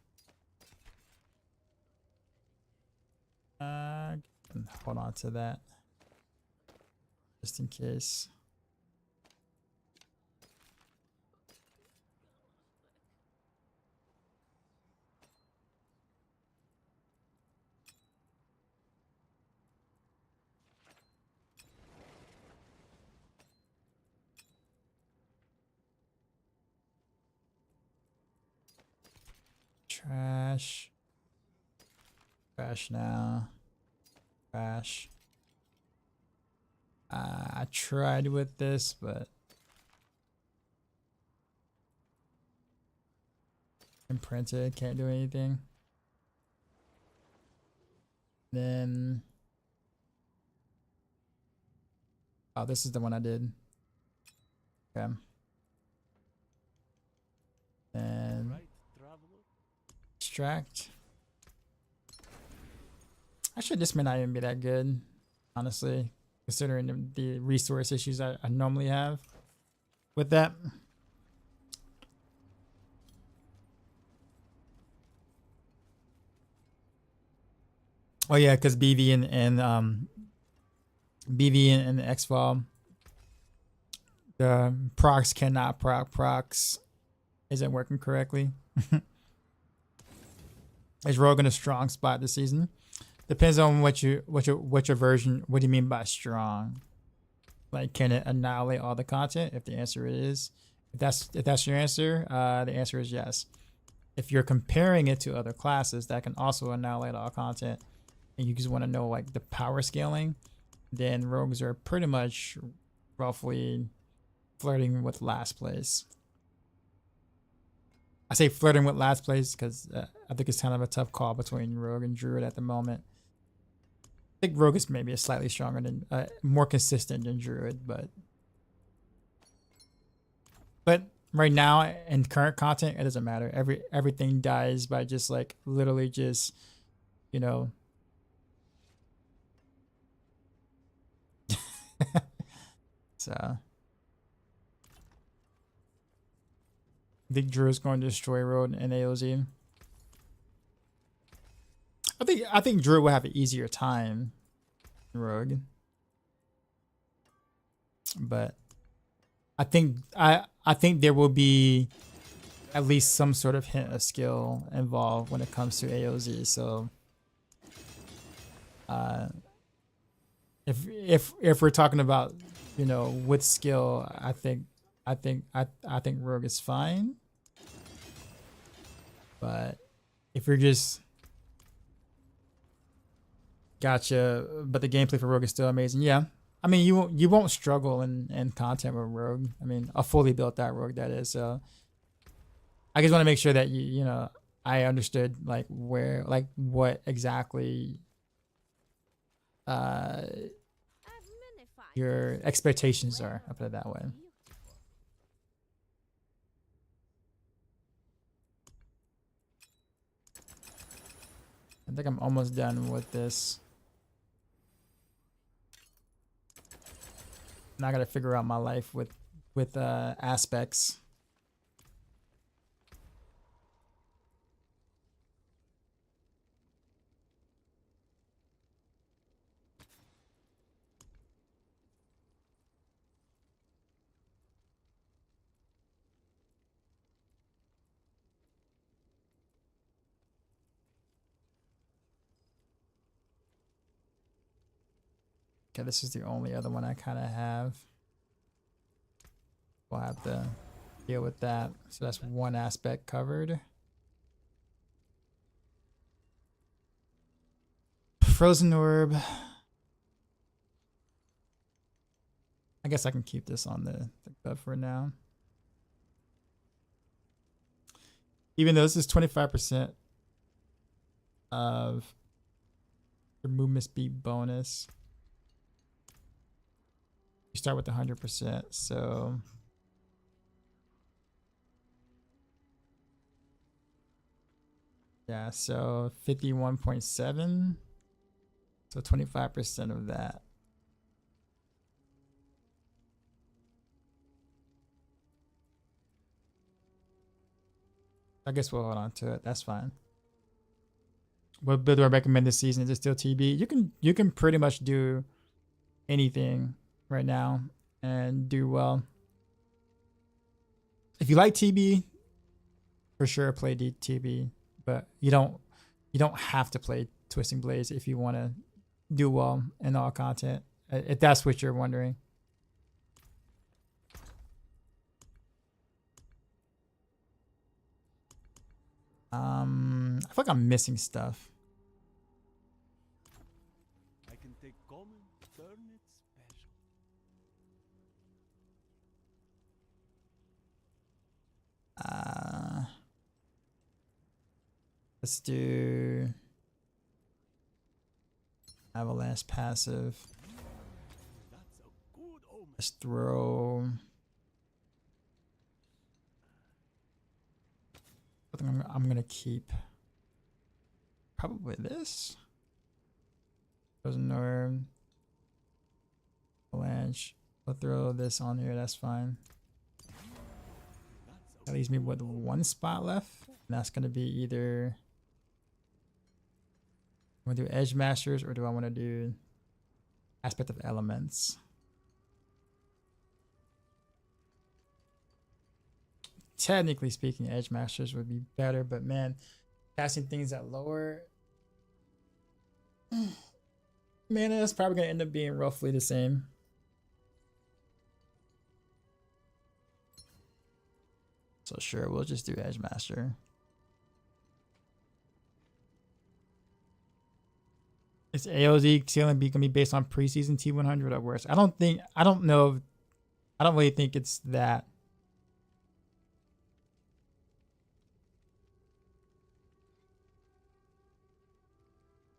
Hold on to that. Just in case. Trash. Trash now. Trash. I tried with this, but imprinted, can't do anything. Then, oh, this is the one I did. Okay. And Right, traveler. extract. Actually, this may not even be that good, honestly, considering the resource issues I normally have with that. Oh yeah, because BV and BV and X-File, the procs cannot procs isn't working correctly. Is Rogue in a strong spot this season? Depends on what your version. What do you mean by strong? Like, can it annihilate all the content? If the answer is, if that's your answer, the answer is yes. If you're comparing it to other classes that can also annihilate all content, and you just want to know like the power scaling, then rogues are pretty much roughly flirting with last place. I say flirting with last place because I think it's kind of a tough call between rogue and druid at the moment. I think rogue is maybe a slightly stronger than, more consistent than druid, but right now in current content, it doesn't matter. Everything dies by just like literally just, you know. So I think Drew is going to destroy road and AOZ. I think Drew will have an easier time than Rogue. But I think there will be at least some sort of hint of skill involved when it comes to AOZ. So if we're talking about, you know, with skill, I think Rogue is fine. But if you're just gotcha, but the gameplay for Rogue is still amazing. Yeah, I mean you won't struggle in content with Rogue. I mean a fully built out Rogue, that is. So I just want to make sure that you know I understood like where, like what exactly your expectations are. I'll put it that way. I think I'm almost done with this. Now I gotta figure out my life with aspects. Okay, this is the only other one I kind of have. We'll have to deal with that. So that's one aspect covered. Frozen orb. I guess I can keep this on the glove for now. Even though this is 25% of your movement speed bonus. You start with 100%, so yeah, so 51.7. So 25% of that. I guess we'll hold on to it. That's fine. What build do I recommend this season? Is it still TB? You can pretty much do anything right now and do well. If you like TB, for sure play TB, but you don't have to play Twisting Blades if you want to do well in all content, if that's what you're wondering. I feel like I'm missing stuff. I can take common, turn it special. Let's do Avalanche passive. That's a good omen. Let's throw. I think I'm gonna keep probably this. Frozen Orb. Avalanche. I'll throw this on here. That's fine. That leaves me with one spot left. And that's gonna be either. I want to do Edge Masters or do I want to do Aspect of Elements? Technically speaking, Edge Masters would be better, but man, casting things at lower mana is probably going to end up being roughly the same. So sure, we'll just do Edge Master. Is AOZ ceiling gonna be based on preseason T100 or worse? I don't really think it's that.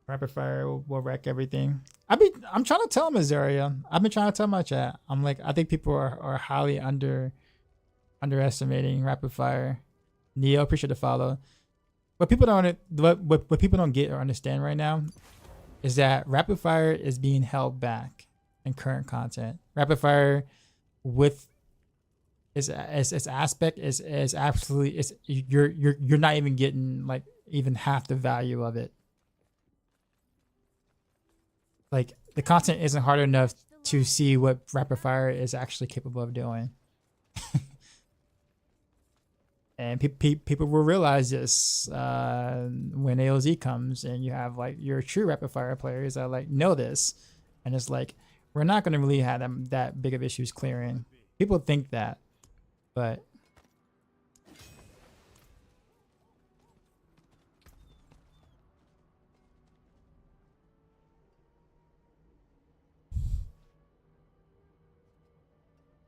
Rapid fire will wreck everything. I'm trying to tell him, Azaria. I've been trying to tell my chat. I'm like, I think people are highly underestimating rapid fire. Neo, appreciate the follow. What people don't get or understand right now is that rapid fire is being held back in current content. Rapid fire with its aspect is absolutely you're not even getting like even half the value of it. Like the content isn't hard enough to see what rapid fire is actually capable of doing. And people will realize this when AOZ comes and you have like your true rapid fire players that like know this, and it's like we're not going to really have that big of issues clearing. People think that, but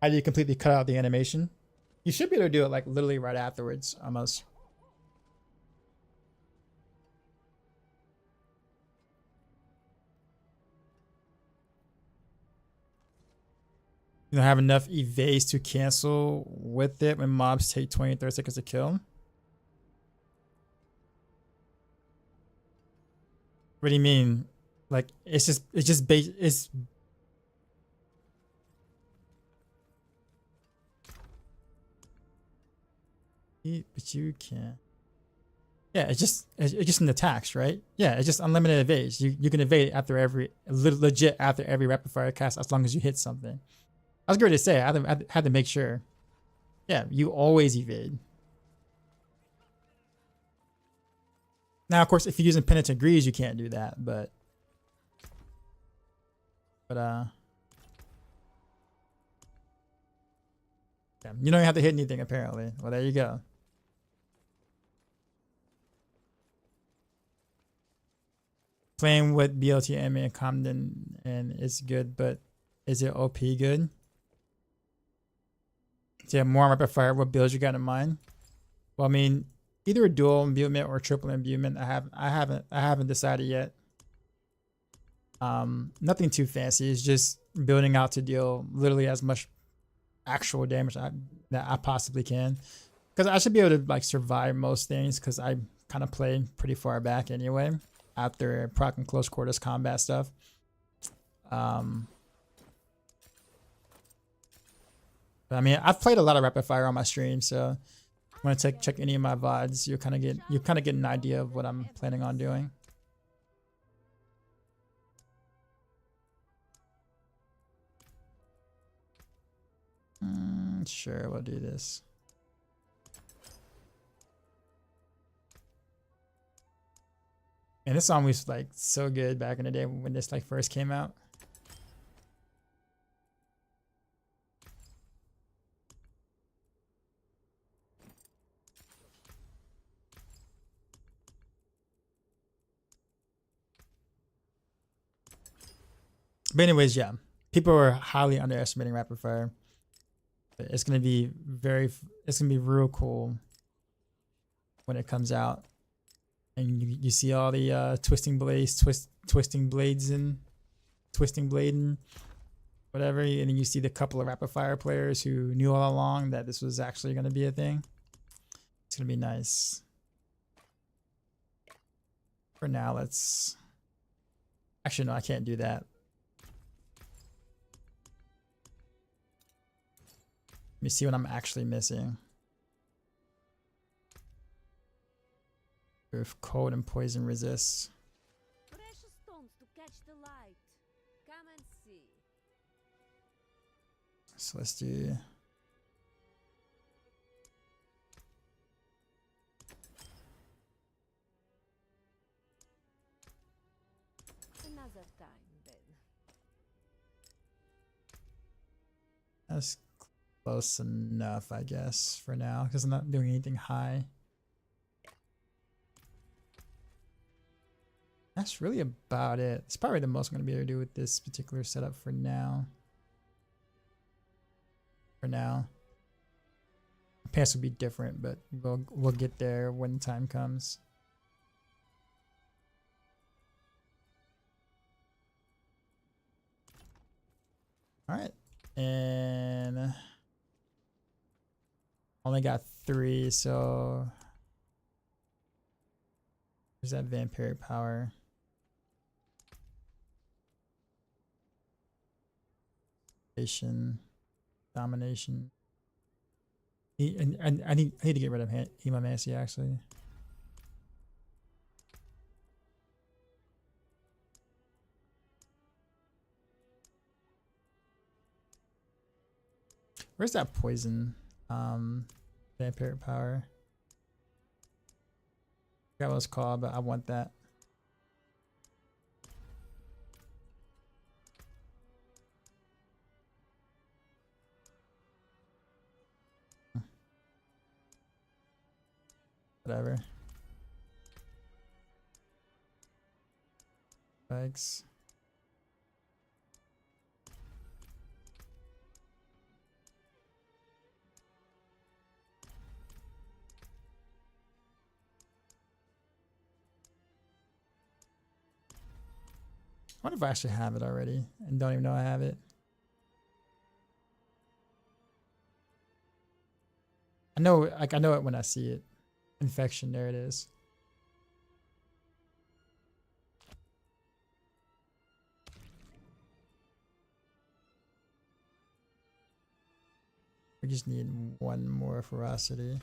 how do you completely cut out the animation? You should be able to do it like literally right afterwards, almost. You don't have enough evades to cancel with it when mobs take 20 30 seconds to kill. What do you mean? Like it's just it's but you can't. Yeah, it's just an attacks, right? Yeah, it's just unlimited evades. You can evade after every legit after every rapid fire cast as long as you hit something. I was going to say I had to make sure. Yeah, you always evade. Now, of course, if you're using Penitent Greaves, you can't do that, but Yeah, you don't have to hit anything apparently. Well, there you go. Playing with BLTM and Comden and it's good, but is it OP good? So yeah, more rapid fire. What builds you got in mind? Well, I mean, either a dual imbuement or triple imbuement. I haven't decided yet. Nothing too fancy. It's just building out to deal literally as much actual damage that I possibly can, because I should be able to like survive most things, because I kind of play pretty far back anyway after proc and close quarters combat stuff. But I mean, I've played a lot of rapid fire on my stream, so when I check any of my VODs, you kind of get an idea of what I'm planning on doing. Sure, we'll do this. And this song was like so good back in the day when this like first came out. But anyways, yeah, people are highly underestimating rapid fire. It's gonna be real cool when it comes out, and you see all the twisting blades and whatever, and then you see the couple of rapid fire players who knew all along that this was actually gonna be a thing. It's gonna be nice. For now, let's. Actually, no, I can't do that. Let me see what I'm actually missing. If cold and poison resists. Precious stones to catch the light. Come and see. So let's do. Another time, then. That's close enough, I guess, for now, because I'm not doing anything high. That's really about it. It's probably the most I'm going to be able to do with this particular setup for now. Pants will be different, but we'll get there when the time comes. All right, and only got 3, so there's that vampiric power. Domination. I need to get rid of Hemomancy actually. Where's that poison? Vampiric power. I forgot what it's called, but I want that. Whatever. Thanks. I wonder if I actually have it already and don't even know I have it. I know it when I see it. Infection, there it is. We just need one more ferocity.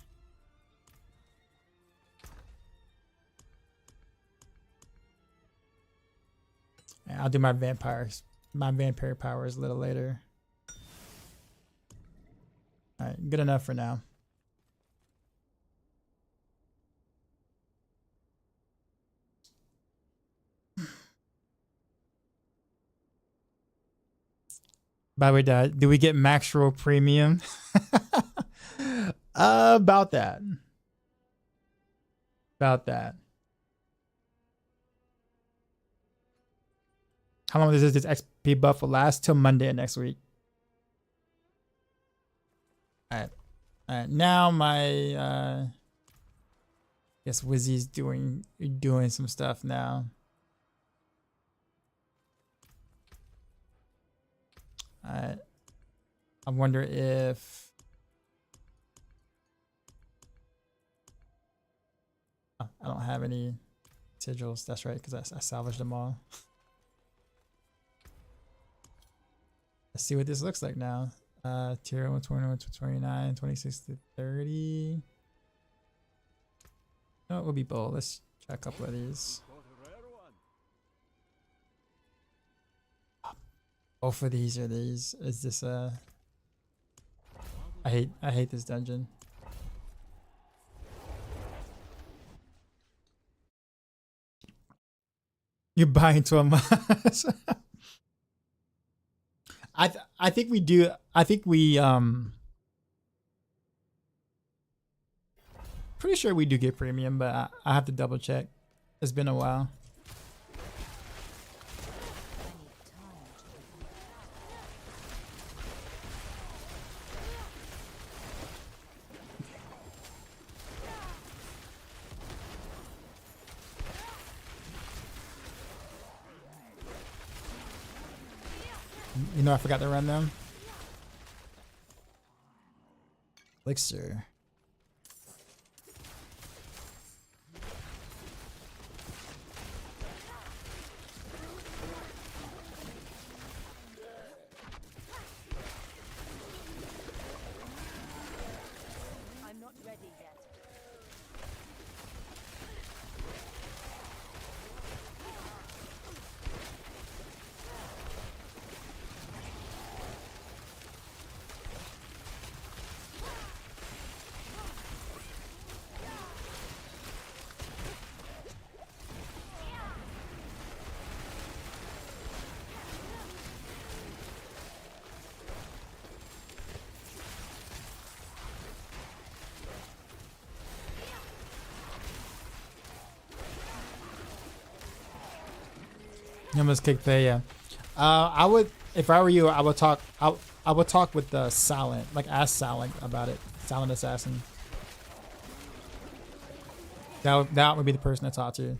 And I'll do my vampiric powers a little later. Alright, good enough for now. By the way, Dad, do we get Maxroll Premium? About that. About that. How long does this XP buff will last? Till Monday of next week. Alright. Alright. Now my guess Wizzy's doing some stuff now. Alright. I wonder if I don't have any sigils. That's right, because I salvaged them all. Let's see what this looks like now. Tier 121 to 29, 26 to 30. No, it will be bold. Let's try a couple of these. Both of these are these. Is this I hate this dungeon. You're buying 12 months. I think we do. I think we pretty sure we do get premium, but I have to double check. It's been a while. You know, I forgot to run them. Elixir. I'm not ready yet. You almost kicked the yeah. I would, if I were you, I would talk. I would talk with the Silent, like ask Silent about it. Silent Assassin. That would be the person to talk to.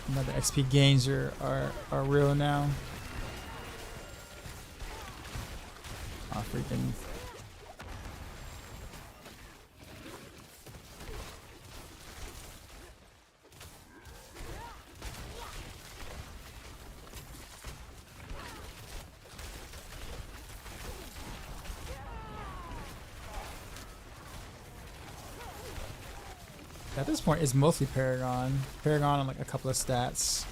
Now the XP gains are real now. Oh, freaking. At this point, it's mostly Paragon. Paragon and like a couple of stats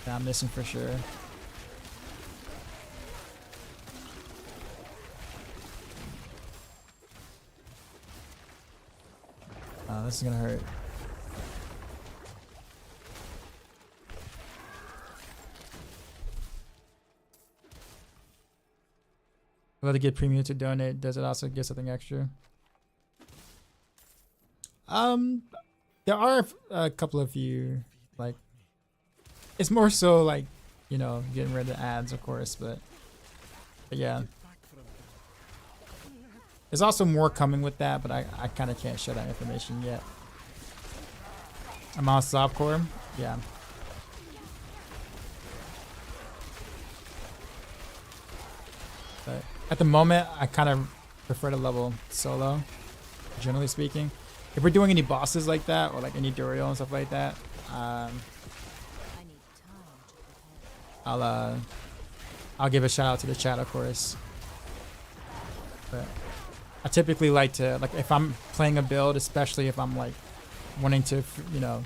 that I'm missing for sure. Oh, this is gonna hurt. Let it get premium to donate. Does it also get something extra? There are a couple of you, like, it's more so like, you know, getting rid of ads, of course, but yeah. There's also more coming with that, but I kind of can't share that information yet. I'm on softcore, yeah. But at the moment, I kind of prefer to level solo, generally speaking. If we're doing any bosses like that, or like any Duriel and stuff like that, I'll give a shout out to the chat, of course. But I typically like to, like, if I'm playing a build, especially if I'm like wanting to, you know,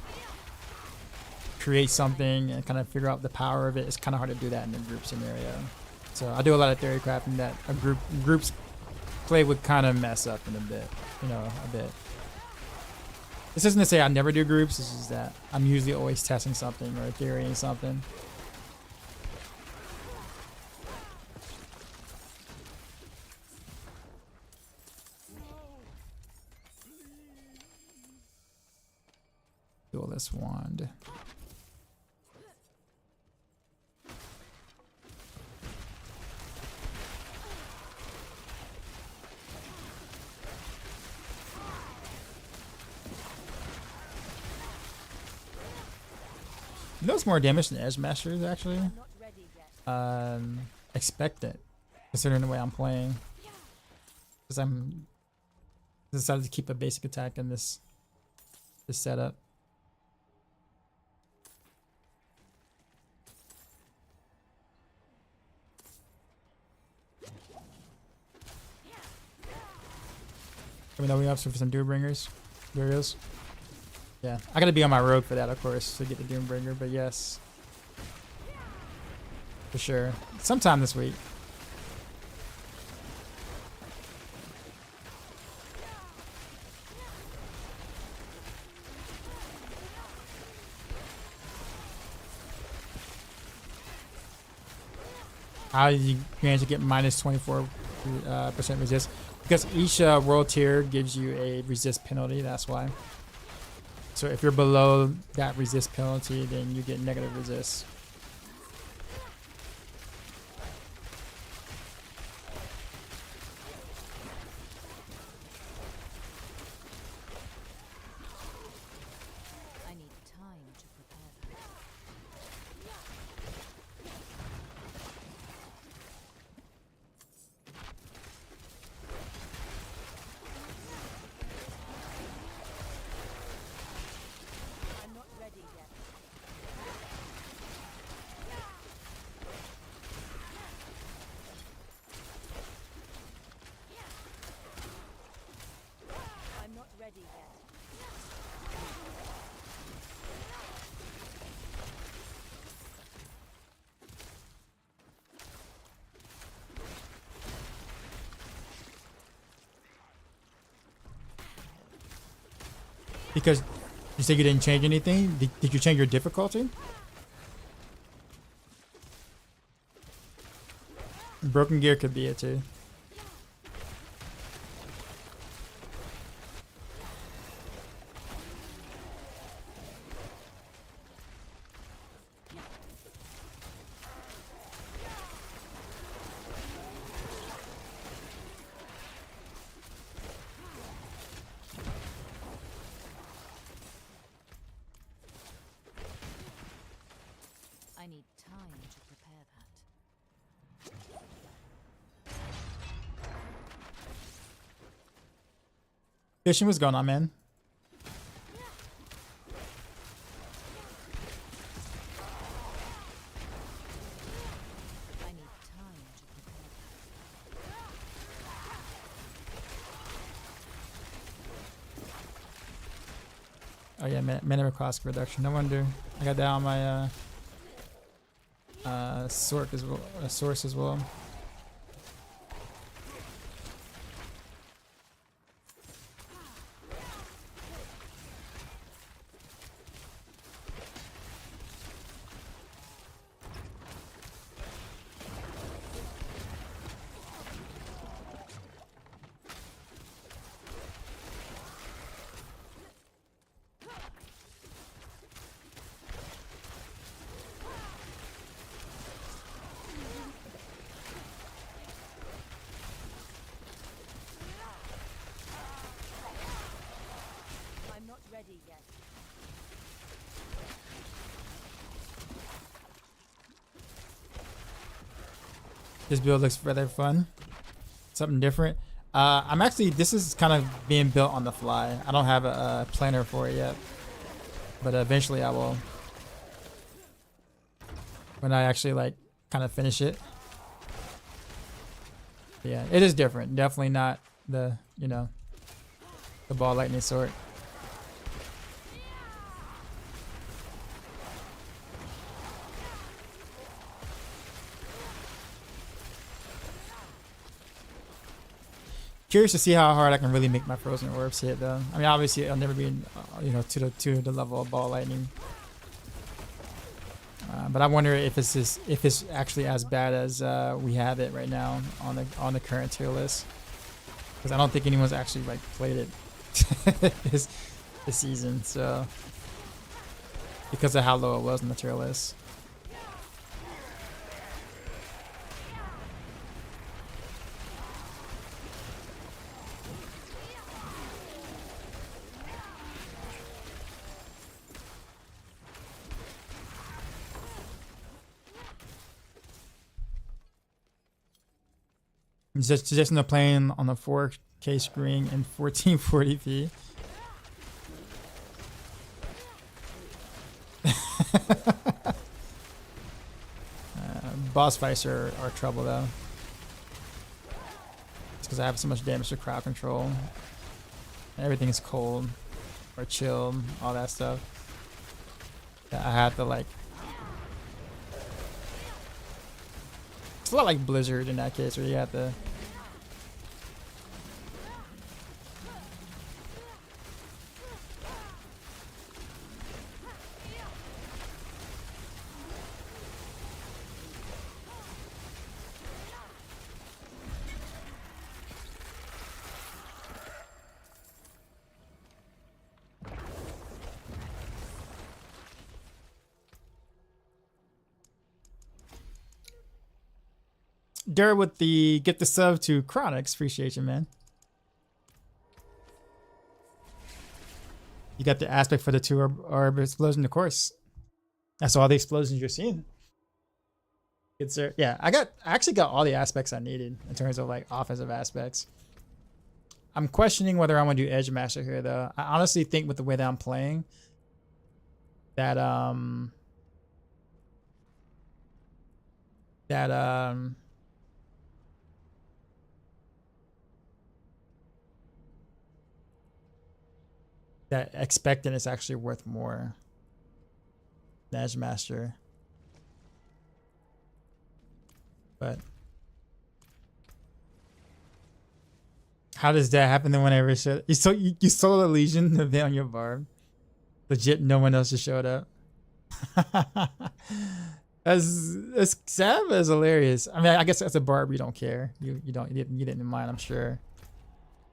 create something and kind of figure out the power of it, it's kind of hard to do that in a group scenario. So I do a lot of theory crafting that a groups play would kind of mess up in a bit, you know, a bit. This isn't to say I never do groups. This is that I'm usually always testing something or theorying something. Duelist wand. You know it's more damage than Edge Masters actually. Not ready yet. Expect it, considering the way I'm playing. Because I'm decided to keep a basic attack in this setup. I mean, we have some Doombringers. There he is. Yeah, I gotta be on my road for that, of course, to get the Doombringer, but yes. For sure. Sometime this week. How did you manage to get minus 24% resist? Because each world tier gives you a resist penalty, that's why. So if you're below that resist penalty, then you get negative resist. I need time to prepare that. I'm not ready yet. I'm not ready yet. Because you said you didn't change anything? Did you change your difficulty? Broken gear could be it too. I need time to prepare that. Fishing, what's going on, man? I need time to prepare that. Oh yeah, mana cost reduction. No wonder. I got that on my source as well. I'm not ready yet. This build looks rather fun. Something different. I'm actually, this is kind of being built on the fly. I don't have a planner for it yet, but eventually I will. When I actually like kind of finish it. Yeah, it is different. Definitely not the you know, the ball lightning sort. Curious to see how hard I can really make my frozen orbs hit though. I mean, obviously I'll never be, you know, to the level of ball lightning. But I wonder if it's actually as bad as we have it right now on the current tier list. Because I don't think anyone's actually like played it this season. So because of how low it was on the tier list. Just no playing on the 4K screen in 1440p. Boss fights are trouble though. It's because I have so much damage to crowd control. Everything is cold or chilled, all that stuff. I have to like. It's a lot like Blizzard in that case, where you have to. Dare with the get the sub to Chronix. Appreciate you, man. You got the aspect for the 2 orb explosion, of course. That's all the explosions you're seeing. It's there. Yeah, I actually got all the aspects I needed in terms of like offensive aspects. I'm questioning whether I'm gonna do Edge Master here though. I honestly think with the way that I'm playing that that expectant is actually worth more than Edge Master. But how does that happen then whenever you sold a Legion event on your barb? Legit no one else just showed up. That's sad, but it's hilarious. I mean, I guess as a barb you don't care. You didn't mind, I'm sure.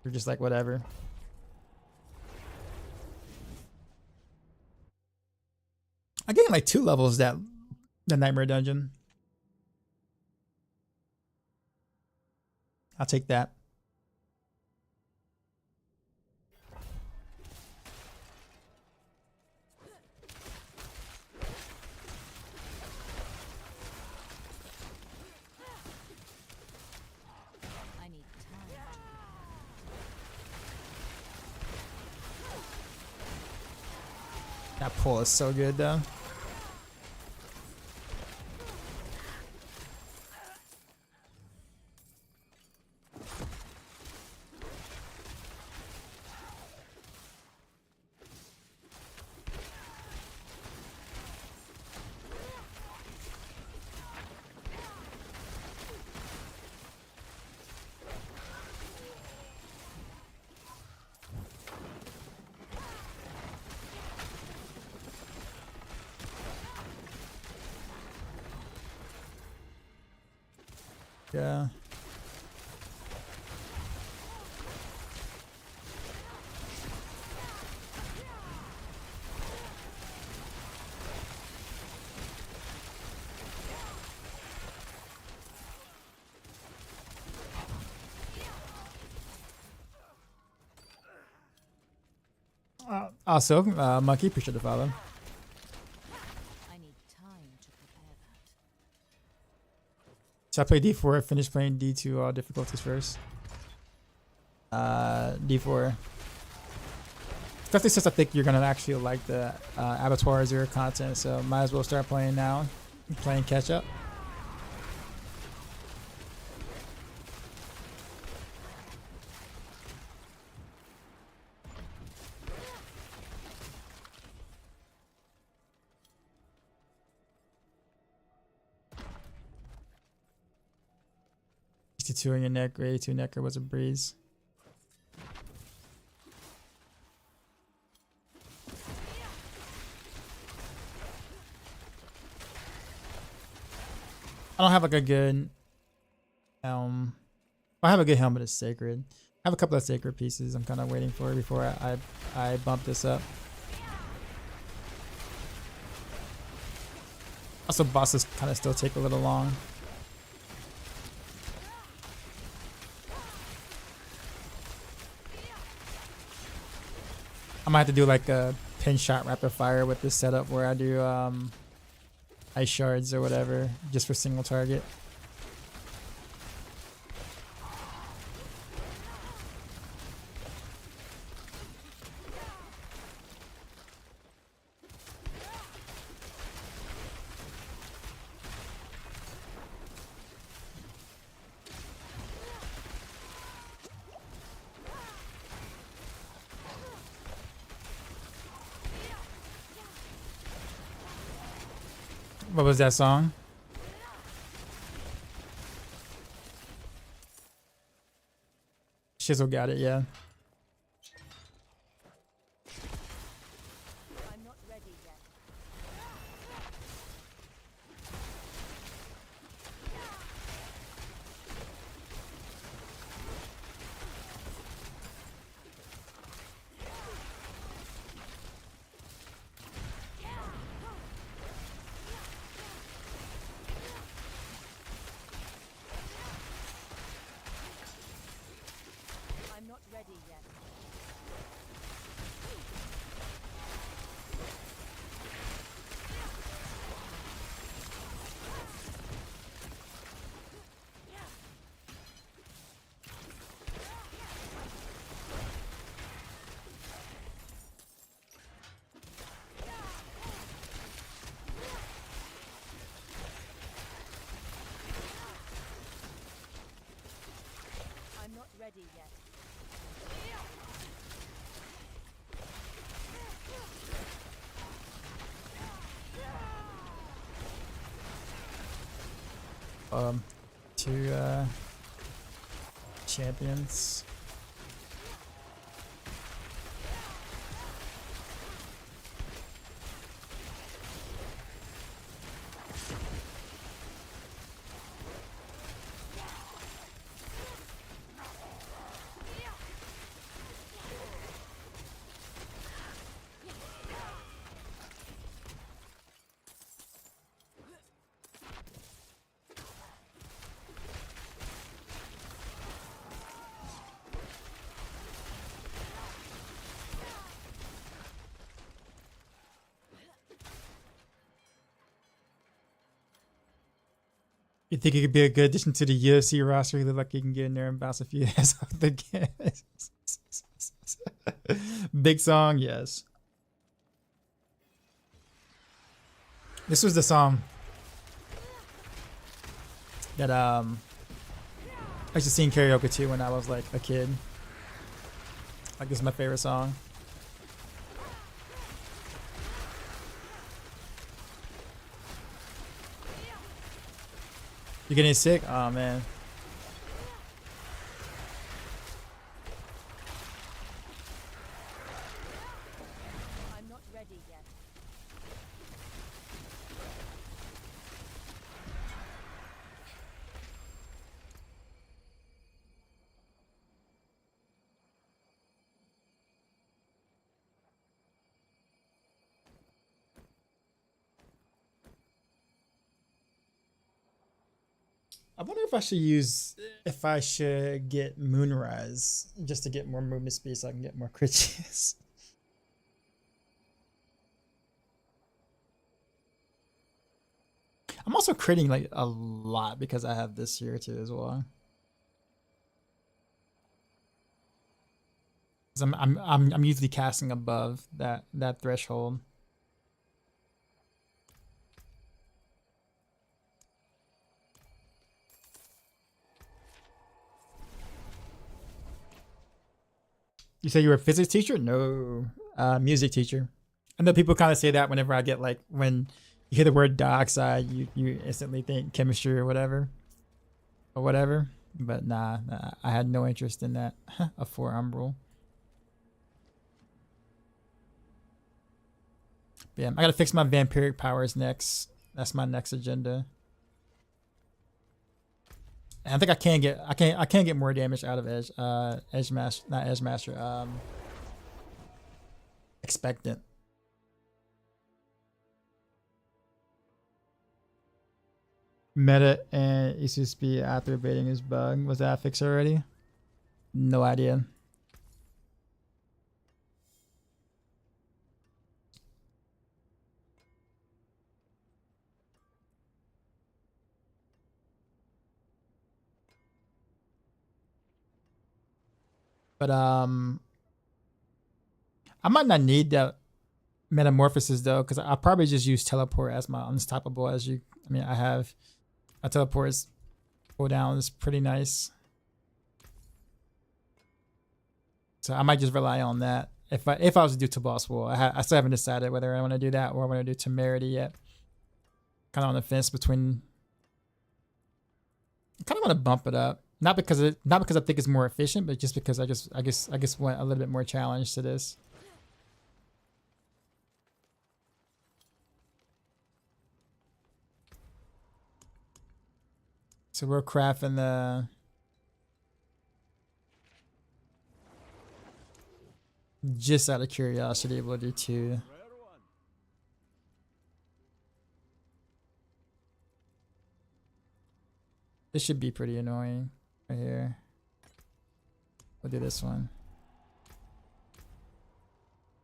You're just like whatever. I gained like 2 levels that Nightmare Dungeon. I'll take that. I need time. That pull is so good though. Yeah. Also, Monkey, appreciate the follow. I need time to prepare that. So I play D4, finish playing D2 all difficulties first. D4. Especially since I think you're gonna actually like the Abattoir Zero content, so might as well start playing now. Playing catch up. 62 on your neck, 82 necker was a breeze. I don't have like a good helm. I have a good helmet. It's sacred. I have a couple of sacred pieces I'm kind of waiting for before I bump this up. Also, bosses kind of still take a little long. I might have to do like a pin shot rapid fire with this setup where I do ice shards or whatever just for single target. What was that song? Shizzle got it, yeah. I'm not ready yet. I'm not ready yet. I'm not ready yet. Two champions. You think it could be a good addition to the UFC roster? You look like you can get in there and bounce a few ass off the gas. Big song, yes. This was the song that I used to sing karaoke to when I was like a kid. Like, this is my favorite song. You getting sick? Oh man. I'm not ready yet. I wonder if I should get Moonrise just to get more movement speed so I can get more crit chance. I'm also critting like a lot because I have this here too as well. 'Cause I'm usually casting above that threshold. You say you were a physics teacher? No, music teacher. I know people kind of say that whenever I get like, when you hear the word dioxide, you instantly think chemistry or whatever. But nah, I had no interest in that. A 4 Umbral. Yeah, I gotta fix my vampiric powers next. That's my next agenda. And I think I can't get more damage out of Edge Master, not Edge Master, Expectant. Meta and EC speed after baiting his bug. Was that fixed already? No idea. But I might not need that metamorphosis though, because I probably just use teleport as my unstoppable. As you, I mean, I have my teleport's cooldown is pretty nice, so I might just rely on that. If I was to do to boss wall, I still haven't decided whether I want to do that or I want to do temerity yet. Kind of on the fence between. I kind of want to bump it up. Not because I think it's more efficient, but just because I guess want a little bit more challenge to this. So we're crafting the just out of curiosity, we'll do 2. Rare one. This should be pretty annoying right here. We'll do this one.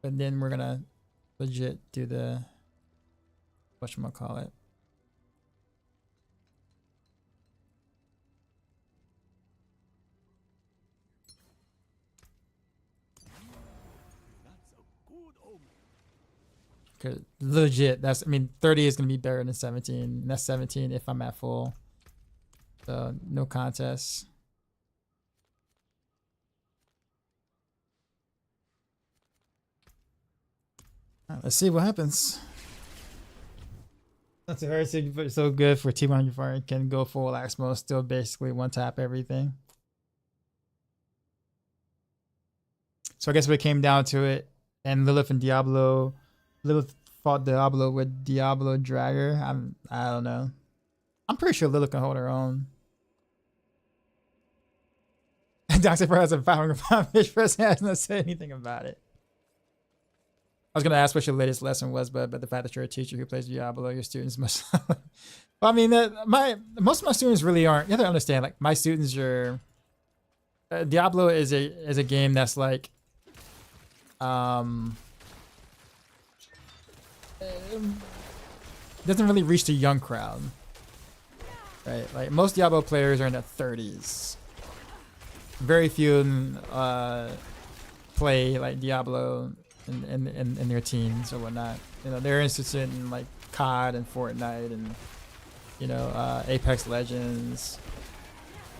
And then we're gonna legit do the whatchamacallit. That's a good omen. Cause legit, that's, I mean, 30 is gonna be better than 17. And that's 17 if I'm at full. So no contest. Alright, let's see what happens. That's a very so good for T100 Fire. Can go full axe mode, still basically one tap everything. So I guess when it came down to it, and Lilith and Diablo, Lilith fought Diablo with Diablo Dragger. I don't know. I'm pretty sure Lilith can hold her own. Dr. Pro has a 500-pound fish person has not said anything about it. I was gonna ask what your latest lesson was, but the fact that you're a teacher who plays Diablo, your students must. Well, I mean, most of my students really aren't. You have to understand, like my students are. Diablo is a game that's like, doesn't really reach the young crowd, right? Like most Diablo players are in their 30s. Very few play like Diablo in their teens or whatnot. You know, they're interested in like COD and Fortnite and, you know, Apex Legends,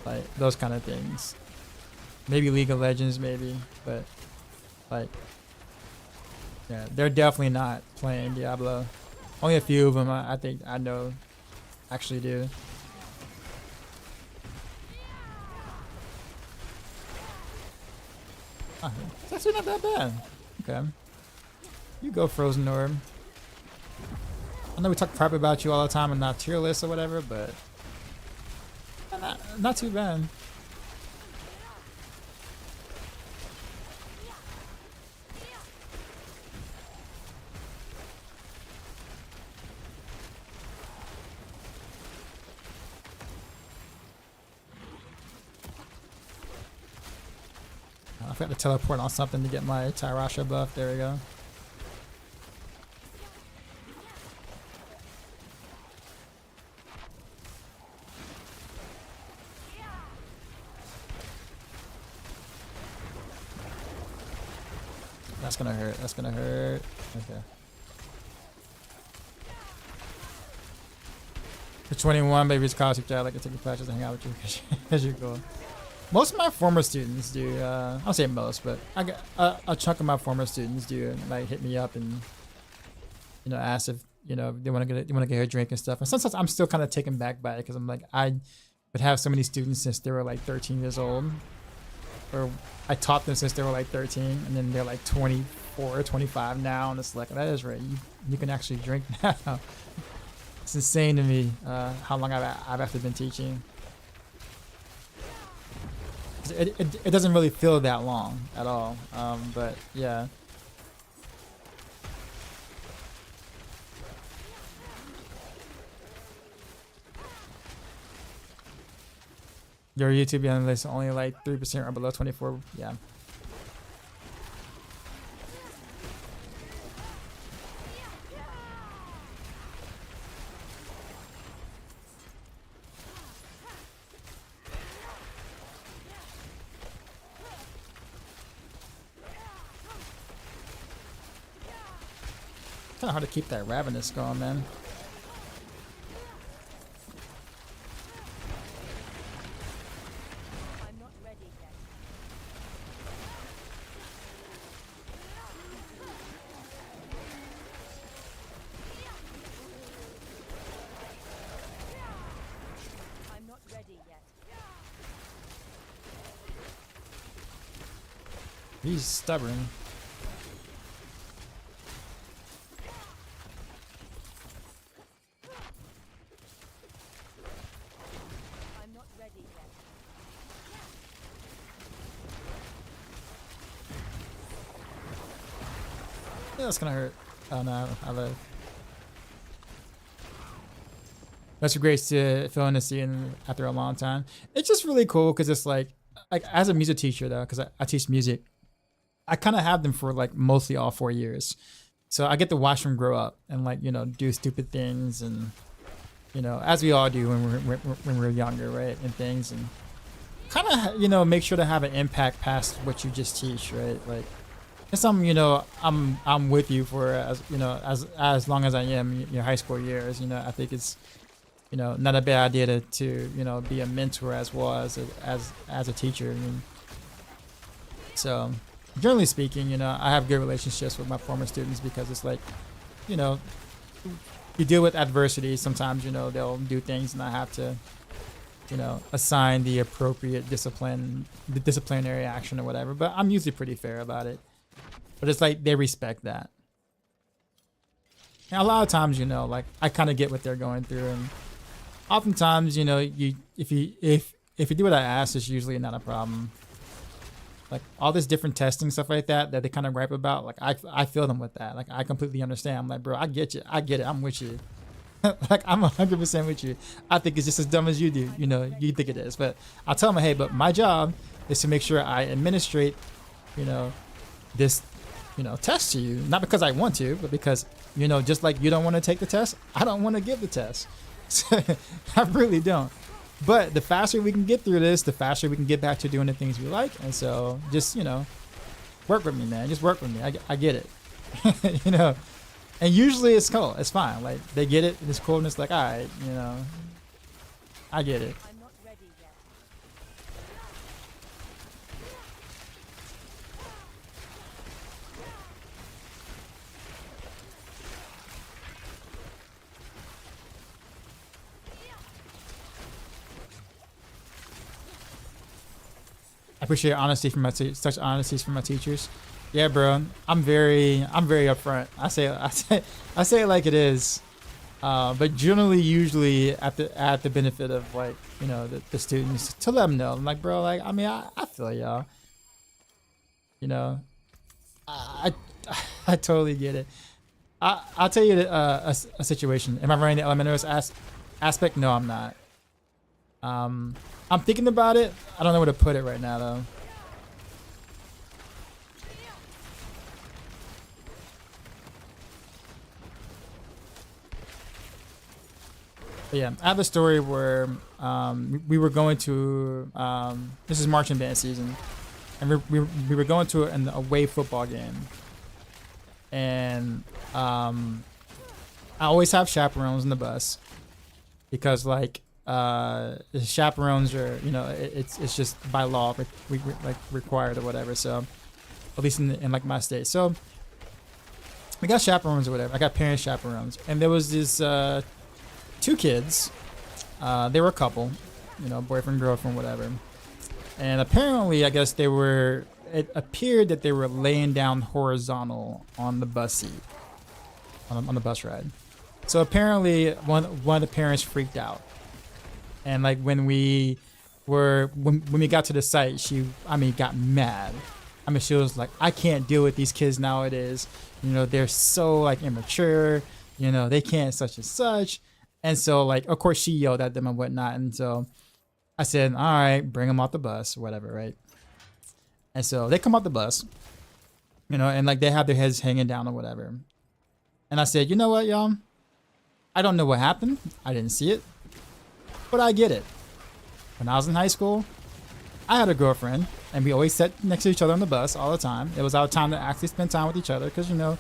like those kind of things. Maybe League of Legends, maybe, but like, yeah, they're definitely not playing Diablo. Only a few of them I think I know actually do. It's actually not that bad. Okay. You go, Frozen Orb. I know we talk crap about you all the time and not tier list or whatever, but not too bad. I forgot to teleport on something to get my Tyrasha buff. There we go. That's gonna hurt. That's gonna hurt. Okay. For 21, baby's college chat. I like to take the patches and hang out with you because you're cool. Most of my former students do. I'll say most, but I got a chunk of my former students do like hit me up and, you know, ask if, you know, they want to get a drink and stuff. And sometimes I'm still kind of taken back by it because I'm like, but have so many students since they were like 13 years old. Or I taught them since they were like 13, and then they're like 24, 25 now, and it's like, that is right. You can actually drink now. It's insane to me how long I've actually been teaching. It doesn't really feel that long at all, but yeah. Your YouTube analytics only like 3% or below 24. Yeah. Kind of hard to keep that ravenous going, man. I'm not ready yet. I'm not ready yet. He's stubborn. I'm not ready yet. Yeah, that's gonna hurt. Oh no, I live. That's great to fill in the scene after a long time. It's just really cool because it's like as a music teacher though, because I teach music, I kind of have them for like mostly all 4 years. So I get to watch them grow up and like, you know, do stupid things and, you know, as we all do when we're younger, right? And things, and kind of, you know, make sure to have an impact past what you just teach, right? Like, it's something, you know, I'm with you for as, you know, as long as I am your high school years. You know, I think it's, you know, not a bad idea to you know, be a mentor as well as a teacher. I mean, so generally speaking, you know, I have good relationships with my former students because it's like, you know, you deal with adversity. Sometimes, you know, they'll do things and I have to, you know, assign the appropriate disciplinary action or whatever. But I'm usually pretty fair about it. But it's like they respect that. And a lot of times, you know, like I kind of get what they're going through, and oftentimes, you know, if you do what I ask, it's usually not a problem. Like all this different testing stuff like that they kind of gripe about, like I feel them with that. Like I completely understand. I'm like, bro, I get you. I get it. I'm with you. Like I'm 100% with you. I think it's just as dumb as you do. You know, you think it is, but I'll tell them, hey, but my job is to make sure I administrate, you know, this, you know, test to you, not because I want to, but because, you know, just like you don't want to take the test, I don't want to give the test. I really don't. But the faster we can get through this, the faster we can get back to doing the things we like. And so just, you know, work with me, man. Just work with me. I get it. You know, and usually it's cool. It's fine. Like they get it. And it's cool. And it's like, all right, you know, I get it. I'm not ready yet. I appreciate honesty from such honesties from my teachers. Yeah, bro. I'm very upfront. I say it like it is. But generally, usually at the benefit of like, you know, the students, to let them know. I'm like, bro, like, I mean, I feel y'all. You know, I totally get it. I'll tell you a situation. Am I running the elementary aspect? No, I'm not. I'm thinking about it. I don't know where to put it right now, though. But yeah, I have a story where we were going to this is marching band season, and we were going to an away football game, and I always have chaperones in the bus because like the chaperones are, you know, it's just by law we like required or whatever. So at least in like my state, so we got chaperones or whatever. I got parent chaperones, and there was this 2 kids. They were a couple, you know, boyfriend, girlfriend, whatever. And apparently, I guess it appeared that they were laying down horizontal on the bus seat, on the bus ride. So apparently one of the parents freaked out. And like when we got to the site, she got mad. I mean, she was like, I can't deal with these kids nowadays. You know, they're so like immature, you know, they can't such and such. And so like, of course she yelled at them and whatnot. And so I said, all right, bring them off the bus, whatever, right? And so they come off the bus, you know, and like they have their heads hanging down or whatever. And I said, you know what, y'all? I don't know what happened. I didn't see it, but I get it. When I was in high school, I had a girlfriend and we always sat next to each other on the bus all the time. It was our time to actually spend time with each other because, you know,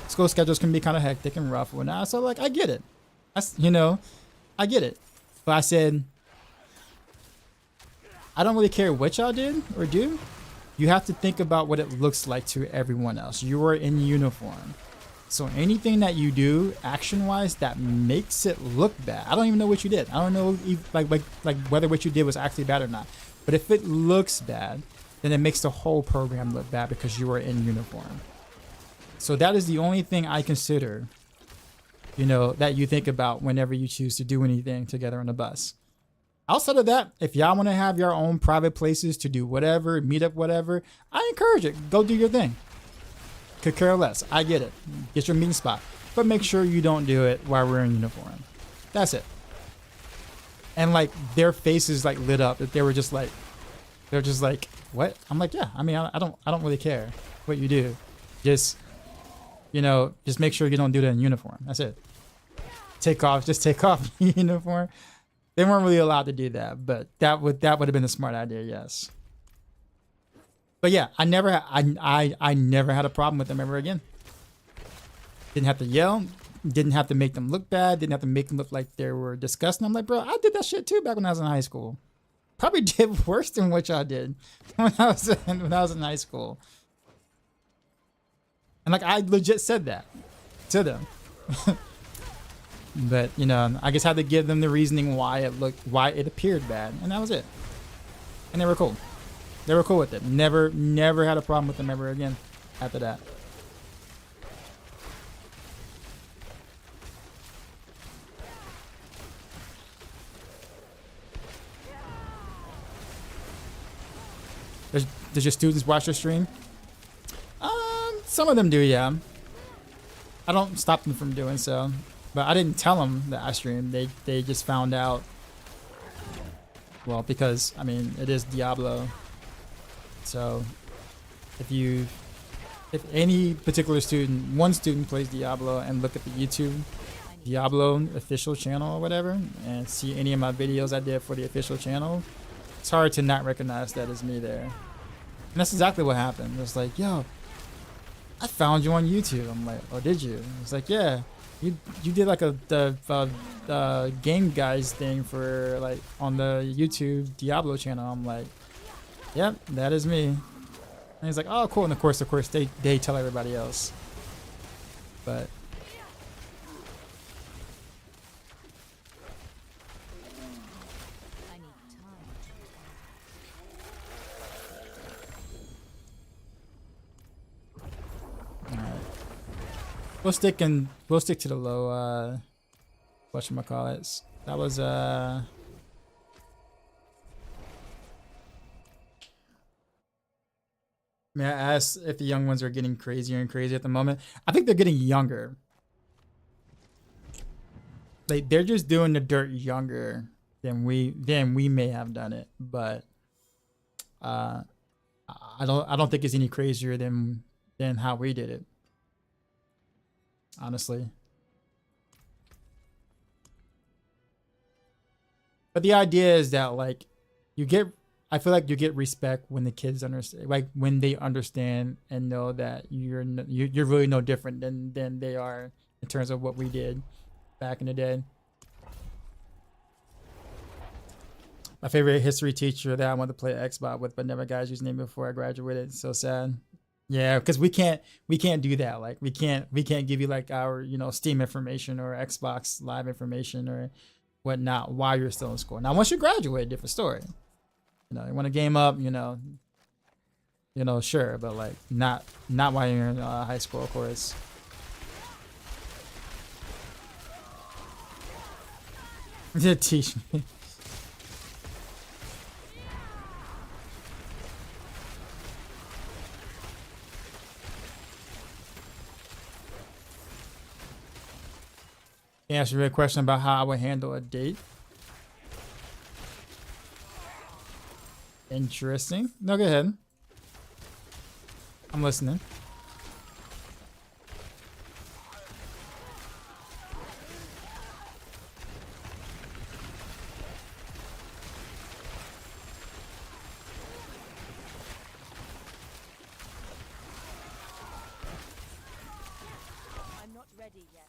school schedules can be kind of hectic and rough and whatnot. So like, I get it. You know, I get it. But I said, I don't really care what y'all did or do. You have to think about what it looks like to everyone else. You are in uniform. So anything that you do action-wise that makes it look bad, I don't even know what you did. I don't know if, like whether what you did was actually bad or not. But if it looks bad, then it makes the whole program look bad because you are in uniform. So that is the only thing I consider, you know, that you think about whenever you choose to do anything together on a bus. Outside of that, if y'all want to have your own private places to do whatever, meet up, whatever, I encourage it. Go do your thing. Could care less. I get it. Get your meeting spot. But make sure you don't do it while we're in uniform. That's it. And like their faces like lit up. That they're just like, what? I'm like, yeah. I mean, I don't really care what you do. Just, you know, just make sure you don't do that in uniform. That's it. Just take off uniform. They weren't really allowed to do that, but that would have been a smart idea, yes. But yeah, I never had a problem with them ever again. Didn't have to yell, didn't have to make them look bad, didn't have to make them look like they were disgusting. I'm like, bro, I did that shit too back when I was in high school. Probably did worse than what y'all did when I was in high school. And like I legit said that to them. But you know, I just had to give them the reasoning why it appeared bad, and that was it. And they were cool. They were cool with it. Never had a problem with them ever again after that. Does your students watch your stream? Some of them do, yeah. I don't stop them from doing so. But I didn't tell them that I streamed. They just found out. Well, because I mean it is Diablo. So if any particular one student plays Diablo and look at the YouTube Diablo official channel or whatever and see any of my videos I did for the official channel, it's hard to not recognize that as me there. And that's exactly what happened. It was like, yo, I found you on YouTube. I'm like, oh, did you? It's like, yeah. You did like the game guys thing for like on the YouTube Diablo channel. I'm like, yep, that is me. And he's like, oh, cool. And of course they tell everybody else. But we'll stick to the low whatchamacallits. That was may I ask if the young ones are getting crazier and crazier at the moment? I think they're getting younger. Like they're just doing the dirt younger than we may have done it, but I don't think it's any crazier than how we did it. Honestly. But the idea is that like I feel like you get respect when the kids understand, like when they understand and know that you're really no different than they are in terms of what we did back in the day. My favorite history teacher that I wanted to play Xbox with, but never got his name before I graduated. So sad. Yeah, because we can't do that. Like we can't give you like our Steam information or Xbox Live information or whatnot while you're still in school. Now, once you graduate, different story. You know, you want to game up, you know, sure, but like not while you're in high school, of course. Teach me. Answer your question about how I would handle a date. Interesting. No, go ahead. I'm listening. I'm not ready yet.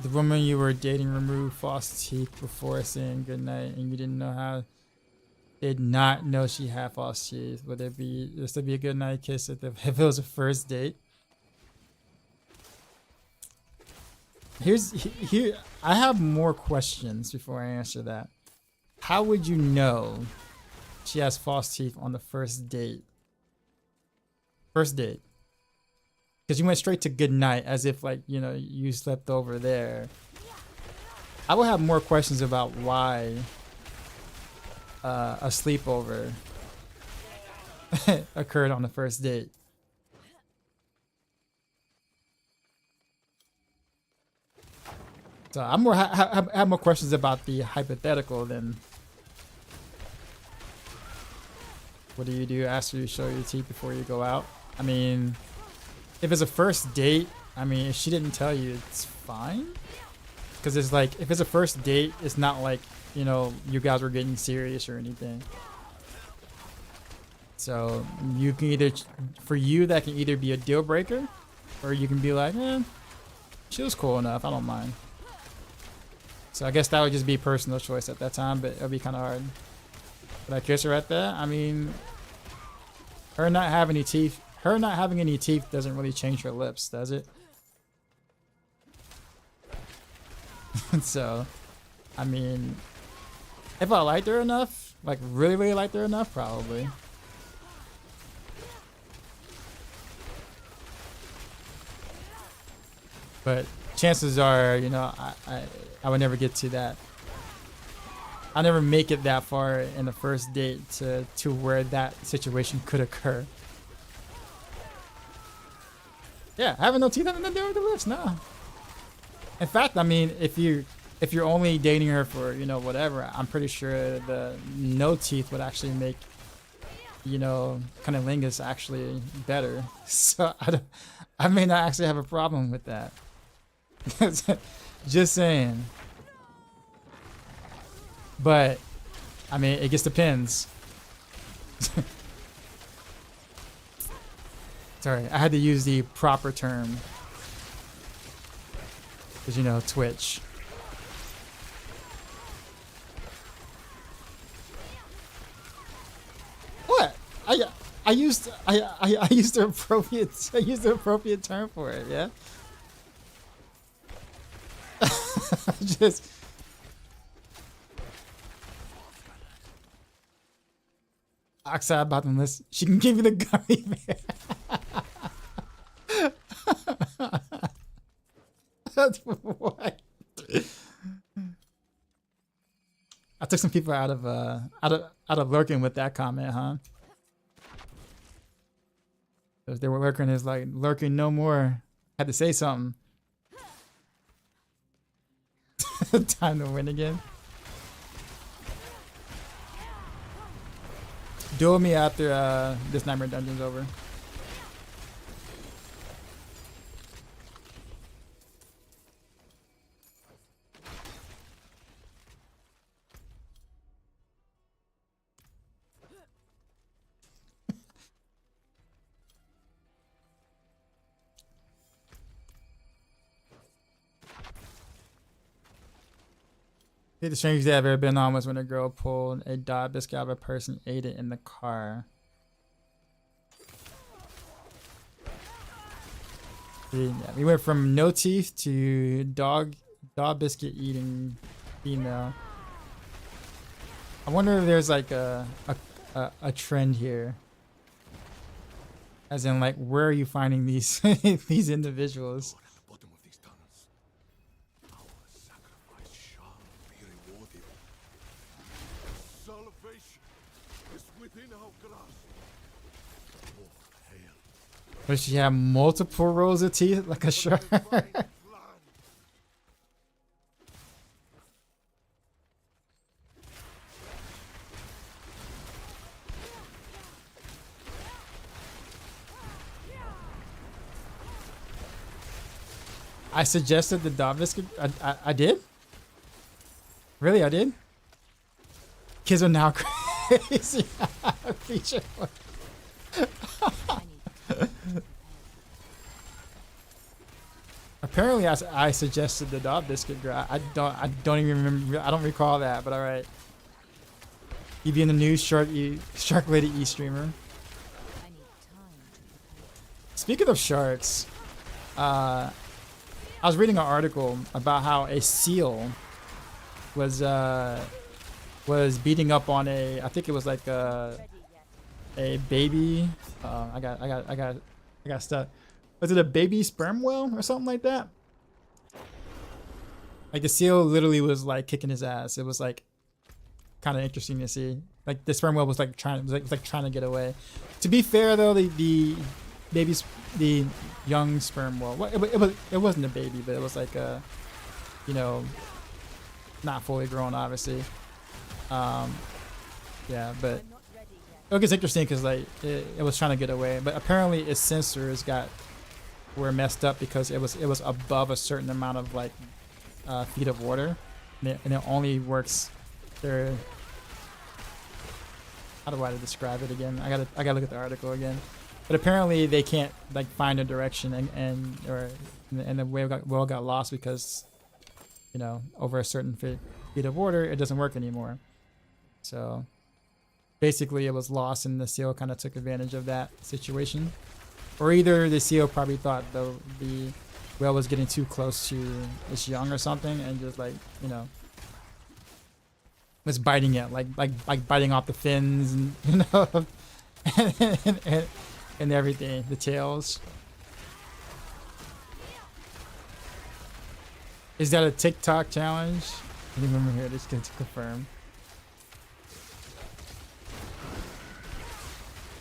The woman you were dating removed false teeth before saying goodnight, and you didn't know how. Did not know she had false teeth. Would it be this to be a goodnight kiss if it was a first date? Here. I have more questions before I answer that. How would you know she has false teeth on the first date? First date. Because you went straight to good night as if, like, you know, you slept over there. I will have more questions about why a sleepover occurred on the first date. So I'm more have more questions about the hypothetical than what do you do after you show your teeth before you go out? I mean, if it's a first date, I mean, if she didn't tell you, it's fine. Because it's like, if it's a first date, it's not like, you know, you guys were getting serious or anything. So you can either, for you, that can either be a deal breaker, or you can be like, she was cool enough, I don't mind. So I guess that would just be personal choice at that time, but it'll be kind of hard. Would I kiss her at that? I mean, her not having any teeth doesn't really change her lips, does it? So, I mean, if I liked her enough, like really, really liked her enough, probably. But chances are, you know, I would never get to that. I'll never make it that far in the first date to where that situation could occur. Yeah, having no teeth having nothing to do with the lips, no. In fact, I mean, if you're only dating her for, you know, whatever, I'm pretty sure the no teeth would actually make, you know, cunnilingus actually better. So I may not actually have a problem with that. Just saying. But I mean, it just depends. Sorry, I had to use the proper term. Because, you know, Twitch. What? I used the appropriate term for it, yeah? Just Oxide about them list. She can give you the gummy bear. That's what? I took some people out of lurking with that comment, huh? If they were lurking, is like lurking no more. Had to say something. Time to win again. Duel me after this Nightmare Dungeon's over. I think the strangest day I've ever been on was when a girl pulled a dog biscuit out of a purse and ate it in the car. Yeah, we went from no teeth to dog biscuit eating female. I wonder if there's like a trend here. As in, like, where are you finding these these individuals? At the bottom of these tunnels, our sacrifice shall be rewarded. Salvation is within our grasp. All hail. Does she have multiple rows of teeth like a shark? Divine plan. I suggested the dog biscuit. I did? Really, I did? Kids are now crazy. Feature. Apparently, I suggested the dog biscuit girl. I don't even remember. I don't recall that. But all right. You being the new Shark Lady E streamer. Speaking of sharks, I was reading an article about how a seal was beating up on I think it was like a baby. I got stuck. Was it a baby sperm whale or something like that? Like the seal literally was like kicking his ass. It was like kind of interesting to see. Like the sperm whale was like trying to get away. To be fair though, the young sperm whale. Well, it wasn't a baby, but it was like a, you know, not fully grown, obviously. Yeah, but it gets interesting because like it was trying to get away, but apparently its sensors were messed up because it was above a certain amount of like feet of water, and it only works there. How do I describe it again? I gotta look at the article again. But apparently they can't like find a direction and the whale got lost because, you know, over a certain feet of water it doesn't work anymore. So basically it was lost and the seal kind of took advantage of that situation. Or either the seal probably thought the whale was getting too close to its young or something and just like, you know, was biting it like biting off the fins and, you know, and everything, the tails. Is that a TikTok challenge? I don't remember here. Just to confirm.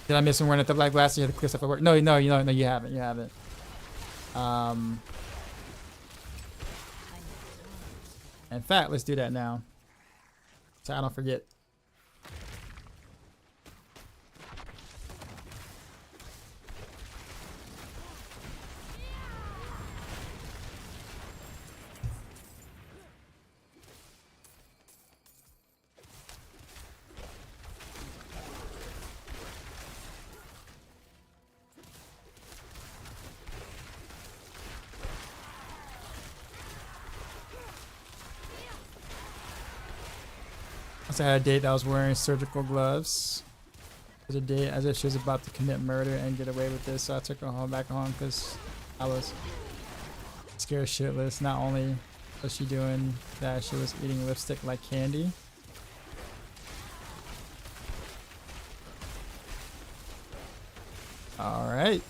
Did I miss one wearing the black glasses? You had to clear stuff at work. No, you haven't. You haven't. In fact, let's do that now, so I don't forget. I had a date that was wearing surgical gloves. It was a date as if she was about to commit murder and get away with this, so I took her back home because I was scared shitless. Not only was she doing that, she was eating lipstick like candy. All right.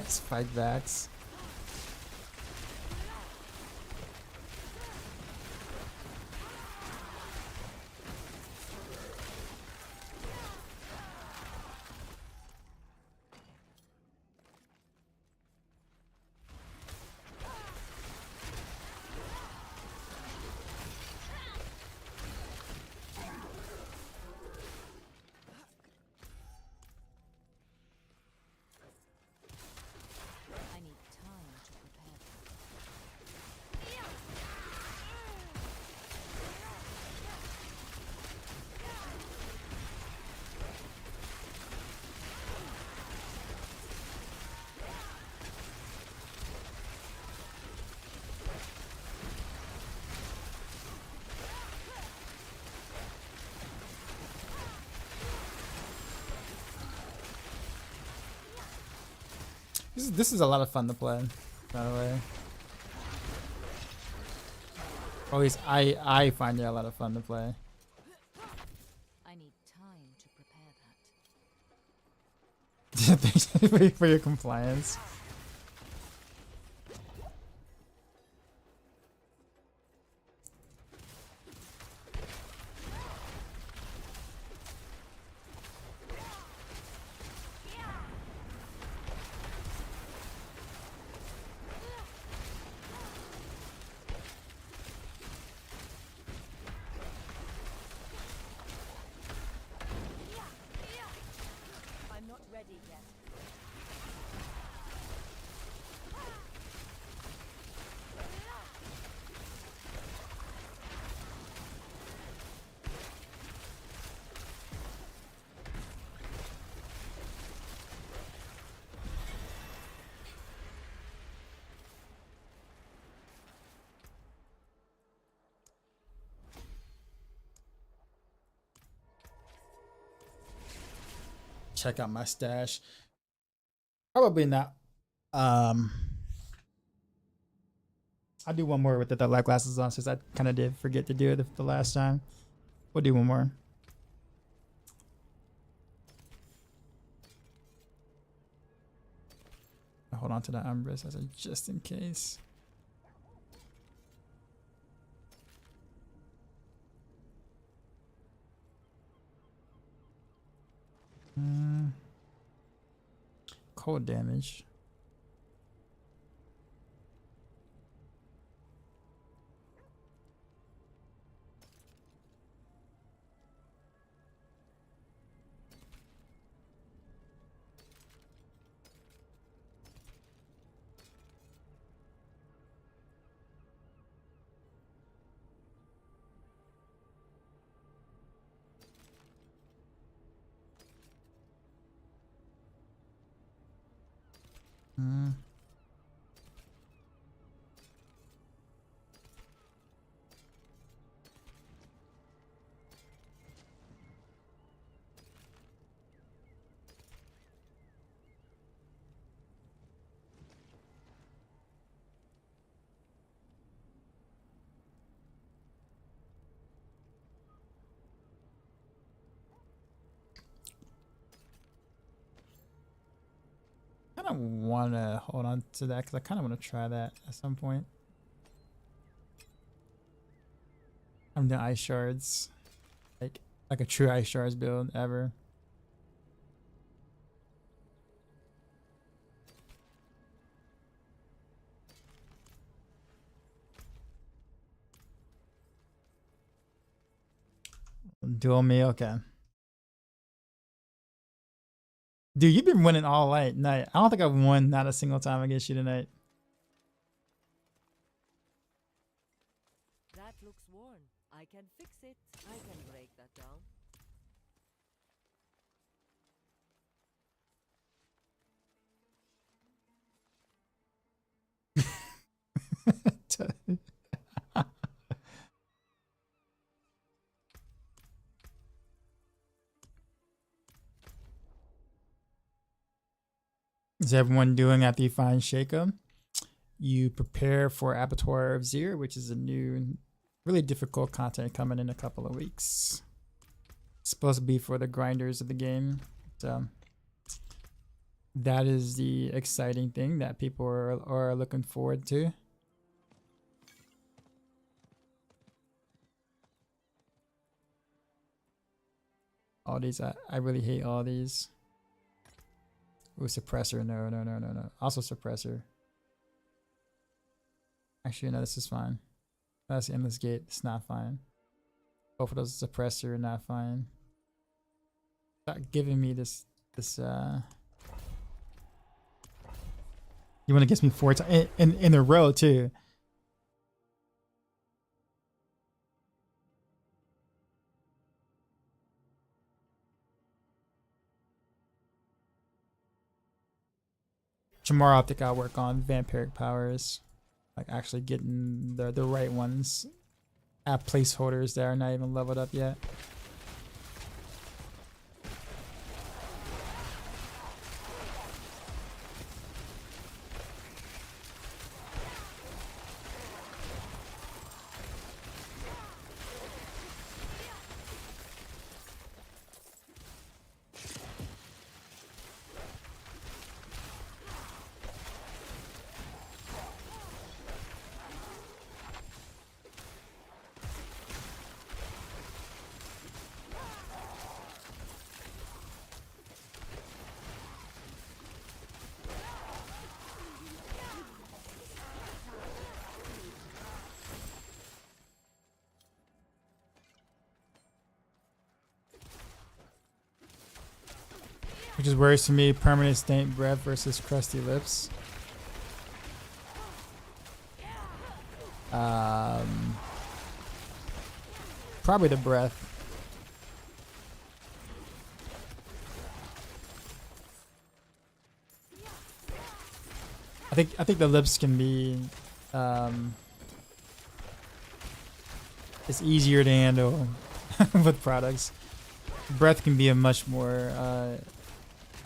Spike backs. This is a lot of fun to play, by the way. Or at least I find it a lot of fun to play. I need time to prepare that. Thanks for your compliance. I'm not ready yet. Check out my stash. Probably not. I'll do one more with the light glasses on since I kind of did forget to do it the last time. We'll do one more. Hold on to that Umbrus as a just in case. Cold damage. I kind of want to hold on to that because I kind of want to try that at some point. I'm the ice shards, like a true ice shards build ever. Dual me, okay. Dude, you've been winning all night. I don't think I've won not a single time against you tonight. That looks worn. I can fix it. I can break that down. Is everyone doing after you find Shaco? You prepare for Abattoir of Zir, which is a new, really difficult content coming in a couple of weeks. It's supposed to be for the grinders of the game. So that is the exciting thing that people are looking forward to. All these, I really hate all these. Ooh, suppressor, no. Also suppressor. Actually, no, this is fine. That's endless gate, it's not fine. Both of those suppressor, not fine. Stop giving me this, you want to guess me 4 times in a row too. Tomorrow I think I'll work on vampiric powers. Like actually getting the right ones. I have placeholders that are not even leveled up yet. which is worse to me. Permanent stained breath versus crusty lips. Probably the breath. I think the lips can be it's easier to handle with products. Breath can be a much more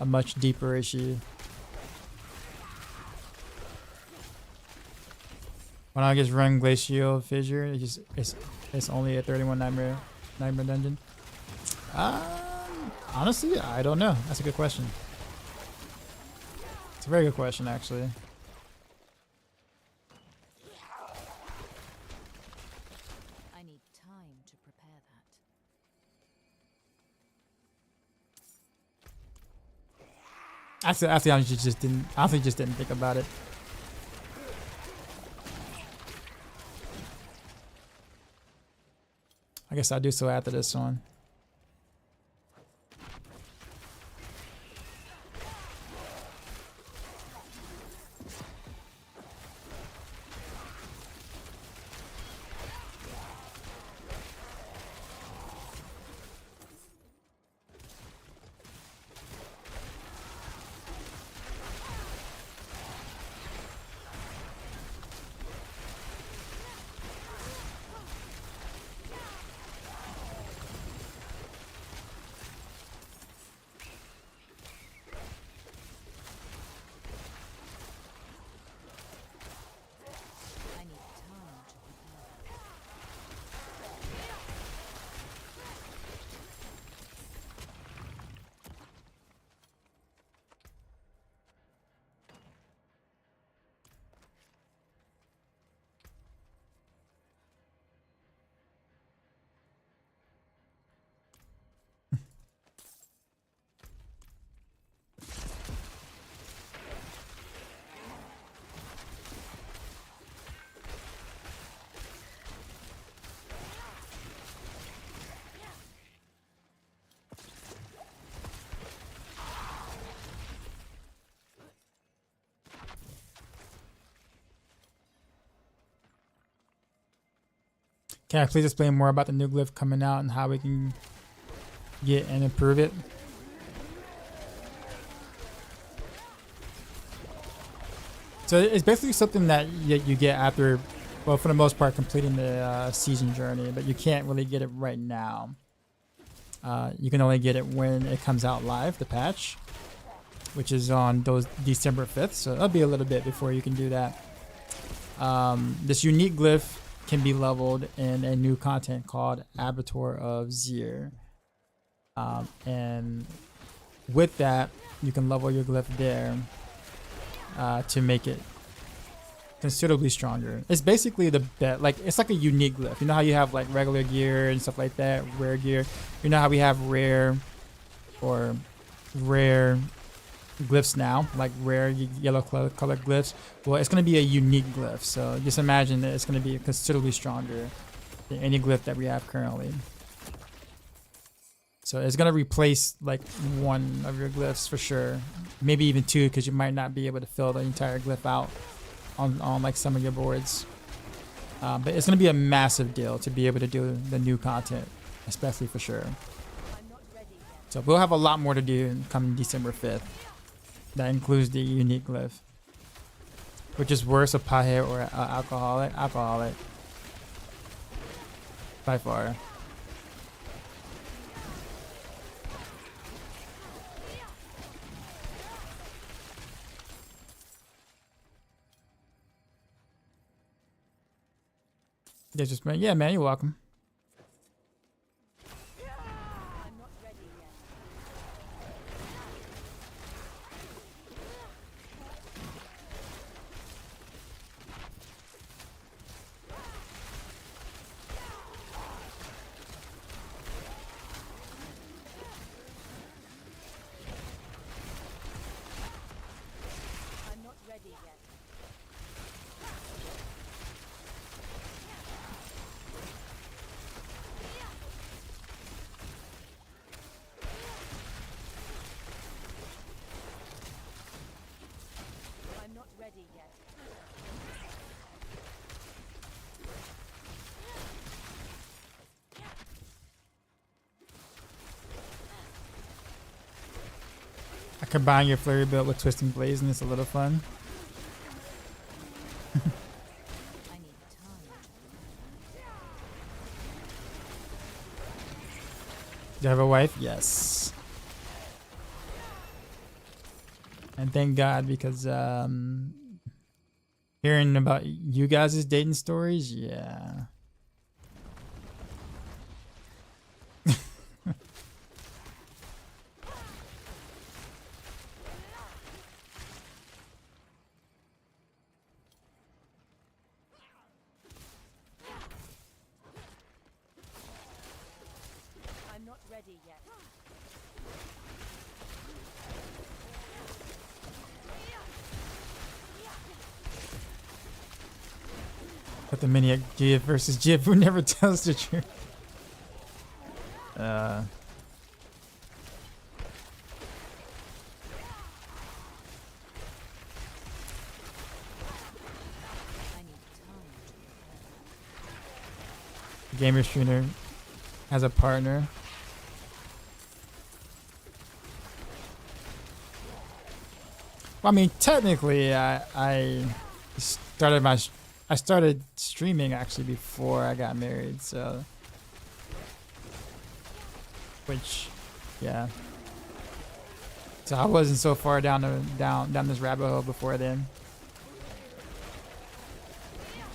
a much deeper issue. When I just run Glacial Fissure, it's only a 31 nightmare dungeon. Honestly, I don't know. That's a good question. It's a very good question, actually. I need time to prepare that. Actually, I just didn't. I honestly just didn't think about it. I guess I'll do so after this one. I need time to prepare that. Can I please explain more about the new glyph coming out and how we can get and improve it? So it's basically something that you get after, well, for the most part, completing the season journey, but you can't really get it right now. You can only get it when it comes out live, the patch, which is on those December 5th. So it'll be a little bit before you can do that. This unique glyph can be leveled in a new content called Abattoir of Zir. And with that, you can level your glyph there to make it considerably stronger. It's basically the bet, like it's like a unique glyph. You know how you have like regular gear and stuff like that, rare gear. You know how we have rare or rare glyphs now, like rare yellow colored glyphs. Well, it's going to be a unique glyph, so just imagine that it's going to be considerably stronger than any glyph that we have currently. So it's going to replace like one of your glyphs for sure, maybe even two, because you might not be able to fill the entire glyph out on like some of your boards. But it's going to be a massive deal to be able to do the new content, especially for sure. So we'll have a lot more to do coming December 5th. That includes the unique glyph, which is worse, a pothead or alcoholic. Alcoholic, by far. Yeah, just man. Yeah, man, you're welcome. ready yet. I combine your flurry build with twisting blaze and it's a little fun. I need time. Do you have a wife? Yes. And thank God, because hearing about you guys' dating stories, yeah. I'm not ready yet. But the mini Jib versus Jib who never tells the truth. I need time to Gamer Streamer as a partner. Well, I mean, technically, I started streaming actually before I got married, so which, yeah. So I wasn't so far down this rabbit hole before then.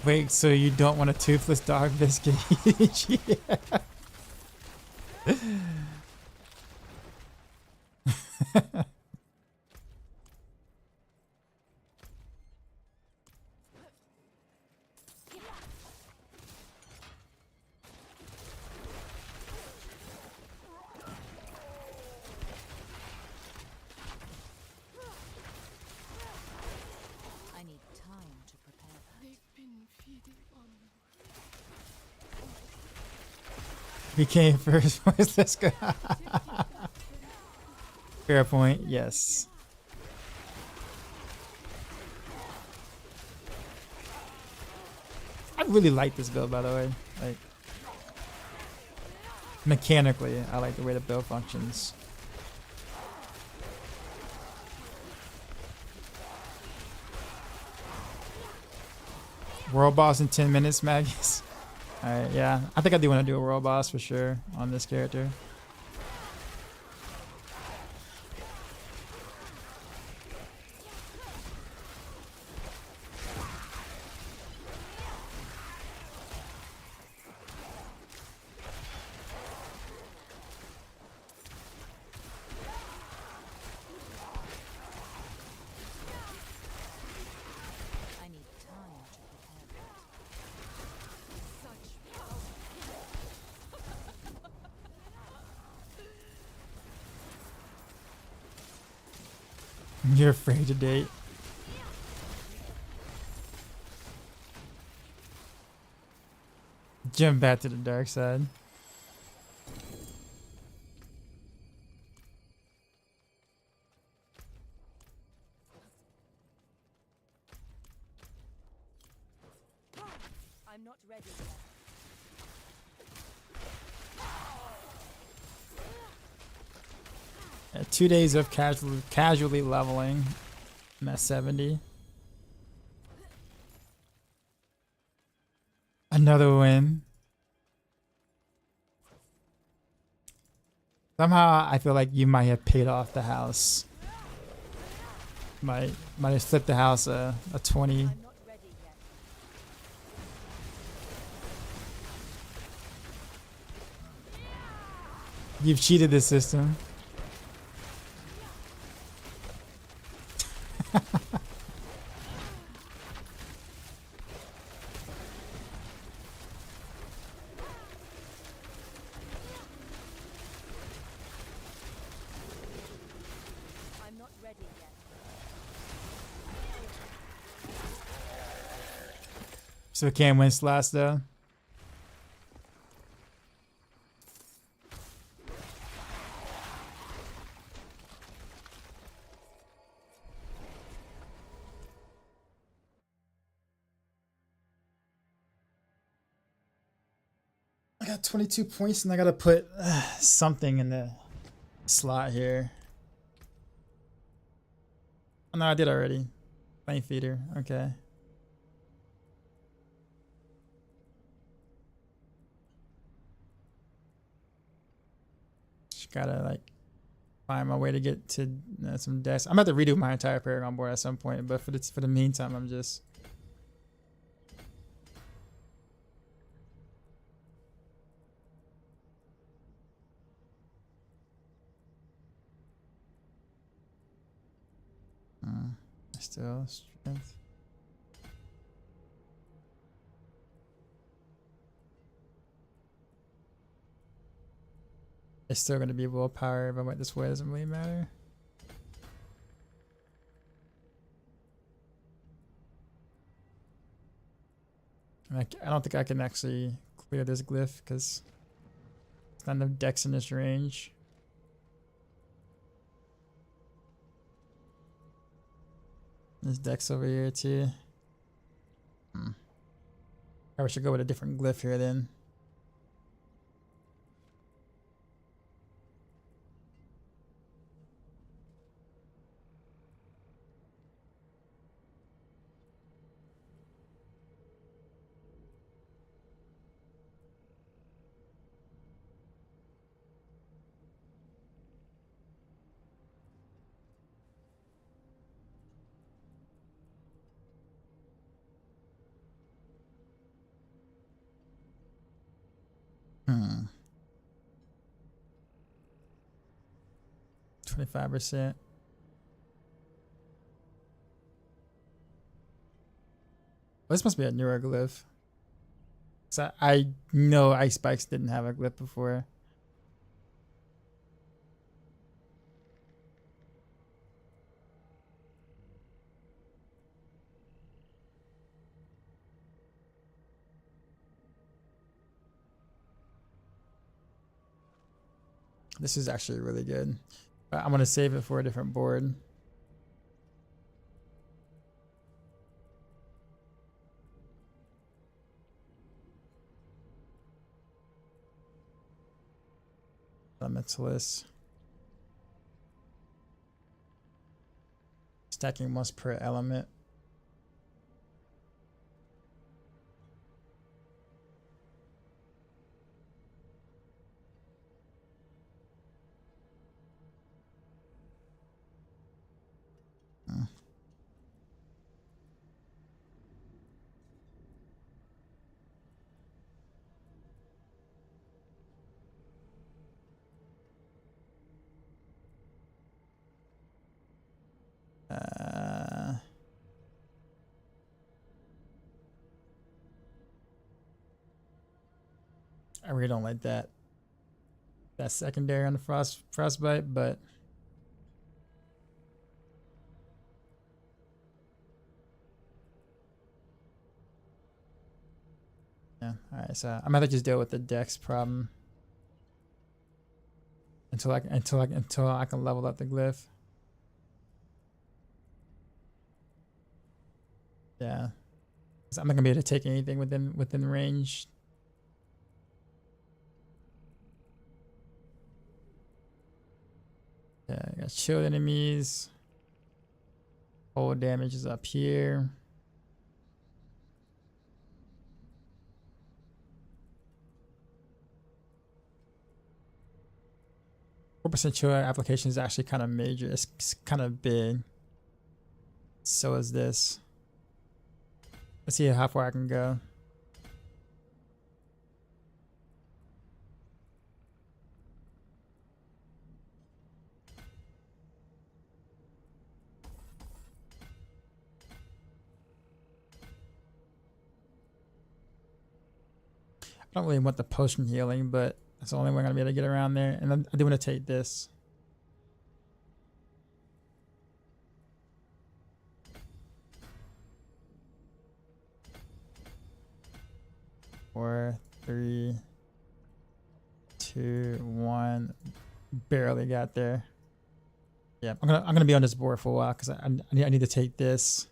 Wait, so you don't want a toothless dog biscuit? Yeah. I need time to prepare that. They've been feeding on Became first voice. Let's go. Fair point. Yes. I really like this build, by the way. Like, mechanically, I like the way the build functions. World boss in 10 minutes, Magus. Alright, yeah. I think I do want to do a world boss for sure on this character. I need time to prepare that. You're afraid to date. Jump back to the dark side. I'm not ready yet. Yeah, 2 days of casually leveling. I'm at 70. Another win. Somehow I feel like you might have paid off the house. Might have flipped the house a 20. I'm not ready yet. You've cheated the system. I'm not ready yet. So Cam wins last though. got 22 points and I gotta put something in the slot here. Oh, no, I did already. Flame feeder. Okay. Just gotta like find my way to get to some decks. I'm about to redo my entire Paragon board at some point, but for the meantime, I'm just. Still strength. It's still gonna be willpower if I went this way. Doesn't really matter. I don't think I can actually clear this glyph because there's not enough decks in this range. There's decks over here too. I should go with a different glyph here then. Hmm. 25%. Well, this must be a newer glyph. So I know Ice Spikes didn't have a glyph before. This is actually really good. But I'm gonna save it for a different board. Elementalist. Stacking once per element. I really don't like that secondary on the frostbite, but yeah. All right, so I'm gonna just deal with the dex problem until I can level up the glyph. Yeah, so I'm not gonna be able to take anything within range. Yeah, I got shield enemies. Whole damage is up here. % shield application is actually kind of major. It's kind of big. So is this. Let's see how far I can go. I don't really want the potion healing, but that's the only way I'm gonna be able to get around there. And I do want to take this. Four, 3, 2, 1. Barely got there. Yeah, I'm gonna be on this board for a while because I need to take this.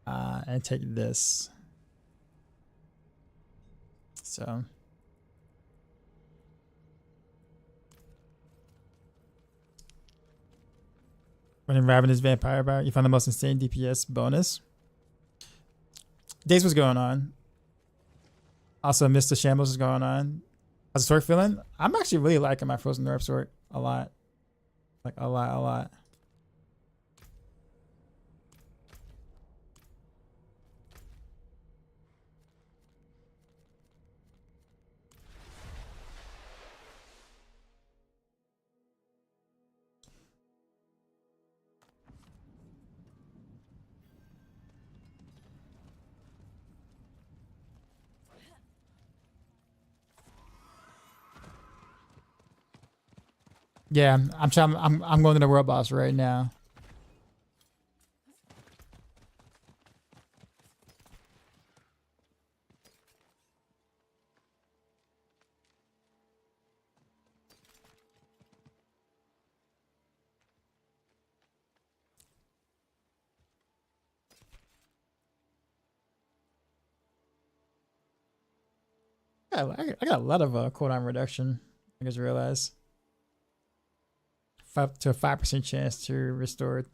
And take this. So. Running Ravenous Vampire Bar, you found the most insane DPS bonus. Days was going on. Also, Mr. Shambles is going on. How's the sword feeling? I'm actually really liking my Frozen Orb sword a lot. Like a lot. Yeah, I'm trying. I'm going to the world boss right now. I got a lot of cooldown reduction. I just realized. Up to a 5% chance to restore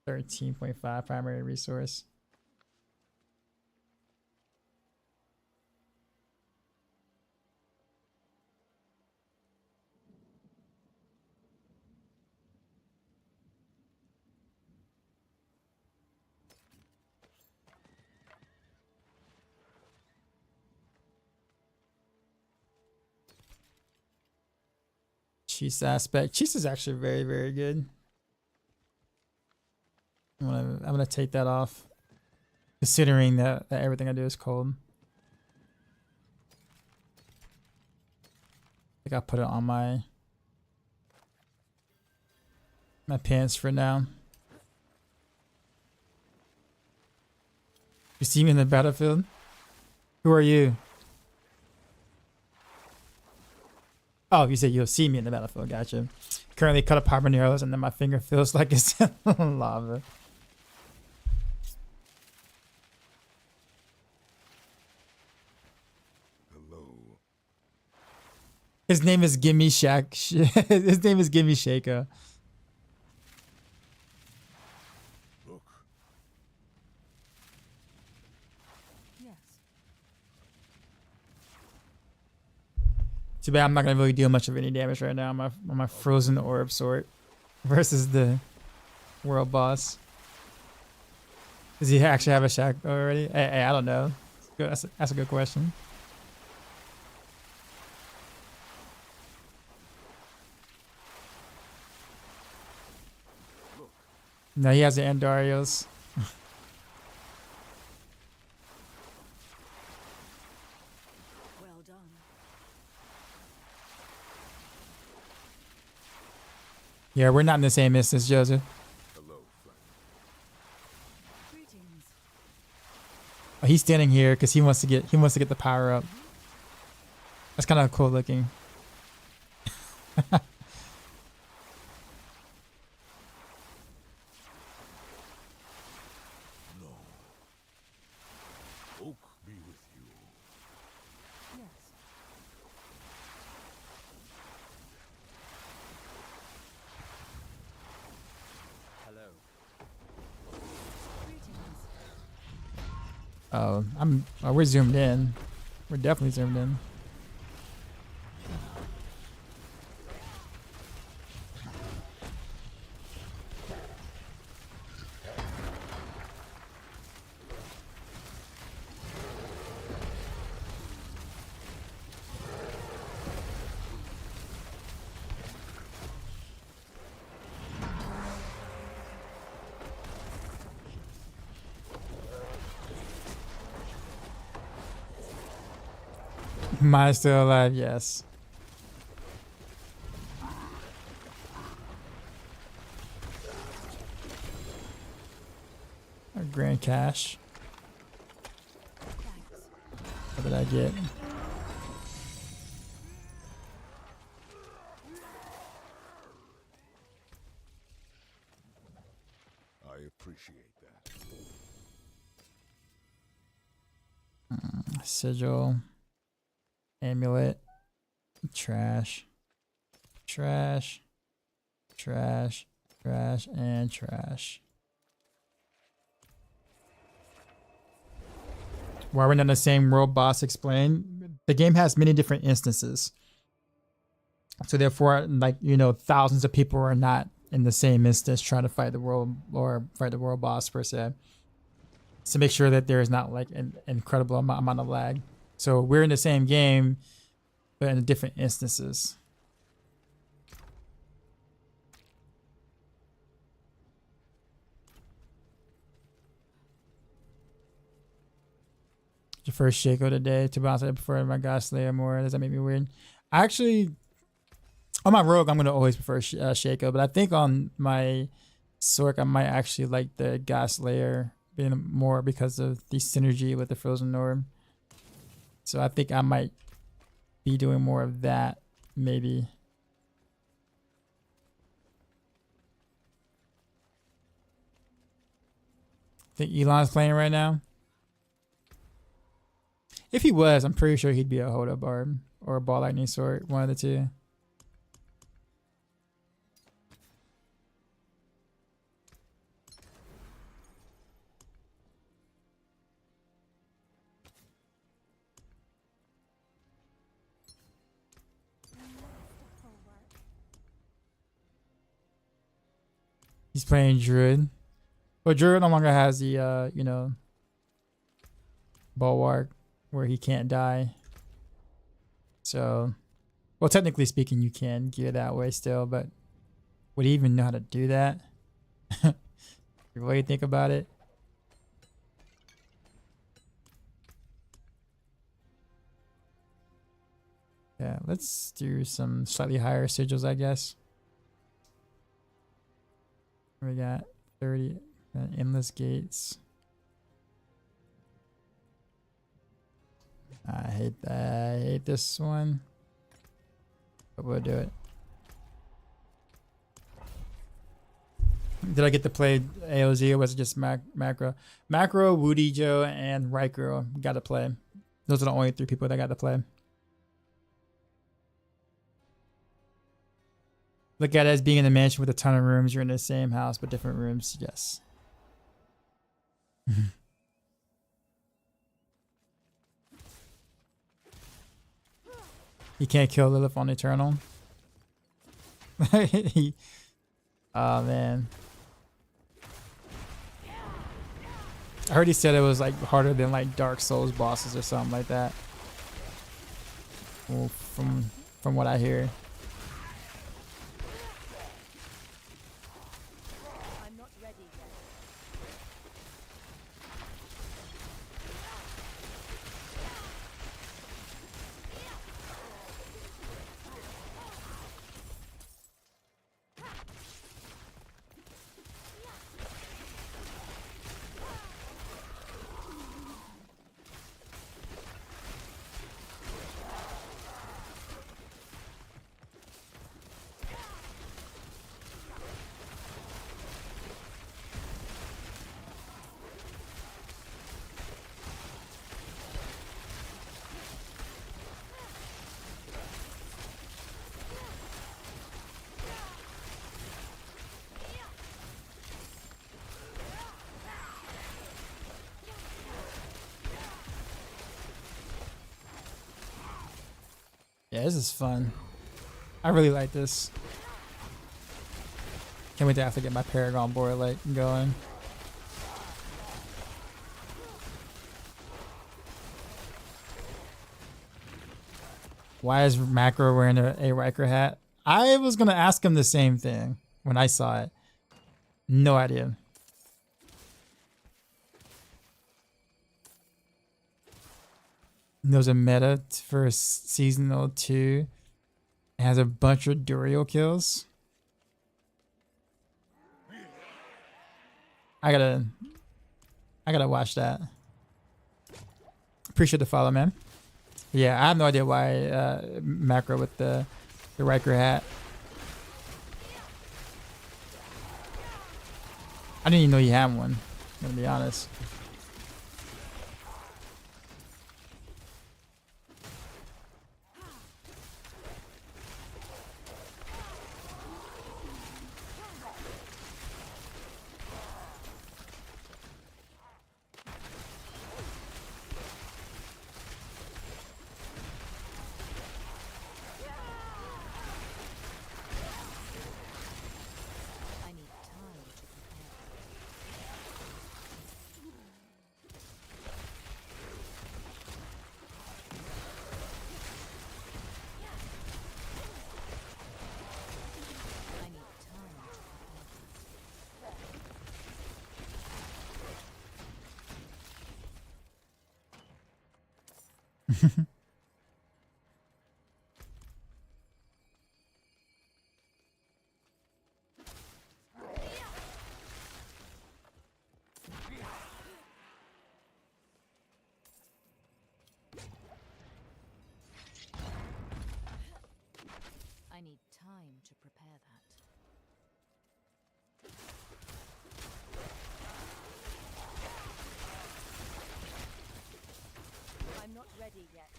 13.5 primary resource. Cheese aspect. Cheese is actually very, very good. I'm gonna take that off, considering that everything I do is cold. I think I'll put it on my pants for now. You see me in the battlefield? Who are you? Oh, you said you'll see me in the battlefield. Gotcha. Currently cut up habaneros and then my finger feels like it's lava. Hello. His name is Gimme Shack. His name is Gimme Shaker. Look. Yes. Too bad I'm not gonna really deal much of any damage right now on my Frozen Orb sword versus the world boss. Does he actually have a shack already? Hey, I don't know. That's a good question. No, he has the Andarios. Well done. Yeah, we're not in the same instance, Joseph. Hello, Flurry. Greetings. Oh, he's standing here because he wants to get the power up. That's kind of cool looking. No. Oak be with you. Yes. Hello. Greetings. Oh, we're zoomed in. We're definitely zoomed in. Mine's still alive, yes. A grand cash. Thanks. What did I get? I appreciate that. Sigil. Amulet. Trash. Trash. Trash. Trash. And trash. Why we're not the same world, boss explained. The game has many different instances. So therefore, like, you know, thousands of people are not in the same instance trying to fight the world or fight the world boss per se. To make sure that there is not like an incredible amount of lag. So we're in the same game, but in different instances. Your first Shaco today to bounce. I prefer my God Slayer more. Does that make me weird? Actually, on my rogue, I'm gonna always prefer Shaco, but I think on my Sork, I might actually like the God Slayer being more because of the synergy with the Frozen Orb. So I think I might be doing more of that, maybe. I think Elon's playing right now. If he was, I'm pretty sure he'd be a Hoda Barb or a Ball Lightning Sword, one of the two. He's playing Druid. But Druid no longer has the, you know, Bulwark where he can't die. So, well, technically speaking, you can gear that way still, but would he even know how to do that? You really think about it? Yeah, let's do some slightly higher sigils, I guess. We got 30 endless gates. I hate that. I hate this one. But we'll do it. Did I get to play AOZ or was it just Macro? Macro, Woody Joe, and Riker got to play. Those are the only 3 people that got to play. Look at it as being in a mansion with a ton of rooms. You're in the same house but different rooms. Yes. You can't kill Lilith on Eternal. Oh man. I heard he said it was like harder than like Dark Souls bosses or something like that. Well, from what I hear. I'm not ready yet. Yeah, this is fun. I really like this. Can't wait to actually get my Paragon board like going. Why is Macro wearing a Riker hat? I was gonna ask him the same thing when I saw it. No idea. There's a meta for seasonal 2. It has a bunch of Duriel kills. I gotta watch that. Appreciate the follow, man. Yeah, I have no idea why Macro with the Riker hat. I didn't even know you had one, I'm gonna be honest. I need time to prepare that. I'm not ready yet.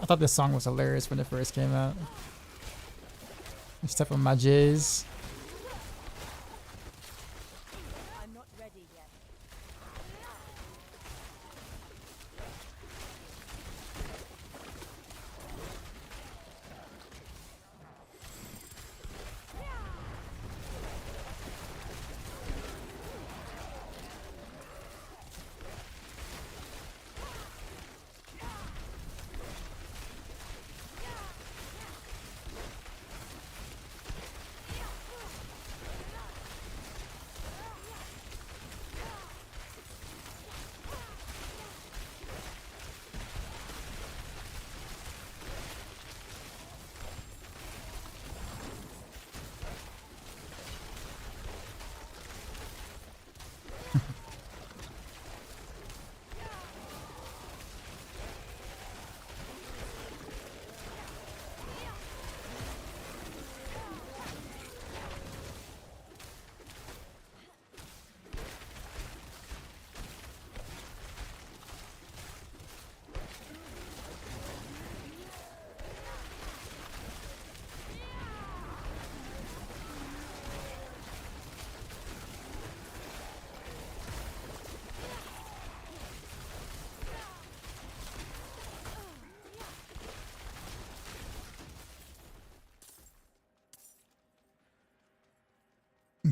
I thought this song was hilarious when it first came out. Step on my J's. I'm not ready yet.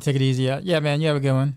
Take it easy. Yeah, man. You have a good one.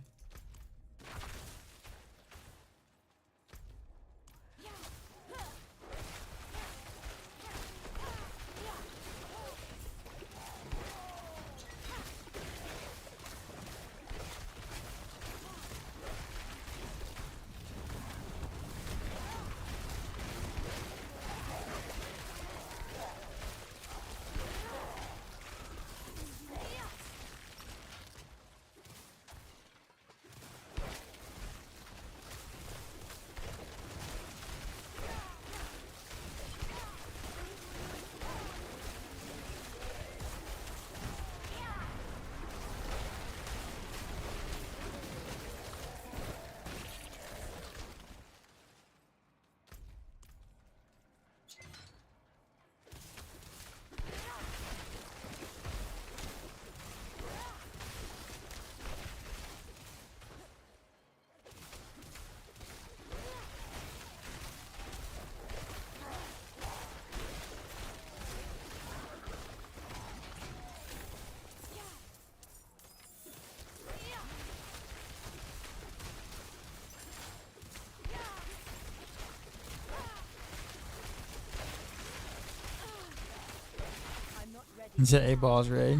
I'm not ready. It's an A-balls raid.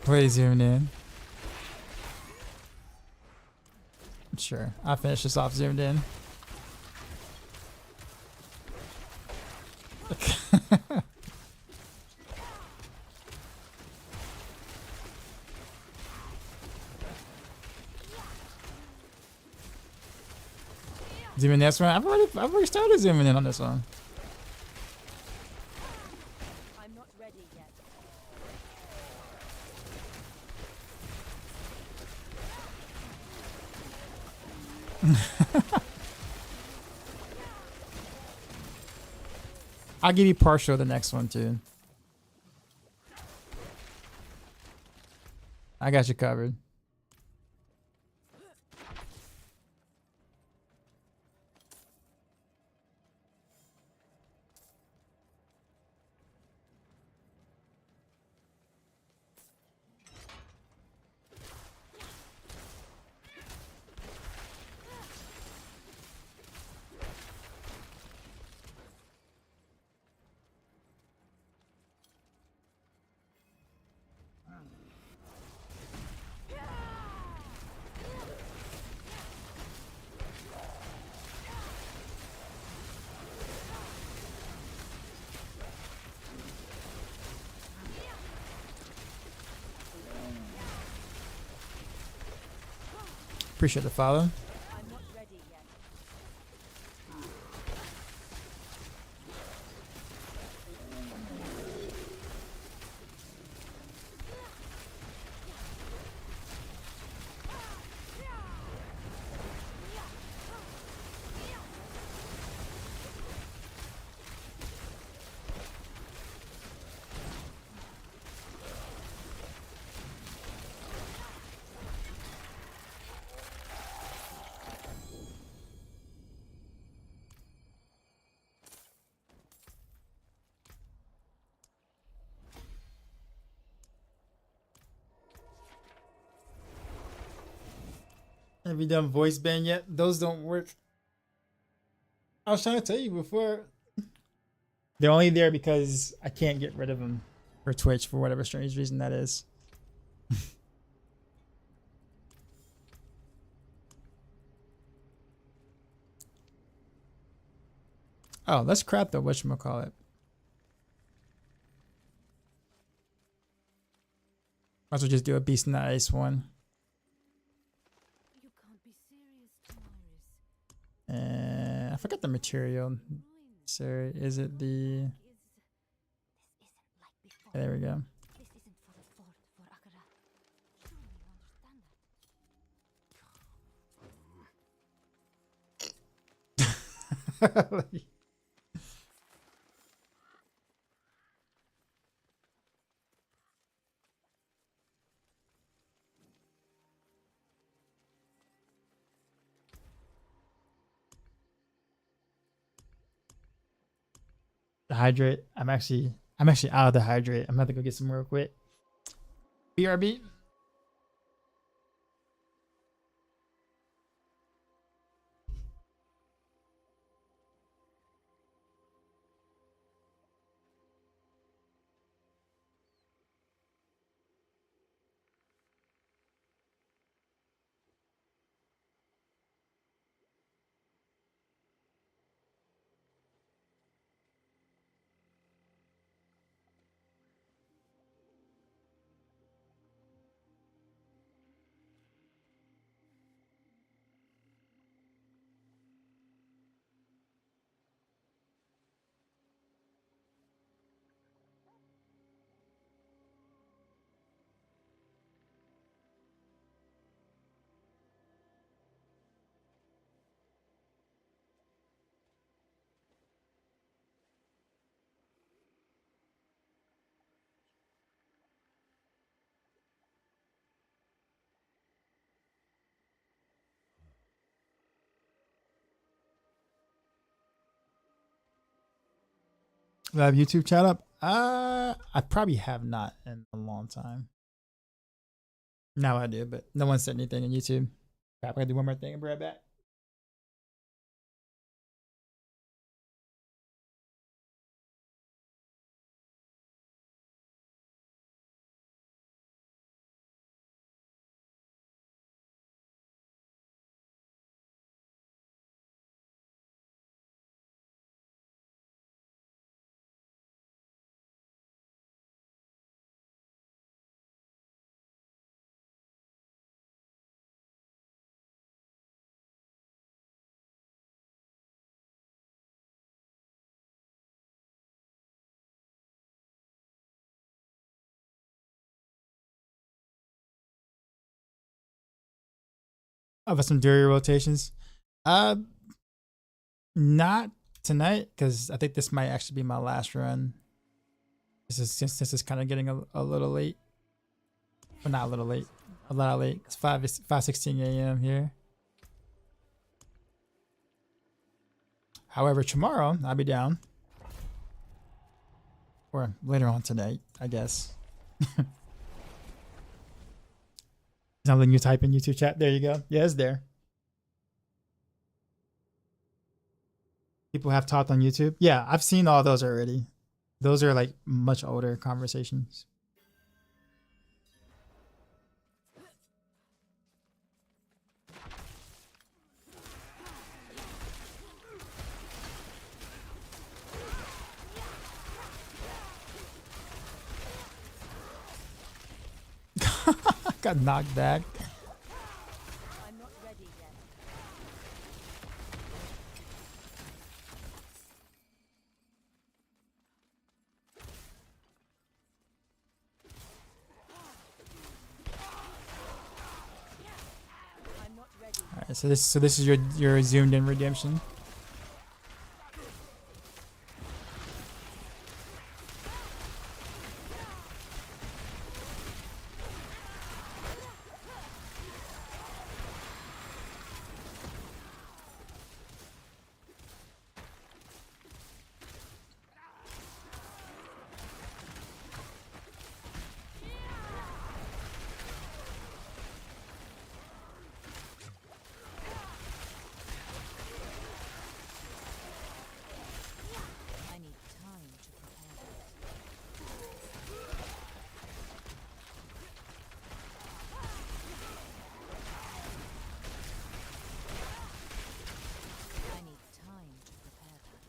Way zoomed in. Sure, I'll finish this off zoomed in. Zoom in this one. I've already started zooming in on this one. I'm not ready yet. I'll give you partial the next one too. I got you covered. Appreciate the follow. I'm not ready yet. Have you done voice band yet? Those don't work. I was trying to tell you before. They're only there because I can't get rid of them for Twitch for whatever strange reason that is. Oh, let's crap the whatchamacallit. Might as well just do a Beast in the Ice one. You can't be serious, Tamaris. I forgot the material. Ruins. Sorry, is it the... This isn't like before. There we go. This isn't for a fort for Akara. Surely you understand that. The hydrate. I'm actually out of the hydrate. I'm about to go get some real quick. BRB. Do I have YouTube chat up? I probably have not in a long time. Now I do, but no one said anything on YouTube. Crap, I gotta do one more thing and be right back. Oh, but some Dury rotations. Not tonight, because I think this might actually be my last run. This is kind of getting a little late. Well, not a little late. A lot late. It's 5:16 a.m. here. However, tomorrow I'll be down. Or later on tonight, I guess. Something you type in YouTube chat. There you go. Yeah, it's there. People have talked on YouTube. Yeah, I've seen all those already. Those are like much older conversations. Got knocked back. I'm not ready Alright, so this is your zoomed in redemption. I need time to prepare. I need time to prepare that.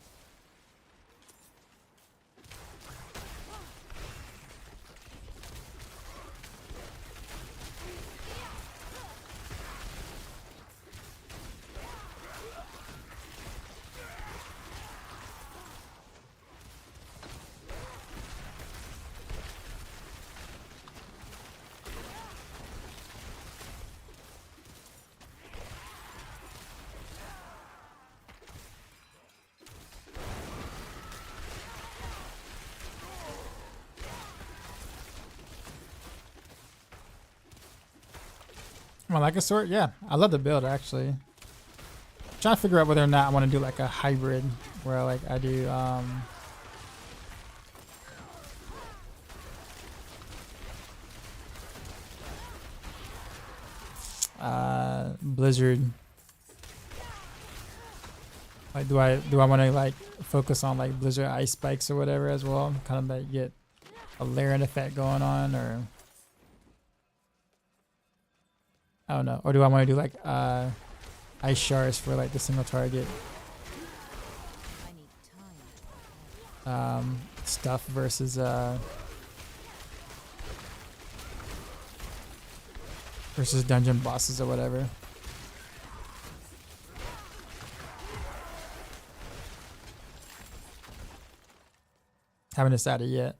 Well, like a sword, yeah. I love the build actually. Trying to figure out whether or not I want to do like a hybrid where like I do Blizzard. Like do I want to like focus on like Blizzard ice spikes or whatever as well? Kind of like get a layering effect going on, or I don't know. Or do I want to do like ice shards for like the single target I need time to prepare. stuff versus dungeon bosses or whatever. Haven't decided yet.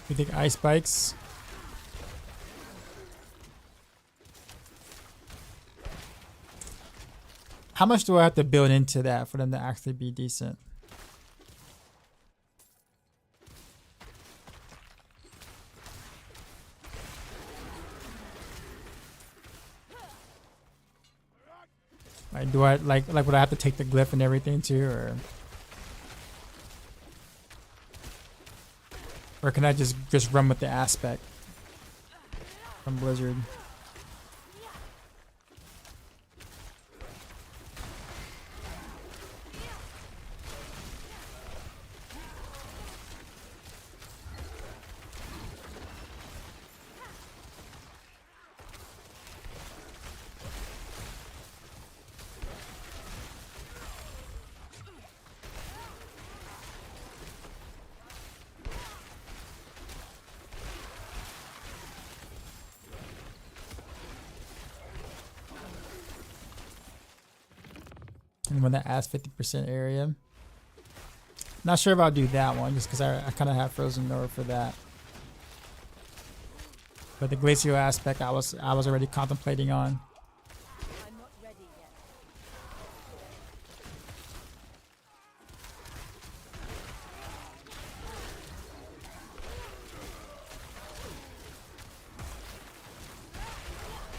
You think ice spikes? How much do I have to build into that for them to actually be decent? Like, do I like would I have to take the glyph and everything too, or can I just run with the aspect from Blizzard? And when that adds 50% area. Not sure if I'll do that one just because I kind of have Frozen Nova for that. But the glacial aspect I was already contemplating on. I'm not ready yet.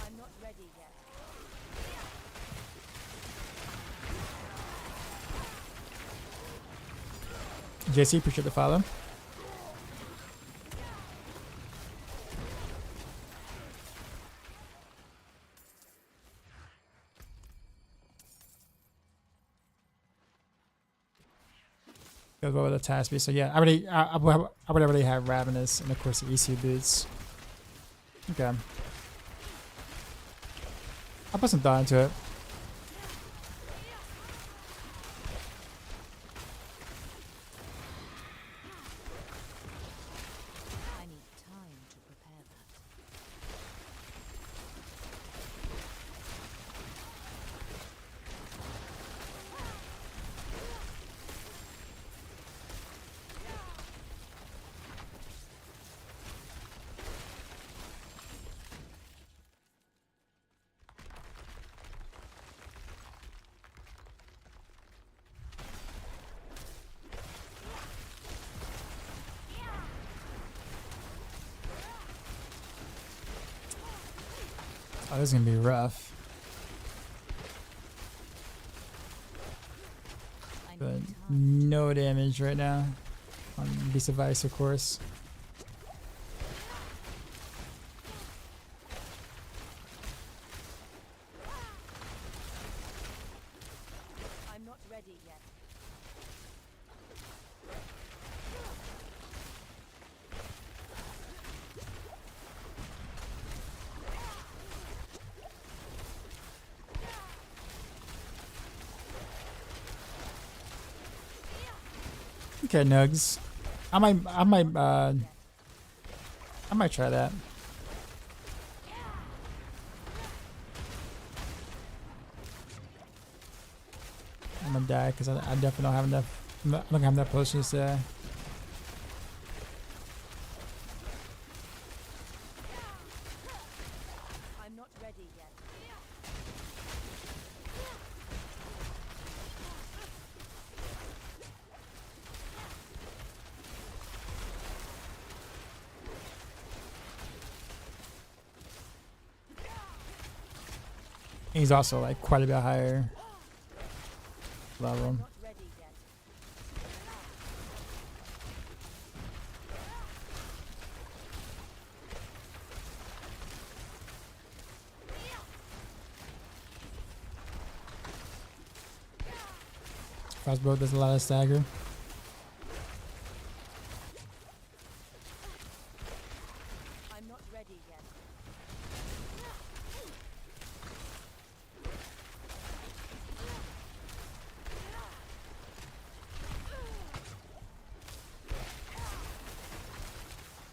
I'm not ready yet. JC, appreciate the follow. Goes well with the task piece. So yeah, I would already have Ravenous and of course the EC boots. Okay. I'll put some thought into it. I need time to prepare that. Oh, this is gonna be rough. I But need time. no damage right now on Beast of Ice, of course. I'm not ready yet. Okay, Nugs. I might try that. I'm gonna die because I definitely don't have enough. I don't have enough potions to. I'm not ready yet. He's also like quite a bit higher level. Not ready yet. Crossbow does a lot of stagger. I'm not ready yet.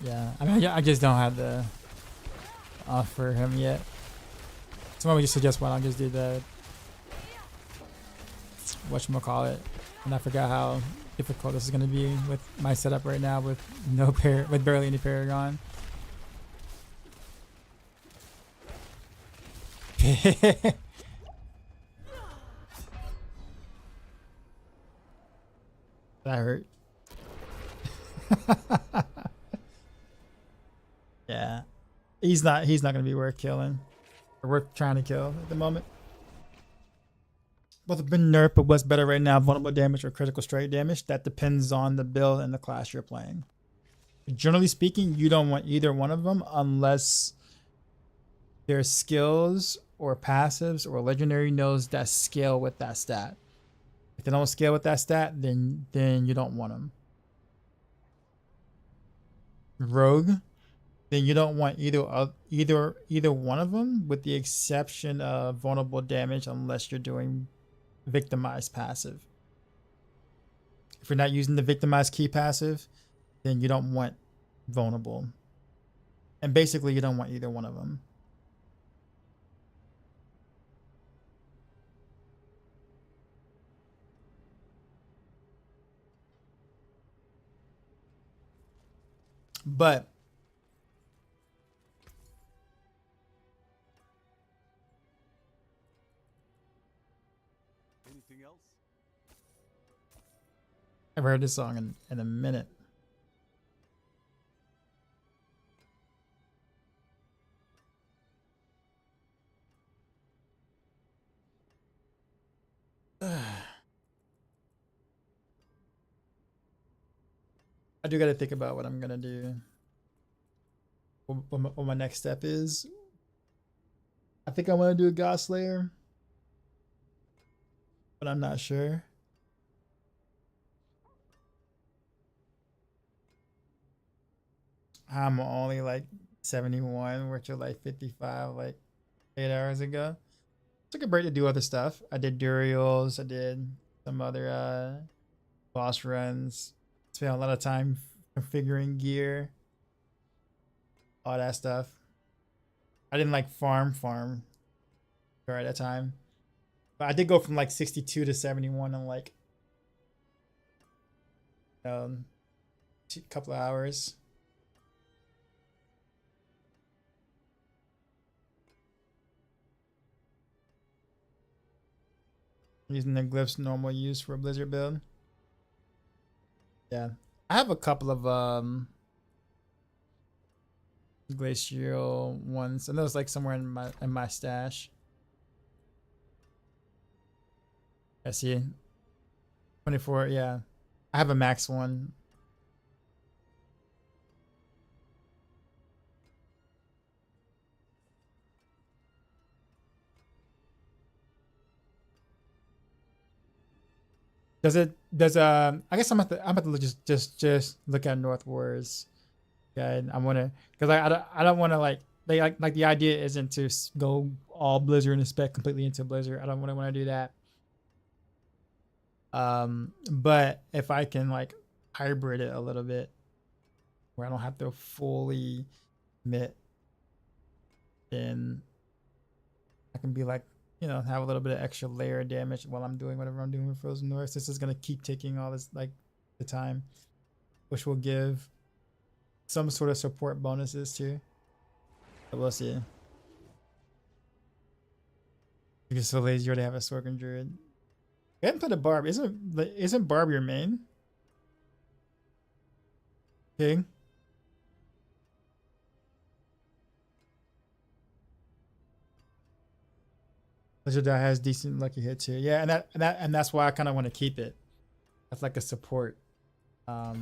Yeah, I mean, I just don't have the offer him yet. So why don't we just suggest why don't just do the whatchamacallit. And I forgot how difficult this is gonna be with my setup right now with with barely any Paragon. That hurt. Yeah. He's not gonna be worth killing. Or worth trying to kill at the moment. Both have been nerfed, but what's better right now, vulnerable damage or critical strike damage? That depends on the build and the class you're playing. Generally speaking, you don't want either one of them unless there's skills or passives or legendary nodes that scale with that stat. If they don't scale with that stat, then you don't want them. Rogue, then you don't want either one of them, with the exception of vulnerable damage, unless you're doing victimized passive. If you're not using the victimized key passive, then you don't want vulnerable, and basically you don't want either one of them. But Anything else? I've heard this song in a minute. I do got to think about what I'm gonna do. What my next step is. I think I want to do a God Slayer, but I'm not sure. I'm only like 71, which are like 55, like 8 hours ago. took a break to do other stuff. I did Durials. I did some other boss runs. Spent a lot of time configuring gear, all that stuff. I didn't like farm at that time, but I did go from like 62 to 71 in like a couple of hours. Using the glyphs normal use for a Blizzard build. Yeah, I have a couple of glacial ones, and those like somewhere in my stash. I see. 24. Yeah, I have a max one. I guess I'm at to just look at North Wars. Yeah, and I want to, because I don't want to like the idea isn't to go all Blizzard and spec completely into Blizzard. I don't want to do that. But if I can like hybrid it a little bit, where I don't have to fully commit, then I can be like, have a little bit of extra layer damage while I'm doing whatever I'm doing with Frozen North. This is gonna keep taking all this like the time, which will give some sort of support bonuses too. But we'll see. You're so lazy you already have a Sorkin Druid. We haven't played a Barb. Isn't Barb your main? King? Blizzard that has decent lucky hit too. Yeah, and that's why I kind of want to keep it. That's like a support. Let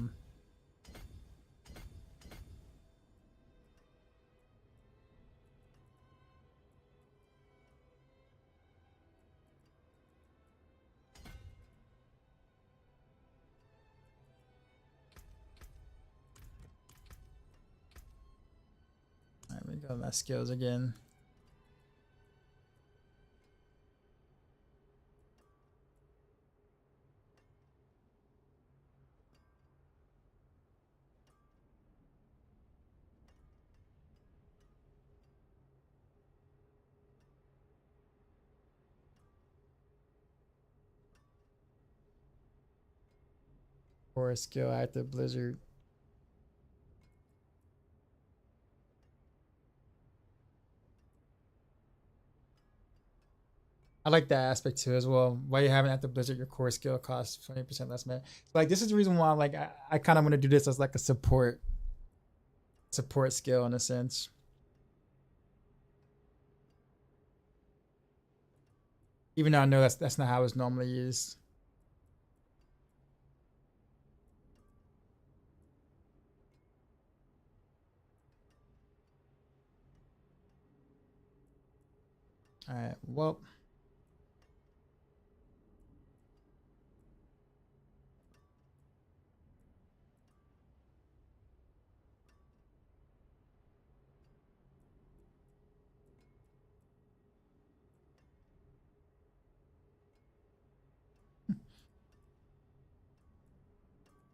me go to my skills again. Or a skill active Blizzard. I like that aspect too as well. While you have an active Blizzard, your core skill costs 20% less mana. Like this is the reason why like I kind of want to do this as like a support skill in a sense. Even though I know that's not how it's normally used. All right, well.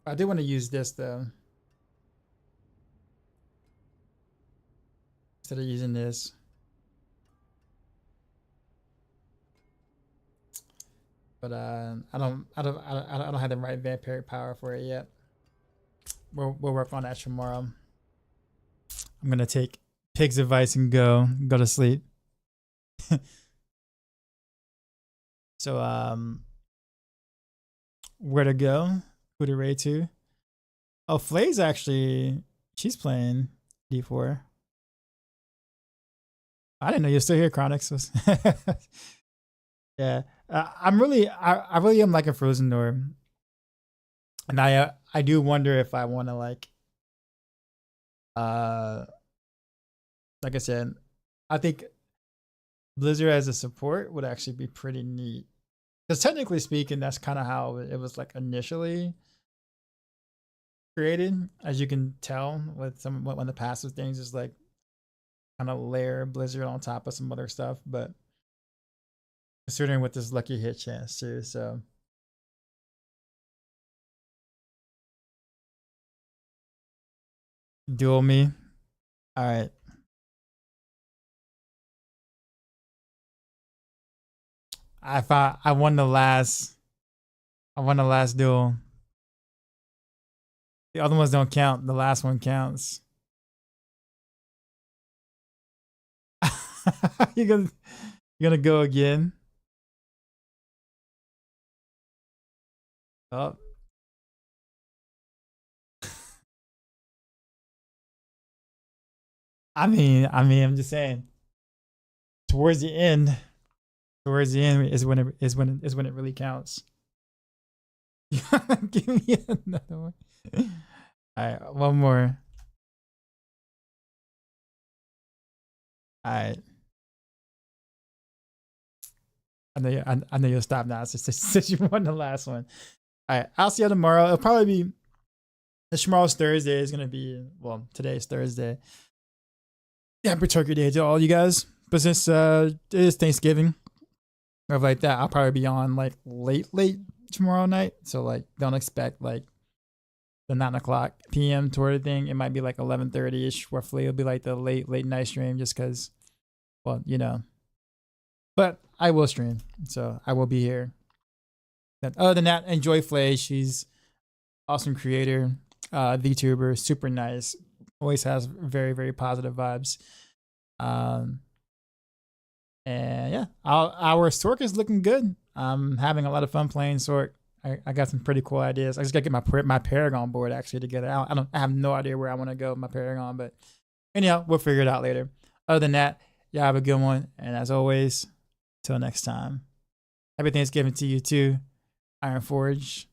I do want to use this though. Instead of using this. But I don't have the right vampiric power for it yet. We'll work on that tomorrow. I'm gonna take Pig's advice and go to sleep. So where to go? Who to raid to? Oh, Flay's actually, she's playing D4. I didn't know you're still here, Chronix. Yeah, I really am liking Frozen North, and I do wonder if I want to like I said, I think Blizzard as a support would actually be pretty neat, because technically speaking, that's kind of how it was like initially created, as you can tell with some one of the passive things is like kind of layer Blizzard on top of some other stuff, but considering with this lucky hit chance too. So duel me. All right. I won the last duel. The other ones don't count. The last one counts. You're gonna go again. Oh. I mean, I'm just saying. Towards the end is when it really counts. Give me another one. All right, one more. All right. I know you'll stop now since you won the last one. All right, I'll see you tomorrow. It'll probably be tomorrow's Thursday. Is gonna be, well, today's Thursday. Happy Turkey Day to all you guys. But since it is Thanksgiving, or like that, I'll probably be on like late tomorrow night. So like, don't expect like the 9:00 p.m. tour thing. It might be like 11:30 ish. Roughly, it'll be like the late night stream, just because, well, you know. But I will stream, so I will be here. But other than that, enjoy Flay. She's awesome creator, VTuber, super nice. Always has very, very positive vibes. And yeah, our Sork is looking good. I'm having a lot of fun playing Sork. I got some pretty cool ideas. I just gotta get my Paragon board actually together. I have no idea where I want to go with my Paragon, but anyhow, we'll figure it out later. Other than that, y'all have a good one. And as always, till next time, happy Thanksgiving to you too, Iron Forge.